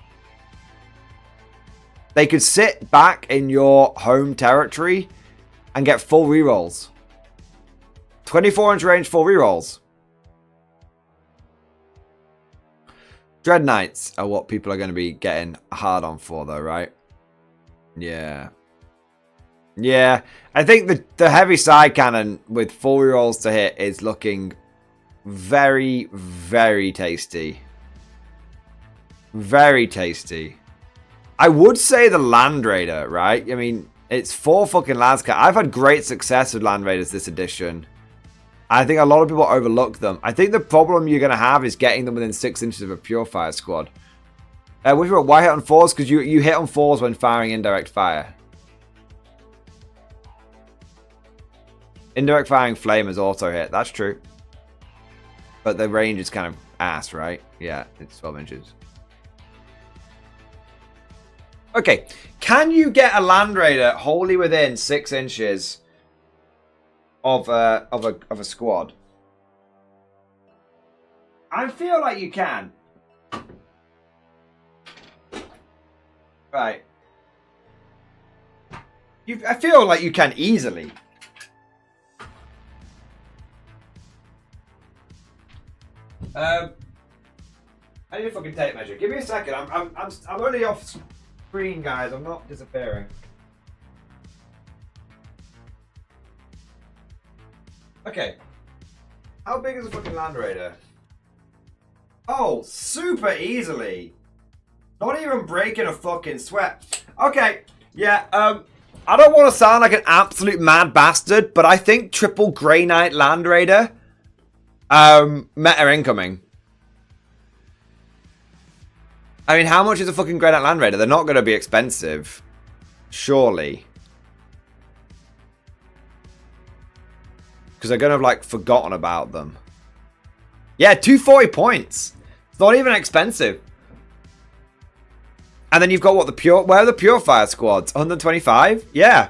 They could sit back in your home territory and get full rerolls. 24-inch range full rerolls. Dread Knights are what people are going to be getting hard on for though, right? Yeah. Yeah, I think the heavy side cannon with 4 rerolls to hit is looking very, very tasty. Very tasty. I would say the Land Raider, right? I mean, it's 4 fucking las cannons. I've had great success with Land Raiders this edition. I think a lot of people overlook them. I think the problem you're going to have is getting them within 6 inches of a Purifier squad. Why hit on 4s? Because you hit on 4s when firing indirect fire. Indirect firing flame is auto hit. That's true. But the range is kind of ass, right? Yeah, it's 12 inches. Okay. Can you get a Land Raider wholly within 6 inches of a squad? I feel like you can. Right. I feel like you can easily. I need a fucking tape measure. Give me a second. I'm only off screen, guys. I'm not disappearing. Okay. How big is a fucking Land Raider? Oh, super easily. Not even breaking a fucking sweat. Okay. Yeah. I don't want to sound like an absolute mad bastard, but I think triple Grey Knight Land Raider. Meta incoming. I mean, how much is a fucking Grey Knight Land Raider? They're not going to be expensive. Surely. Because they're going to have, like, forgotten about them. Yeah, 240 points. It's not even expensive. And then you've got what, where are the Purifier squads? 125? Yeah.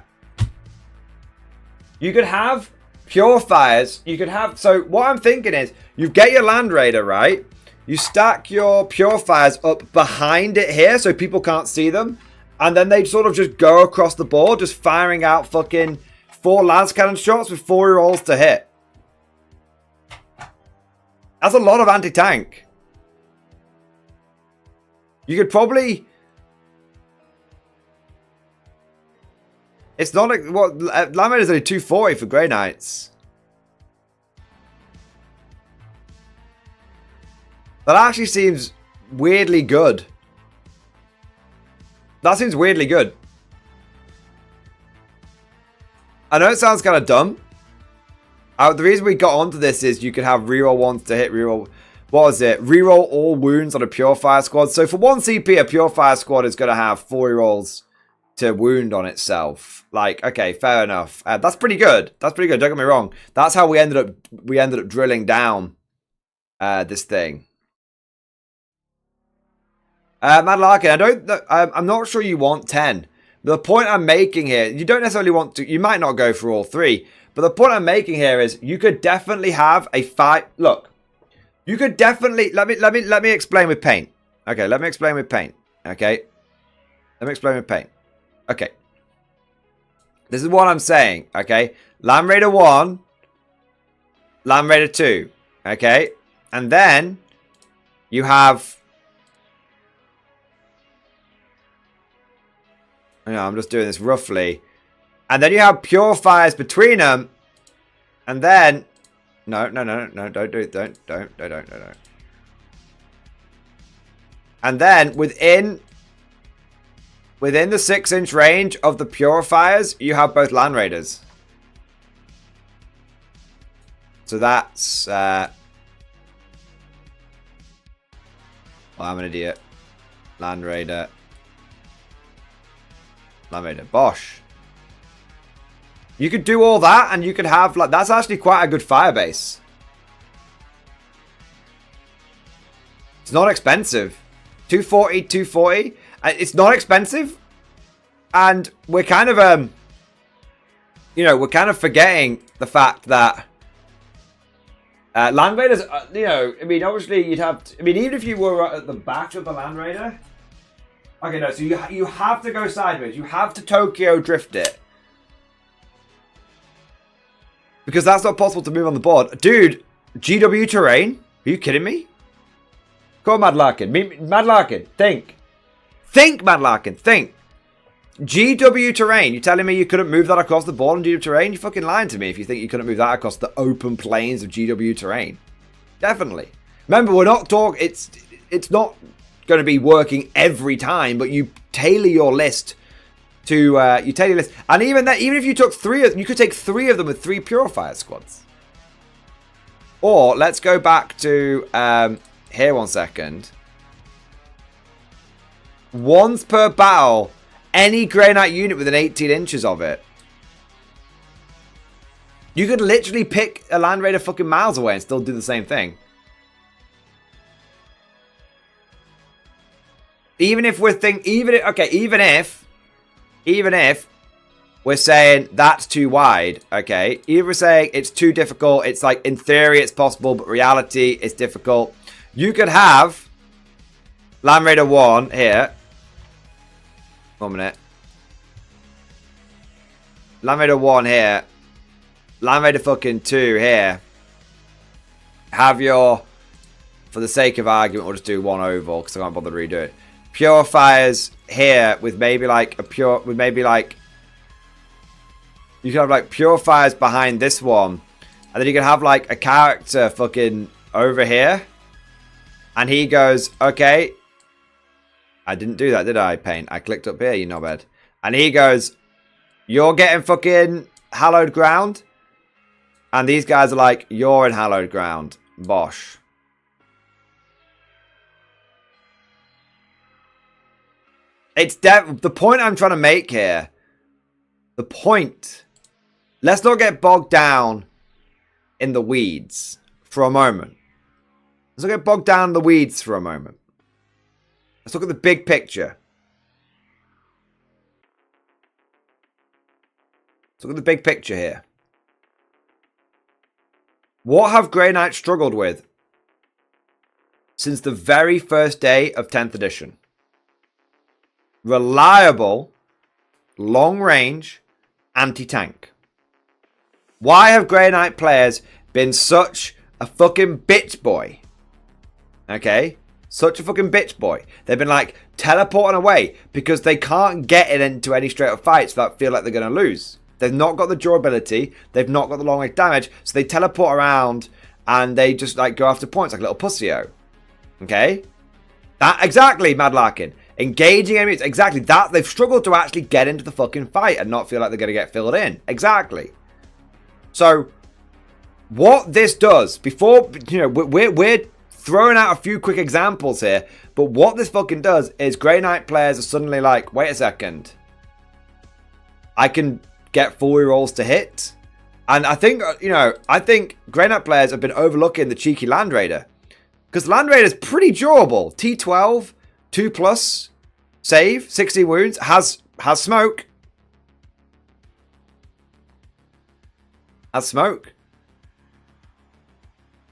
You could have Purifiers. You could have, so what I'm thinking is, you get your Land Raider, right? You stack your Purifiers up behind it here so people can't see them. And then they sort of just go across the board, just firing out fucking 4 Lance Cannon shots with 4-year-olds to hit. That's a lot of anti-tank. You could probably... It's not like... What? Land Raider's only 240 for Grey Knights. That actually seems weirdly good. That seems weirdly good. I know it sounds kind of dumb. The reason we got onto this is you could have reroll ones to hit reroll. What was it? Reroll all wounds on a Purifier squad. So for 1 CP, a Purifier squad is going to have 4 rerolls to wound on itself. Like, okay, fair enough. That's pretty good. That's pretty good. Don't get me wrong. That's how we ended up drilling down this thing. Mad Larkin, I'm not sure you want 10. The point I'm making here, you don't necessarily want to, you might not go for all 3, but the point I'm making here is you could definitely have a fight. Look, you could definitely, let me explain with paint. Okay, let me explain with paint. Okay, let me explain with paint. Okay, this is what I'm saying. Okay, Land Raider 1, Land Raider 2. Okay, and then you have... I'm just doing this roughly. And then you have Purifiers between them. And then... No, don't do it. Don't. And then within the 6-inch range of the Purifiers, you have both Land Raiders. So that's... well, I'm an idiot. Land Raider... Bosh. You could do all that and you could have, like, that's actually quite a good firebase. It's not expensive. 240. It's not expensive. And we're kind of, we're kind of forgetting the fact that Land Raiders, I mean, obviously you'd have, even if you were at the back of the Land Raider. Okay, no, so you have to go sideways. You have to Tokyo drift it. Because that's not possible to move on the board. Dude, GW terrain? Are you kidding me? Go on, Mad Larkin. Mad Larkin, think. Think, Mad Larkin, think. GW terrain. You telling me you couldn't move that across the board on GW terrain? You're fucking lying to me if you think you couldn't move that across the open plains of GW terrain. Definitely. Remember, we're not talking... It's not... going to be working every time, but you tailor your list to and even if you took 3 you could take 3 of them with 3 Purifier squads. Or let's go back to here 1 second. Once per battle, any Grey Knight unit within 18 inches of it. You could literally pick a Land Raider fucking miles away and still do the same thing. Even if even if we're saying that's too wide, okay? Either we're saying it's too difficult, it's like in theory it's possible, but reality it's difficult. You could have Land Raider 1 here. 1 minute. Land Raider 1 here. Land Raider fucking 2 here. Have your, for the sake of argument, we'll just do 1 oval because I can't bother to redo it. Purifiers here with maybe like a pure, with maybe like, you can have like purifiers behind this one. And then you can have like a character fucking over here. And he goes, okay. I didn't do that, did I, Paint? I clicked up here, you knobhead. And he goes, you're getting fucking hallowed ground. And these guys are like, you're in hallowed ground. Bosh. It's the point I'm trying to make here. The point. Let's not get bogged down in the weeds for a moment. Let's not get bogged down in the weeds for a moment. Let's look at the big picture. Let's look at the big picture here. What have Grey Knights struggled with since the very first day of 10th edition? Reliable, long-range, anti-tank. Why have Grey Knight players been such a fucking bitch boy? Okay? Such a fucking bitch boy. They've been like teleporting away because they can't get it into any straight up fights that feel like they're going to lose. They've not got the durability. They've not got the long range damage. So they teleport around and they just like go after points like a little pussy-o. Okay? That exactly, Mad Larkin. Engaging enemies. Exactly. That they've struggled to actually get into the fucking fight and not feel like they're going to get filled in. Exactly. So what this does, before, you know, we're throwing out a few quick examples here, but what this fucking does is Grey Knight players are suddenly like, wait a second. I can get full rerolls to hit. And I think, you know, I think Grey Knight players have been overlooking the cheeky Land Raider. Because Land Raider is pretty durable. T12, 2+, save, 60 wounds, has smoke. Has smoke.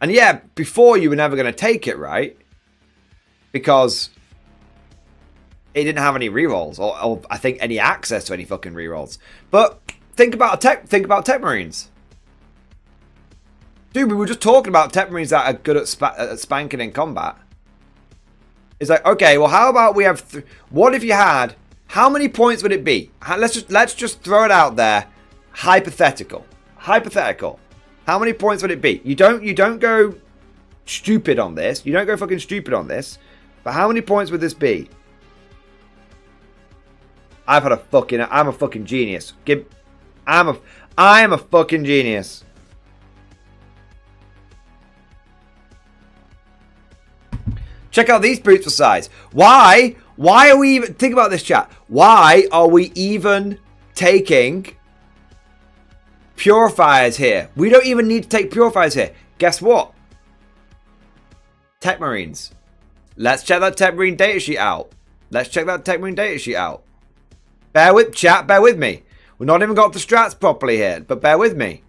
And yeah, before you were never going to take it, right? Because it didn't have any rerolls, or I think any access to any fucking rerolls. But think about tech marines. Dude, we were just talking about tech marines that are good at spanking in combat. It's like, okay, well, how about we have... what if you had... how many points would it be? Let's just throw it out there. Hypothetical. How many points would it be? You don't go stupid on this. You don't go fucking stupid on this. But how many points would this be? I'm a fucking genius. I am a fucking genius. Check out these brutes for size. Why are we even... think about this, chat. Why are we even taking purifiers here? We don't even need to take purifiers here. Guess what? Tech Marines. Let's check that Tech Marine datasheet out. Bear with, chat, bear with me. We've not even got the strats properly here, but bear with me.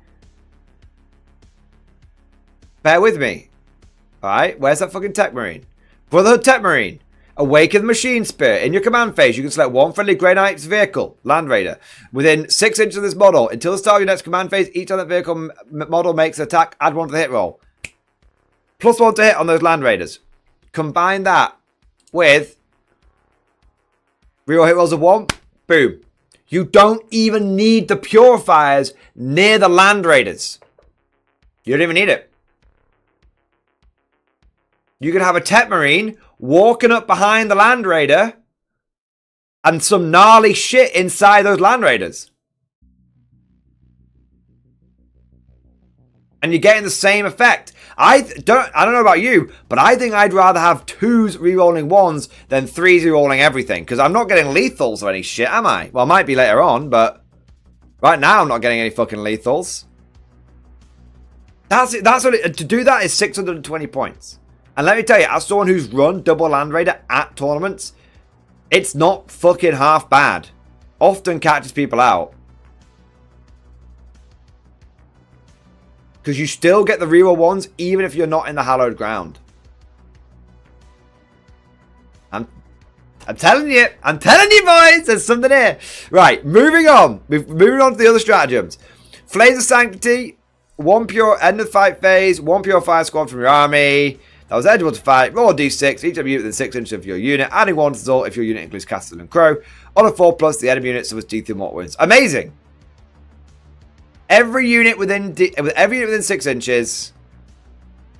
Alright, where's that fucking Tech Marine? Brotherhood Tech Marine. Awaken the Machine Spirit. In your command phase, you can select one friendly Grey Knight's vehicle, Land Raider, within 6 inches of this model. Until the start of your next command phase, each time that vehicle model makes an attack, add 1 to the hit roll. +1 to hit on those Land Raiders. Combine that with reroll hit rolls of 1. Boom. You don't even need the purifiers near the Land Raiders. You don't even need it. You can have a Tech Marine walking up behind the Land Raider and some gnarly shit inside those Land Raiders. And you're getting the same effect. I don't know about you, but I think I'd rather have 2s rerolling 1s than 3s rerolling everything. Because I'm not getting lethals or any shit, am I? Well, I might be later on, but right now I'm not getting any fucking lethals. That's what it, to do that is 620 points. And let me tell you, as someone who's run double Land Raider at tournaments, it's not fucking half bad. often catches people out. Because you still get the reroll ones even if you're not in the hallowed ground. I'm telling you boys, there's something here. Right, moving on. Moving on to the other stratagems. Flames of Sanctity, 1 pure end of fight phase, 1 pure fire squad from your army. That was eligible to fight. Roll a d6, each of you within 6 inches of your unit, adding 1 to the result if your unit includes Castle and Crow. On a 4+, the enemy unit suffers D3 mortal wounds. Amazing. Every unit within 6 inches,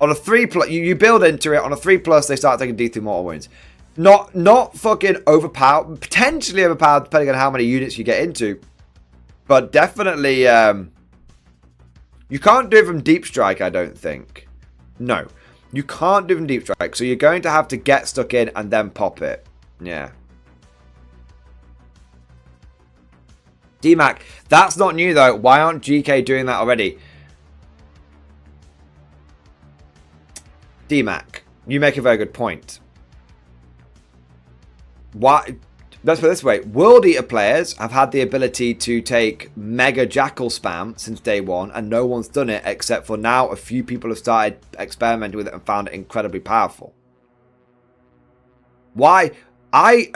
on a 3+, you build into it. On a 3+, they start taking D3 mortal wounds. Not fucking overpowered, potentially overpowered depending on how many units you get into. But definitely, you can't do it from Deep Strike, I don't think. No, you can't do it from Deep Strike. So you're going to have to get stuck in and then pop it. Yeah. DMAC, that's not new though. Why aren't GK doing that already? DMAC, you make a very good point. Why? Let's put it this way. World Eater players have had the ability to take Mega Jackal spam since day one, and no one's done it except for now a few people have started experimenting with it and found it incredibly powerful. Why? I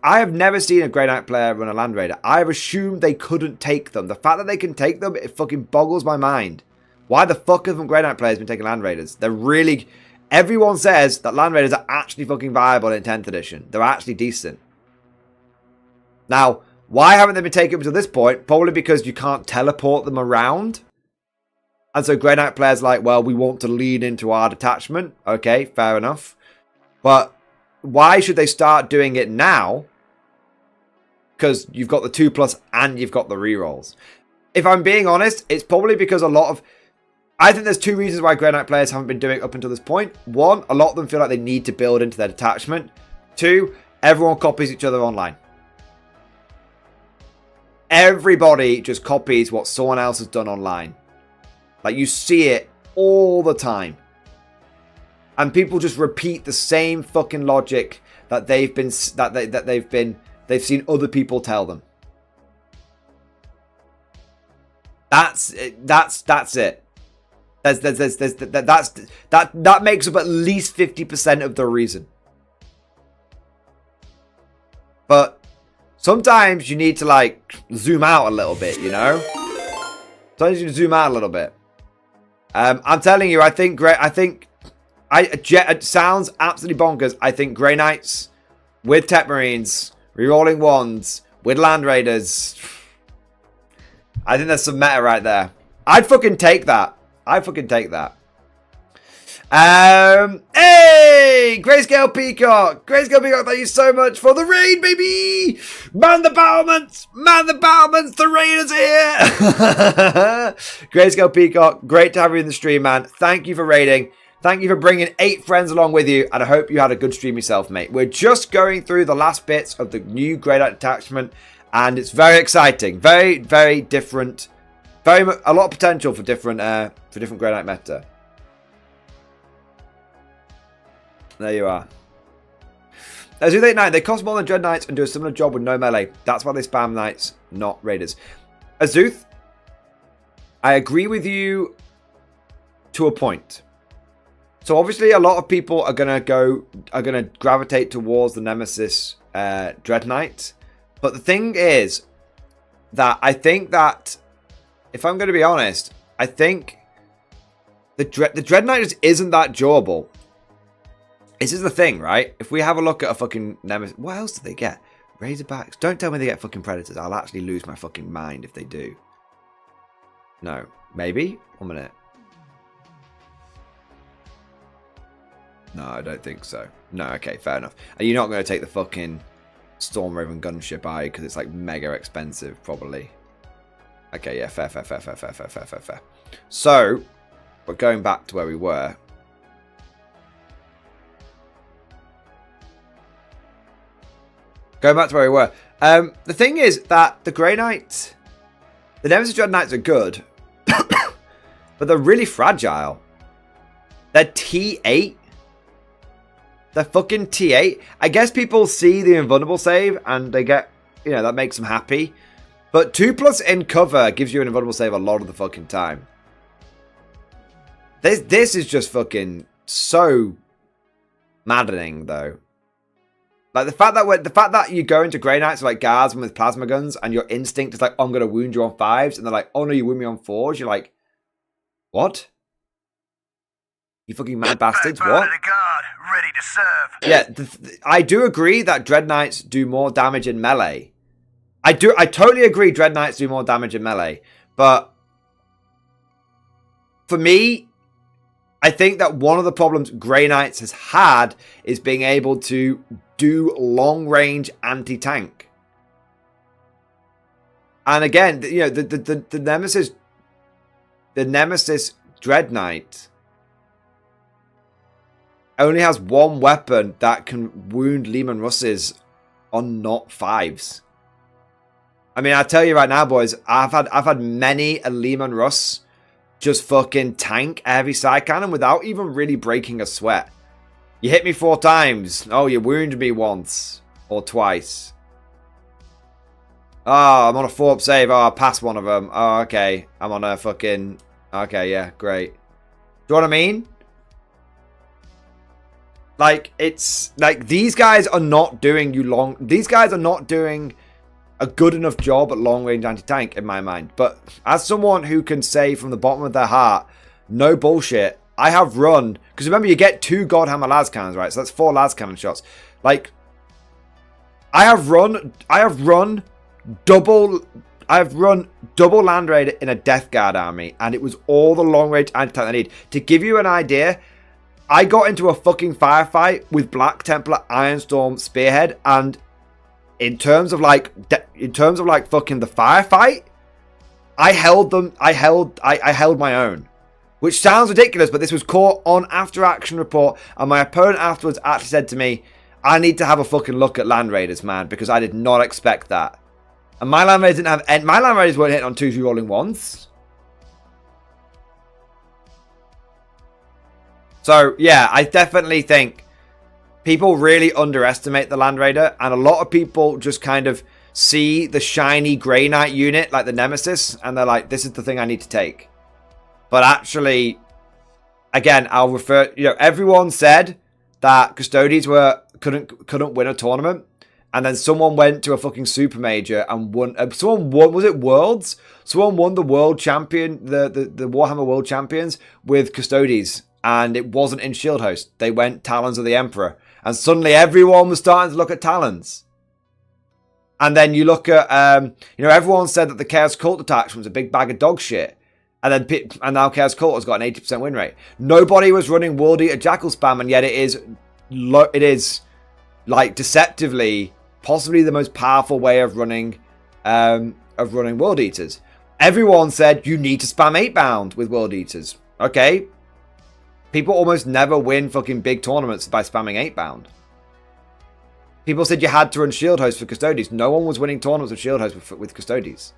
have never seen a Grey Knight player run a Land Raider. I have assumed they couldn't take them. The fact that they can take them, it fucking boggles my mind. Why the fuck haven't Grey Knight players been taking Land Raiders? They're really... Everyone says that Land Raiders are actually fucking viable in 10th edition. They're actually decent. Now, why haven't they been taken up to this point? Probably because you can't teleport them around. And so Grey Knight players are like, well, we want to lean into our detachment. Okay, fair enough. But why should they start doing it now? Because you've got the 2+ and you've got the rerolls. If I'm being honest, it's probably because a lot of... I think there's 2 reasons why Grey Knight players haven't been doing it up until this point. 1, a lot of them feel like they need to build into their detachment. 2, everyone copies each other online. Everybody just copies what someone else has done online. Like, you see it all the time. And people just repeat the same fucking logic that they've seen other people tell them. That's it. That makes up at least 50% of the reason. But sometimes you need to like zoom out a little bit, you know? Sometimes you zoom out a little bit. I'm telling you, it sounds absolutely bonkers. I think Grey Knights with Tech Marines, rerolling wands, with Land Raiders. I think there's some meta right there. I'd fucking take that. Hey! Grayscale Peacock! Grayscale Peacock, thank you so much for the raid, baby! Man the battlements! The raiders here! Grayscale Peacock, great to have you in the stream, man. Thank you for raiding. Thank you for bringing 8 friends along with you, and I hope you had a good stream yourself, mate. We're just going through the last bits of the new Grey Knight detachment, and it's very exciting. Very, very different. A lot of potential for different Grey Knight meta. There you are. As you think, they cost more than Dread Knights and do a similar job with no melee. That's why they spam Knights, not Raiders. Azuth, I agree with you to a point. So obviously a lot of people are gonna gravitate towards the Nemesis Dread Knight. But the thing is that I think that, if I'm going to be honest, I think the Dread Knight just isn't that durable. This is the thing, right? If we have a look at a fucking Nemesis... What else do they get? Razorbacks? Don't tell me they get fucking Predators. I'll actually lose my fucking mind if they do. No. Maybe? 1 minute. No, I don't think so. No, okay, fair enough. And you're not going to take the fucking Storm Raven gunship, are you? Because it's like mega expensive, probably. Okay, yeah, fair. So, we're going back to where we were. The thing is that the Grey Knight, the Nemesis Dread Knights are good, but they're really fragile. They're T8. They're fucking T8. I guess people see the invulnerable save and they get you know, that makes them happy. But 2+ in cover gives you an invulnerable save a lot of the fucking time. This is just fucking so maddening, though. Like the fact that you go into Grey Knights like guardsmen with plasma guns, and your instinct is like, oh, I'm gonna wound you on 5s, and they're like, oh no, you wound me on 4s. You're like, what? You fucking mad bastards! What? The guard, ready to serve. Yeah, I do agree that Dread Knights do more damage in melee. I totally agree. Dread Knights do more damage in melee, but for me, I think that one of the problems Grey Knights has had is being able to do long-range anti-tank. And again, you know, the Nemesis Dread Knight only has one weapon that can wound Leman Russes on not 5s. I mean, I tell you right now, boys, I've had many a Leman Russ just fucking tank a heavy side cannon without even really breaking a sweat. You hit me 4 times. Oh, you wounded me once or twice. Oh, I'm on a 4-up save. Oh, I passed one of them. Oh, okay. I'm on a fucking... Okay, yeah, great. Do you know what I mean? Like, it's... Like, these guys are not doing you long... These guys are not doing a good enough job at long-range anti-tank, in my mind. But as someone who can say from the bottom of their heart, no bullshit, I have run... Because remember, you get 2 Godhammer las cannons, right? So that's 4 las cannon shots. Like, I have run double Land Raider in a Death Guard army, and it was all the long-range anti-tank I need. To give you an idea, I got into a fucking firefight with Black Templar Ironstorm Spearhead, and in terms of like fucking the firefight, I held my own. Which sounds ridiculous, but this was caught on after action report, and my opponent afterwards actually said to me, I need to have a fucking look at Land Raiders, man, because I did not expect that. And my Land Raiders didn't have... My Land Raiders weren't hitting on 2 rolling once. So, yeah, I definitely think people really underestimate the Land Raider, and a lot of people just kind of see the shiny Grey Knight unit, like the Nemesis, and they're like, this is the thing I need to take. But actually, again, I'll refer... You know, everyone said that Custodians couldn't win a tournament. And then someone went to a fucking super major and won. Someone won. Was it Worlds? Someone won the world champion, the Warhammer World Champions with Custodians, and it wasn't in Shield Host. They went Talons of the Emperor, and suddenly everyone was starting to look at Talons. And then you look at, you know, everyone said that the Chaos Cult Detachment was a big bag of dog shit, and now Chaos Cult has got an 80% win rate. Nobody was running World Eater Jackal spam, and yet it is like deceptively. Possibly the most powerful way of running World Eaters. Everyone said you need to spam 8-bound with World Eaters. Okay. People almost never win fucking big tournaments by spamming 8-bound. People said you had to run Shield Host for Custodians. No one was winning tournaments with Shield Host with Custodians.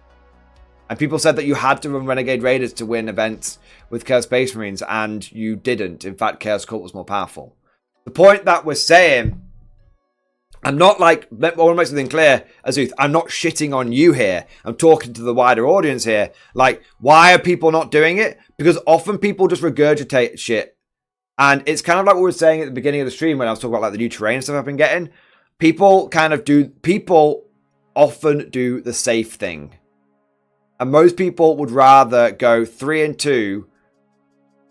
And people said that you had to run Renegade Raiders to win events with Chaos Space Marines, and you didn't. In fact, Chaos Cult was more powerful. The point that we're saying... I'm not like, I want to make something clear, Azuth, I'm not shitting on you here. I'm talking to the wider audience here. Like, why are people not doing it? Because often people just regurgitate shit. And it's kind of like what we were saying at the beginning of the stream when I was talking about like the new terrain stuff I've been getting. People often do the safe thing. And most people would rather go 3-2.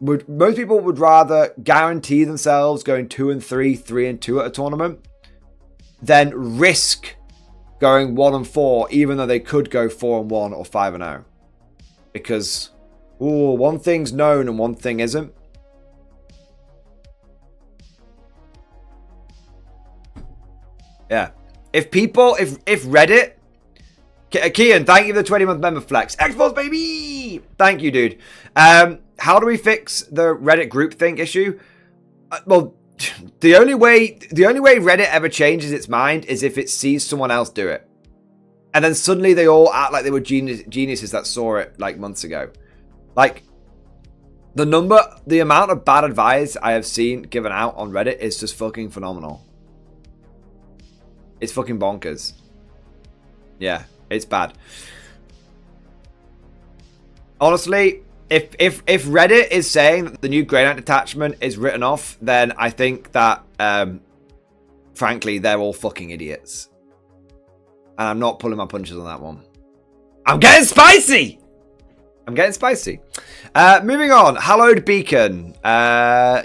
Most people would rather guarantee themselves going 2-3, 3-2 at a tournament, then risk going 1-4, even though they could go 4-1 or 5-0. Because, one thing's known and one thing isn't. Yeah. If Reddit... Kian, thank you for the 20-month member flex. Xbox, baby! Thank you, dude. How do we fix the Reddit groupthink issue? Well... The only way Reddit ever changes its mind is if it sees someone else do it. And then suddenly they all act like they were geniuses that saw it like months ago. Like, the amount of bad advice I have seen given out on Reddit is just fucking phenomenal. It's fucking bonkers. Yeah, it's bad. Honestly, if Reddit is saying that the new Grey Knight detachment is written off, then I think that, frankly, they're all fucking idiots. And I'm not pulling my punches on that one. I'm getting spicy! I'm getting spicy. Moving on. Hallowed Beacon.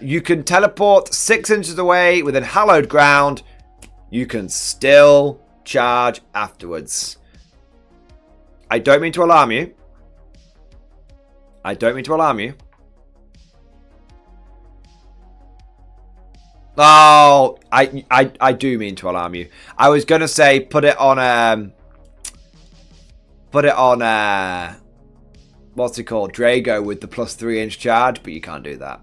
You can teleport 6 inches away within hallowed ground. You can still charge afterwards. I don't mean to alarm you. I don't mean to alarm you. Oh, I do mean to alarm you. I was gonna say put it on what's it called? Drago with the plus 3-inch charge, but you can't do that.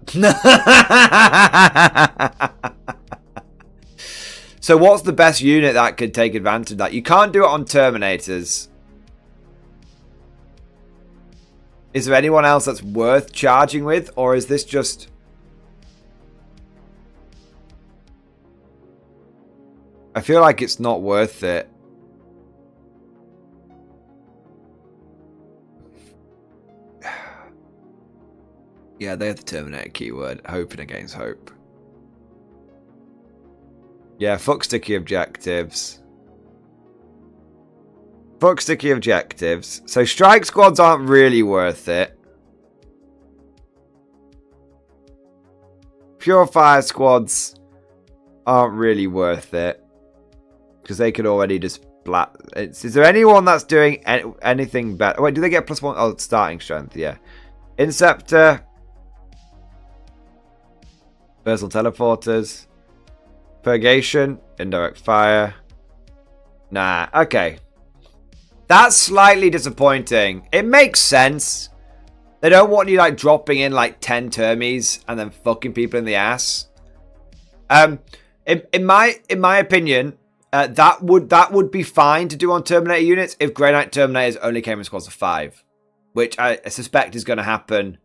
So what's the best unit that could take advantage of that? You can't do it on Terminators. Is there anyone else that's worth charging with? Or is this just... I feel like it's not worth it. Yeah, they have the Terminator keyword. Hoping against hope. Yeah, fuck sticky objectives. Fuck sticky objectives. So strike squads aren't really worth it. Pure fire squads aren't really worth it. Because they could already just... Is there anyone that's doing anything better? Wait, do they get +1? Oh, starting strength, yeah. Inceptor. Versatile teleporters. Purgation. Indirect fire. Nah, okay. That's slightly disappointing. It makes sense. They don't want you like dropping in like 10 termies and then fucking people in the ass. In my opinion, that would be fine to do on Terminator units if Grey Knight Terminators only came in squads of 5, which I suspect is going to happen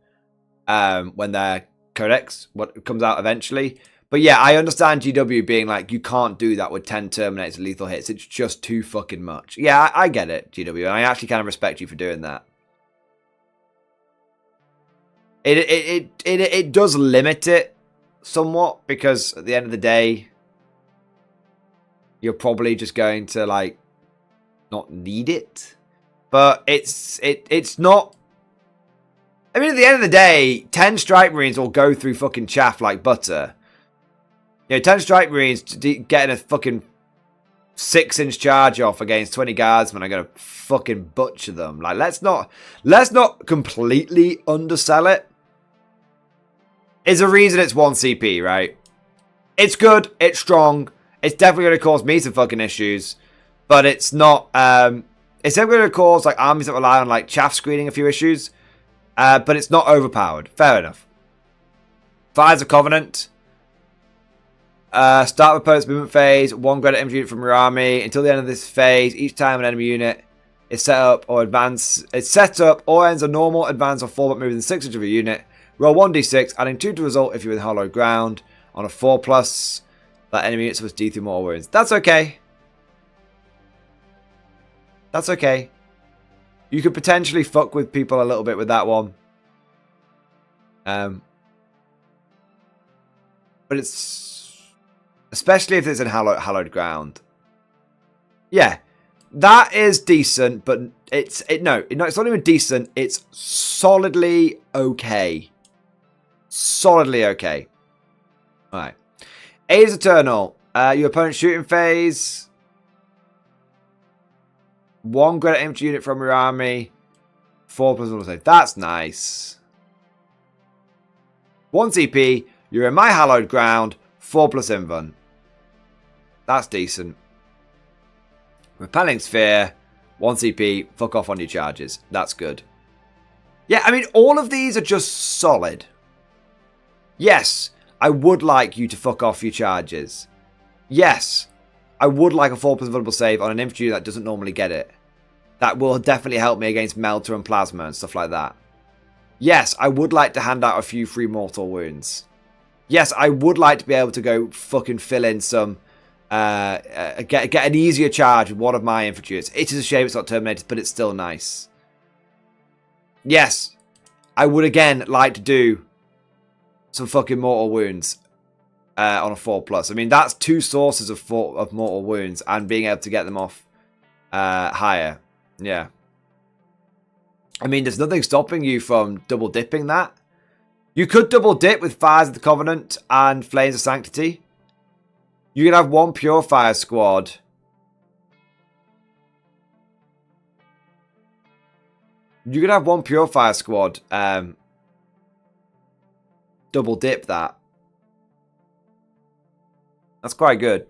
when their Codex comes out eventually. But yeah, I understand GW being like, you can't do that with 10 Terminators and lethal hits. It's just too fucking much. Yeah, I get it, GW. And I actually kind of respect you for doing that. It does limit it somewhat, because at the end of the day, you're probably just going to like not need it. But it's not. I mean, at the end of the day, 10 Strike Marines will go through fucking chaff like butter. You know, 10 Strike Marines getting a fucking 6-inch charge off against 20 guardsmen are going to fucking butcher them. Like, let's not completely undersell it. It's a reason it's 1 CP, right? It's good. It's strong. It's definitely going to cause me some fucking issues. But it's not... it's definitely going to cause like armies that rely on like chaff screening a few issues. But it's not overpowered. Fair enough. Fires a Covenant. Start the opponent's movement phase. 1 Greta MG unit from your army. Until the end of this phase, each time an enemy unit is set up or ends a normal, advance, or fallback move within 6 inches of a unit. Roll 1d6, adding 2 to the result if you're in hollow ground. On a 4+, that enemy unit suffers D3 mortal wounds. That's okay. That's okay. You could potentially fuck with people a little bit with that one. But it's... Especially if it's in hallowed ground. Yeah. That is decent, but it's not even decent. It's solidly okay. Solidly okay. Alright. A's Eternal. Your opponent's shooting phase. 1 Greta infantry unit from your army. 4+1 save. That's nice. 1 CP. You're in my hallowed ground. 4+ invuln. That's decent. Repelling Sphere. 1 CP. Fuck off on your charges. That's good. Yeah, I mean, all of these are just solid. Yes, I would like you to fuck off your charges. Yes, I would like a 4+ vulnerable save on an infantry that doesn't normally get it. That will definitely help me against Melter and Plasma and stuff like that. Yes, I would like to hand out a few free mortal wounds. Yes, I would like to be able to go fucking fill in some get an easier charge with one of my infantry units. It is a shame it's not terminated, but it's still nice. Yes, I would again like to do some fucking mortal wounds on a 4+. I mean, that's 2 sources of mortal wounds and being able to get them off higher. Yeah. I mean, there's nothing stopping you from double dipping that. You could double dip with Fires of the Covenant and Flames of Sanctity. You can have 1 Purifier squad. You could have 1 Purifier squad double dip that. That's quite good.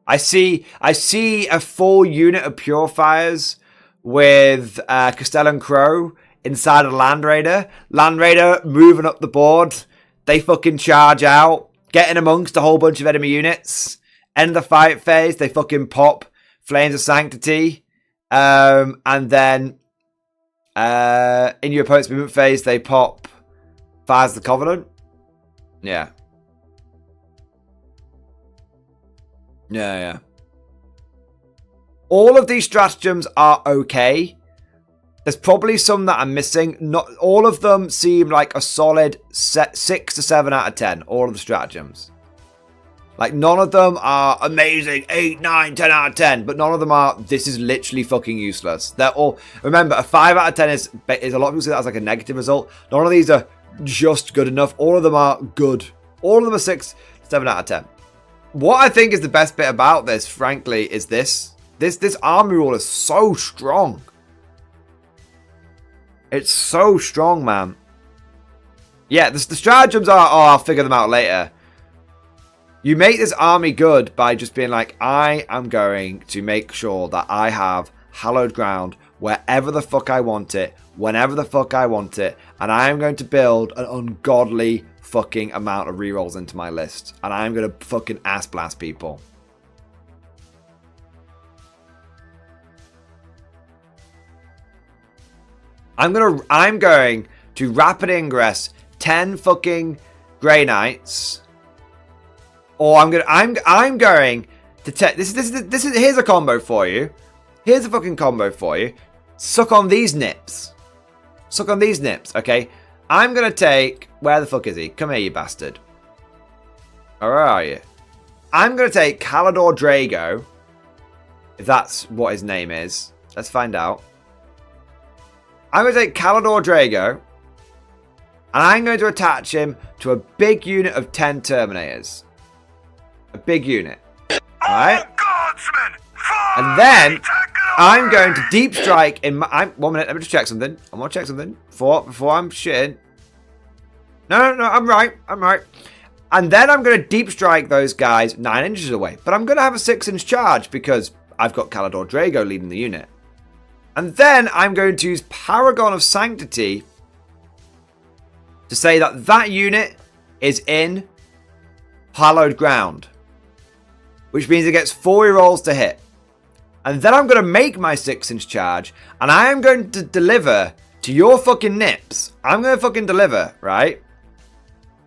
I see a full unit of Purifiers with Castellan Crow inside a Land Raider. Land Raider moving up the board. They fucking charge out. Getting amongst a whole bunch of enemy units. End of the fight phase, they fucking pop Flames of Sanctity. And then in your opponent's movement phase, they pop Fires of the Covenant. Yeah. Yeah. All of these stratagems are okay. There's probably some that I'm missing. Not all of them seem like a solid 6 to 7 out of 10. All of the stratagems. Like, none of them are amazing. 8, 9, 10 out of 10. But none of them are, this is literally fucking useless. They're all, remember, a 5 out of 10 is a lot of people say that as like a negative result. None of these are just good enough. All of them are good. All of them are 6, 7 out of 10. What I think is the best bit about this, frankly, is this. This army rule is so strong. It's so strong, man. Yeah, the stratagems are, I'll figure them out later. You make this army good by just being like, I am going to make sure that I have hallowed ground wherever the fuck I want it, whenever the fuck I want it, and I am going to build an ungodly fucking amount of rerolls into my list, and I am going to fucking ass blast people. I'm going to rapid ingress 10 fucking Grey Knights, or I'm going to take this is here's a combo for you. Here's a fucking combo for you. Suck on these nips. Suck on these nips. Okay, I'm gonna take, where the fuck is he? Come here, you bastard. Oh, where are you? I'm gonna take Calidor Drago, if that's what his name is. Let's find out. I'm going to take Calidor Drago, and I'm going to attach him to a big unit of 10 Terminators. A big unit. Alright? And then, I'm going to deep strike in my... 1 minute, let me just check something. I want to check something before I'm shitting. No, I'm right. And then I'm going to deep strike those guys 9 inches away. But I'm going to have a 6-inch charge because I've got Calidor Drago leading the unit. And then I'm going to use Paragon of Sanctity to say that that unit is in hallowed ground, which means it gets 4 rerolls to hit. And then I'm going to make my 6-inch charge, and I am going to deliver to your fucking nips. I'm going to fucking deliver, right?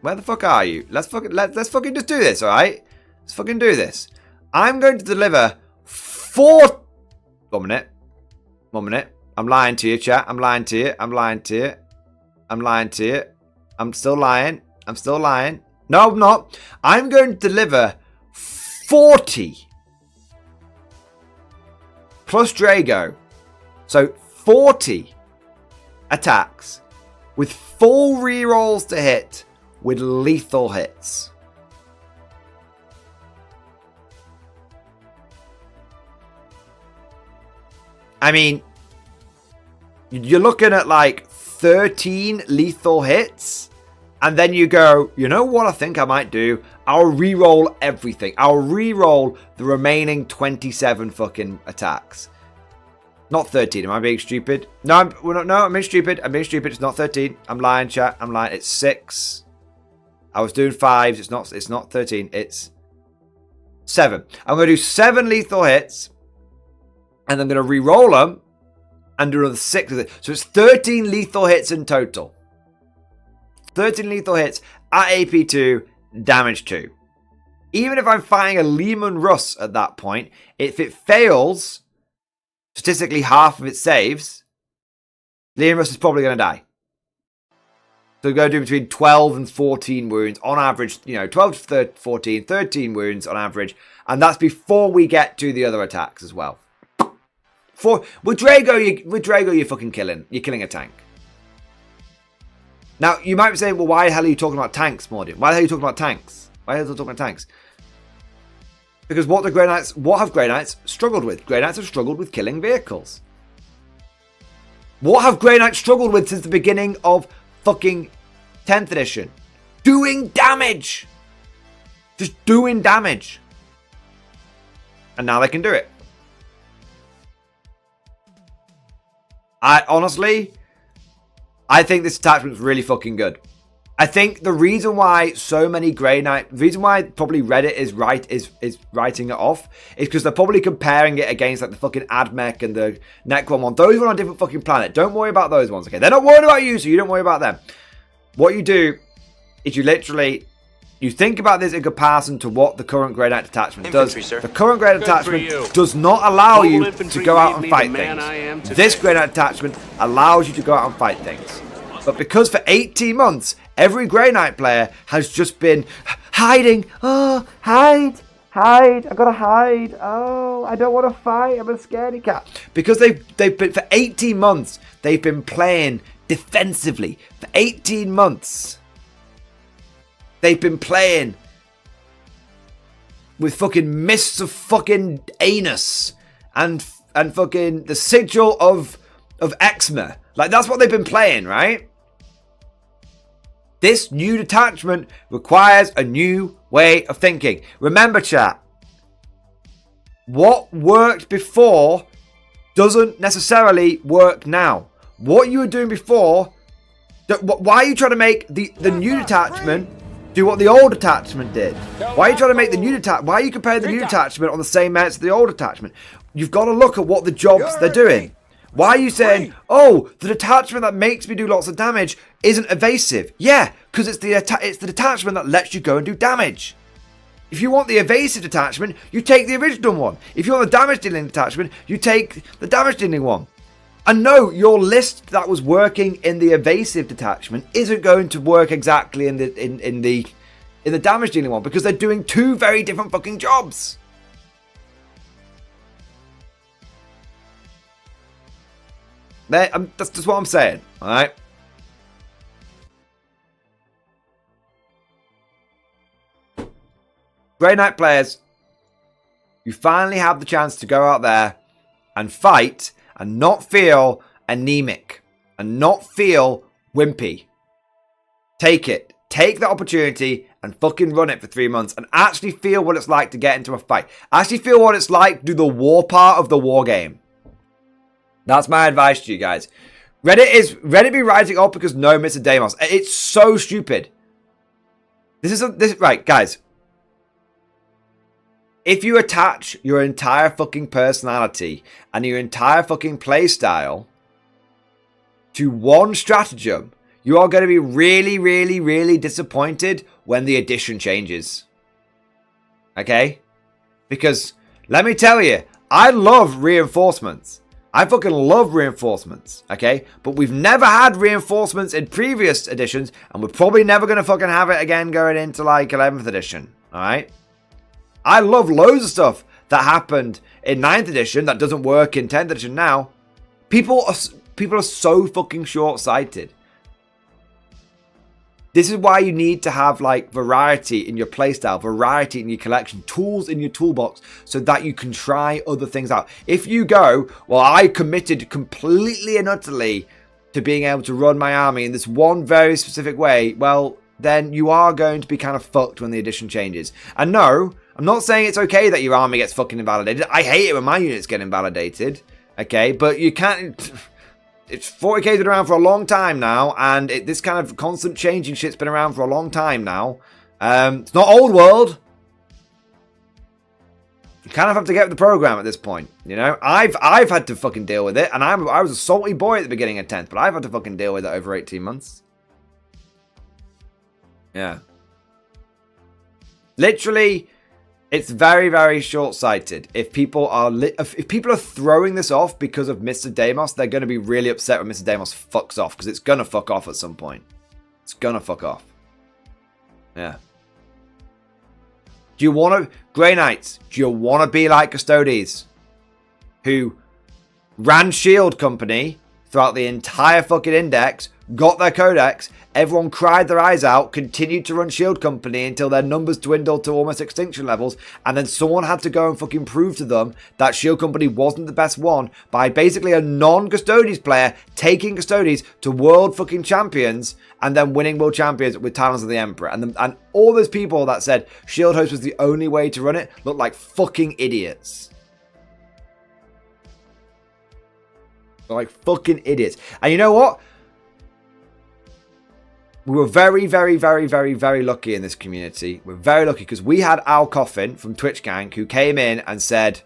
Where the fuck are you? Let's fucking just do this, all right? Let's fucking do this. I'm going to deliver 4. 1 minute. 1 minute. I'm lying to you, chat. I'm lying to you. I'm still lying. No, I'm not. I'm going to deliver 40 plus Drago. So 40 attacks with full rerolls to hit with lethal hits. I mean, you're looking at like 13 lethal hits, and then you go, you know what I think I might do? I'll re-roll everything. I'll re-roll the remaining 27 fucking attacks. Not 13. Am I being stupid? No, I'm being stupid. It's not 13. I'm lying, chat. I'm lying. It's 6. I was doing 5s. It's not 13. It's 7. I'm going to do 7 lethal hits. And I'm going to re-roll them and do another 6 of it. So it's 13 lethal hits in total. 13 lethal hits at AP2, damage 2. Even if I'm fighting a Lehman Russ at that point, if it fails, statistically half of its saves, Lehman Russ is probably going to die. So we're going to do between 12 and 14 wounds on average, 12 to 14, 13 wounds on average. And that's before we get to the other attacks as well. With Drago, you're fucking killing. You're killing a tank. Now, you might be saying, well, why the hell are you talking about tanks, Mordian? Why the hell are you talking about tanks? Why the hell are you talking about tanks? Because what have Grey Knights struggled with? Grey Knights have struggled with killing vehicles. What have Grey Knights struggled with since the beginning of fucking 10th edition? Doing damage! Just doing damage. And now they can do it. I think this attachment's really fucking good. I think the reason why so many Grey Knight, the reason why probably Reddit is writing it off is because they're probably comparing it against like the fucking Admech and the Necron one. Those are on a different fucking planet. Don't worry about those ones, okay? They're not worried about you, so you don't worry about them. What you do is you think about this in comparison to what the current Grey Knight detachment does. Sir. The current Grey Knight detachment does not allow you to go out and fight things. This Grey Knight detachment allows you to go out and fight things. But because for 18 months, every Grey Knight player has just been hiding. Oh, hide. I gotta hide. Oh, I don't want to fight. I'm a scaredy cat. Because they've been, for 18 months, they've been playing defensively. For 18 months. They've been playing with fucking mists of fucking anus and fucking the sigil of eczema. Like, that's what they've been playing, right? This new detachment requires a new way of thinking. Remember, chat, what worked before doesn't necessarily work now. What you were doing before, why are you trying to make the new detachment do what the old detachment did? Why are you trying to make the new detachment? Why are you comparing the new detachment on the same merits as the old detachment? You've got to look at what the jobs they're doing. Why are you saying, oh, the detachment that makes me do lots of damage isn't evasive? Yeah, because it's the detachment that lets you go and do damage. If you want the evasive detachment, you take the original one. If you want the damage dealing detachment, you take the damage dealing one. And no, your list that was working in the evasive detachment isn't going to work exactly in the damage dealing one because they're doing two very different fucking jobs. That's just what I'm saying, all right? Grey Knight players, you finally have the chance to go out there and fight and not feel anemic and not feel wimpy. Take it. Take the opportunity and fucking run it for 3 months and actually feel what it's like to get into a fight. Actually feel what it's like to do the war part of the war game. That's my advice to you guys. Reddit be rising up because no Mr. Deimos. It's so stupid. Right, guys. If you attach your entire fucking personality and your entire fucking playstyle to one stratagem, you are going to be really, really, really disappointed when the edition changes. Okay? Because, let me tell you, I love reinforcements. I fucking love reinforcements, okay? But we've never had reinforcements in previous editions, and we're probably never going to fucking have it again going into, like, 11th edition, alright? I love loads of stuff that happened in 9th edition that doesn't work in 10th edition now. People are so fucking short-sighted. This is why you need to have, like, variety in your playstyle, variety in your collection, tools in your toolbox, so that you can try other things out. If you go, well, I committed completely and utterly to being able to run my army in this one very specific way, well, then you are going to be kind of fucked when the edition changes. And no, I'm not saying it's okay that your army gets fucking invalidated. I hate it when my units get invalidated, okay? But you can't... It's 40k's been around for a long time now, and this kind of constant changing shit's been around for a long time now. It's not old world. You kind of have to get with the program at this point, you know? I've had to fucking deal with it, and I was a salty boy at the beginning of 10th, but I've had to fucking deal with it over 18 months. Yeah. Literally, It's very, very short-sighted. If people are throwing this off because of Mr. Deimos, they're going to be really upset when Mr. Deimos fucks off, because it's going to fuck off at some point. It's going to fuck off. Yeah. Do you want to... Grey Knights, do you want to be like Custodes, who ran Shield Company throughout the entire fucking index, got their codex, everyone cried their eyes out, continued to run Shield Company until their numbers dwindled to almost extinction levels, and then someone had to go and fucking prove to them that Shield Company wasn't the best one by basically a non-Custodes player taking Custodes to world fucking champions and then winning world champions with Talons of the Emperor. And all those people that said Shield Host was the only way to run it looked like fucking idiots. Like fucking idiots. And you know what? We were very, very, very, very, very lucky in this community. We're very lucky because we had Al Coffin from Twitch Gang who came in and said,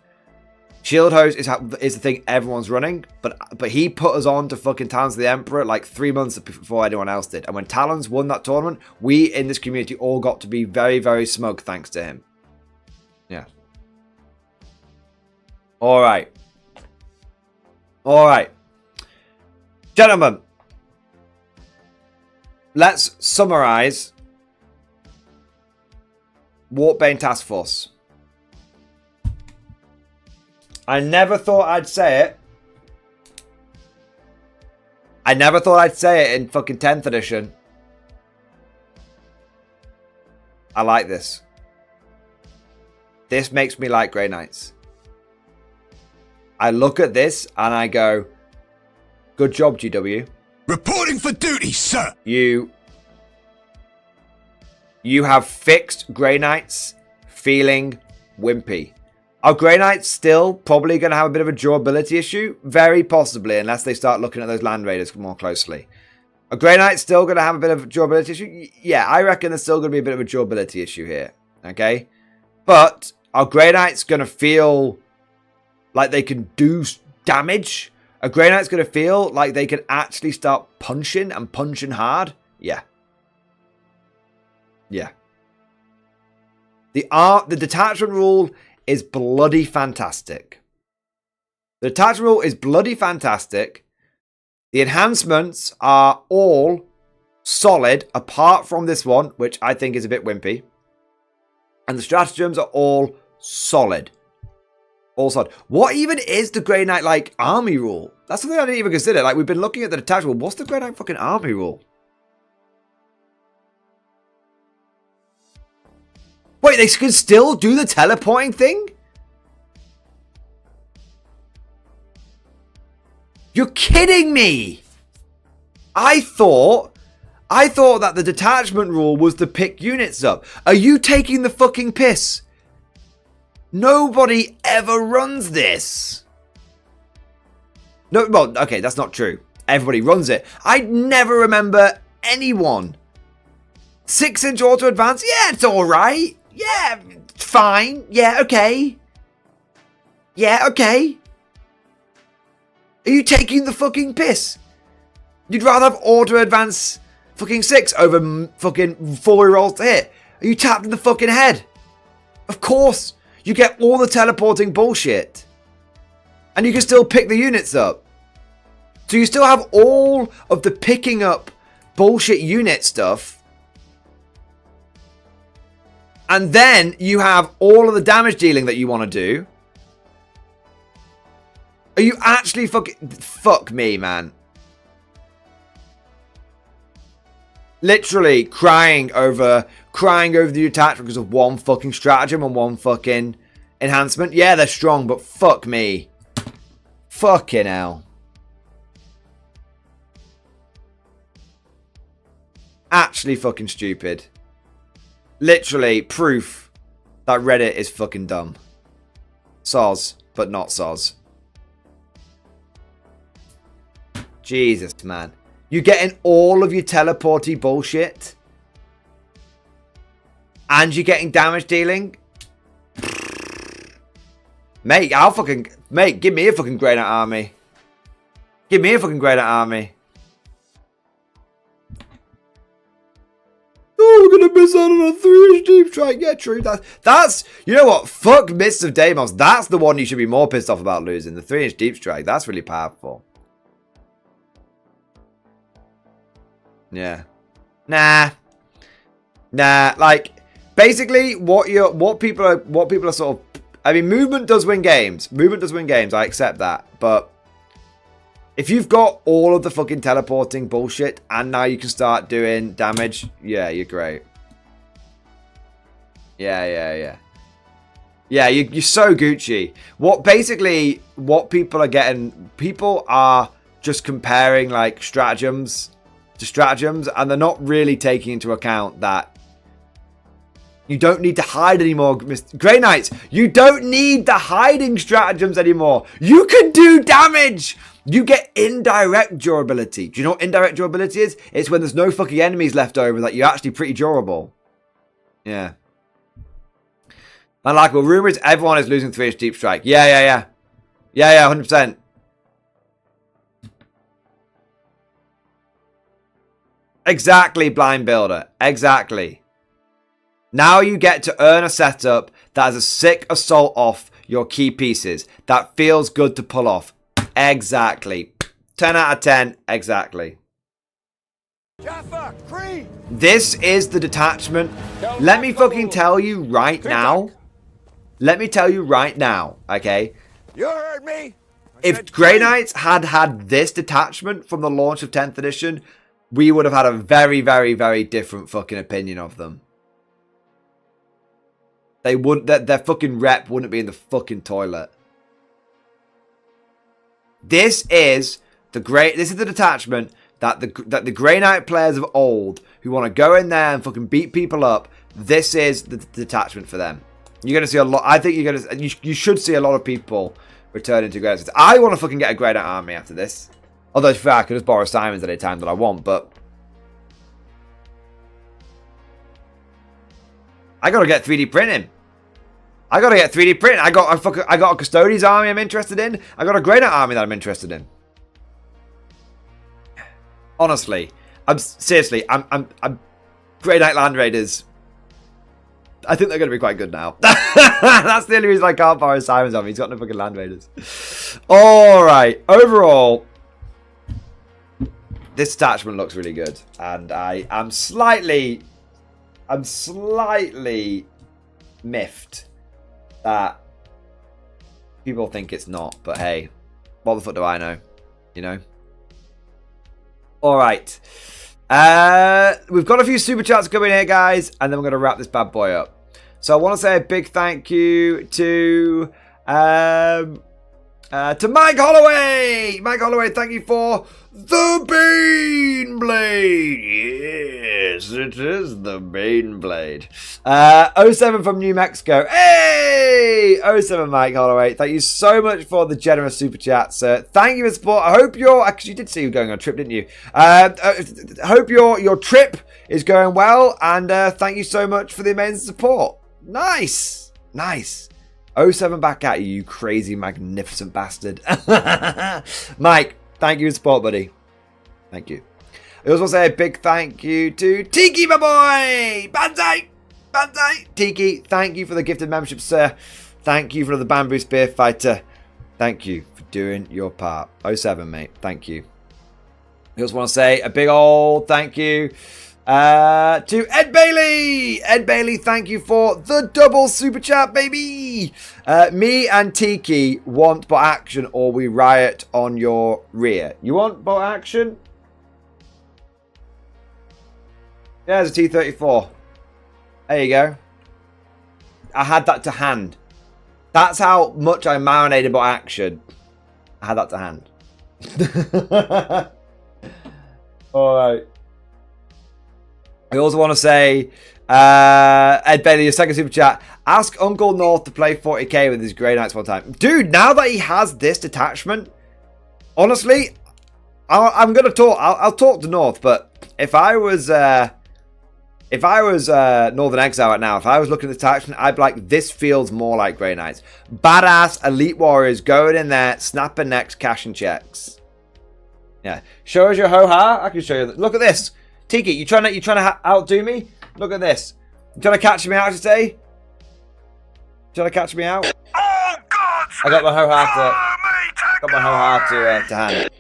Shield Host is the thing everyone's running, but he put us on to fucking Talons of the Emperor like 3 months before anyone else did. And when Talons won that tournament, we in this community all got to be very, very smug thanks to him. Yeah. All right. All right. Gentlemen. Let's summarize Warpbane Task Force. I never thought I'd say it. I never thought I'd say it in fucking 10th edition. I like this. This makes me like Grey Knights. I look at this and I go, good job, GW. Reporting for duty, sir. You have fixed Grey Knights feeling wimpy. Are Grey Knights still probably going to have a bit of a durability issue? Very possibly, unless they start looking at those Land Raiders more closely. Are Grey Knights still going to have a bit of a durability issue? Yeah, I reckon there's still going to be a bit of a durability issue here. Okay? But are Grey Knights going to feel like they can do damage? Are Grey Knights going to feel like they can actually start punching and punching hard? Yeah. Yeah. The detachment rule is bloody fantastic. The detachment rule is bloody fantastic. The enhancements are all solid, apart from this one, which I think is a bit wimpy. And the stratagems are all solid. Also, what even is the Grey Knight, like, army rule? That's something I didn't even consider. Like, we've been looking at the detachment. What's the Grey Knight fucking army rule? Wait, they can still do the teleporting thing? You're kidding me! I thought that the detachment rule was to pick units up. Are you taking the fucking piss? Nobody ever runs this. No, well, okay, that's not true. Everybody runs it. I never remember anyone. 6-inch auto advance? Yeah, it's alright. Yeah, fine. Yeah, okay. Yeah, okay. Are you taking the fucking piss? You'd rather have auto advance fucking 6 over fucking 4 rolls to hit. Are you tapped in the fucking head? Of course. You get all the teleporting bullshit. And you can still pick the units up. So you still have all of the picking up bullshit unit stuff. And then you have all of the damage dealing that you want to do. Are you actually fucking... Fuck me, man. Literally crying over the attachment because of one fucking stratagem and one fucking enhancement. Yeah, they're strong, but fuck me. Fucking hell. Actually fucking stupid. Literally proof that Reddit is fucking dumb. Soz, but not soz. Jesus, man. You're getting all of your teleporty bullshit. And you're getting damage dealing. Mate, Mate, give me a fucking Grey Knight army. Give me a fucking Grey Knight army. Oh, we're gonna miss out on a 3-inch deep strike. Yeah, true. That's you know what? Fuck Mists of Deimos. That's the one you should be more pissed off about losing. The 3-inch deep strike. That's really powerful. Yeah. Nah. Like basically, what people are sort of. I mean, movement does win games. Movement does win games. I accept that, but. If you've got all of the fucking teleporting bullshit and now you can start doing damage, yeah, you're great. Yeah, you're so Gucci. What people are getting, people are just comparing like stratagems to stratagems and they're not really taking into account that you don't need to hide anymore, Grey Knights. You don't need the hiding stratagems anymore. You can do damage. You get indirect durability. Do you know what indirect durability is? It's when there's no fucking enemies left over that you're actually pretty durable. Yeah. And like, well, rumor is everyone is losing 3-inch deep strike. Yeah, 100%. Exactly, Blind Builder. Exactly. Now you get to earn a setup that has a sick assault off your key pieces. That feels good to pull off. Exactly. 10 out of 10. Exactly. Jaffa, Creed. This is the detachment. Let me fucking tell you right now. Let me tell you right now, okay? You heard me. If Grey Knights had this detachment from the launch of 10th edition, we would have had a very, very, very different fucking opinion of them. They would, their fucking rep wouldn't be in the fucking toilet. This is the detachment that the Grey Knight players of old who want to go in there and fucking beat people up. This is the detachment for them. You're gonna see a lot. I think you should see a lot of people returning to Grey Knights. I want to fucking get a Grey Knight army after this. Although to be fair, I could just borrow Simon's at any time that I want, but I gotta get 3D printing. I got a Custodian's army I'm interested in. I got a Grey Knight army that I'm interested in. Honestly, I'm Grey Knight Land Raiders. I think they're going to be quite good now. That's the only reason I can't borrow Simon's army. He's got no fucking Land Raiders. All right. Overall, this detachment looks really good, and I'm slightly miffed that people think it's not, but hey, what the fuck do I know? You know? Alright. We've got a few super chats coming here, guys, and then we're going to wrap this bad boy up. So I want to say a big thank you to Mike Holloway! Mike Holloway, thank you for the Bane Blade! Yes, it is the Bane Blade. 07 from New Mexico. Hey! 07 Mike Holloway. Thank you so much for the generous super chat, sir. Thank you for support. I hope because you did see you going on a trip, didn't you? Hope your trip is going well, and thank you so much for the amazing support. Nice! Nice. 07 back at you, you crazy, magnificent bastard. Mike, thank you for support, buddy. Thank you. I also want to say a big thank you to Tiki, my boy! Banzai! Banzai! Tiki, thank you for the gifted membership, sir. Thank you for the Bamboo Spear Fighter. Thank you for doing your part. 07, mate. Thank you. I also want to say a big old thank you to Ed Bailey. Ed Bailey, thank you for the double super chat, baby. Me and Tiki want bot action or we riot on your rear. You want bot action? Yeah, there's a T-34. There you go. I had that to hand. That's how much I marinated bot action. I had that to hand. Alright. I also want to say, Ed Bailey, your second super chat. Ask Uncle North to play 40k with his Grey Knights one time. Dude, now that he has this detachment, honestly, I'm going to talk. I'll talk to North, but if I was Northern Exile right now, if I was looking at the detachment, I'd be like, this feels more like Grey Knights. Badass elite warriors going in there, snapping necks, cashing checks. Yeah. Show us your ho-ha. I can show you. Look at this. Tiki, you trying to outdo me? Look at this. You trying to catch me out today? You trying to catch me out? Oh, God! I got my whole heart to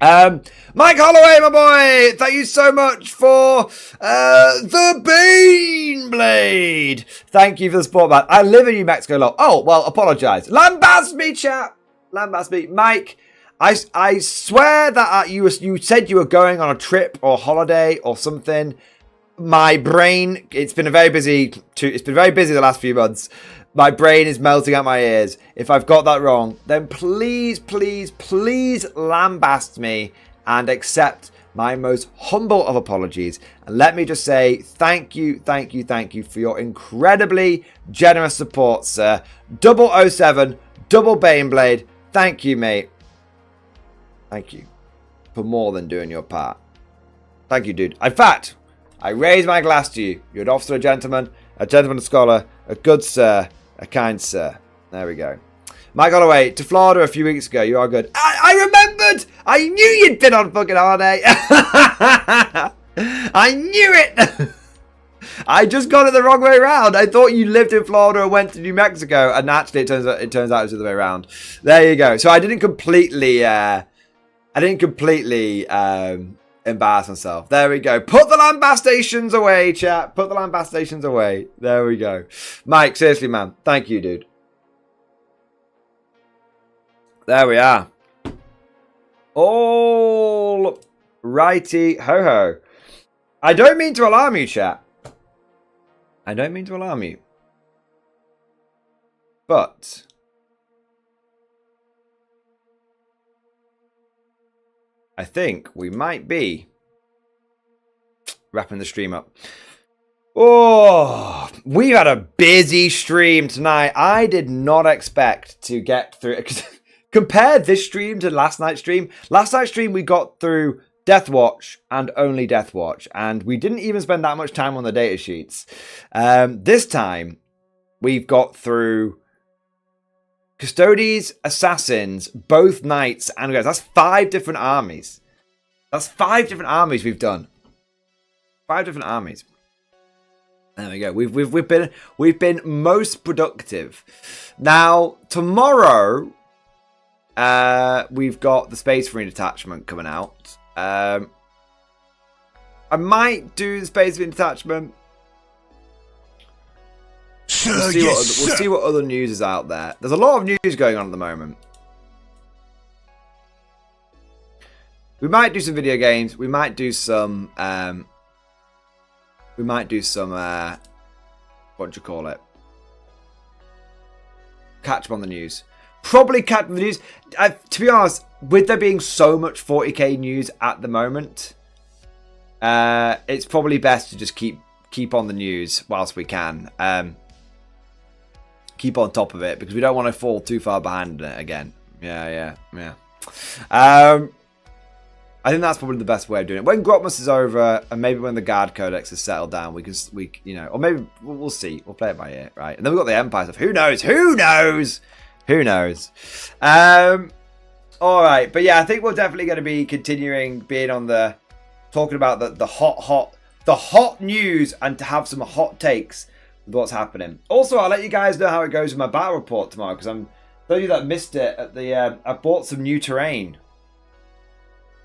hand. Mike Holloway, my boy, thank you so much for the Bane Blade. Thank you for the support, man. I live in New Mexico, lot. Oh, well, apologise. Lambast me, chat. Lambast me. Mike, I swear that you said you were going on a trip or holiday or something. My brain, it's been very busy the last few months. My brain is melting out my ears. If I've got that wrong, then please, please, please lambast me and accept my most humble of apologies. And let me just say thank you for your incredibly generous support, sir. 007, double Baneblade. Thank you, mate. Thank you for more than doing your part. Thank you, dude. In fact, I raise my glass to you. You're an officer, a gentleman a scholar, a good sir, a kind sir. There we go. Mike Holloway, to Florida a few weeks ago. You are good. I remembered! I knew you'd been on fucking holiday. I knew it! I just got it the wrong way around. I thought you lived in Florida and went to New Mexico, and actually it turns out it was the other way around. There you go. So I didn't completely embarrass myself. There we go. Put the lambastations away, chat. Put the lambastations away. There we go. Mike, seriously, man. Thank you, dude. There we are. All righty ho ho. I don't mean to alarm you, chat. I don't mean to alarm you. But I think we might be wrapping the stream up. Oh, we had a busy stream tonight. I did not expect to get through it. Compare this stream to last night's stream. Last night's stream, we got through Deathwatch and only Deathwatch. And we didn't even spend that much time on the data sheets. This time, we've got through Custodes, Assassins, both Knights, and guys. That's 5 different armies. That's 5 different armies we've done. 5 different armies. There we go. We've been most productive. Now tomorrow, we've got the Space Marine detachment coming out. I might do the Space Marine detachment. We'll see what other news is out there. There's a lot of news going on at the moment. We might do some video games. We might do some. What do you call it? Catch up on the news. Probably catch up on the news. To be honest, with there being so much 40k news at the moment, it's probably best to just keep on the news whilst we can. Keep on top of it because we don't want to fall too far behind it again. Yeah. I think that's probably the best way of doing it. When Grotmas is over, and maybe when the Guard Codex is settled down, or maybe we'll see. We'll play it by ear, right? And then we've got the Empire stuff. Who knows? All right, but yeah, I think we're definitely going to be continuing being on talking about the hot news and to have some hot takes with what's happening. Also, I'll let you guys know how it goes with my battle report tomorrow because I'm those of you that missed it at the. I bought some new terrain.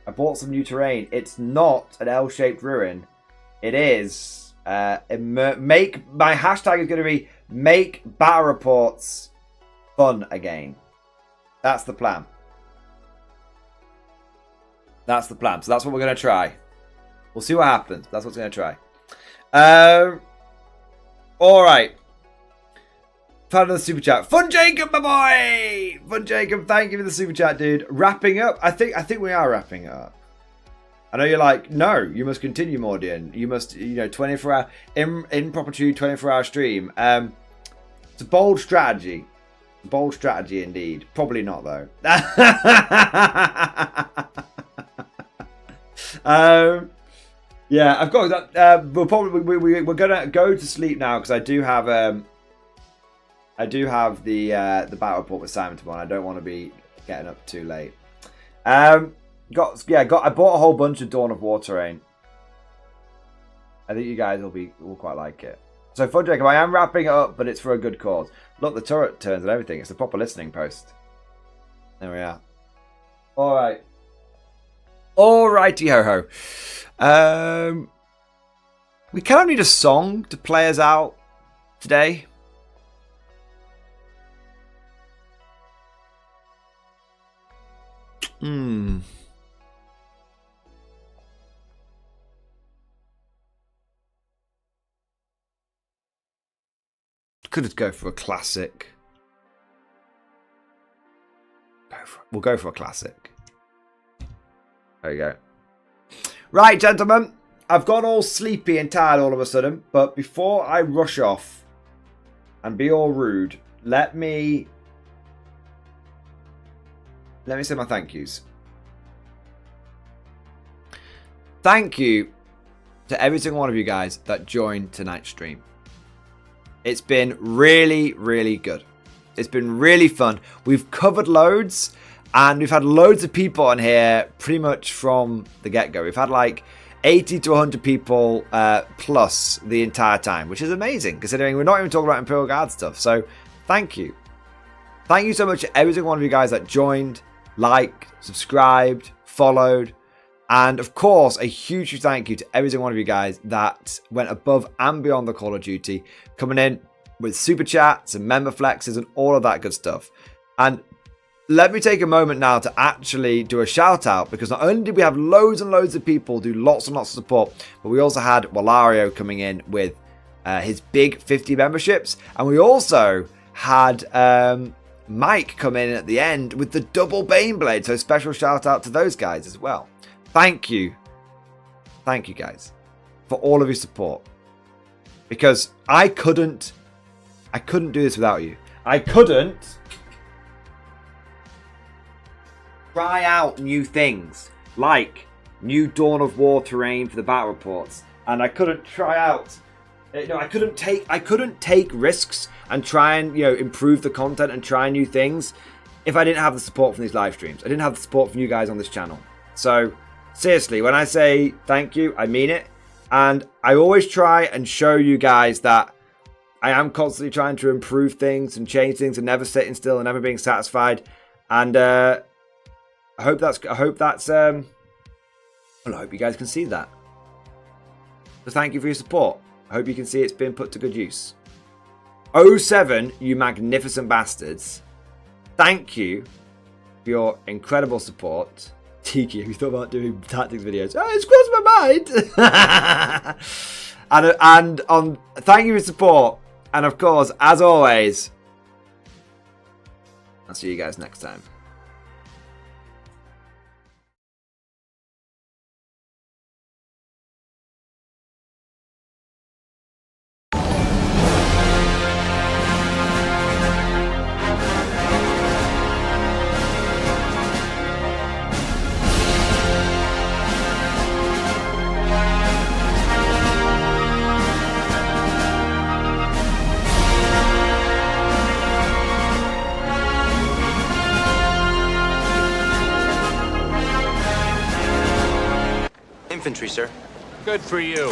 It's not an L-shaped ruin. It is. My hashtag is going to be make battle reports fun again. That's the plan. So that's what we're going to try. We'll see what happens. That's what's going to try. All right. Found another super chat. Fun Jacob, my boy. Fun Jacob, thank you for the super chat, dude. Wrapping up. I think we are wrapping up. I know you're like, no, you must continue, Mordian. You must, 24-hour improper 24-hour stream. It's a bold strategy. Bold strategy indeed. Probably not though. Yeah, I've got that. We're gonna go to sleep now because I do have the battle report with Simon tomorrow. I don't want to be getting up too late. I bought a whole bunch of Dawn of War terrain. I think you guys will quite like it. So, Fun Jacob, I am wrapping it up, but it's for a good cause. Look, the turret turns and everything. It's a proper listening post. There we are. All right. Alrighty ho ho. We kind of need a song to play us out today. Could just go for a classic. We'll go for a classic. There you go. Right, gentlemen. I've gone all sleepy and tired all of a sudden. But before I rush off and be all rude, let me say my thank yous. Thank you to every single one of you guys that joined tonight's stream. It's been really, really good. It's been really fun. We've covered loads, and we've had loads of people on here pretty much from the get-go. We've had like 80 to 100 people plus the entire time, which is amazing, considering we're not even talking about Imperial Guard stuff. So, thank you. Thank you so much to every single one of you guys that joined, liked, subscribed, followed. And of course, a huge thank you to every single one of you guys that went above and beyond the Call of Duty, coming in with super chats and member flexes and all of that good stuff. And let me take a moment now to actually do a shout out, because not only did we have loads and loads of people do lots and lots of support, but we also had Walario coming in with his big 50 memberships. And we also had Mike come in at the end with the double Baneblade. So special shout out to those guys as well. Thank you. Thank you guys for all of your support. Because I couldn't do this without you. I couldn't try out new things like new Dawn of War terrain for the battle reports, and I couldn't try out I couldn't take risks and try and improve the content and try new things if I didn't have the support from these live streams. I didn't have the support from you guys on this channel. So seriously, when I say thank you, I mean it. And I always try and show you guys that I am constantly trying to improve things and change things and never sitting still and never being satisfied. And I hope you guys can see that. So thank you for your support. I hope you can see it's been put to good use. 07, you magnificent bastards. Thank you for your incredible support. Tiki, have you thought about doing tactics videos? Oh, it's crossed my mind. and thank you for your support. And of course, as always, I'll see you guys next time. Infantry, sir. Good for you.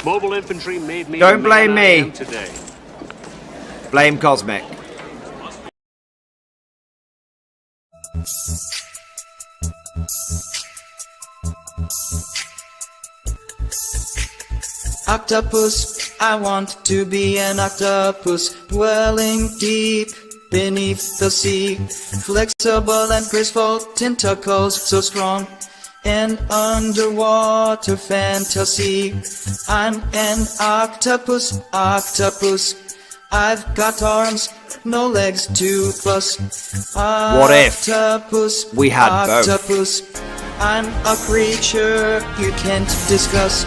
Mobile infantry made me. Don't blame me. Today. Blame Cosmic. Octopus, I want to be an octopus, dwelling deep beneath the sea, flexible and graceful tentacles so strong. An underwater fantasy. I'm an octopus, octopus. I've got arms, no legs to bust. What if Octopus, we had both? Octopus. I'm a creature you can't discuss.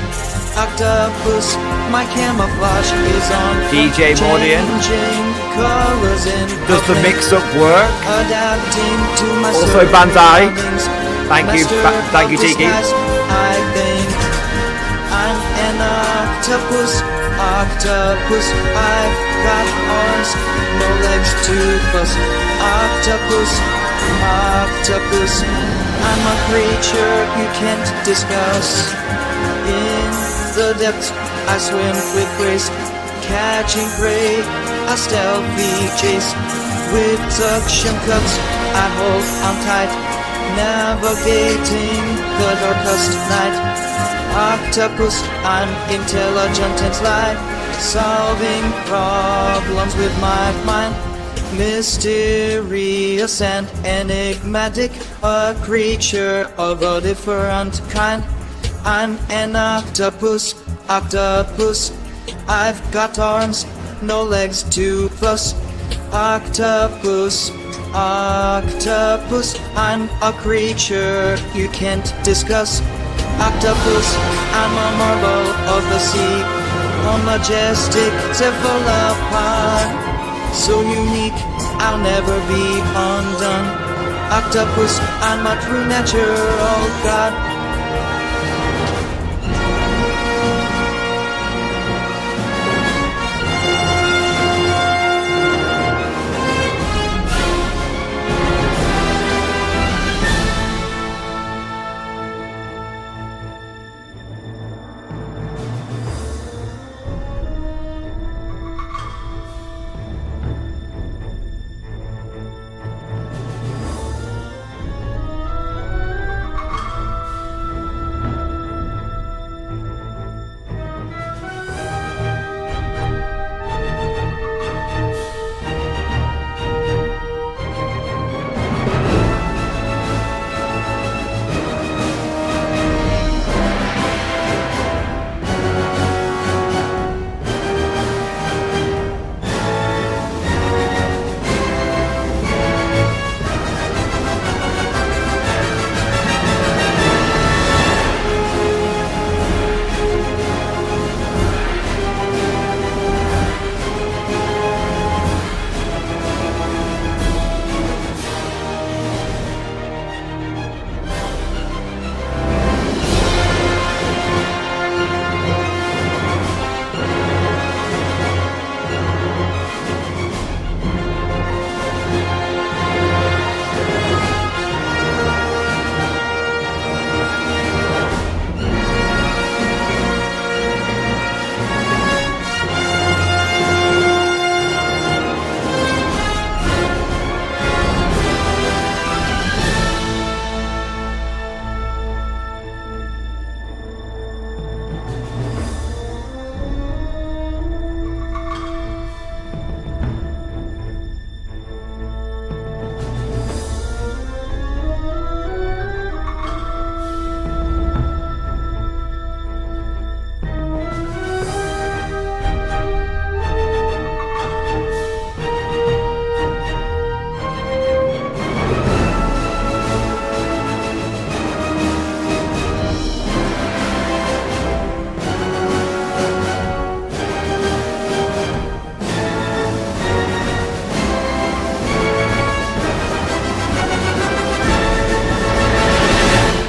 Octopus, my camouflage is on. DJ Mordian. Colors in Does the mix-up work? Adapting to my Also Banzai. Thank you, Tiki. I think I'm an octopus, octopus. I've got arms, no legs to bust. Octopus, octopus. I'm a creature you can't discuss. In the depths I swim with grace, catching prey, a stealthy chase. With suction cups I hold on tight, navigating the darkest night. Octopus, I'm intelligent and sly, solving problems with my mind. Mysterious and enigmatic, a creature of a different kind. I'm an octopus, octopus. I've got arms, no legs to fuss. Octopus, octopus. I'm a creature you can't discuss. Octopus, I'm a marvel of the sea, a majestic cephalopod. So unique, I'll never be undone. Octopus, I'm a true natural god.